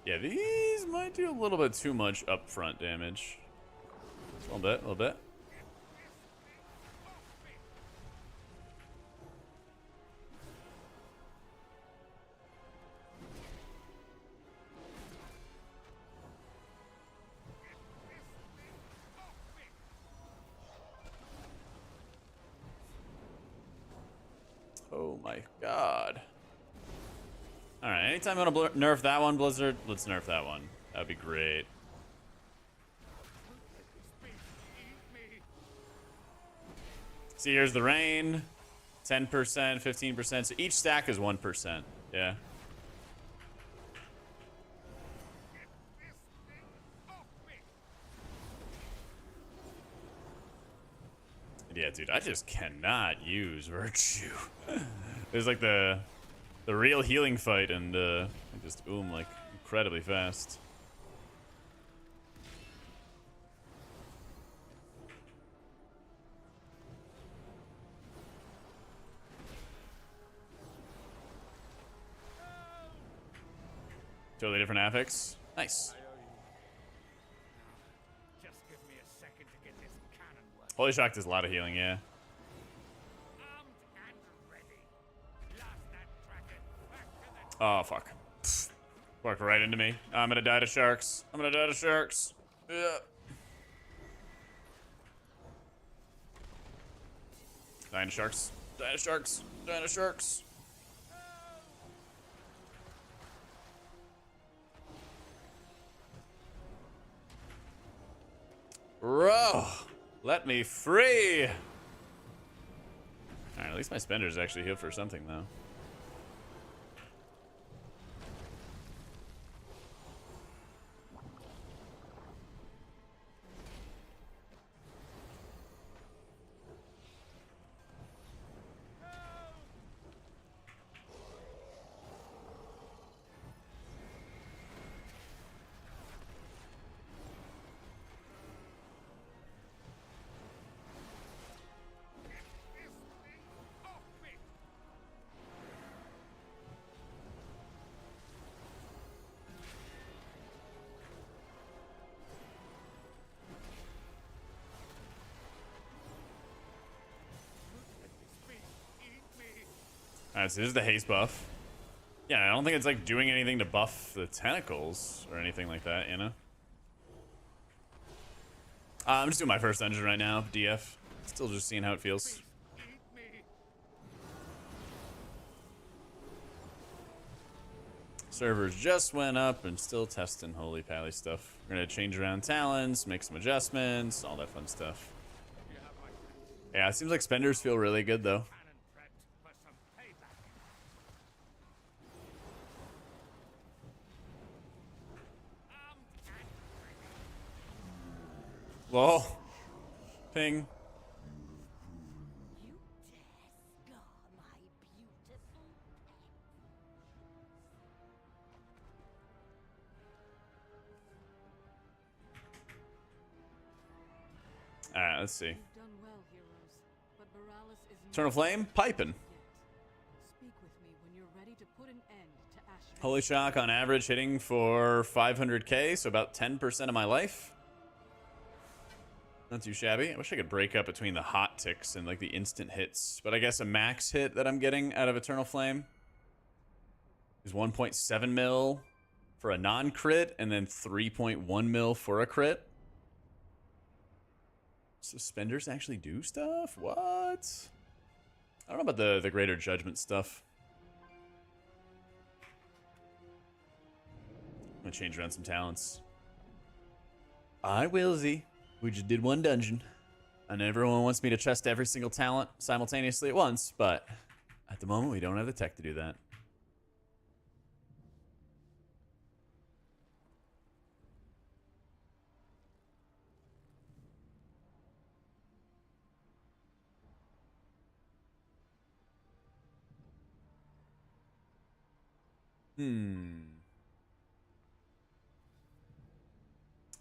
Yeah, these might do a little bit too much upfront damage. A little bit, a little bit. Oh my god. Alright, anytime you want to nerf that one, Blizzard, let's nerf that one. That'd be great. See, here's the rain. 10%, 15%. So each stack is 1%. Yeah. Yeah, dude, I just cannot use Virtue. There's like the real healing fight, and I just like incredibly fast. Totally different affix. Nice. I owe you. Just give me a second to get this cannon working. Holy Shock does a lot of healing, yeah. Armed and ready. Blast that dragon. Back to the Oh, fuck. Pfft. Walked right into me. I'm gonna die to sharks. I'm gonna die to sharks. Yeah. Dying to sharks. Dying to sharks. Dying to sharks. Bro, let me free. All right, at least my spenders actually heal for something, though. off me. Eat me. All right, so this is the haste buff. Yeah, I don't think it's like doing anything to buff the tentacles or anything like that, you know? I'm just doing my first dungeon right now, DF. Still just seeing how it feels. Eat me. Servers just went up and still testing Holy Pally stuff. We're gonna change around talents, make some adjustments, all that fun stuff. You have my Yeah, it seems like spenders feel really good though. cannon prepped for some payback. Armed and ready. Whoa. Ping. You dare scar my beautiful Alright, let's see. You've done well, heroes, but Borealis is not Eternal Flame, piping. yet. Speak with me when you're ready to put an end to Asher. Holy Shock on average hitting for 500k, so about 10% of my life. Not too shabby. I wish I could break up between the hot ticks and like the instant hits, but I guess a max hit that I'm getting out of Eternal Flame is 1.7 mil for a non-crit and then 3.1 mil for a crit. So spenders actually do stuff? What? I don't know about the greater judgment stuff. I'm gonna change around some talents. I will, Z. We just did one dungeon. I know everyone wants me to test every single talent simultaneously at once, but at the moment we don't have the tech to do that.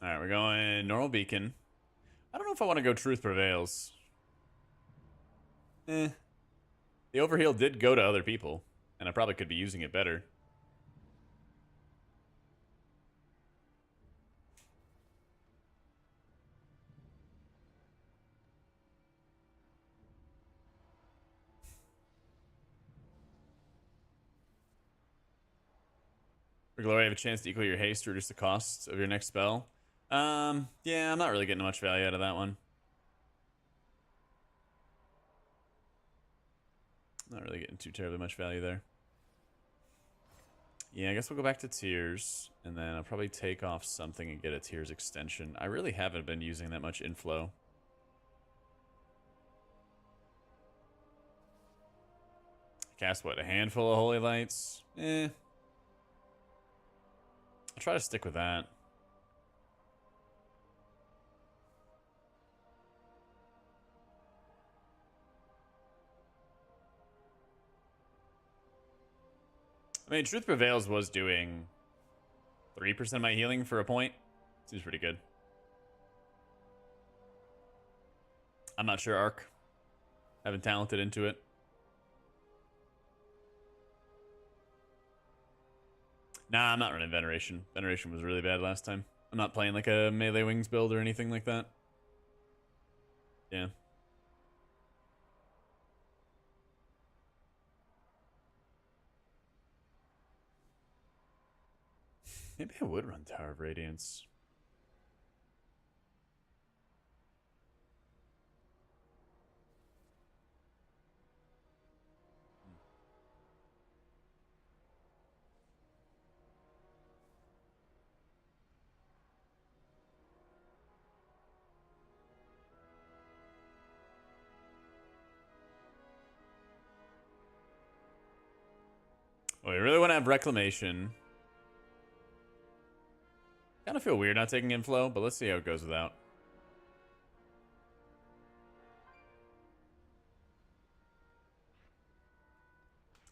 Alright, we're going normal beacon. I don't know if I want to go truth prevails. The overheal did go to other people, and I probably could be using it better. For glory, have a chance to equal your haste to reduce the cost of your next spell. Yeah, I'm not really getting much value out of that one. Not really getting too terribly much value there. Yeah, I guess we'll go back to tiers, and then I'll probably take off something and get a tiers extension. I really haven't been using that much inflow. Cast, what, a handful of holy lights? I'll try to stick with that. I mean, Truth Prevails was doing 3% of my healing for a point. Seems pretty good. I'm not sure Arc. Haven't talented into it. Nah, I'm not running Veneration. Veneration was really bad last time. I'm not playing like a melee wings build or anything like that. Yeah. Maybe I would run Tower of Radiance. Well, we really want to have Reclamation. Kind of feel weird not taking Inflow, but let's see how it goes without.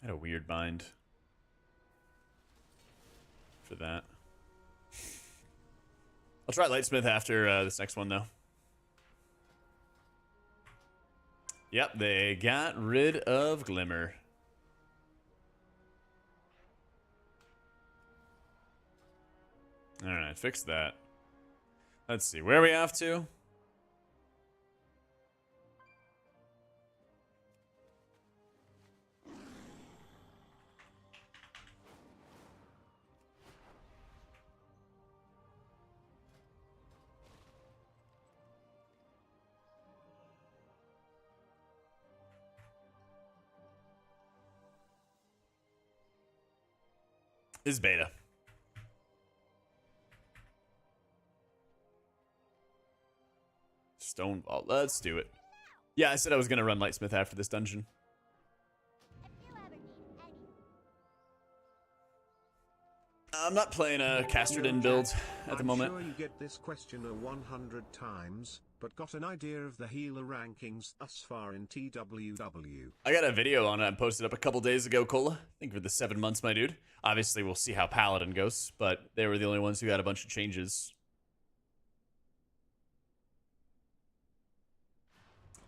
I had a weird bind for that. I'll try Lightsmith after this next one, though. Yep, they got rid of Glimmer. Alright, fix that. Let's see, where are we off to? This is beta. Stone Vault. Let's do it. Yeah, I said I was going to run Lightsmith after this dungeon. I'm not playing a Casterden build at the moment. I'm sure you get this question 100 times, but got an idea of the healer rankings thus far in TWW. I got a video on it I posted up a couple days ago, Cola. I think for the 7 months, my dude. Obviously, we'll see how Paladin goes, but they were the only ones who had a bunch of changes.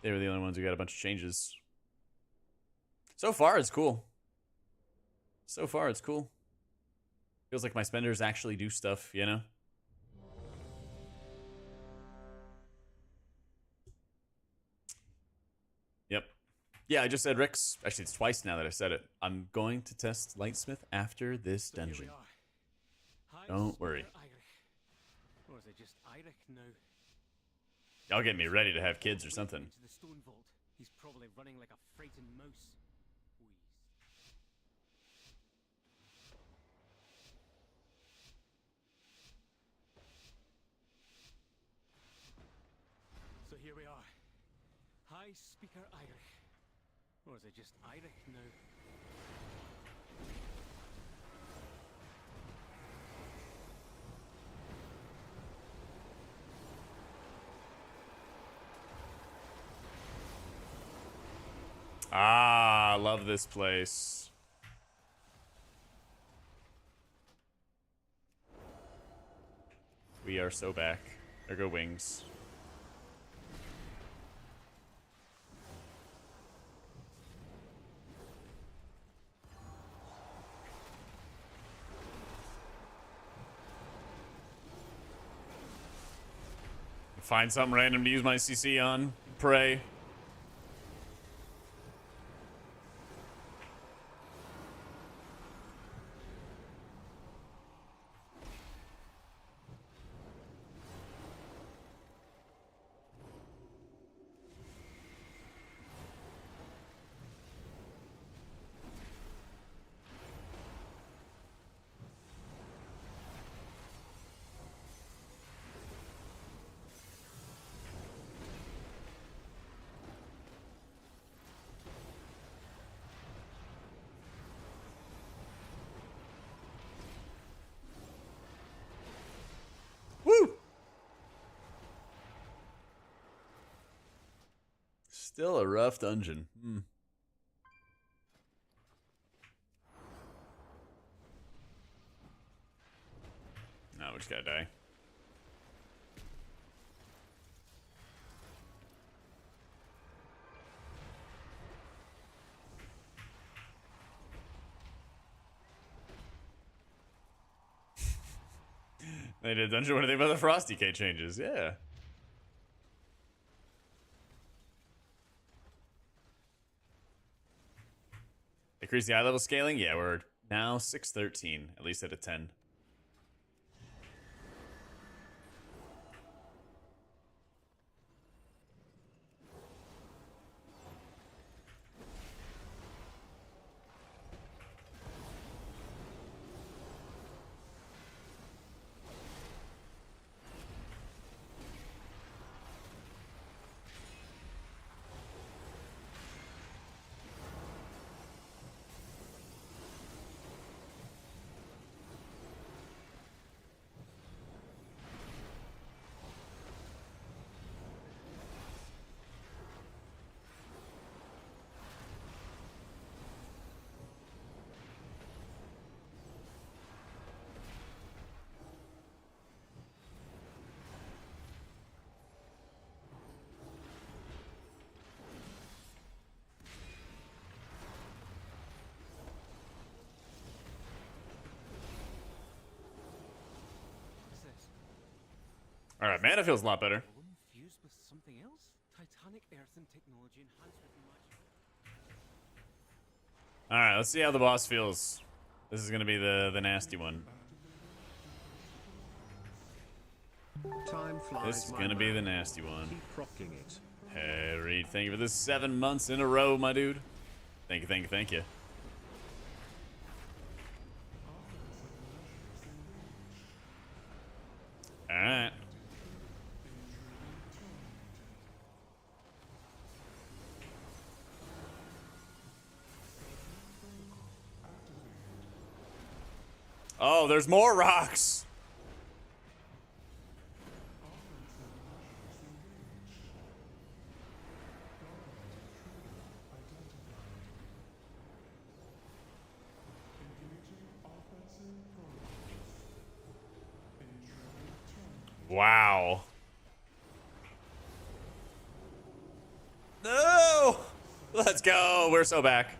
They were the only ones who got a bunch of changes. So far, it's cool. So far, it's cool. Feels like my spenders actually do stuff, you know? Yep. Yeah, I just said Rick's. Actually, it's twice now that I said it. I'm going to test Lightsmith after this dungeon. Don't worry. Or is it just Iric now? Y'all get me ready to have kids or something. To the stone vault. He's probably running like a frightened mouse. So here we are. High Speaker Iric. Or is it just Iric now? Ah, love this place. We are so back. There go wings. Find something random to use my CC on. Pray. Woo! Still a rough dungeon. No, we just gotta die. They did Dungeon what do they about the Frost DK changes? Yeah. Increase the eye level scaling? Yeah, we're now 613, at least at a 10. All right, mana feels a lot better. Fused with something else? Titanic earthen technology enhanced with magic. All right, let's see how the boss feels. This is gonna be the nasty one. Time flies, This is my gonna be man. the nasty one. Keep rocking it. Harry, thank you for this 7 months in a row, my dude. Thank you, thank you, thank you. All right. Oh, there's more rocks. Wow. No! Let's go. We're so back.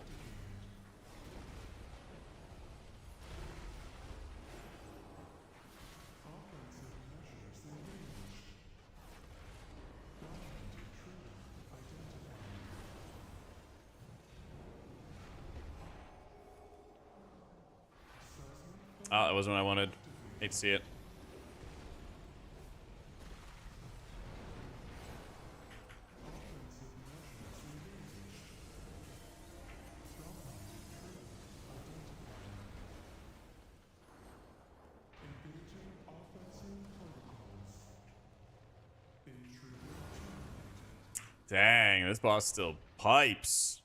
Oh, that wasn't what I wanted. Hate to see it. Dang, this boss still pipes.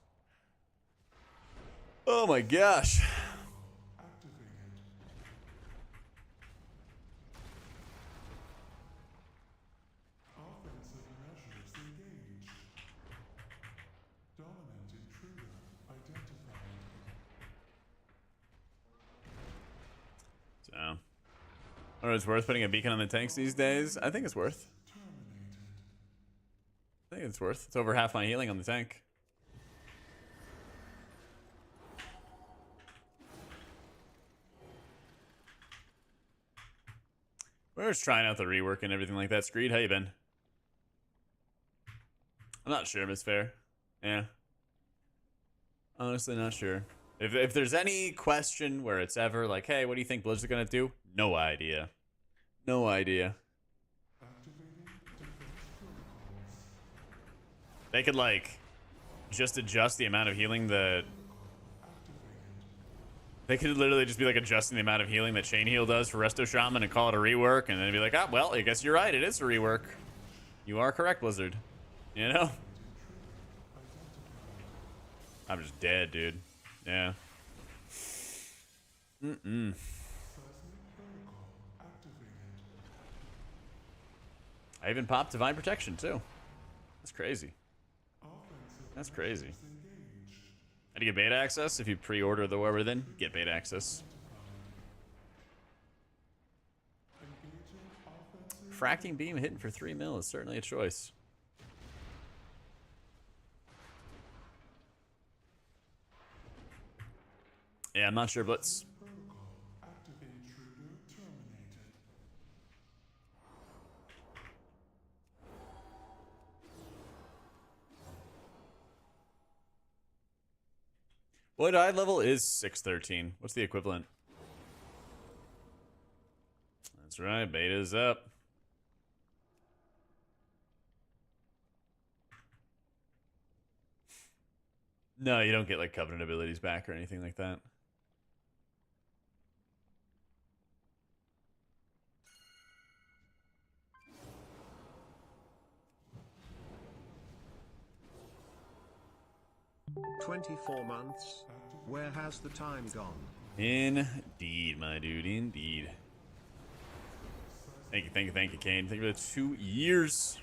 Oh my gosh. So, I don't know if it's worth putting a beacon on the tanks these days. I think it's worth. I think it's worth. It's over half my healing on the tank. We're just trying out the rework and everything like that. Screed, how you been? I'm not sure if it's fair. Yeah. Honestly, not sure. If there's any question where it's ever like, hey, what do you think Blizzard's gonna do? No idea. No idea. They could, like, just adjust the amount of healing that... They could literally just be, like, adjusting the amount of healing that Chain Heal does for Resto Shaman and call it a rework, and then be like, ah, well, I guess you're right, it is a rework. You are correct, Blizzard. You know? I'm just dead, dude. Yeah. I even popped Divine Protection, too. That's crazy. That's crazy. How do you get beta access? If you pre-order the War Within, get beta access. Fracking Beam hitting for 3 mil is certainly a choice. Yeah, I'm not sure, Blitz. What eye level is 613? What's the equivalent? That's right, beta's up. No, you don't get like Covenant abilities back or anything like that. "24 months? Where has the time gone?" Indeed, my dude, indeed. Thank you, Kane. Thank you for the 2 years.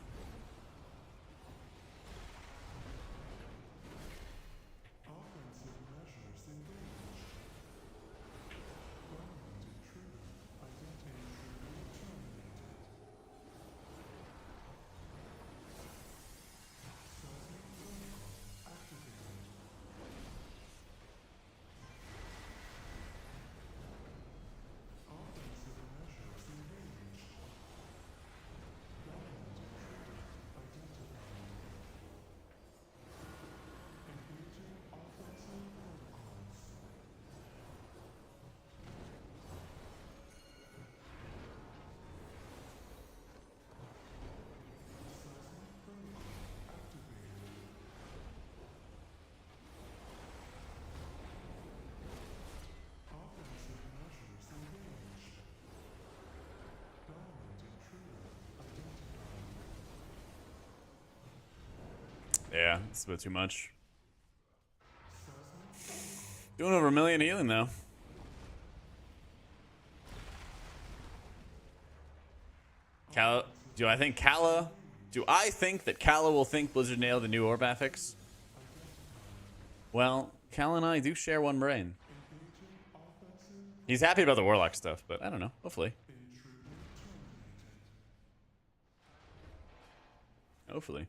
Yeah, it's a bit too much. Doing over 1 million healing though. Do I think that Kala will think Blizzard nailed the new orb affix? Well, Kala and I do share one brain. He's happy about the Warlock stuff, but I don't know. Hopefully. Hopefully.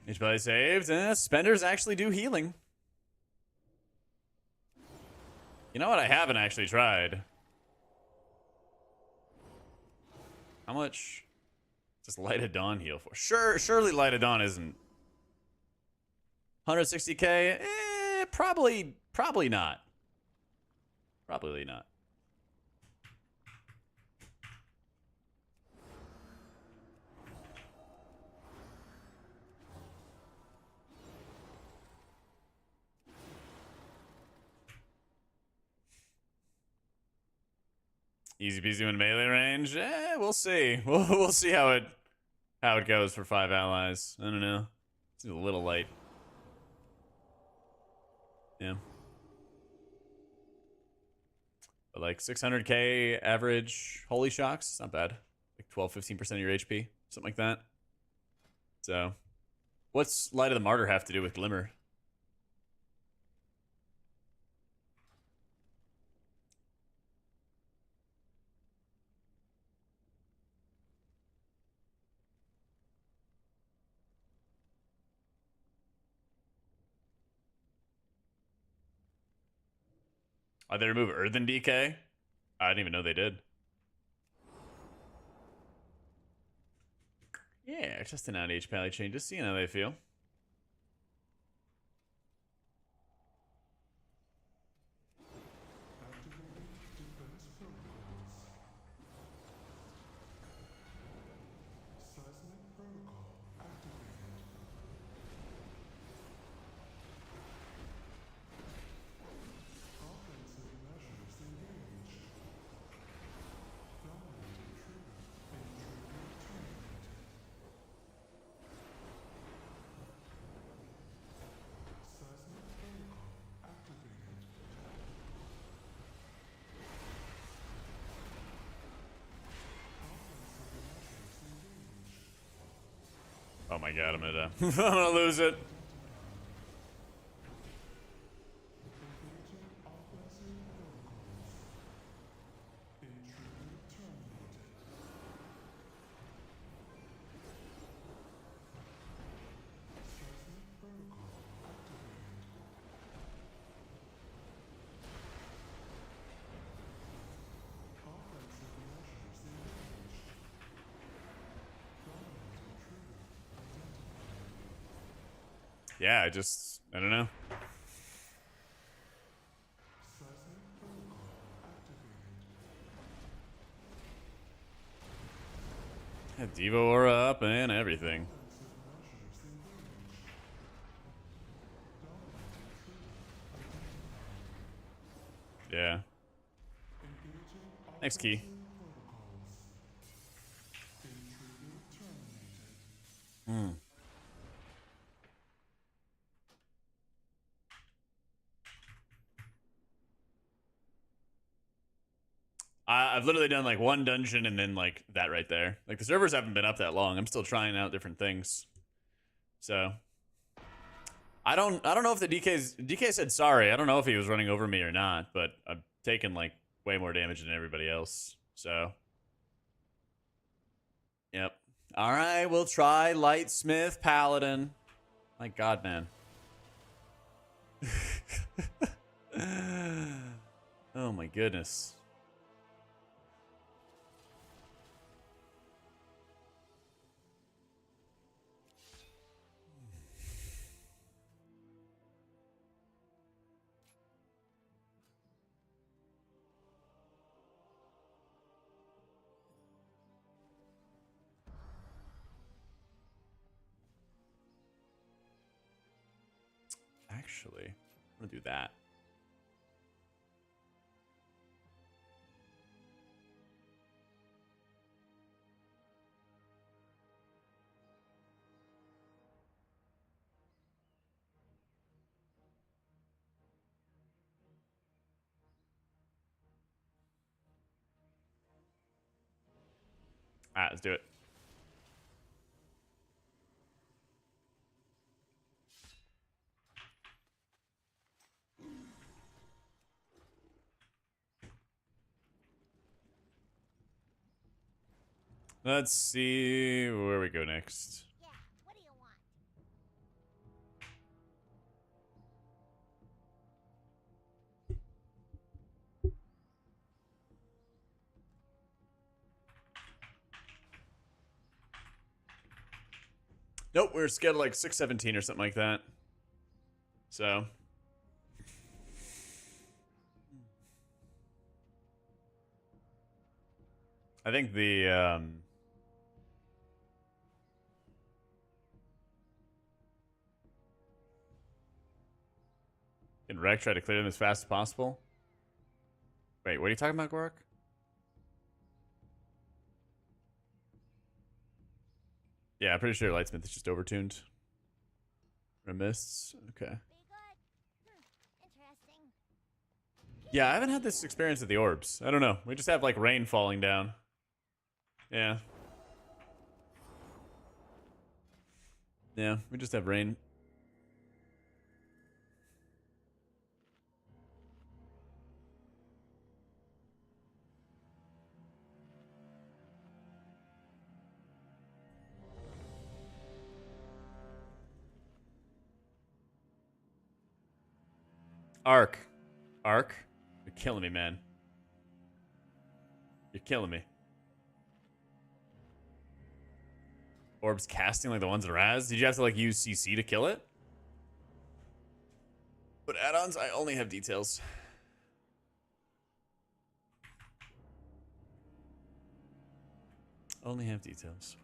Each belly saved. Spenders actually do healing. You know what I haven't actually tried? How much does Light of Dawn heal for? Surely Light of Dawn isn't 160k? Probably not. Probably not. Easy peasy in melee range. We'll see. We'll see how it goes for 5 allies. I don't know. Seems a little light. Yeah. But like 600k average holy shocks, it's not bad. Like 12-15% of your HP, something like that. So, what's Light of the Martyr have to do with Glimmer? Oh, they remove Earthen DK? I didn't even know they did. Yeah, testing out H Pally changes, seeing how they feel. Oh my god, I'm gonna I'm gonna lose it. Yeah, I don't know. Had Devo Aura up and everything. Yeah. Next key. Hmm. I've literally done like one dungeon and then like that right there. Like the servers haven't been up that long. I'm still trying out different things. So I don't know if the DK said sorry. I don't know if he was running over me or not, but I've taken like way more damage than everybody else. So yep. All right, we'll try Lightsmith Paladin. My God, man. Oh my goodness. Actually, I'm gonna do that. All right, let's do it. Let's see where we go next. Yeah, what do you want? Nope, we're scheduled like 6:17 or something like that. So I think the can Rec try to clear them as fast as possible. Wait, what are you talking about, Gork? Yeah, I'm pretty sure Lightsmith is just overtuned. Remists. Okay. Be good. Interesting. Yeah, I haven't had this experience with the orbs. I don't know. We just have like rain falling down. Yeah. Yeah, we just have rain. Arc. Arc? You're killing me, man. You're killing me. Orbs casting like the ones in Raz? Did you have to like use CC to kill it? But add-ons, I only have details. Only have details.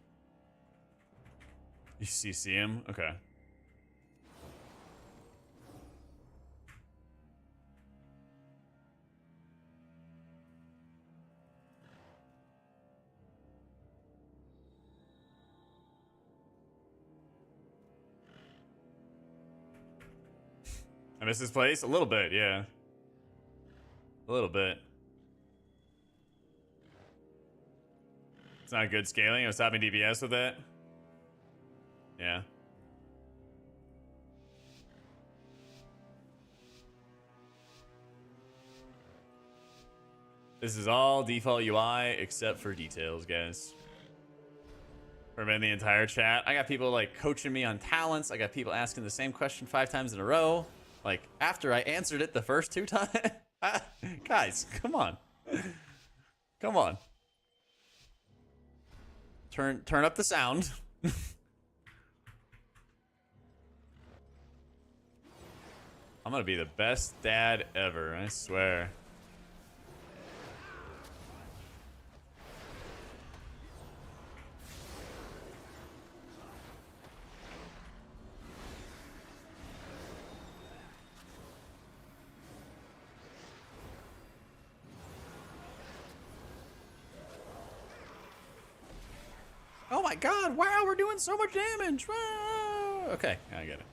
You CC him? Okay. I miss this place? A little bit, yeah. A little bit. It's not good scaling. I was stopping DPS with it. Yeah. This is all default UI except for details, guys. Remember the entire chat. I got people like coaching me on talents. I got people asking the same question 5 times in a row. Like after I answered it the first 2 times. Guys, come on. Come on. Turn up the sound. I'm gonna be the best dad ever, I swear. Oh my god, wow, we're doing so much damage. Wow. Okay, I get it.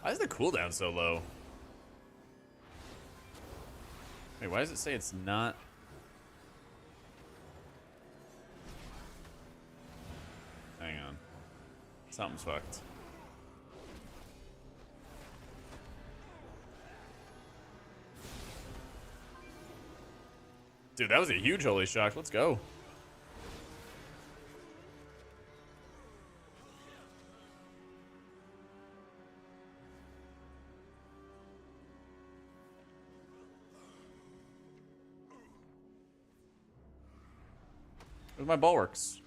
Why is the cooldown so low? Wait, why does it say it's not? Hang on. Something's fucked. Dude, that was a huge holy shock. Let's go. Where's my bulwarks?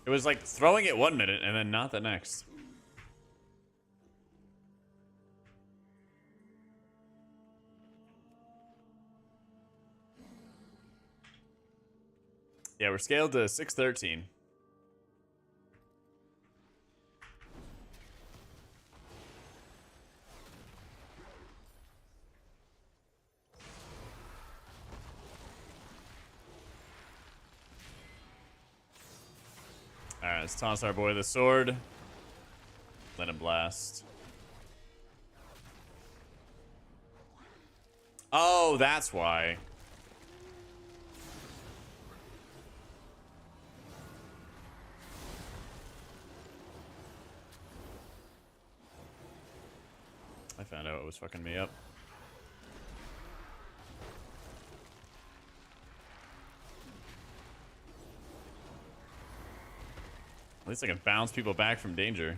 It was like throwing it 1 minute and then not the next. Yeah, we're scaled to 613. Alright, let's toss our boy the sword. Let him blast. Oh, that's why. I found out what was fucking me up. At least I can bounce people back from danger.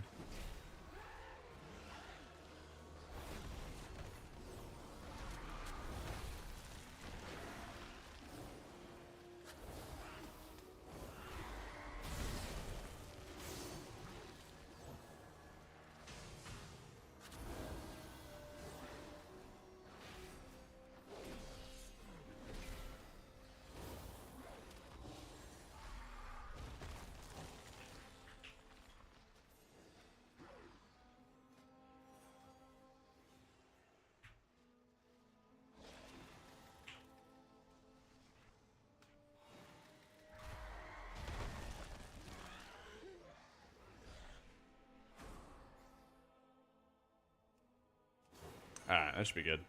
Alright, that should be good.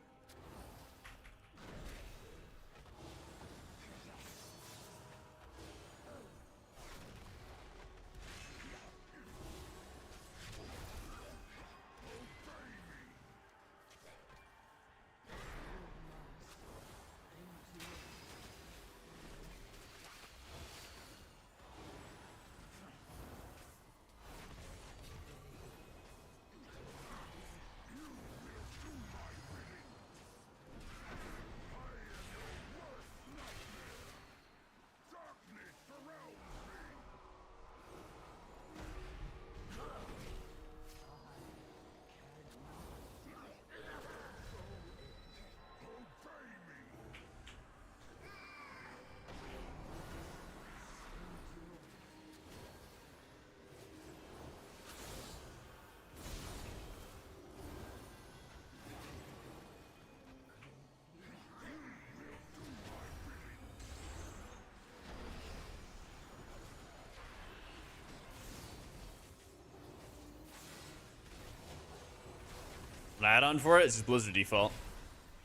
An add-on for it is just Blizzard default.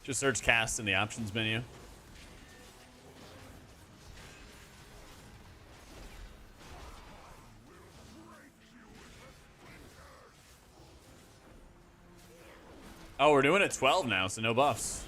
Just search cast in the options menu. Oh, we're doing it 12 now, so no buffs.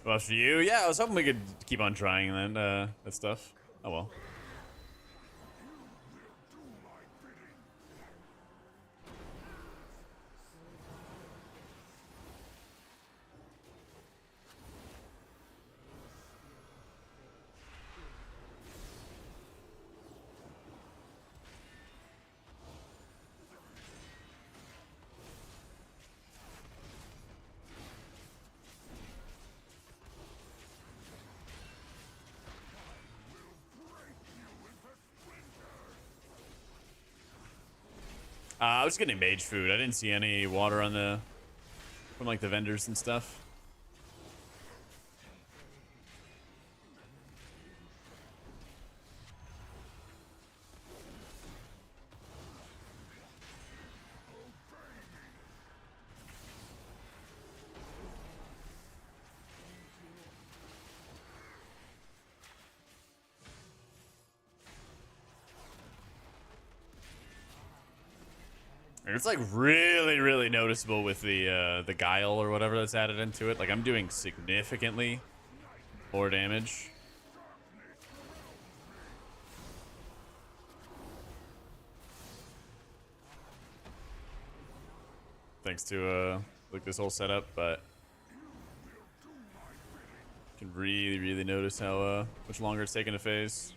Well, for you, yeah, I was hoping we could keep on trying that stuff. Oh well. I was getting mage food. I didn't see any water on the from like the vendors and stuff. It's like really, really noticeable with the guile or whatever that's added into it. Like I'm doing significantly more damage. Thanks to like this whole setup, but you can really, really notice how much longer it's taking to phase.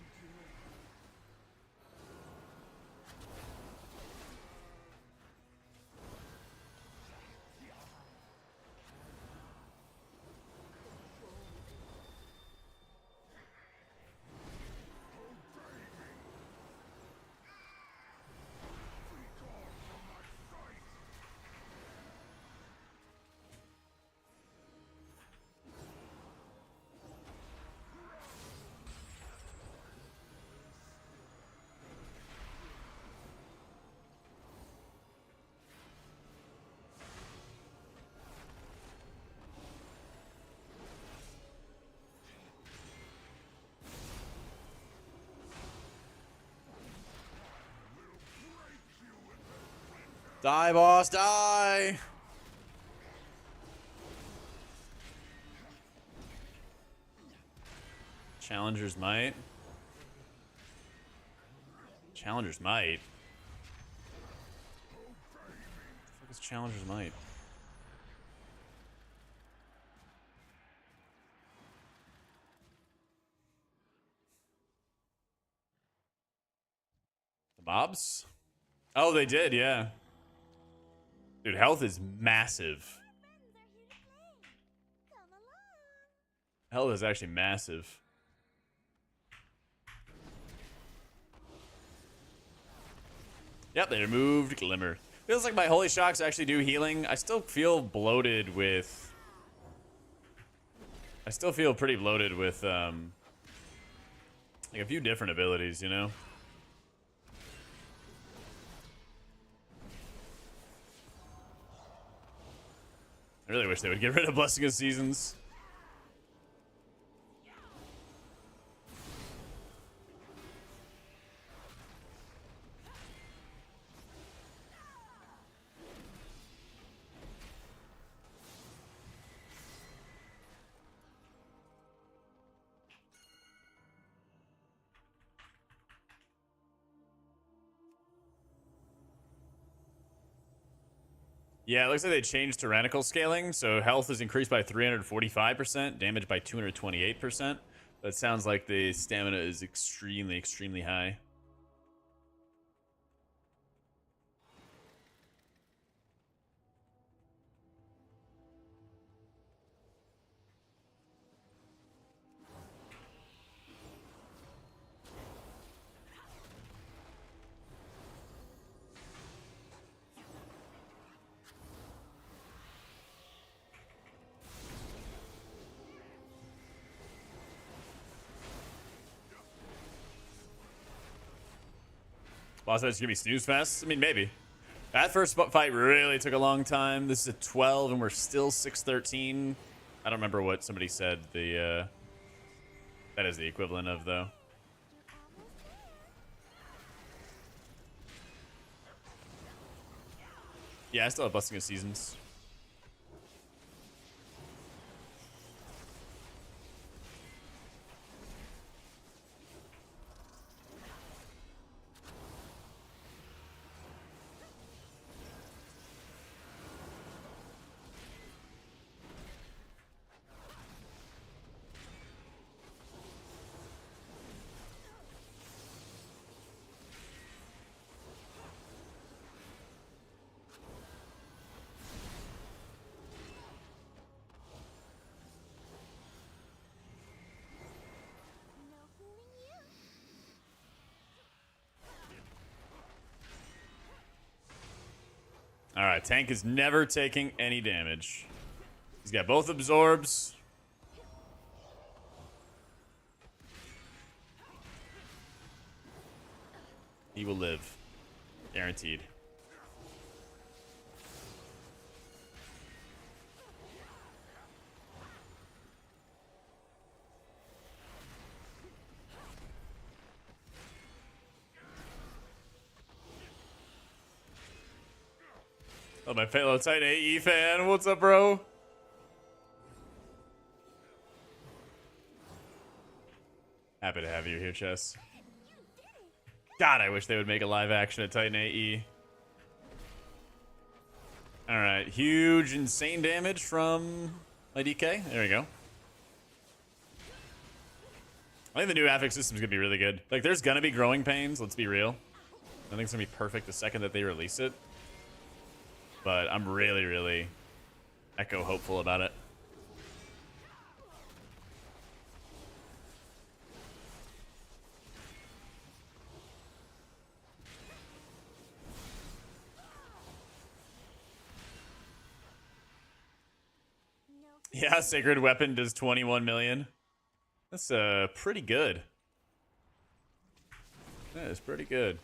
Die, boss, die! Challenger's Might. Challenger's Might? What the fuck is Challenger's Might? The mobs? Oh, they did, yeah. Dude, health is massive. Health is actually massive. Yep, they removed Glimmer. Feels like my Holy Shocks actually do healing. I still feel bloated with... I still feel pretty bloated with, like a few different abilities, you know? I really wish they would get rid of Blessing of Seasons. Yeah, it looks like they changed tyrannical scaling, so health is increased by 345%, damage by 228%. But it sounds like the stamina is extremely, extremely high. Boss fight's gonna be snooze fest? I mean, maybe. That first fight really took a long time. This is a 12, and we're still 613. I don't remember what somebody said the that is the equivalent of, though. Yeah, I still have Busting of Seasons. No fooling you. All right, tank is never taking any damage. He's got both absorbs. He will live. Guaranteed. Oh, my fellow Titan AE fan. What's up, bro? Happy to have you here, Chess. God, I wish they would make a live action of Titan AE. Alright, huge, insane damage from my DK. There we go. I think the new Affix system is going to be really good. Like, there's going to be growing pains, let's be real. I think it's going to be perfect the second that they release it. But I'm really, really echo hopeful about it. Yeah, Sacred Weapon does 21 million. That's pretty good. That is pretty good.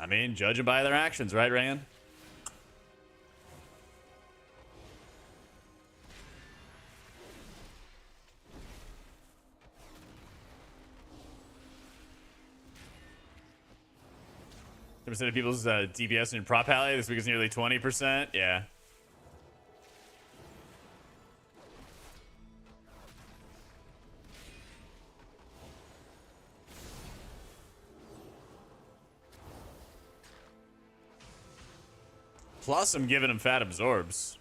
I mean, judging by their actions, right, Ryan? Percent of people's DPS in prop alley this week is nearly 20%. Yeah. Plus, I'm giving him fat absorbs.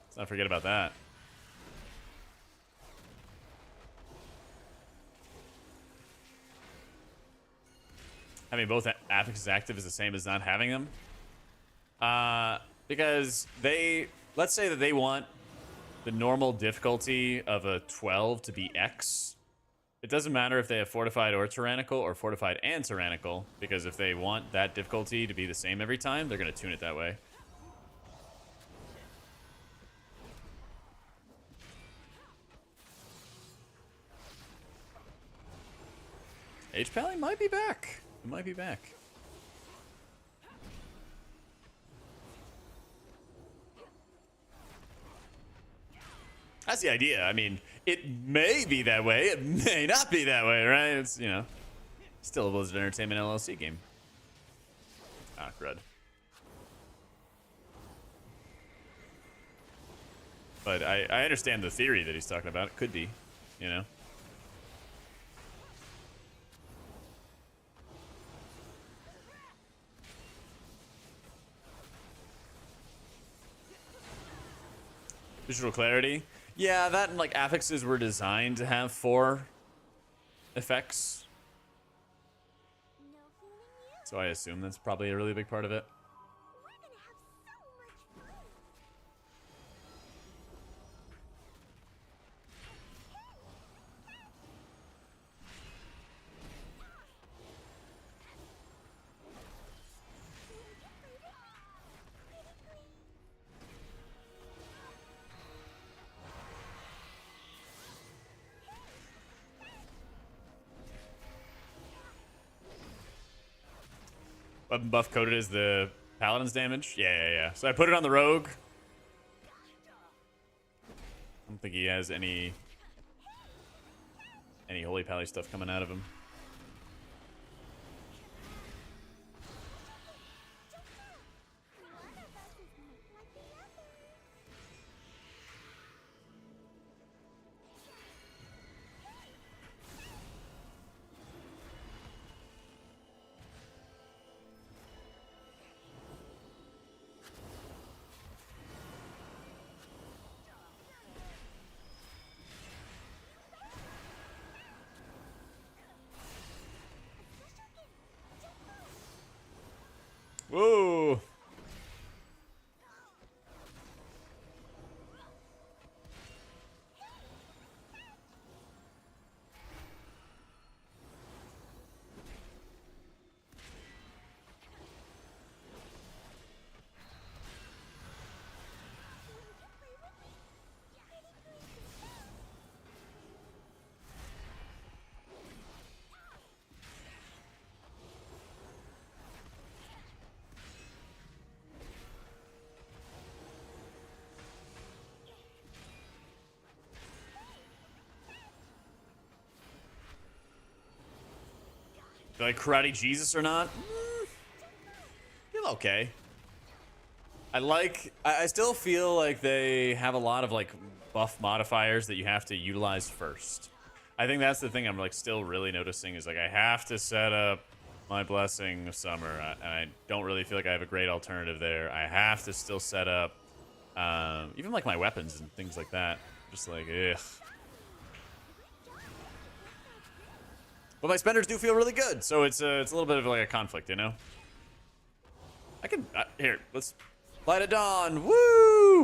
Let's not forget about that. Having both affixes active is the same as not having them. Because let's say that they want the normal difficulty of a 12 to be X. It doesn't matter if they have fortified or tyrannical or fortified and tyrannical, because if they want that difficulty to be the same every time, they're going to tune it that way. H-Pally might be back. It might be back. That's the idea. I mean, it may be that way. It may not be that way, right? It's, you know, still a Blizzard Entertainment LLC game. Ah, crud. But I understand the theory that he's talking about. It could be, you know. Visual clarity. Yeah, that and like affixes were designed to have 4 effects. No fooling you. So I assume that's probably a really big part of it. We're gonna have so much fun. Weapon buff coded as the Paladin's damage? Yeah. So I put it on the Rogue. I don't think he has any Holy Pally stuff coming out of him. Whoa! Like Karate Jesus or not? Feel okay. I still feel like they have a lot of like buff modifiers that you have to utilize first. I think that's the thing I'm like still really noticing is like I have to set up my Blessing of Summer, and I don't really feel like I have a great alternative there. I have to still set up even like my weapons and things like that. Just like, ugh. But my spenders do feel really good, so it's a little bit of like a conflict, you know? I can, here, let's Light of Dawn, woo!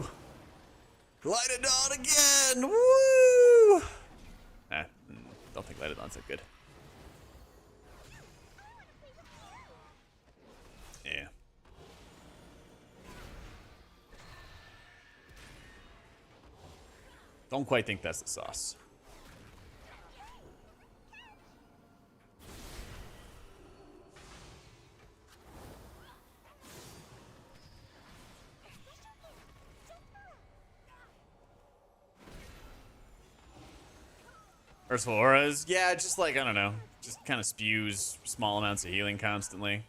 Light of Dawn again, woo! Don't think Light of Dawn's that good. Yeah. Don't quite think that's the sauce. Merciful Auras, yeah, just like, I don't know, just kind of spews small amounts of healing constantly.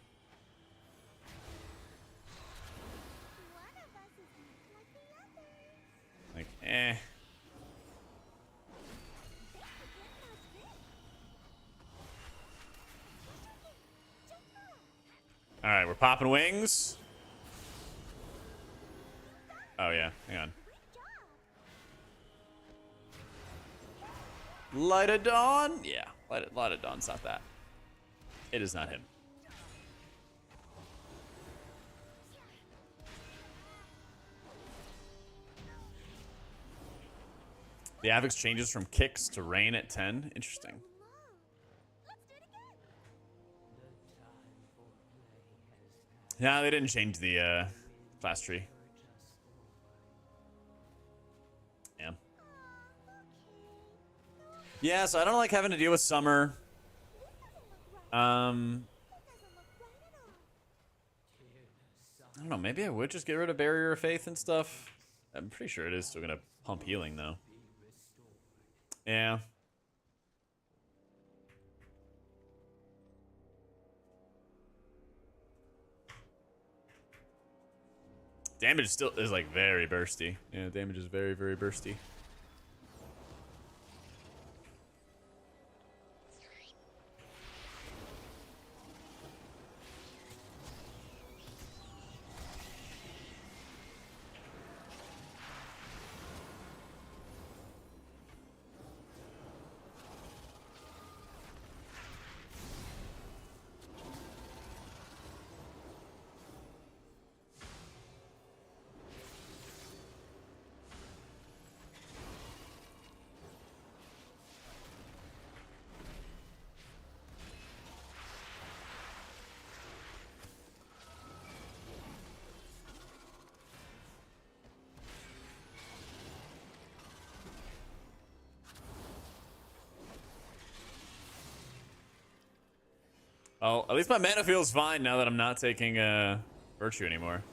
Like, eh. Alright, we're popping wings. Oh yeah, hang on. Light of Dawn? Yeah, Light of Dawn's not that. It is not him. The Affix changes from kicks to rain at 10. Interesting. No, they didn't change the class tree. Yeah. Yeah, so I don't like having to deal with summer. I don't know, maybe I would just get rid of Barrier of Faith and stuff. I'm pretty sure it is still gonna pump healing though. Yeah. Damage still is like very bursty. Yeah, damage is very, very bursty. Well, at least my mana feels fine now that I'm not taking Virtue anymore.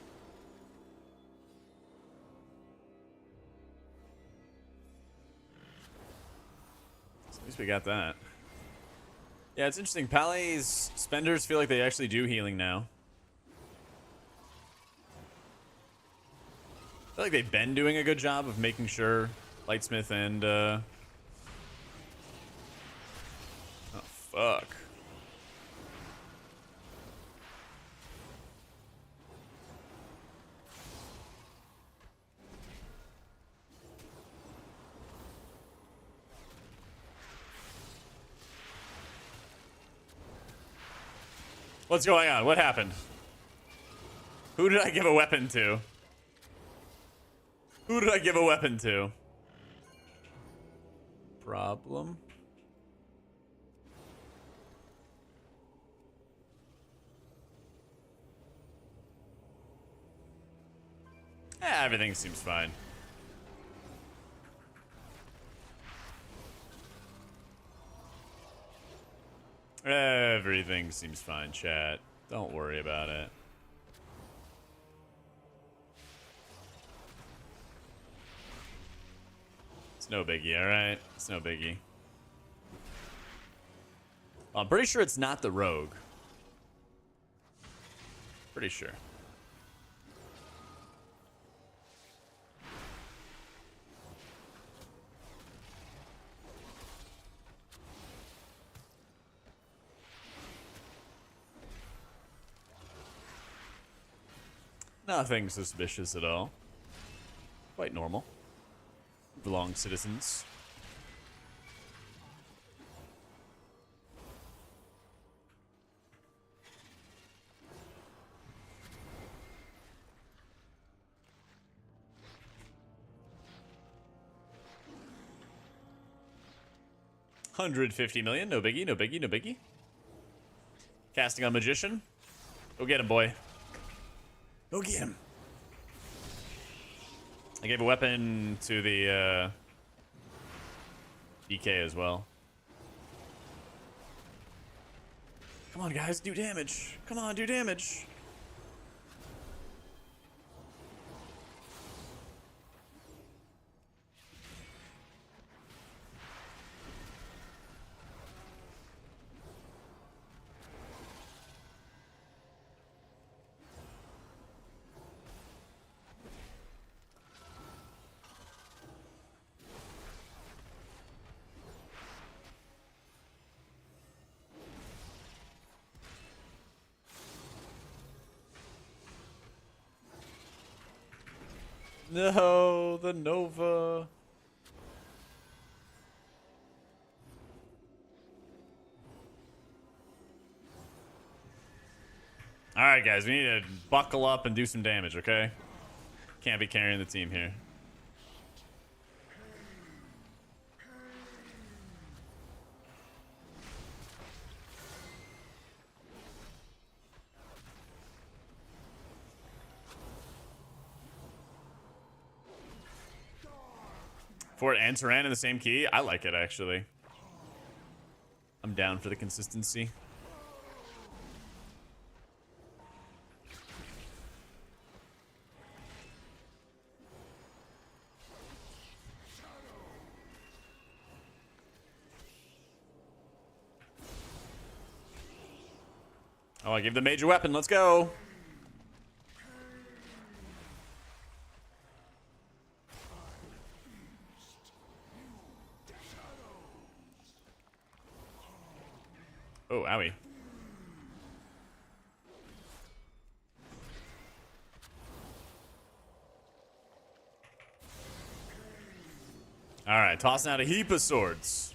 So at least we got that. Yeah, it's interesting. Pally's spenders feel like they actually do healing now. I feel like they've been doing a good job of making sure Lightsmith and oh fuck. What's going on? What happened? Who did I give a weapon to? Who did I give a weapon to? Problem? Everything seems fine. Everything seems fine, chat. Don't worry about it. It's no biggie, alright? It's no biggie. I'm pretty sure it's not the rogue. Pretty sure. Nothing suspicious at all. Quite normal. Belong citizens. $150 million, no biggie, no biggie, no biggie. Casting on Magician. Go get him, boy. Go get him. I gave a weapon to the DK as well. Come on, guys, do damage. Come on, do damage. No, the Nova. Alright, guys, we need to buckle up and do some damage, okay? Can't be carrying the team here. Fort and Turan in the same key? I like it, actually. I'm down for the consistency. Oh, I gave the major weapon. Let's go. Oh, owie. All right, tossing out a heap of swords.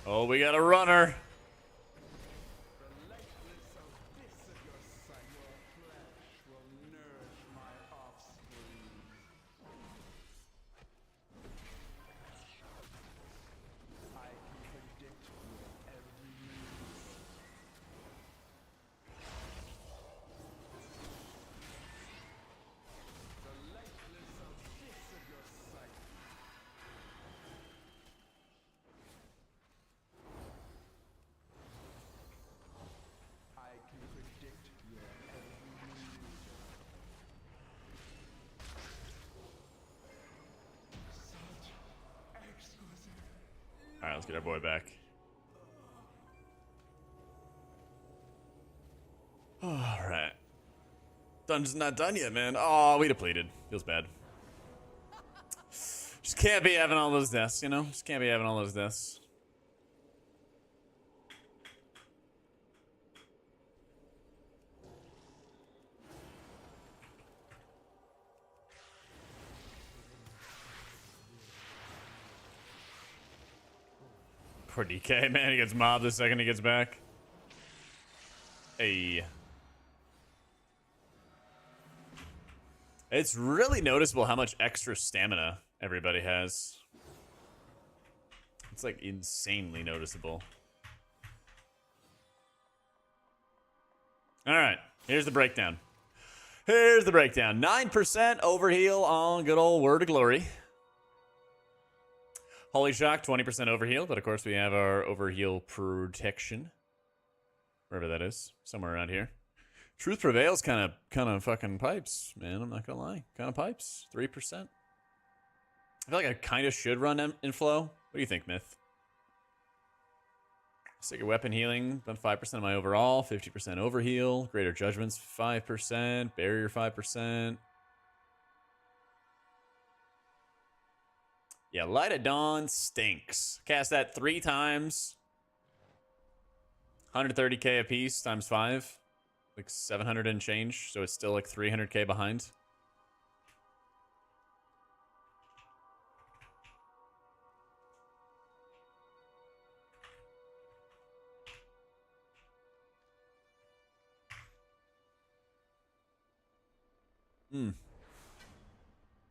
Oh, we got a runner. All right, let's get our boy back. All right. Dungeon's not done yet, man. Oh, we depleted. Feels bad. Just can't be having all those deaths, you know? Just can't be having all those deaths. Poor DK, man. He gets mobbed the second he gets back. Hey. It's really noticeable how much extra stamina everybody has. It's like insanely noticeable. All right, here's the breakdown. Here's the breakdown. 9% overheal on good old Word of Glory. Holy Shock, 20% overheal, but of course we have our overheal protection. Wherever that is, somewhere around here. Truth Prevails kind of fucking pipes, man. I'm not gonna lie, kind of pipes. 3%. I feel like I kind of should run inflow. What do you think, Myth? Sacred Weapon Healing, done 5% of my overall, 50% overheal. Greater Judgments, 5%. Barrier, 5%. Yeah, Light of Dawn stinks. Cast that 3 times. 130k a piece times 5. Like 700 and change, so it's still like 300k behind.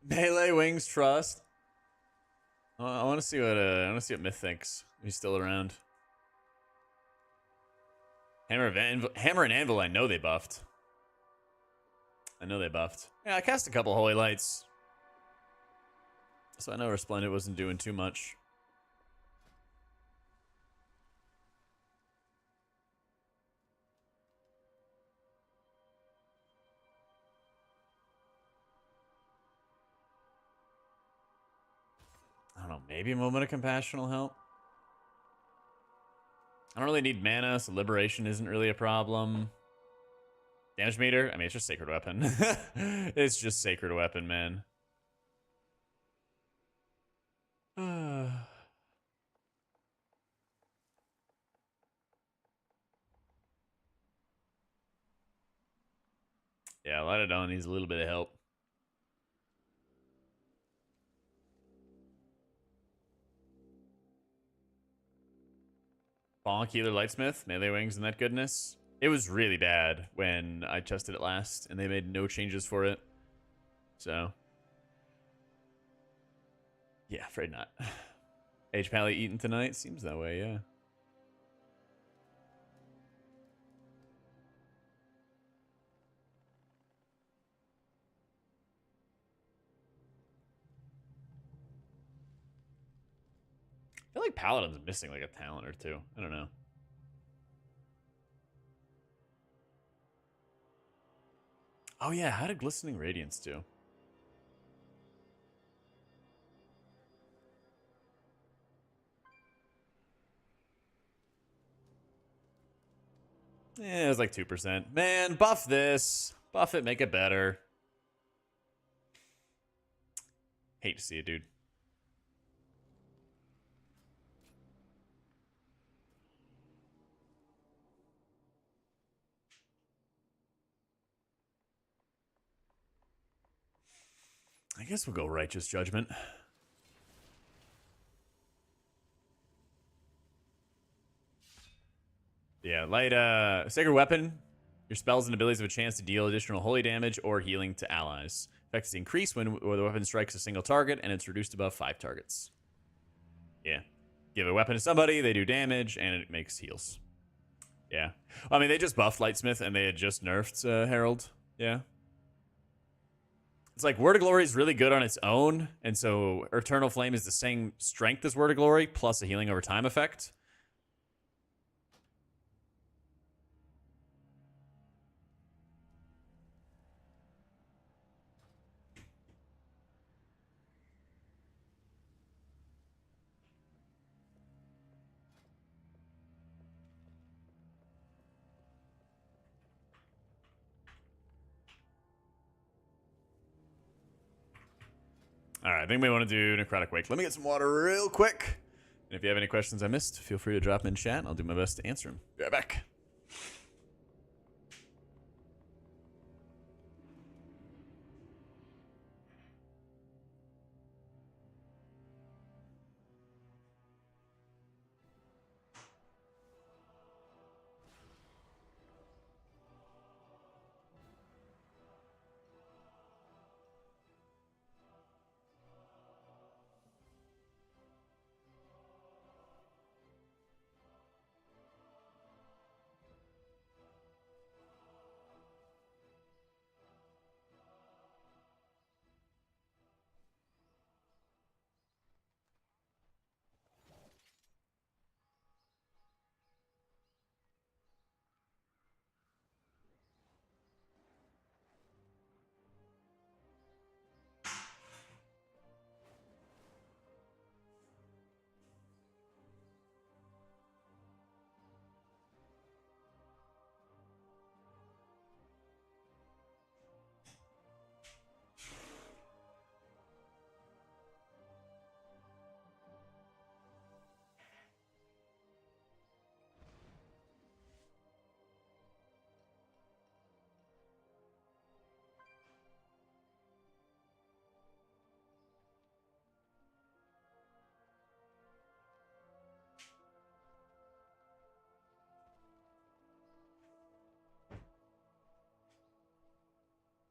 Melee Wings Trust. I want to see what Myth thinks. He's still around. Hammer and Anvil. I know they buffed. Yeah, I cast a couple Holy Lights, so I know Resplendent wasn't doing too much. I don't know, maybe a Moment of Compassion will help. I don't really need mana, so Liberation isn't really a problem. Damage meter? I mean, it's just Sacred Weapon. It's just Sacred Weapon, man. Yeah, Light of Dawn needs a little bit of help. Bonk, Healer, Lightsmith, Melee Wings, and that goodness. It was really bad when I tested it last, and they made no changes for it. So, yeah, afraid not. Age Pally eaten tonight? Seems that way, yeah. I feel like Paladin's missing like a talent or two. I don't know. Oh yeah, how did Glistening Radiance do? Yeah, it was like 2%. Man, buff this. Buff it, make it better. Hate to see it, dude. I guess we'll go Righteous Judgment. Yeah, light sacred weapon. Your spells and abilities have a chance to deal additional holy damage or healing to allies. Effect is increased when the weapon strikes a single target, and it's reduced above 5 targets. Yeah. Give a weapon to somebody, they do damage, and it makes heals. Yeah. I mean, they just buffed Lightsmith, and they had just nerfed Herald. Yeah. It's like Word of Glory is really good on its own, and so Eternal Flame is the same strength as Word of Glory, plus a healing over time effect. All right, I think we want to do Necrotic Wake. Let me get some water real quick. And if you have any questions I missed, feel free to drop them in chat. I'll do my best to answer them. Be right back.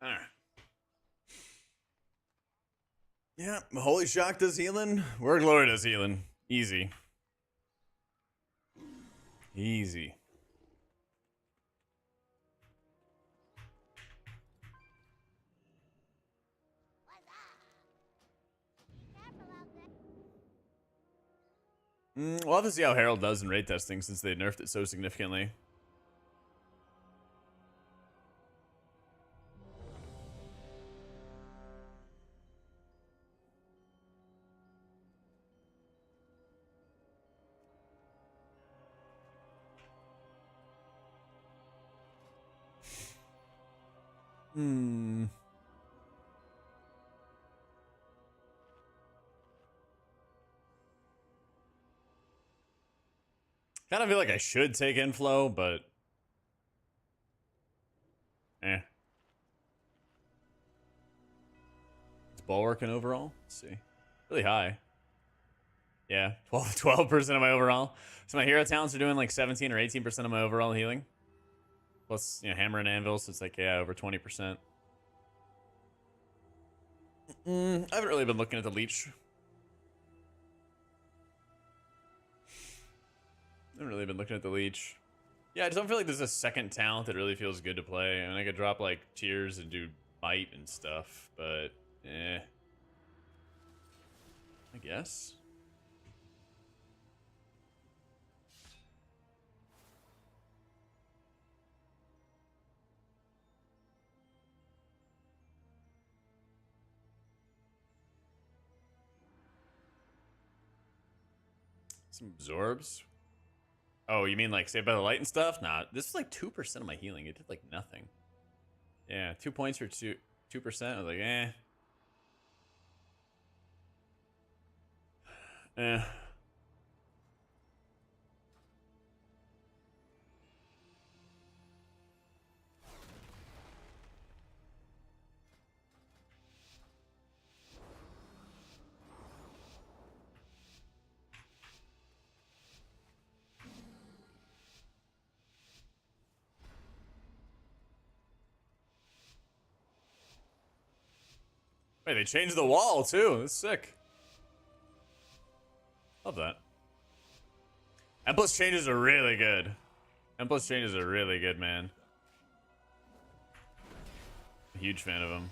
All right. Yeah, Holy Shock does healing. Word Glory does healing. Easy. Easy. We'll have to see how Herald does in raid testing since they nerfed it so significantly. Kind of feel like I should take inflow, but It's bulwarking overall. Let's see. Really high. Yeah, 12% of my overall. So my hero talents are doing like 17 or 18% of my overall healing. Plus, you know, hammer and anvil, so it's like, yeah, over 20%. I haven't really been looking at the leech. Yeah, I just don't feel like there's a second talent that really feels good to play. I mean, I could drop like tears and do bite and stuff, but I guess. Some absorbs. Oh, you mean like Saved by the Light and stuff? Nah, this is like 2% of my healing. It did like nothing. Yeah, 2 points for 2%. I was like, eh. Wait, they changed the wall too. That's sick. Love that. M plus changes are really good. M plus changes are really good, man. A huge fan of them.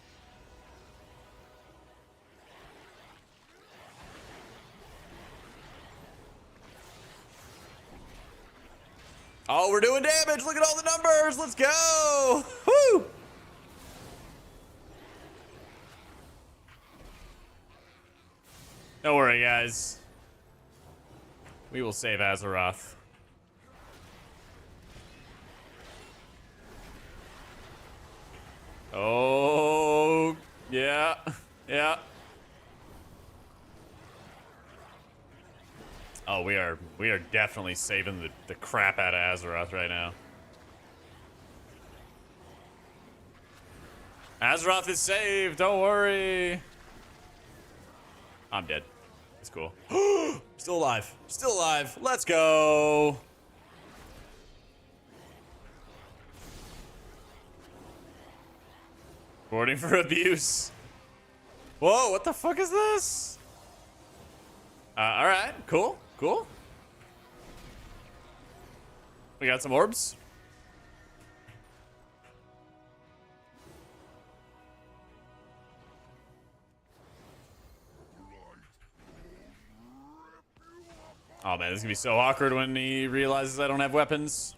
Oh, we're doing damage. Look at all the numbers. Let's go. Woo! Don't worry, guys. We will save Azeroth. Oh, yeah. Yeah. Oh, we are definitely saving the crap out of Azeroth right now. Azeroth is saved, don't worry. I'm dead. It's cool. Still alive. Still alive. Let's go. Boarding for abuse. Whoa, what the fuck is this? Alright, cool, cool. We got some orbs. Oh man, this is gonna be so awkward when he realizes I don't have weapons.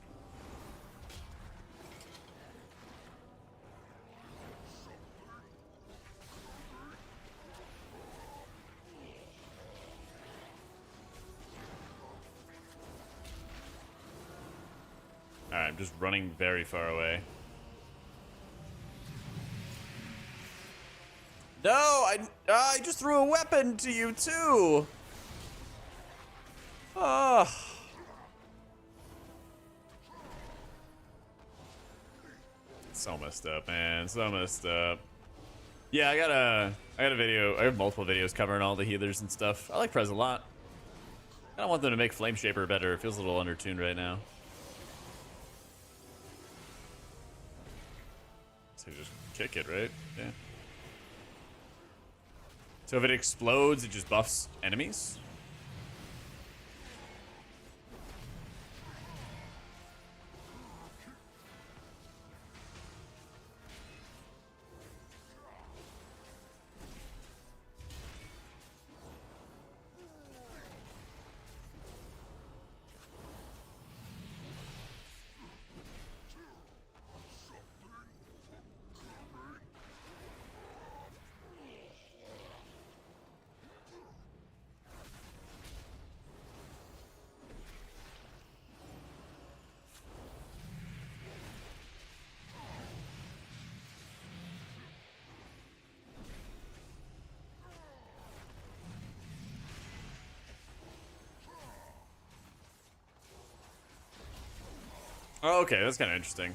Alright, I'm just running very far away. No, I just threw a weapon to you too. Oh. So messed up, man. So messed up. Yeah, I got a video. I have multiple videos covering all the healers and stuff. I like Prez a lot. I don't want them to make Flame Shaper better. It feels a little undertuned right now. So just kick it, right? Yeah. So if it explodes, it just buffs enemies? Oh, okay, that's kind of interesting.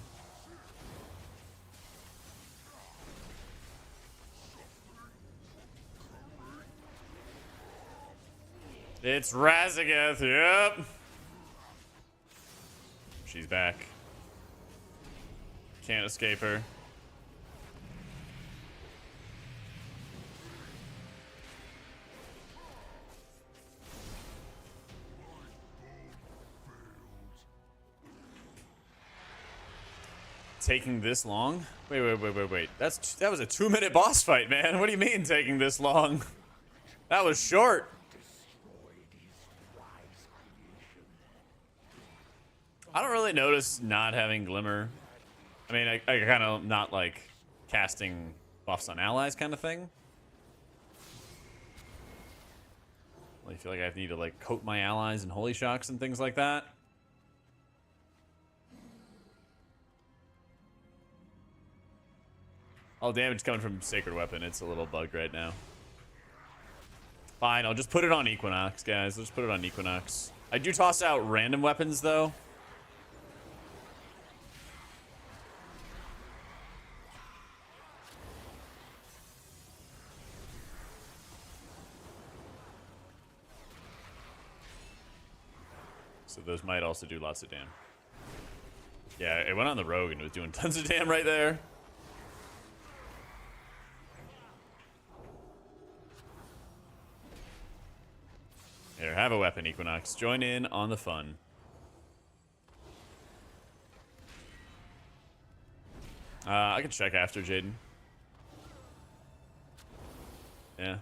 It's Razageth, yep. She's back. Can't escape her. Taking this long? Wait. That was a 2-minute boss fight, man. What do you mean taking this long? That was short. I don't really notice not having Glimmer. I mean, I kind of not like casting buffs on allies kind of thing. I feel like I need to like coat my allies in Holy Shocks and things like that. All damage coming from Sacred Weapon. It's a little bugged right now. Fine, I'll just put it on Equinox, guys. Let's put it on Equinox. I do toss out random weapons, though. So those might also do lots of damn. Yeah, it went on the rogue and it was doing tons of damn right there. have a weapon, Equinox. Join in on the fun. I can check after Jaden. Yeah.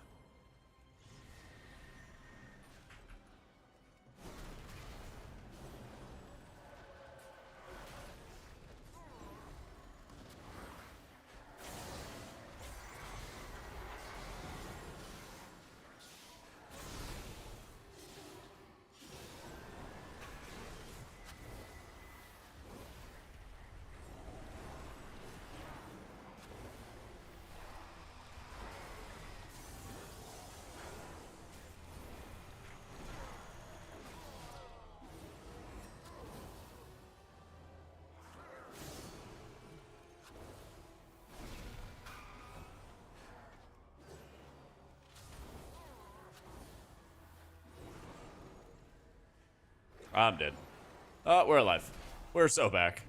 I'm dead. Oh, we're alive. We're so back.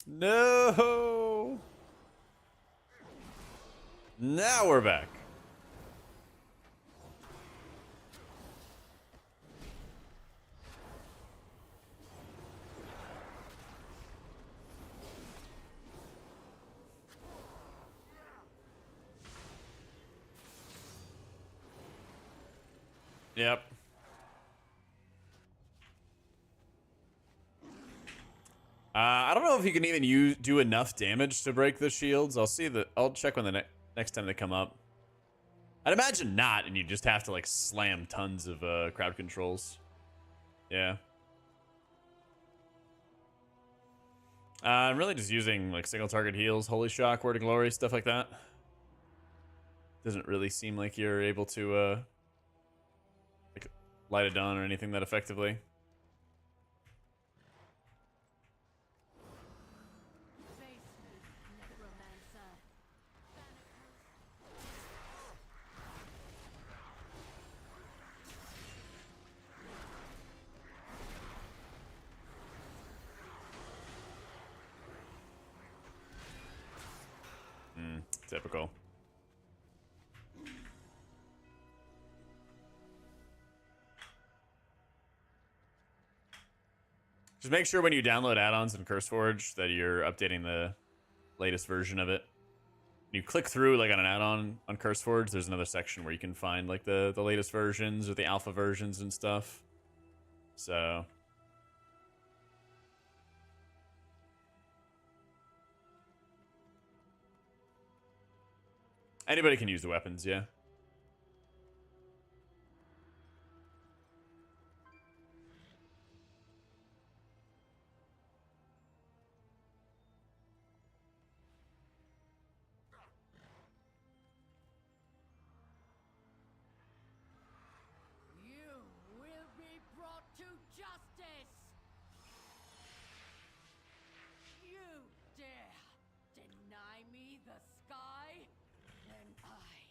No. Now we're back. Yep. I don't know if you can even do enough damage to break the shields. I'll check when the next time they come up. I'd imagine not, and you just have to like slam tons of crowd controls. Yeah. I'm really just using like single target heals, holy shock, word of glory, stuff like that. Doesn't really seem like you're able to like light it down or anything that effectively. Typical. Just make sure when you download add-ons in CurseForge that you're updating the latest version of it. You click through like on an add-on on CurseForge, there's another section where you can find like the latest versions or the alpha versions and stuff. So anybody can use the weapons, yeah. You will be brought to justice. You dare deny me the sky? Then I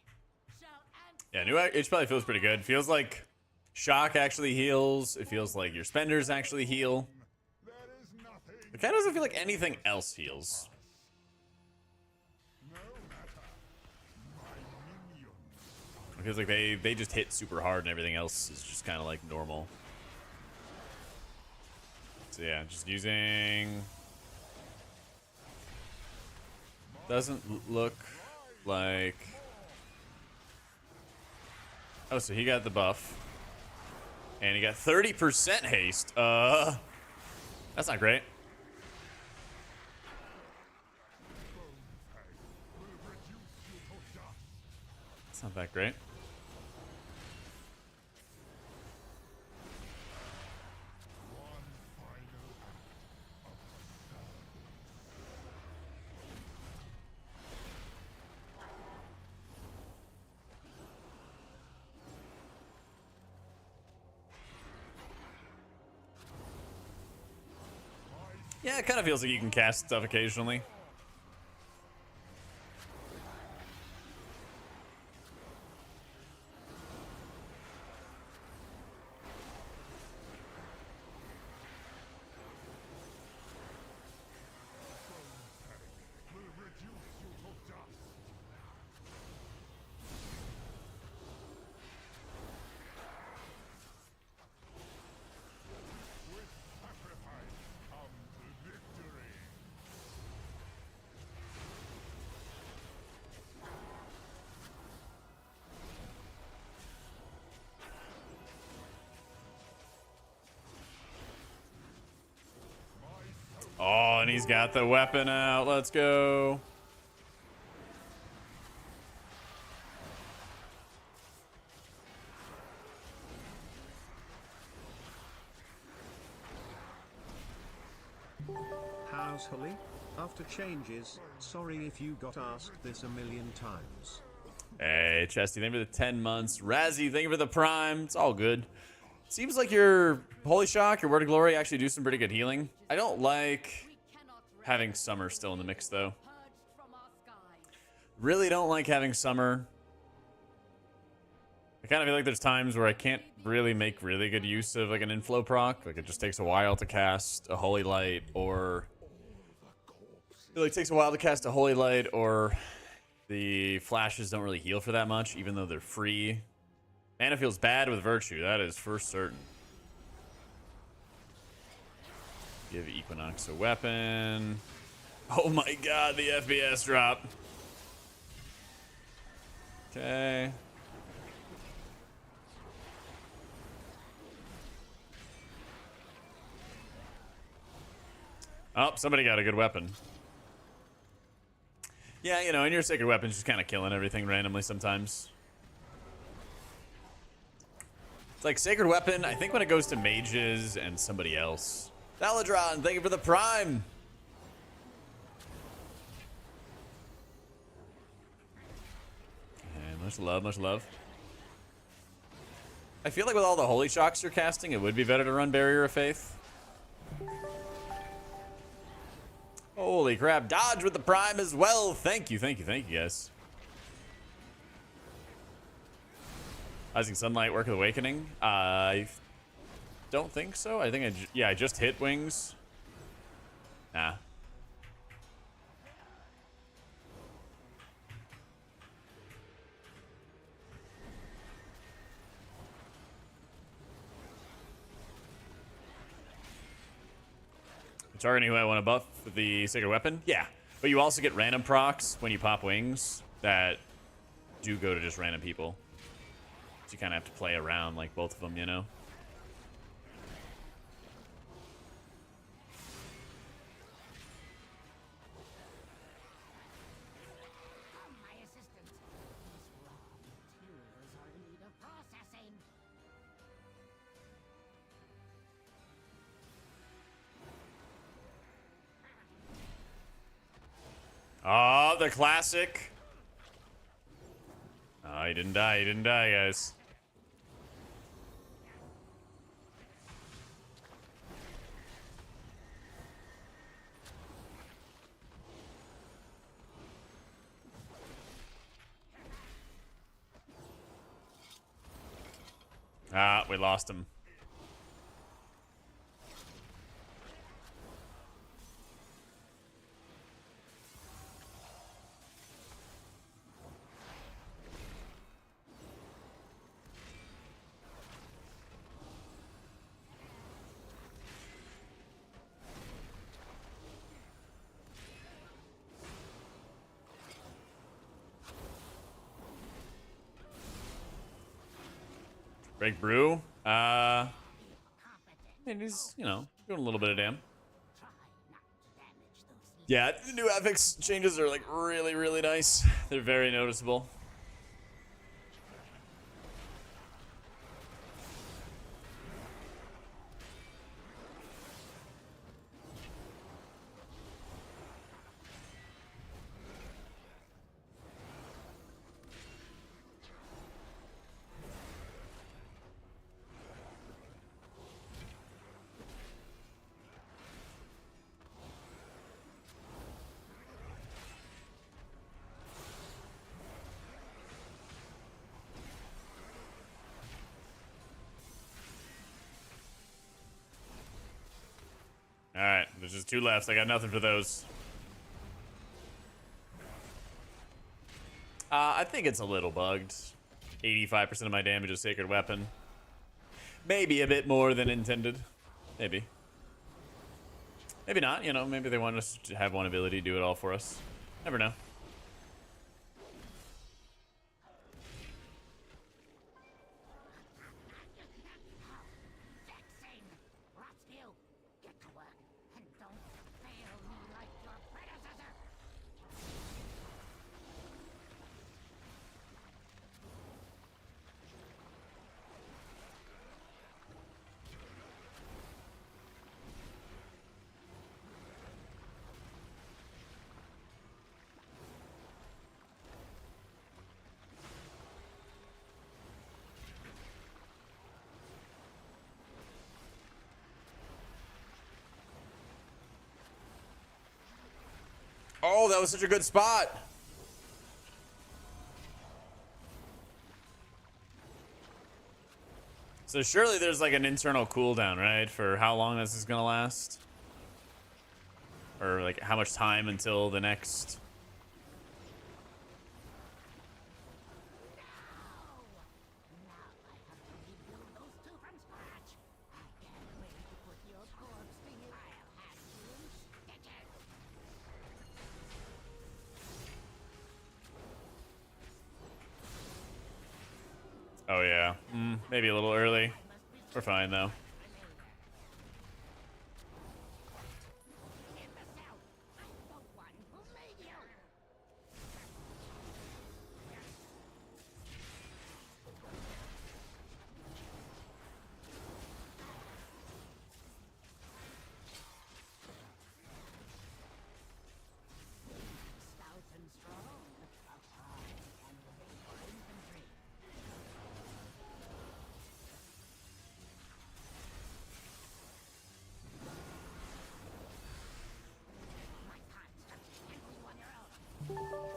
shall answer. Yeah, new H probably feels pretty good. Feels like shock actually heals. It feels like your spenders actually heal. It kind of doesn't feel like anything else heals. It feels like they just hit super hard and everything else is just kind of like normal. So yeah, just using... Doesn't look like... Oh, so he got the buff. And he got 30% haste. That's not great. That's not that great. Yeah, it kind of feels like you can cast stuff occasionally. Oh, and he's got the weapon out. Let's go. How's Holly? After changes, sorry if you got asked this a million times. Hey, Chesty, thank you for the 10 months. Razzie, thank you for the prime. It's all good. Seems like your Holy Shock, your Word of Glory actually do some pretty good healing. I don't like having Summer still in the mix, though. Really don't like having Summer. I kind of feel like there's times where I can't really make really good use of like an inflow proc. Like it just takes a while to cast a Holy Light, or it like takes a while to cast a Holy Light, or the flashes don't really heal for that much, even though they're free. Mana feels bad with Virtue, that is for certain. Give Equinox a weapon. Oh my god, the FPS drop. Okay. Oh, somebody got a good weapon. Yeah, you know, and your sacred weapon's just kind of killing everything randomly sometimes. It's like sacred weapon, I think when it goes to mages and somebody else. Saladron, thank you for the prime. And much love, much love. I feel like with all the holy shocks you're casting, it would be better to run Barrier of Faith. Holy crap, Dodge with the prime as well. Thank you, thank you, thank you, guys. Rising Sunlight, Work of the Awakening. I don't think so. I think I just hit wings. Nah. Targeting who I want to buff with the Sacred Weapon? Yeah. But you also get random procs when you pop wings that do go to just random people. So you kind of have to play around like both of them, you know? My assistant. These raw materials are in need of processing. Oh, the classic. Oh, he didn't die. He didn't die, guys. Ah, we lost him. Break Brew. I mean, he's, you know, doing a little bit of damn. Yeah, the new Affix changes are like really, really nice. They're very noticeable. Alright, there's just two left. I got nothing for those. I think it's a little bugged. 85% of my damage is Sacred Weapon. Maybe a bit more than intended. Maybe. Maybe not, you know, maybe they want us to have one ability do it all for us. Never know. Oh, that was such a good spot. So surely there's like an internal cooldown, right? For how long this is gonna last? Or like how much time until the next... Oh yeah, maybe a little early. We're fine though.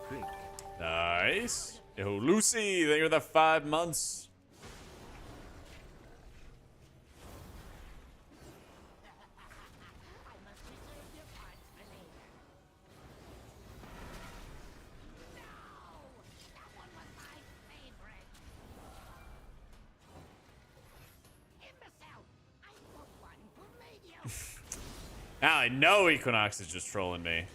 Big. Nice. Yo, Lucy, thank you for the 5 months. Now I know Equinox is just trolling me.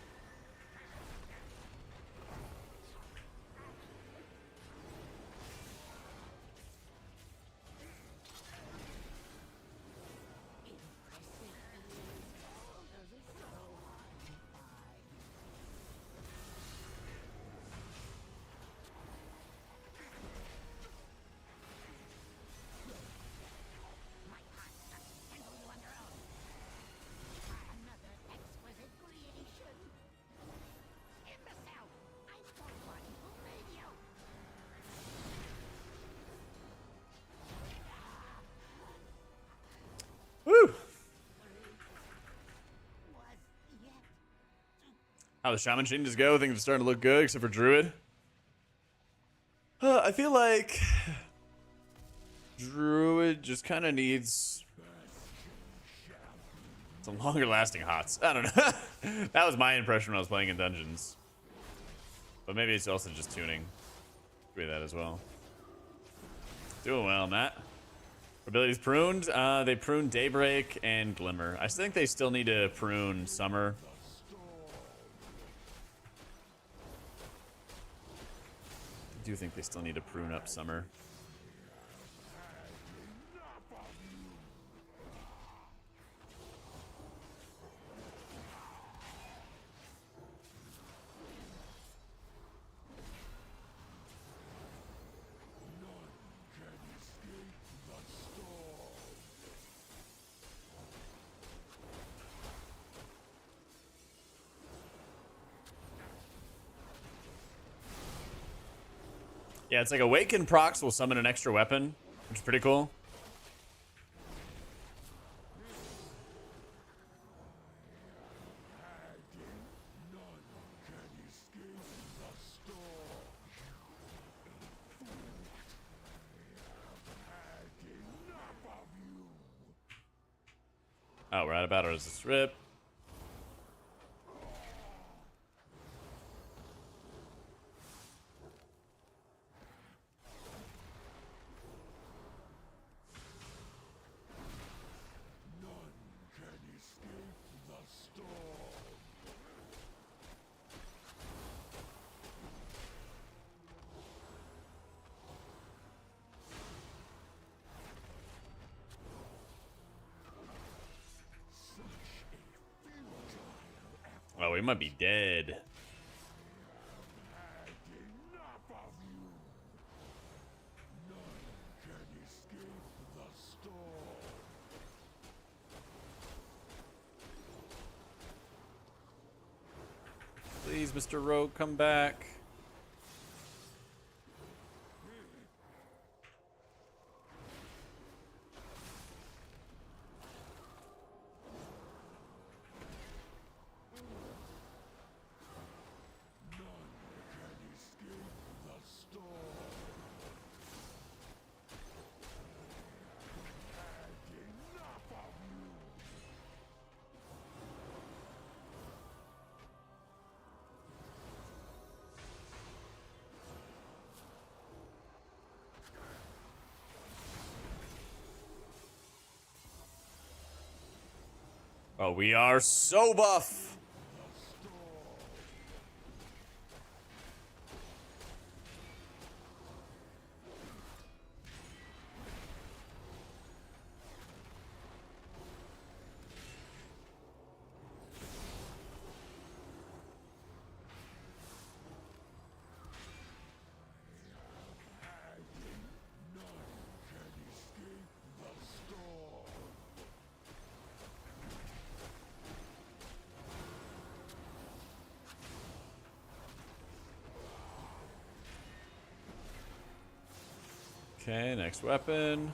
Woo! How the shaman changes go? Things are starting to look good, except for Druid. I feel like Druid just kind of needs some longer lasting hots. I don't know. That was my impression when I was playing in dungeons. But maybe it's also just tuning. Agree with that as well. Doing well, Matt. Abilities pruned. They pruned Daybreak and Glimmer. I think they still need to prune Summer. I do think they still need to prune up Summer. Yeah, it's like Awaken procs will summon an extra weapon, which is pretty cool. Oh, we're out of battle. Does this rip? Oh, we might be dead. Please, Mr. Rogue, come back. Oh, we are so buff. Okay, next weapon.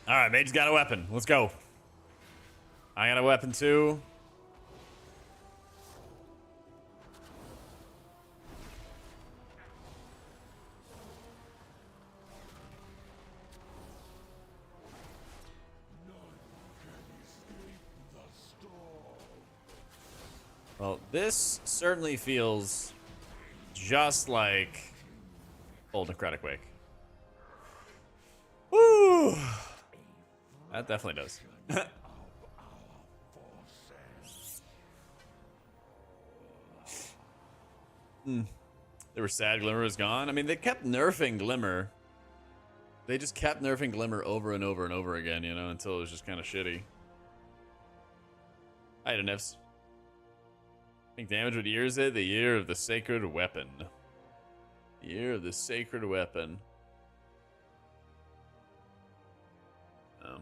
All right, Mage's got a weapon. Let's go. I got a weapon too. Well, this certainly feels just like old Necrotic Wake. Woo! That definitely does. They were sad Glimmer was gone. I mean, they kept nerfing Glimmer. They just kept nerfing Glimmer over and over and over again, you know, until it was just kind of shitty. I had a nifs. I think damage, what year is it? The year of the sacred weapon. The year of the sacred weapon. Oh.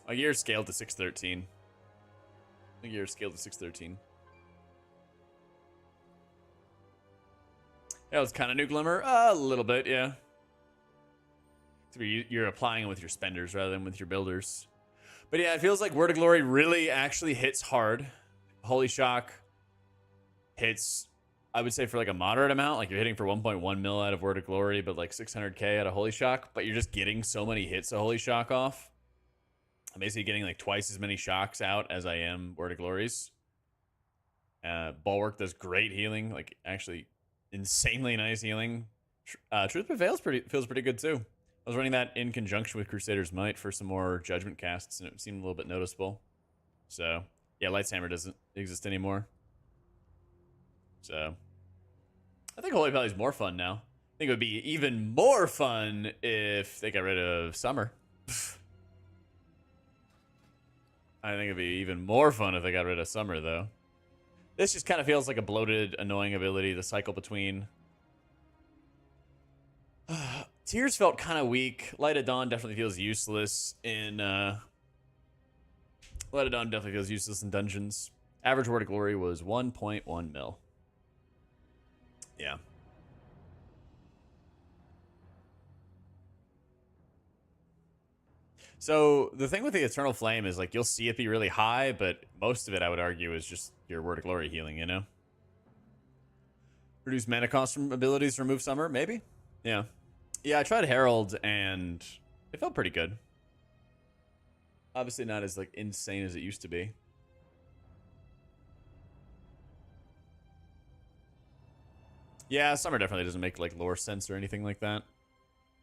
A year scaled to 613. A year scaled to 613. Yeah, it's kind of new Glimmer. A little bit, yeah. You're applying it with your spenders rather than with your builders. But yeah, it feels like Word of Glory really actually hits hard. Holy Shock hits, I would say, for like a moderate amount. Like you're hitting for 1.1 mil out of Word of Glory, but like 600k out of Holy Shock. But you're just getting so many hits of Holy Shock off. I'm basically getting like twice as many shocks out as I am Word of Glories. Bulwark does great healing, like actually insanely nice healing. Truth Prevails feels pretty good too. I was running that in conjunction with Crusader's Might for some more Judgment casts, and it seemed a little bit noticeable. So, yeah, Light's Hammer doesn't exist anymore. So, I think Holy Valley's more fun now. I think it would be even more fun if they got rid of Summer. I think it'd be even more fun if they got rid of Summer, though. This just kind of feels like a bloated, annoying ability to cycle between. Tears felt kind of weak. Light of Dawn definitely feels useless in Light of Dawn definitely feels useless in dungeons. Average Word of Glory was 1.1 mil. Yeah. So the thing with the Eternal Flame is like you'll see it be really high, but most of it I would argue is just your Word of Glory healing, you know? Reduce mana cost from abilities to remove Summer, maybe? Yeah. Yeah, I tried Herald and it felt pretty good. Obviously not as like insane as it used to be. Yeah, Summer definitely doesn't make like lore sense or anything like that.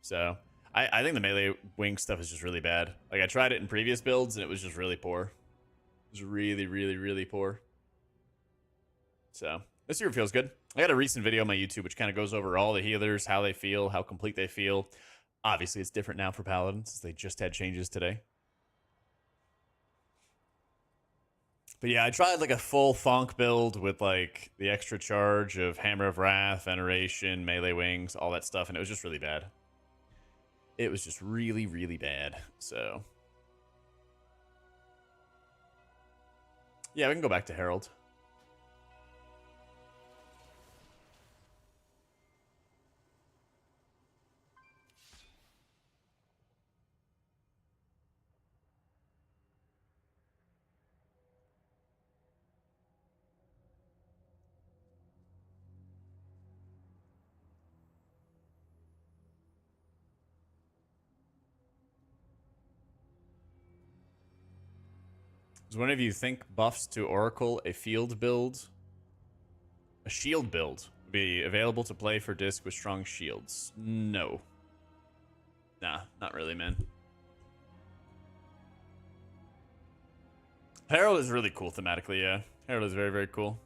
So I think the melee wing stuff is just really bad. Like I tried it in previous builds and it was just really poor. It was really, really, really poor. So this year feels good. I got a recent video on my YouTube which kind of goes over all the healers, how they feel, how complete they feel. Obviously, it's different now for Paladins. They just had changes today. But yeah, I tried like a full Thonk build with like the extra charge of Hammer of Wrath, Veneration, melee wings, all that stuff, and it was just really bad. It was just really, really bad. So yeah, we can go back to Herald. Does one of you think buffs to Oracle a shield build would be available to play for disc with strong shields? No. Nah, not really, man. Herald is really cool thematically, yeah. Herald is very, very cool.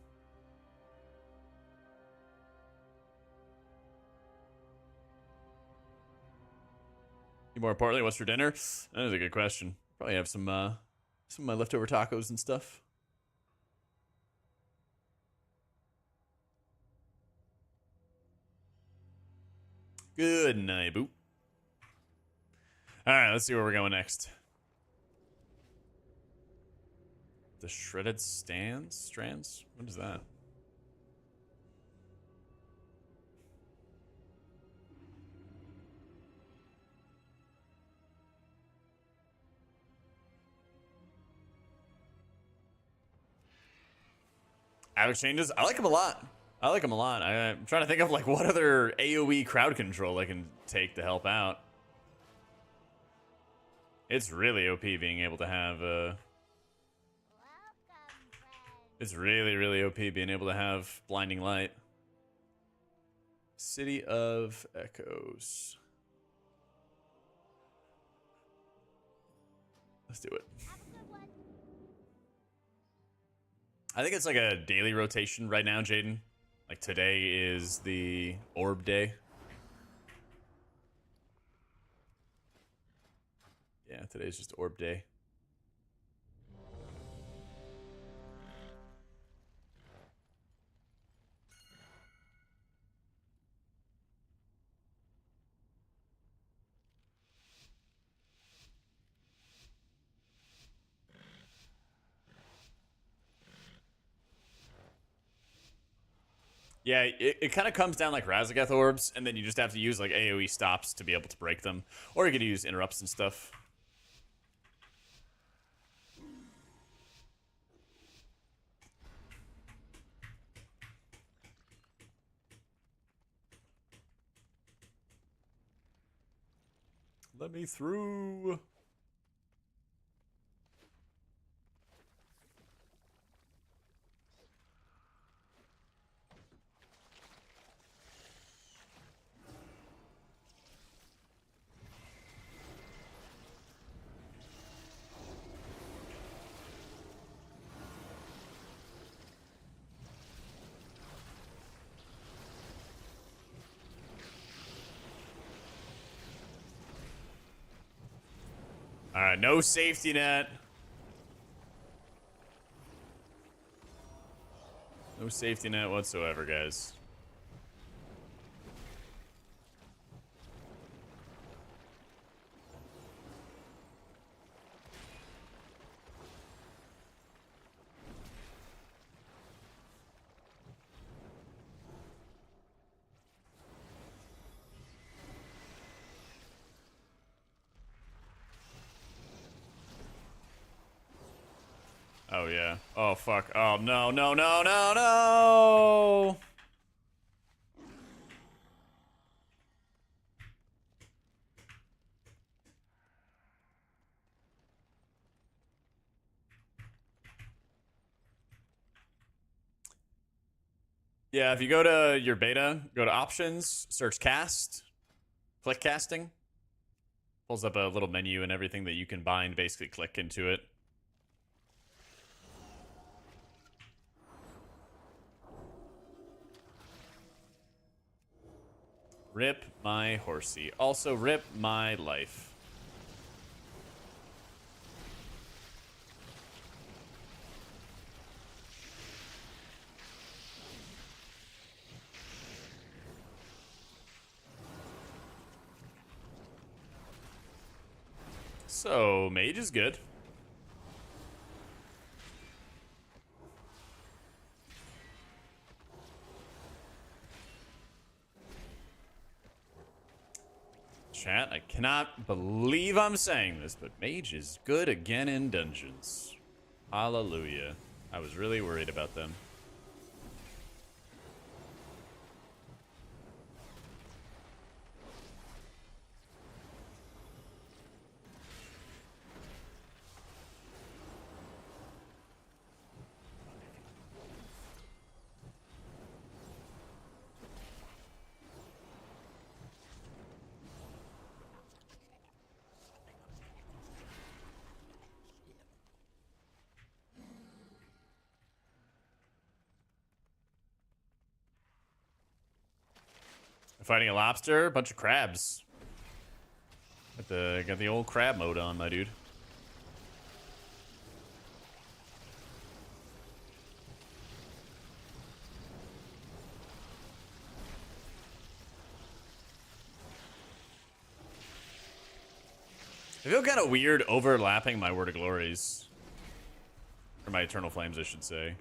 More importantly, what's for dinner? That is a good question. Probably have some of my leftover tacos and stuff. Good night, boo. All right, let's see where we're going next. The shredded strands? What is that? Affix changes? I like them a lot. I'm trying to think of like what other AoE crowd control I can take to help out. It's really OP being able to have it's really, really OP being able to have blinding light. City of Echoes. Let's do it. I think it's like a daily rotation right now, Jaden. Like today is the orb day. Yeah, today's just orb day. Yeah, it kind of comes down like Razageth orbs, and then you just have to use like AoE stops to be able to break them. Or you could use interrupts and stuff. Let me through. All right, no safety net. No safety net whatsoever, guys. Oh, yeah. Oh, fuck. Oh, no, no, no, no, no! Yeah, if you go to your beta, go to options, search cast, click casting. Pulls up a little menu and everything that you can bind, basically click into it. Rip my horsey. Also, rip my life. So, mage is good. Chat, I cannot believe I'm saying this, but mage is good again in dungeons. Hallelujah. I was really worried about them. Fighting a lobster, a bunch of crabs. Got the old crab mode on, my dude. I feel kind of weird overlapping my Word of Glories. Or my Eternal Flames, I should say.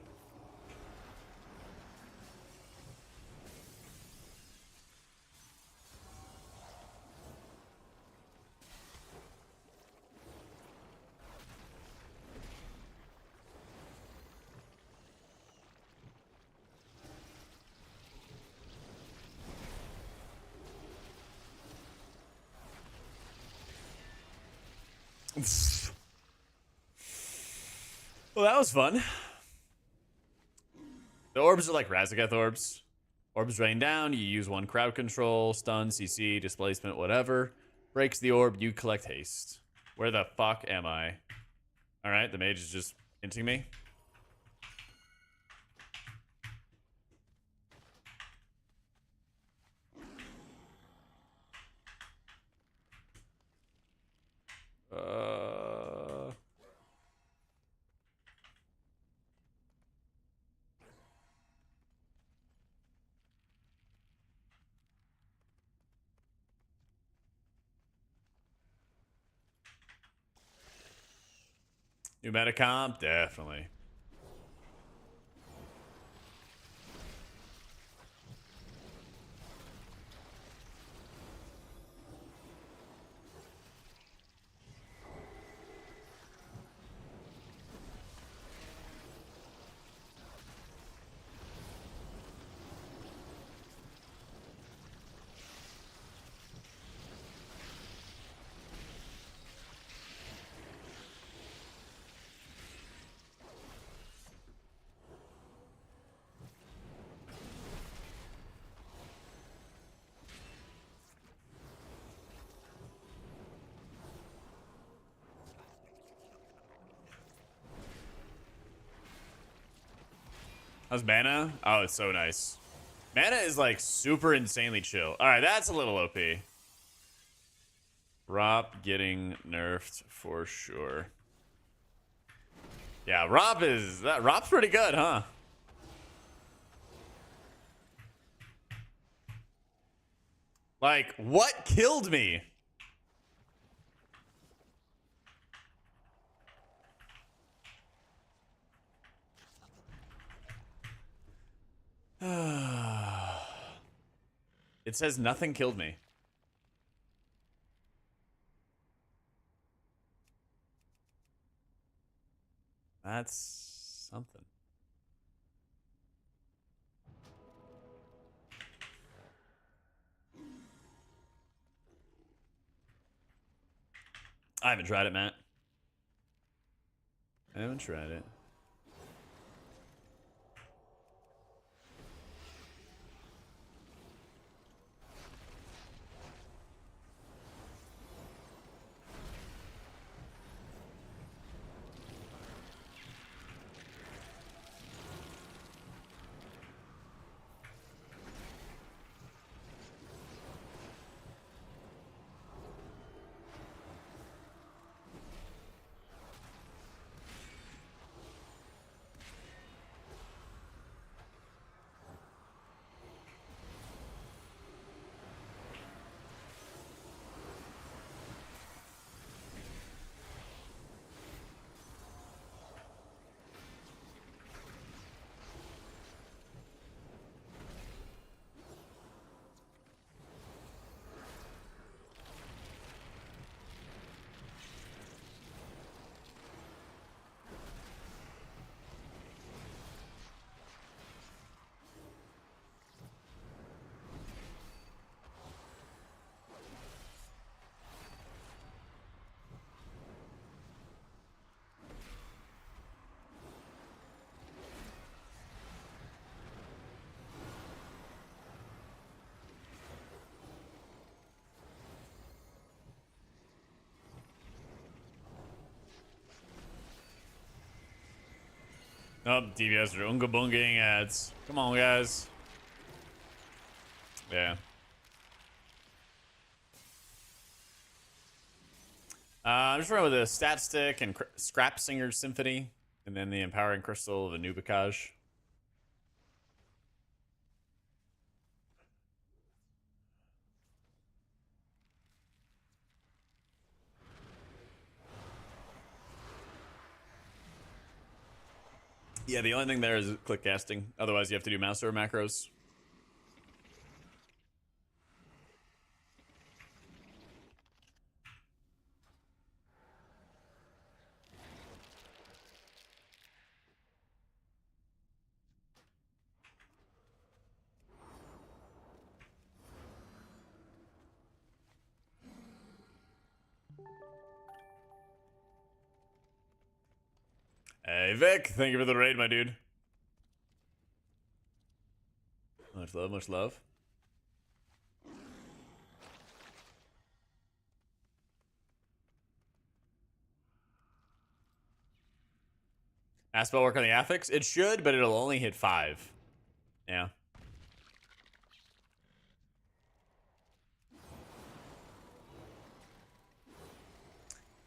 Well, that was fun. The orbs are like Razageth orbs. Orbs rain down, you use one crowd control, stun, CC, displacement, whatever. Breaks the orb, you collect haste. Where the fuck am I? Alright, the mage is just hinting me. New meta comp? Definitely. How's mana? Oh, it's so nice. Mana is like super insanely chill. All right, that's a little OP. Rop getting nerfed for sure. Yeah, Rop's pretty good, huh? Like, what killed me? It says nothing killed me. That's something. I haven't tried it, Matt. I haven't tried it. Oh, DBS are unga bungaing ads. Come on, guys. Yeah. I'm just running with a stat stick and scrap singer symphony, and then the empowering crystal of Anubikaj. Yeah, the only thing there is click casting. Otherwise, you have to do mouse over macros. Hey, Vic, thank you for the raid, my dude. Much love, much love. Aspel work on the affix? It should, but it'll only hit 5. Yeah.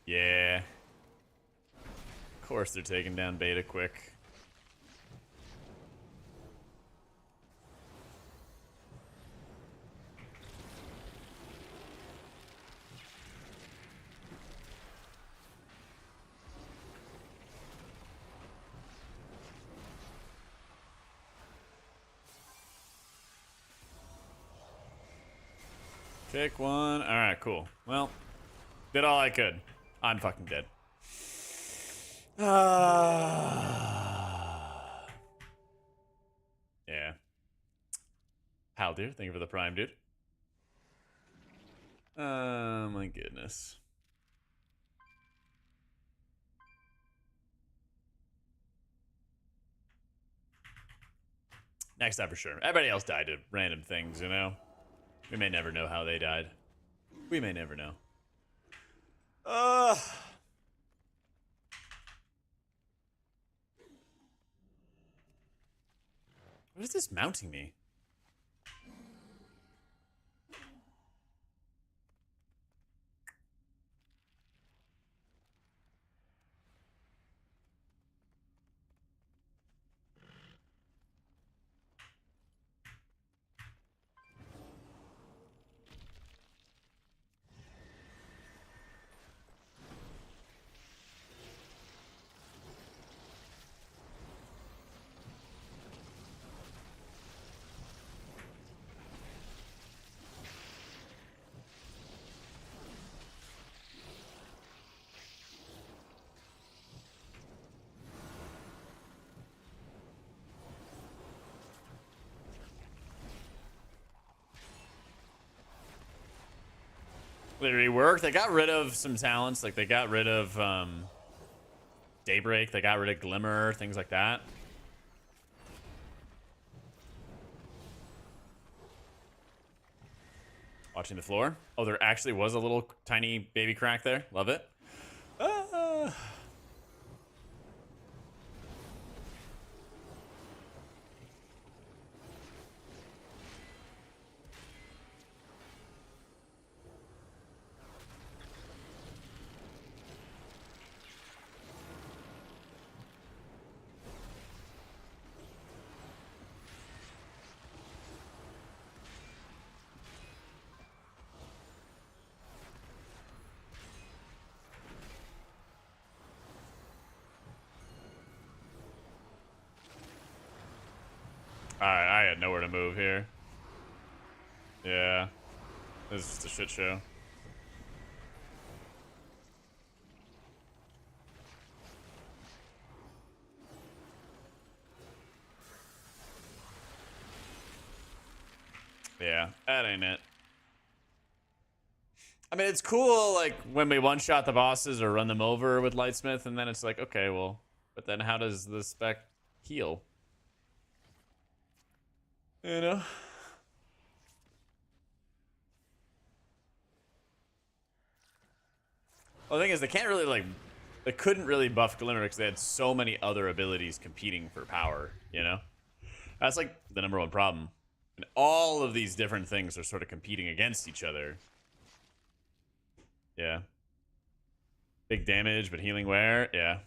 Yeah. Of course they're taking down beta quick. Pick one. Alright, cool. Well, did all I could. I'm fucking dead. Yeah. Hal, dude. Thank you for the prime, dude. Oh, my goodness. Next time for sure. Everybody else died to random things, you know? We may never know how they died. We may never know. What is this mounting me? They reworked. They got rid of some talents. Like, they got rid of Daybreak. They got rid of Glimmer. Things like that. Watching the floor. Oh, there actually was a little tiny baby crack there. Love it. Alright, I had nowhere to move here. Yeah. This is just a shit show. Yeah, that ain't it. I mean, it's cool, like, when we one-shot the bosses or run them over with Lightsmith, and then it's like, okay, well, but then how does the spec heal? You know? Well, the thing is, they can't really, like, they couldn't really buff Glimmer because they had so many other abilities competing for power, you know? That's, like, the #1 problem. And all of these different things are sort of competing against each other. Yeah. Big damage, but healing where? Yeah.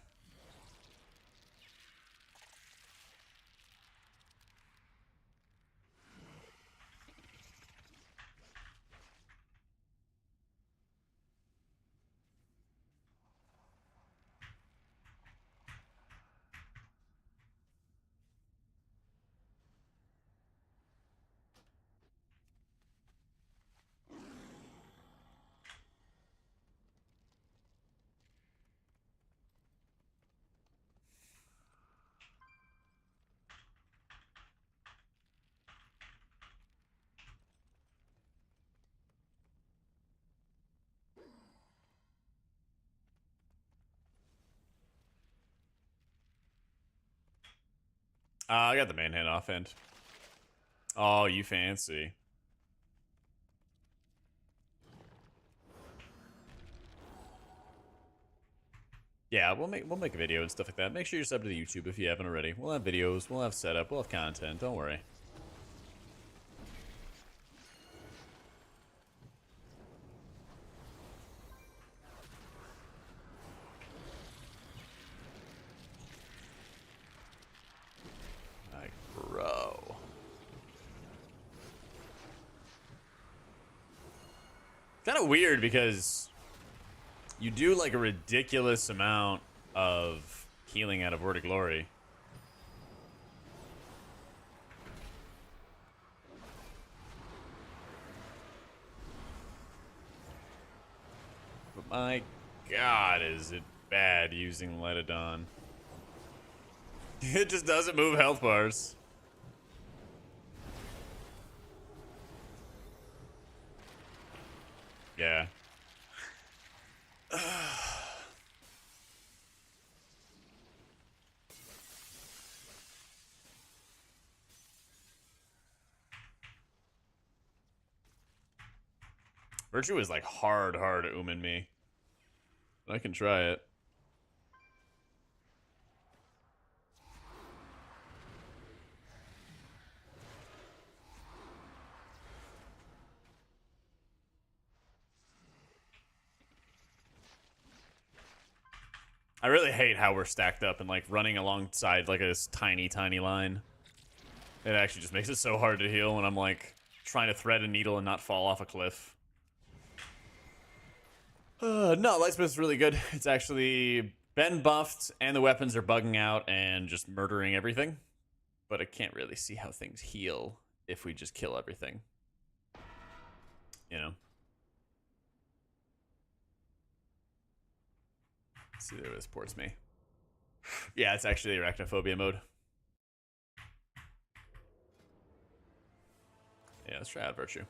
I got the main hand offhand. Oh, you fancy. Yeah, we'll make a video and stuff like that. Make sure you're subbed to the YouTube if you haven't already. We'll have videos, we'll have setup, we'll have content. Don't worry. Like, bro. Kind of weird because you do like a ridiculous amount of healing out of Word of Glory. But my god, is it bad using Letadon. It just doesn't move health bars. Yeah. Virtue is like hard ooming me. But I can try it. I really hate how we're stacked up and like running alongside like this tiny line. It actually just makes it so hard to heal when I'm like trying to thread a needle and not fall off a cliff. No, Lightsmith is really good. It's actually been buffed and the weapons are bugging out and just murdering everything. But I can't really see how things heal if we just kill everything. You know? Let's see where this ports me. Yeah, it's actually arachnophobia mode. Yeah, let's try out Virtue.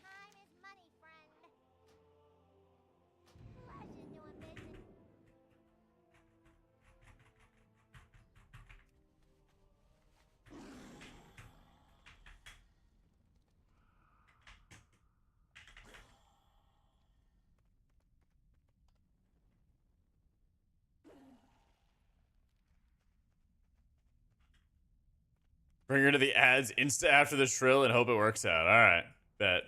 Time is money, friend. Pleasure doing business. Bring her to the ads insta after the shrill and hope it works out. All right, bet.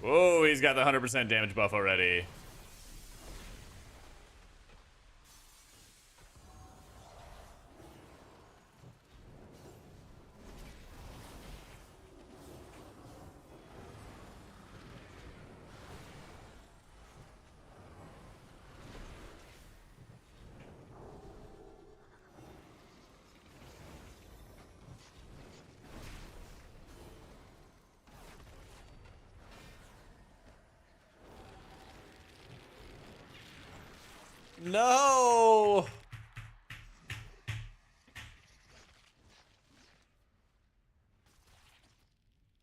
Whoa, he's got the 100% damage buff already. No!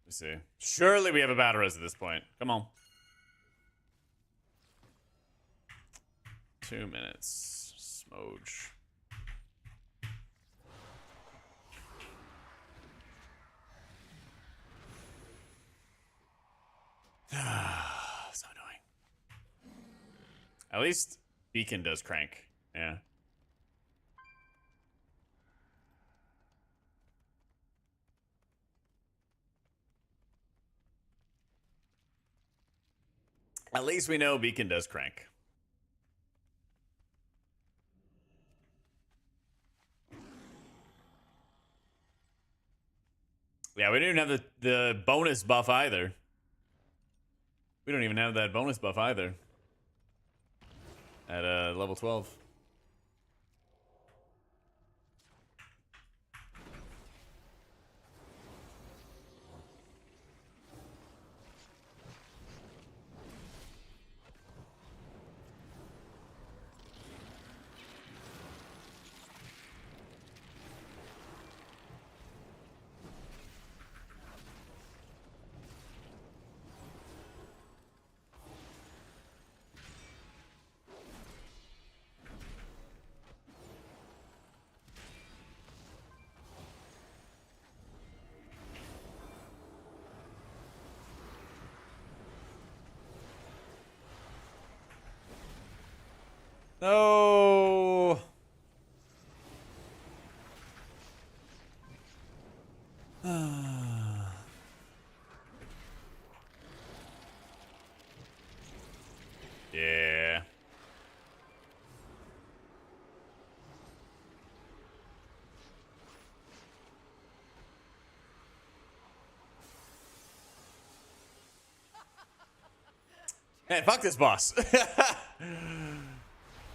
Let's see. Surely we have a battle res at this point. Come on. 2 minutes. Smooge. So annoying. At least Beacon does crank. Yeah. At least we know Beacon does crank. Yeah, we don't even have the bonus buff either. We don't even have that bonus buff either. At level 12. No. Yeah. Man, fuck this boss.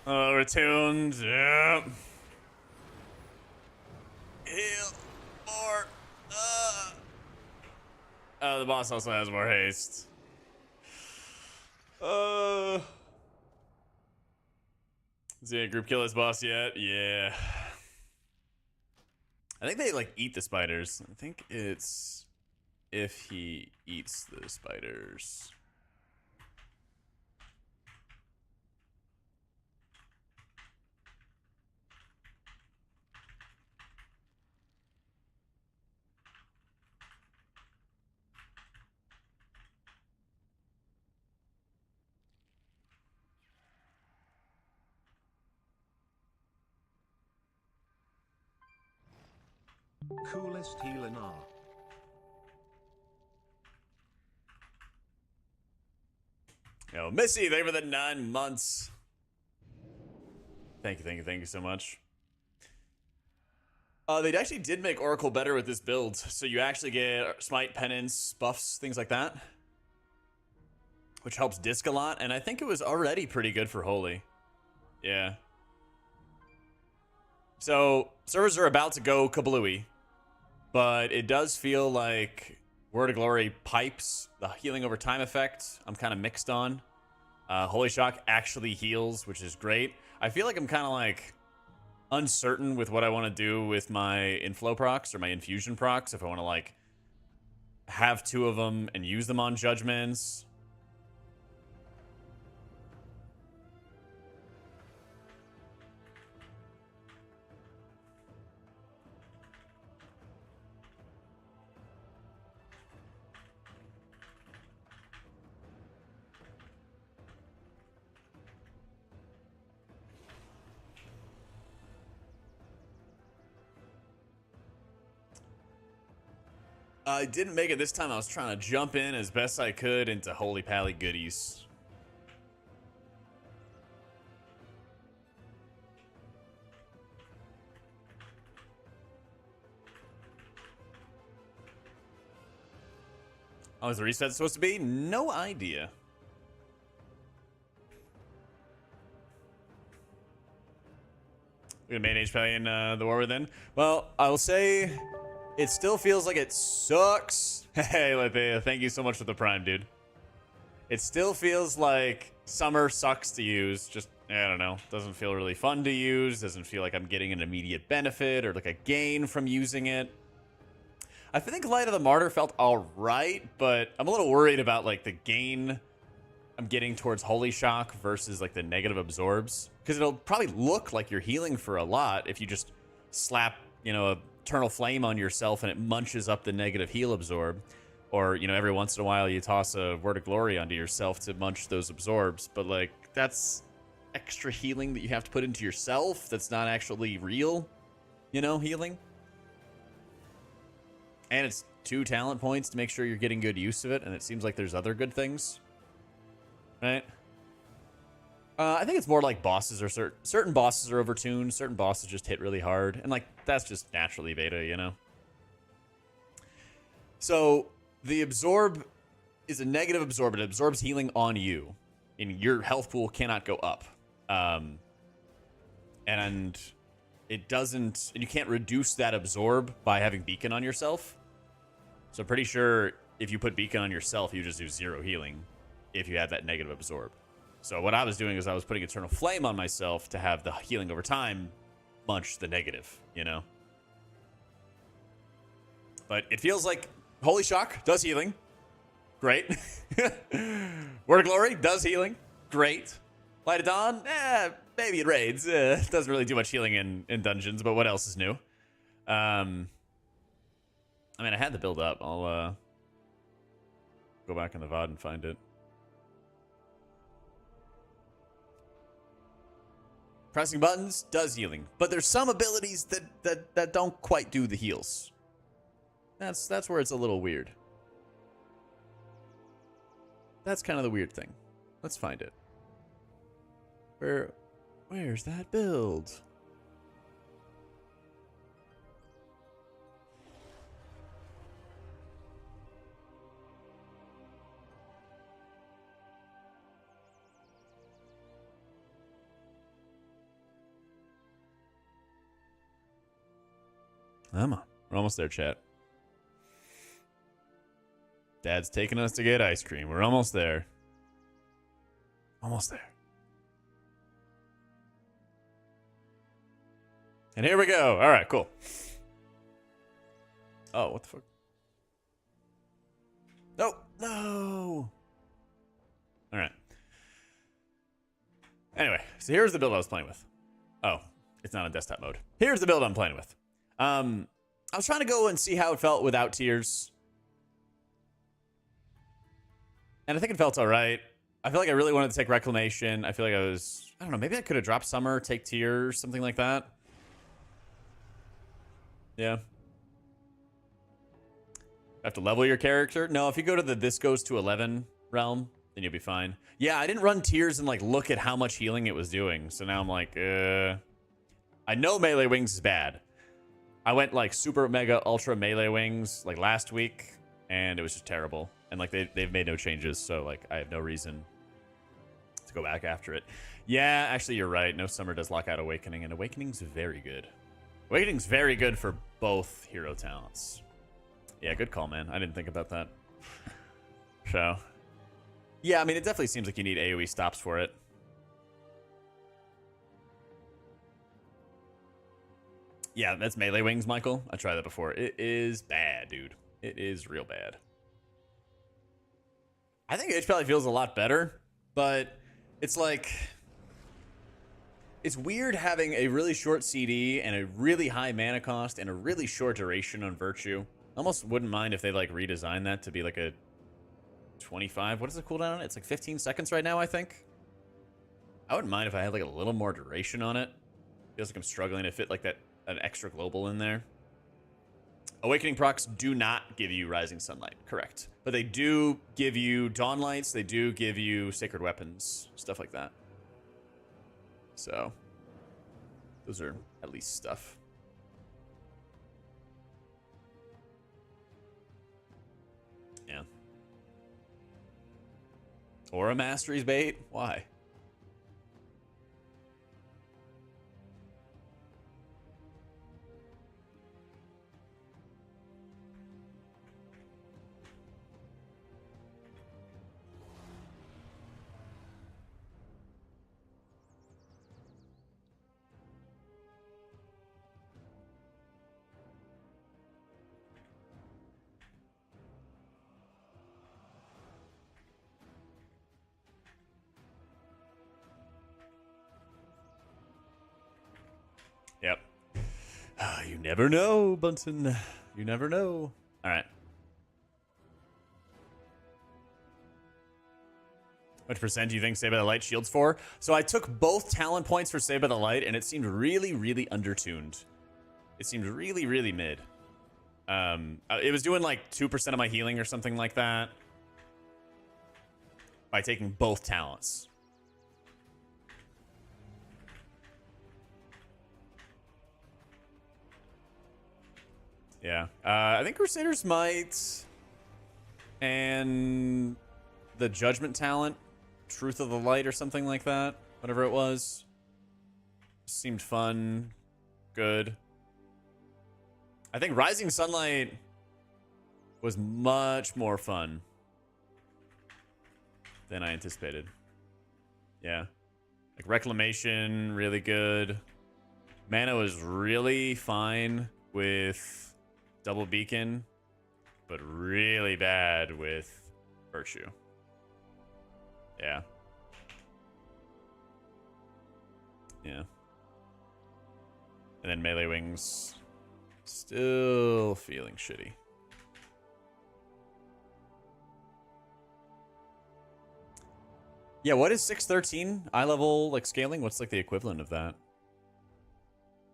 Retuned. Yep. Heal more. Oh, the boss also has more haste. Is he a group kill this boss yet? Yeah. I think they like eat the spiders. I think it's if he eats the spiders. Coolest healer now. Yo, Missy, thank you for the 9 months. Thank you so much. They actually did make Oracle better with this build, so you actually get smite, penance, buffs, things like that, which helps disc a lot, and I think it was already pretty good for Holy. Yeah. So, servers are about to go kablooey, but it does feel like Word of Glory pipes the healing over time effect. I'm kind of mixed on. Holy Shock actually heals, which is great. I feel like I'm kind of like uncertain with what I want to do with my inflow procs or my infusion procs. If I want to like have 2 of them and use them on judgments. I didn't make it this time. I was trying to jump in as best I could into Holy Pally goodies. Oh, is the reset supposed to be? No idea. We're gonna main H Pally in the war within. Well, I will say it still feels like it sucks. Hey, Lethea, thank you so much for the prime, dude. It still feels like summer sucks to use. Just, I don't know. Doesn't feel really fun to use. Doesn't feel like I'm getting an immediate benefit or like a gain from using it. I think Light of the Martyr felt alright, but I'm a little worried about like the gain I'm getting towards Holy Shock versus like the negative absorbs. Because it'll probably look like you're healing for a lot if you just slap, you know, a Eternal Flame on yourself and it munches up the negative heal absorb. Or, you know, every once in a while you toss a Word of Glory onto yourself to munch those absorbs. But like, that's extra healing that you have to put into yourself that's not actually real, you know, healing. And it's 2 talent points to make sure you're getting good use of it, and it seems like there's other good things. Right? I think it's more like bosses are certain bosses are overtuned, certain bosses just hit really hard, and like that's just naturally beta, you know? So the absorb is a negative absorb. It absorbs healing on you, and your health pool cannot go up. And it doesn't, and you can't reduce that absorb by having beacon on yourself. So I'm pretty sure if you put beacon on yourself, you just do 0 healing if you had that negative absorb. So what I was doing is I was putting Eternal Flame on myself to have the healing over time munch the negative, you know? But it feels like Holy Shock does healing. Great. Word of Glory does healing. Great. Light of Dawn, maybe it raids. It doesn't really do much healing in dungeons, but what else is new? I mean, I had the build up. I'll go back in the VOD and find it. Pressing buttons does healing, but there's some abilities that don't quite do the heals. That's where it's a little weird. That's kind of the weird thing. Let's find it. Where's that build? Come on. We're almost there, chat. Dad's taking us to get ice cream. We're almost there. Almost there. And here we go. All right, cool. Oh, what the fuck? No, no. All right. Anyway, so here's the build I was playing with. Oh, it's not on desktop mode. Here's the build I'm playing with. I was trying to go and see how it felt without tears. And I think it felt all right. I feel like I really wanted to take Reclamation. I feel like I don't know, maybe I could have dropped Summer, take Tears, something like that. Yeah. Have to level your character? No, if you go to the this goes to 11 realm, then you'll be fine. Yeah, I didn't run Tears and like look at how much healing it was doing. So now I'm like, I know melee wings is bad. I went like super mega ultra melee wings like last week, and it was just terrible. And like they've made no changes, so like I have no reason to go back after it. Yeah, actually you're right. No Summer does lock out Awakening, and Awakening's very good. Awakening's very good for both hero talents. Yeah, good call, man. I didn't think about that. So, yeah, I mean, it definitely seems like you need AoE stops for it. Yeah, that's melee wings, Michael. I tried that before. It is bad, dude. It is real bad. I think H probably feels a lot better, but it's like... It's weird having a really short CD and a really high mana cost and a really short duration on Virtue. I almost wouldn't mind if they like redesign that to be like a 25. What is the cooldown on it? It's like 15 seconds right now, I think. I wouldn't mind if I had like a little more duration on it. Feels like I'm struggling to fit like that an extra global in there. Awakening procs do not give you Rising Sunlight, correct. But they do give you Dawn Lights, they do give you Sacred Weapons, stuff like that. So, those are at least stuff. Yeah. Or a Mastery's bait? Why? never know, Bunsen. You never know. All right. What percent do you think Saved by the Light shields for? So I took both talent points for Saved by the Light, and it seemed really, really undertuned. It seemed really, really mid. It was doing like 2% of my healing or something like that by taking both talents. Yeah. I think Crusader's Might and the Judgment talent, Truth of the Light or something like that, whatever it was, seemed fun, good. I think Rising Sunlight was much more fun than I anticipated. Yeah. Like Reclamation, really good. Mana was really fine with Double Beacon, but really bad with Virtue. Yeah. Yeah. And then Melee Wings, still feeling shitty. Yeah, what is 613 eye level like scaling? What's like the equivalent of that?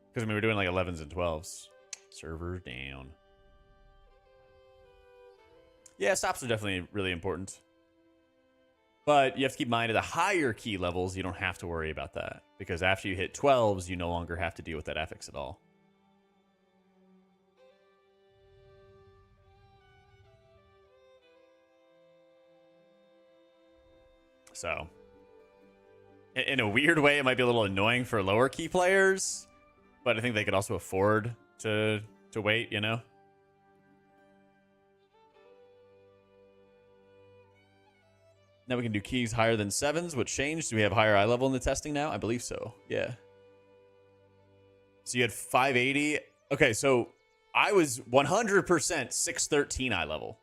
Because I mean we're doing like 11s and 12s. Server down. Yeah, stops are definitely really important. But you have to keep in mind at the higher key levels, you don't have to worry about that. Because after you hit 12s, you no longer have to deal with that affix at all. So, in a weird way, it might be a little annoying for lower key players, but I think they could also afford to wait, you know? Now we can do keys higher than 7s. What changed? Do we have higher eye level in the testing now? I believe so. Yeah. So you had 580. Okay, so I was 100% 613 eye level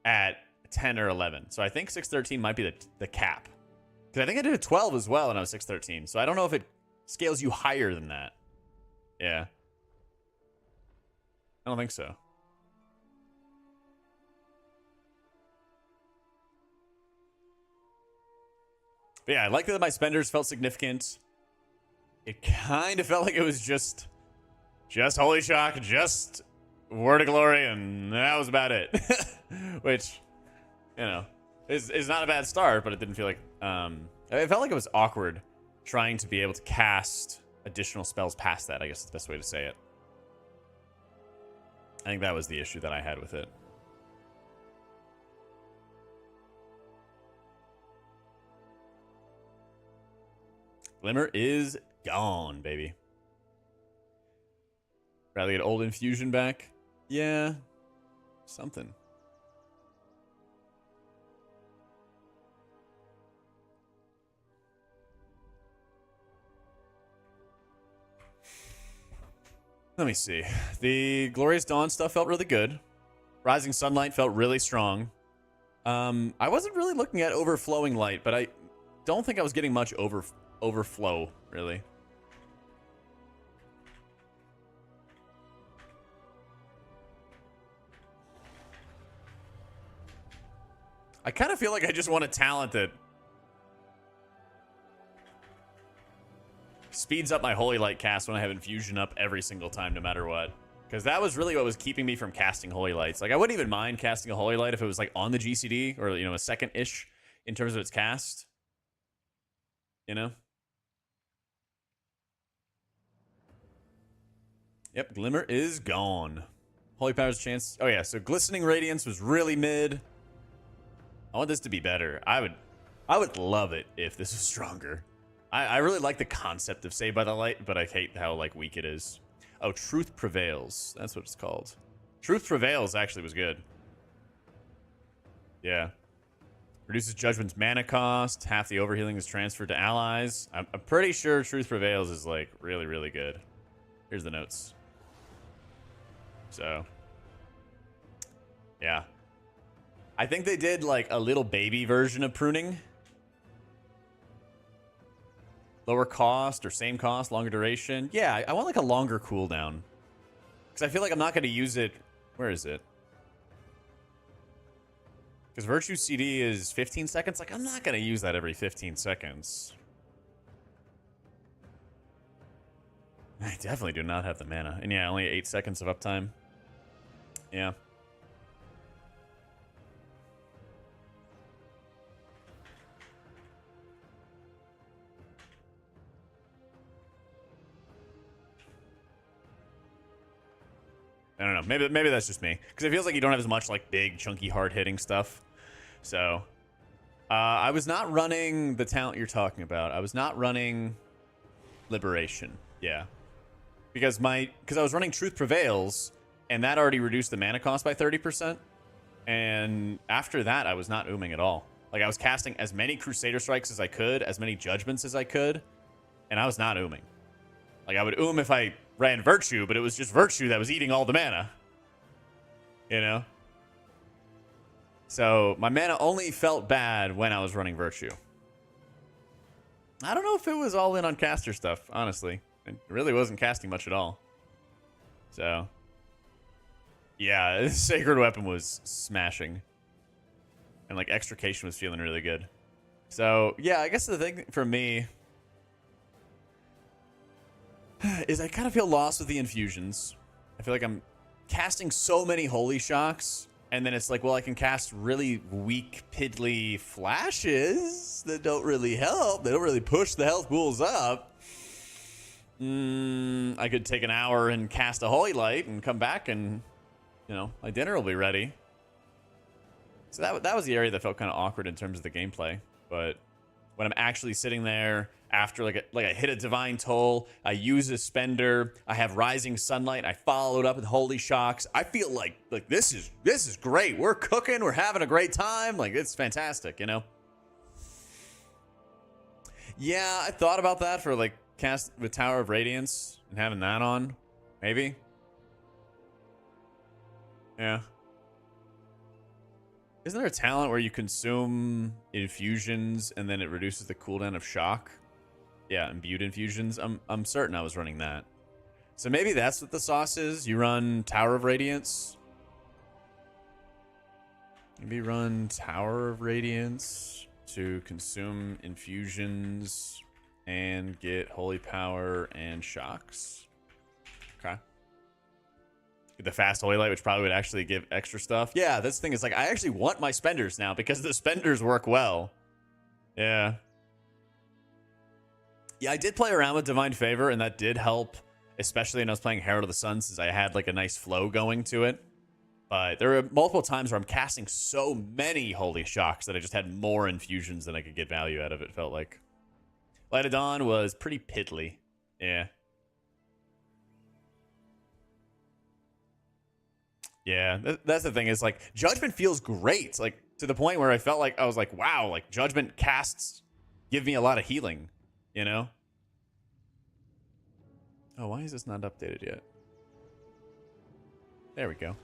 at 10 or 11. So I think 613 might be the cap. Because I think I did a 12 as well and I was 613. So I don't know if it scales you higher than that. Yeah. I don't think so. But yeah, I like that my spenders felt significant. It kind of felt like it was just Holy Shock, just Word of Glory, and that was about it. Which, you know, is not a bad start, but it didn't feel like... it felt like it was awkward trying to be able to cast additional spells past that, I guess is the best way to say it. I think that was the issue that I had with it. Glimmer is gone, baby. Rather get old infusion back? Yeah. Something. Let me see. The Glorious Dawn stuff felt really good. Rising Sunlight felt really strong. I wasn't really looking at Overflowing Light, but I don't think I was getting much overflow, really. I kind of feel like I just want a talent that speeds up my Holy Light cast when I have Infusion up every single time, no matter what. Because that was really what was keeping me from casting Holy Lights. Like, I wouldn't even mind casting a Holy Light if it was, like, on the GCD, or, you know, a second-ish in terms of its cast. You know? Yep, Glimmer is gone. Holy Power's chance. Oh, yeah, so Glistening Radiance was really mid. I want this to be better. I would love it if this was stronger. I really like the concept of Saved by the Light, but I hate how, like, weak it is. Oh, Truth Prevails. That's what it's called. Truth Prevails actually was good. Yeah. Reduces Judgment's mana cost. Half the overhealing is transferred to allies. I'm pretty sure Truth Prevails is, like, really, really good. Here's the notes. So. Yeah. I think they did, like, a little baby version of pruning. Lower cost or same cost, longer duration. Yeah, I want like a longer cooldown Because I feel like I'm not going to use it. Where is it? Because Virtue CD is 15 seconds. Like, I'm not going to use that every 15 seconds. I definitely do not have the mana. And yeah, only 8 seconds of uptime. Yeah. I don't know. Maybe that's just me. Because it feels like you don't have as much, like, big, chunky, hard-hitting stuff. So, I was not running the talent you're talking about. I was not running Liberation. Yeah. Because I was running Truth Prevails, and that already reduced the mana cost by 30%. And after that, I was not ooming at all. Like, I was casting as many Crusader Strikes as I could, as many Judgments as I could, and I was not ooming. Like, I would oom if I ran Virtue, but it was just Virtue that was eating all the mana. You know? So, my mana only felt bad when I was running Virtue. I don't know if it was all in on caster stuff, honestly. It really wasn't casting much at all. So, yeah, Sacred Weapon was smashing. And, like, Extrication was feeling really good. So, yeah, I guess the thing for me is I kind of feel lost with the infusions. I feel like I'm casting so many Holy Shocks, and then it's like, well, I can cast really weak, piddly flashes that don't really help. They don't really push the health pools up. I could take an hour and cast a Holy Light and come back and, you know, my dinner will be ready. So that was the area that felt kind of awkward in terms of the gameplay. But when I'm actually sitting there after I hit a Divine Toll, I use a Spender, I have Rising Sunlight, I followed up with Holy Shocks. I feel like this is great. We're cooking, we're having a great time. Like, it's fantastic, you know? Yeah, I thought about that for like cast with Tower of Radiance and having that on. Maybe. Yeah. Isn't there a talent where you consume infusions and then it reduces the cooldown of shock? Yeah, imbued infusions. I'm certain I was running that. So maybe that's what the sauce is. You run Tower of Radiance. Maybe run Tower of Radiance to consume infusions and get holy power and shocks. Okay. Get the fast holy light, which probably would actually give extra stuff. Yeah, this thing is like, I actually want my spenders now because the spenders work well. Yeah. Yeah, I did play around with Divine Favor, and that did help, especially when I was playing Herald of the Sun, since I had like a nice flow going to it. But there were multiple times where I'm casting so many Holy Shocks that I just had more infusions than I could get value out of, it felt like. Light of Dawn was pretty piddly. Yeah. Yeah, that's the thing, is like, Judgment feels great. Like, to the point where I felt like, I was like, wow, like, Judgment casts give me a lot of healing, you know? Oh, why is this not updated yet? There we go.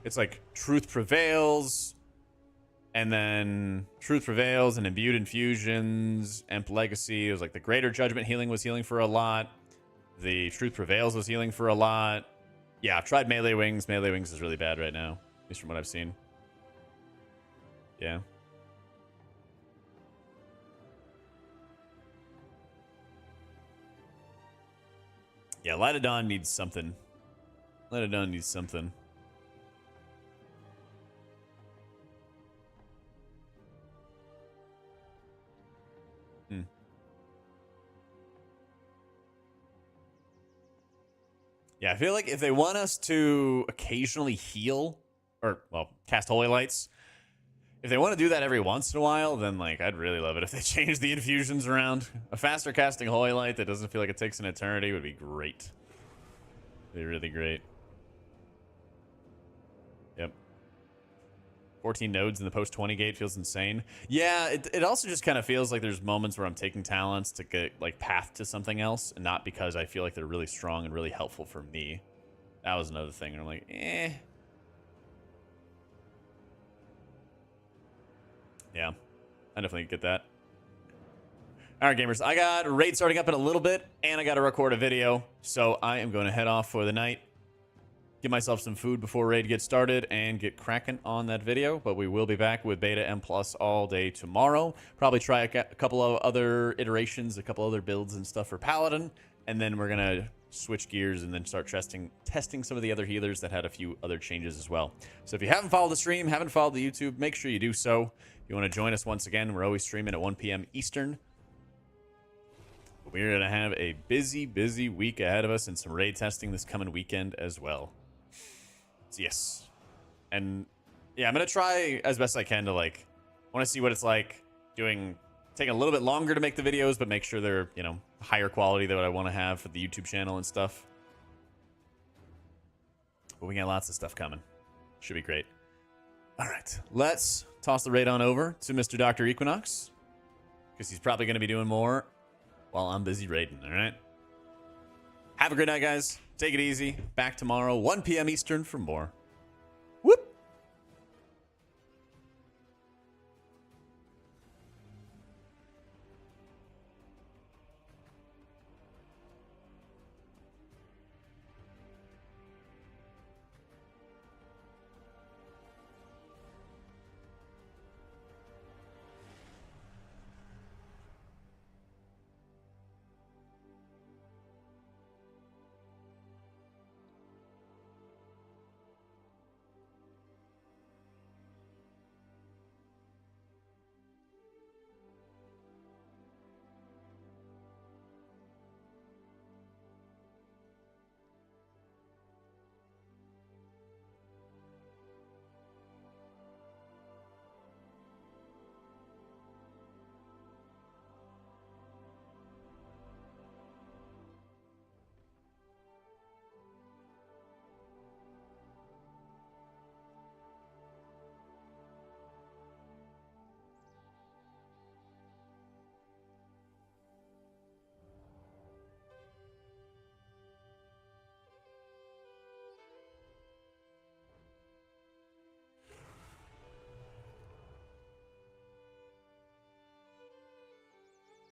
It's like Truth Prevails, and then Truth Prevails and Imbued Infusions, Emp Legacy. It was like the Greater Judgment healing was healing for a lot. The Truth Prevails was healing for a lot. Yeah, I've tried Melee Wings. Melee Wings is really bad right now, at least from what I've seen. Yeah. Yeah, Light of Dawn needs something. Light of Dawn needs something. Yeah, I feel like if they want us to occasionally heal, or, well, cast Holy Lights, if they want to do that every once in a while, then, like, I'd really love it if they change the infusions around. A faster casting Holy Light that doesn't feel like it takes an eternity would be great. It'd be really great. Yep. 14 nodes in the post 20 gate feels insane. Yeah, it also just kind of feels like there's moments where I'm taking talents to get, like, path to something else, and not because I feel like they're really strong and really helpful for me. That was another thing. I'm like, eh. Yeah, I definitely get that. All right, gamers, I got raid starting up in a little bit, and I got to record a video, so I am going to head off for the night. get myself some food before raid gets started and get cracking on that video. But we will be back with Beta M Plus all day tomorrow. Probably try a couple of other iterations, a couple other builds and stuff for Paladin. And then we're going to switch gears and then start testing some of the other healers that had a few other changes as well. So if you haven't followed the stream, haven't followed the YouTube, make sure you do so. If you want to join us once again, we're always streaming at 1 p.m. Eastern. We're going to have a busy, busy week ahead of us and some raid testing this coming weekend as well. So yes. And yeah, I'm going to try as best I can to I want to see what it's like taking a little bit longer to make the videos, but make sure they're, higher quality than what I want to have for the YouTube channel and stuff. But we got lots of stuff coming. Should be great. All right, let's toss the raid on over to Mr. Dr. Equinox, because he's probably going to be doing more while I'm busy raiding, all right? Have a great night, guys. Take it easy. Back tomorrow, 1 p.m. Eastern for more.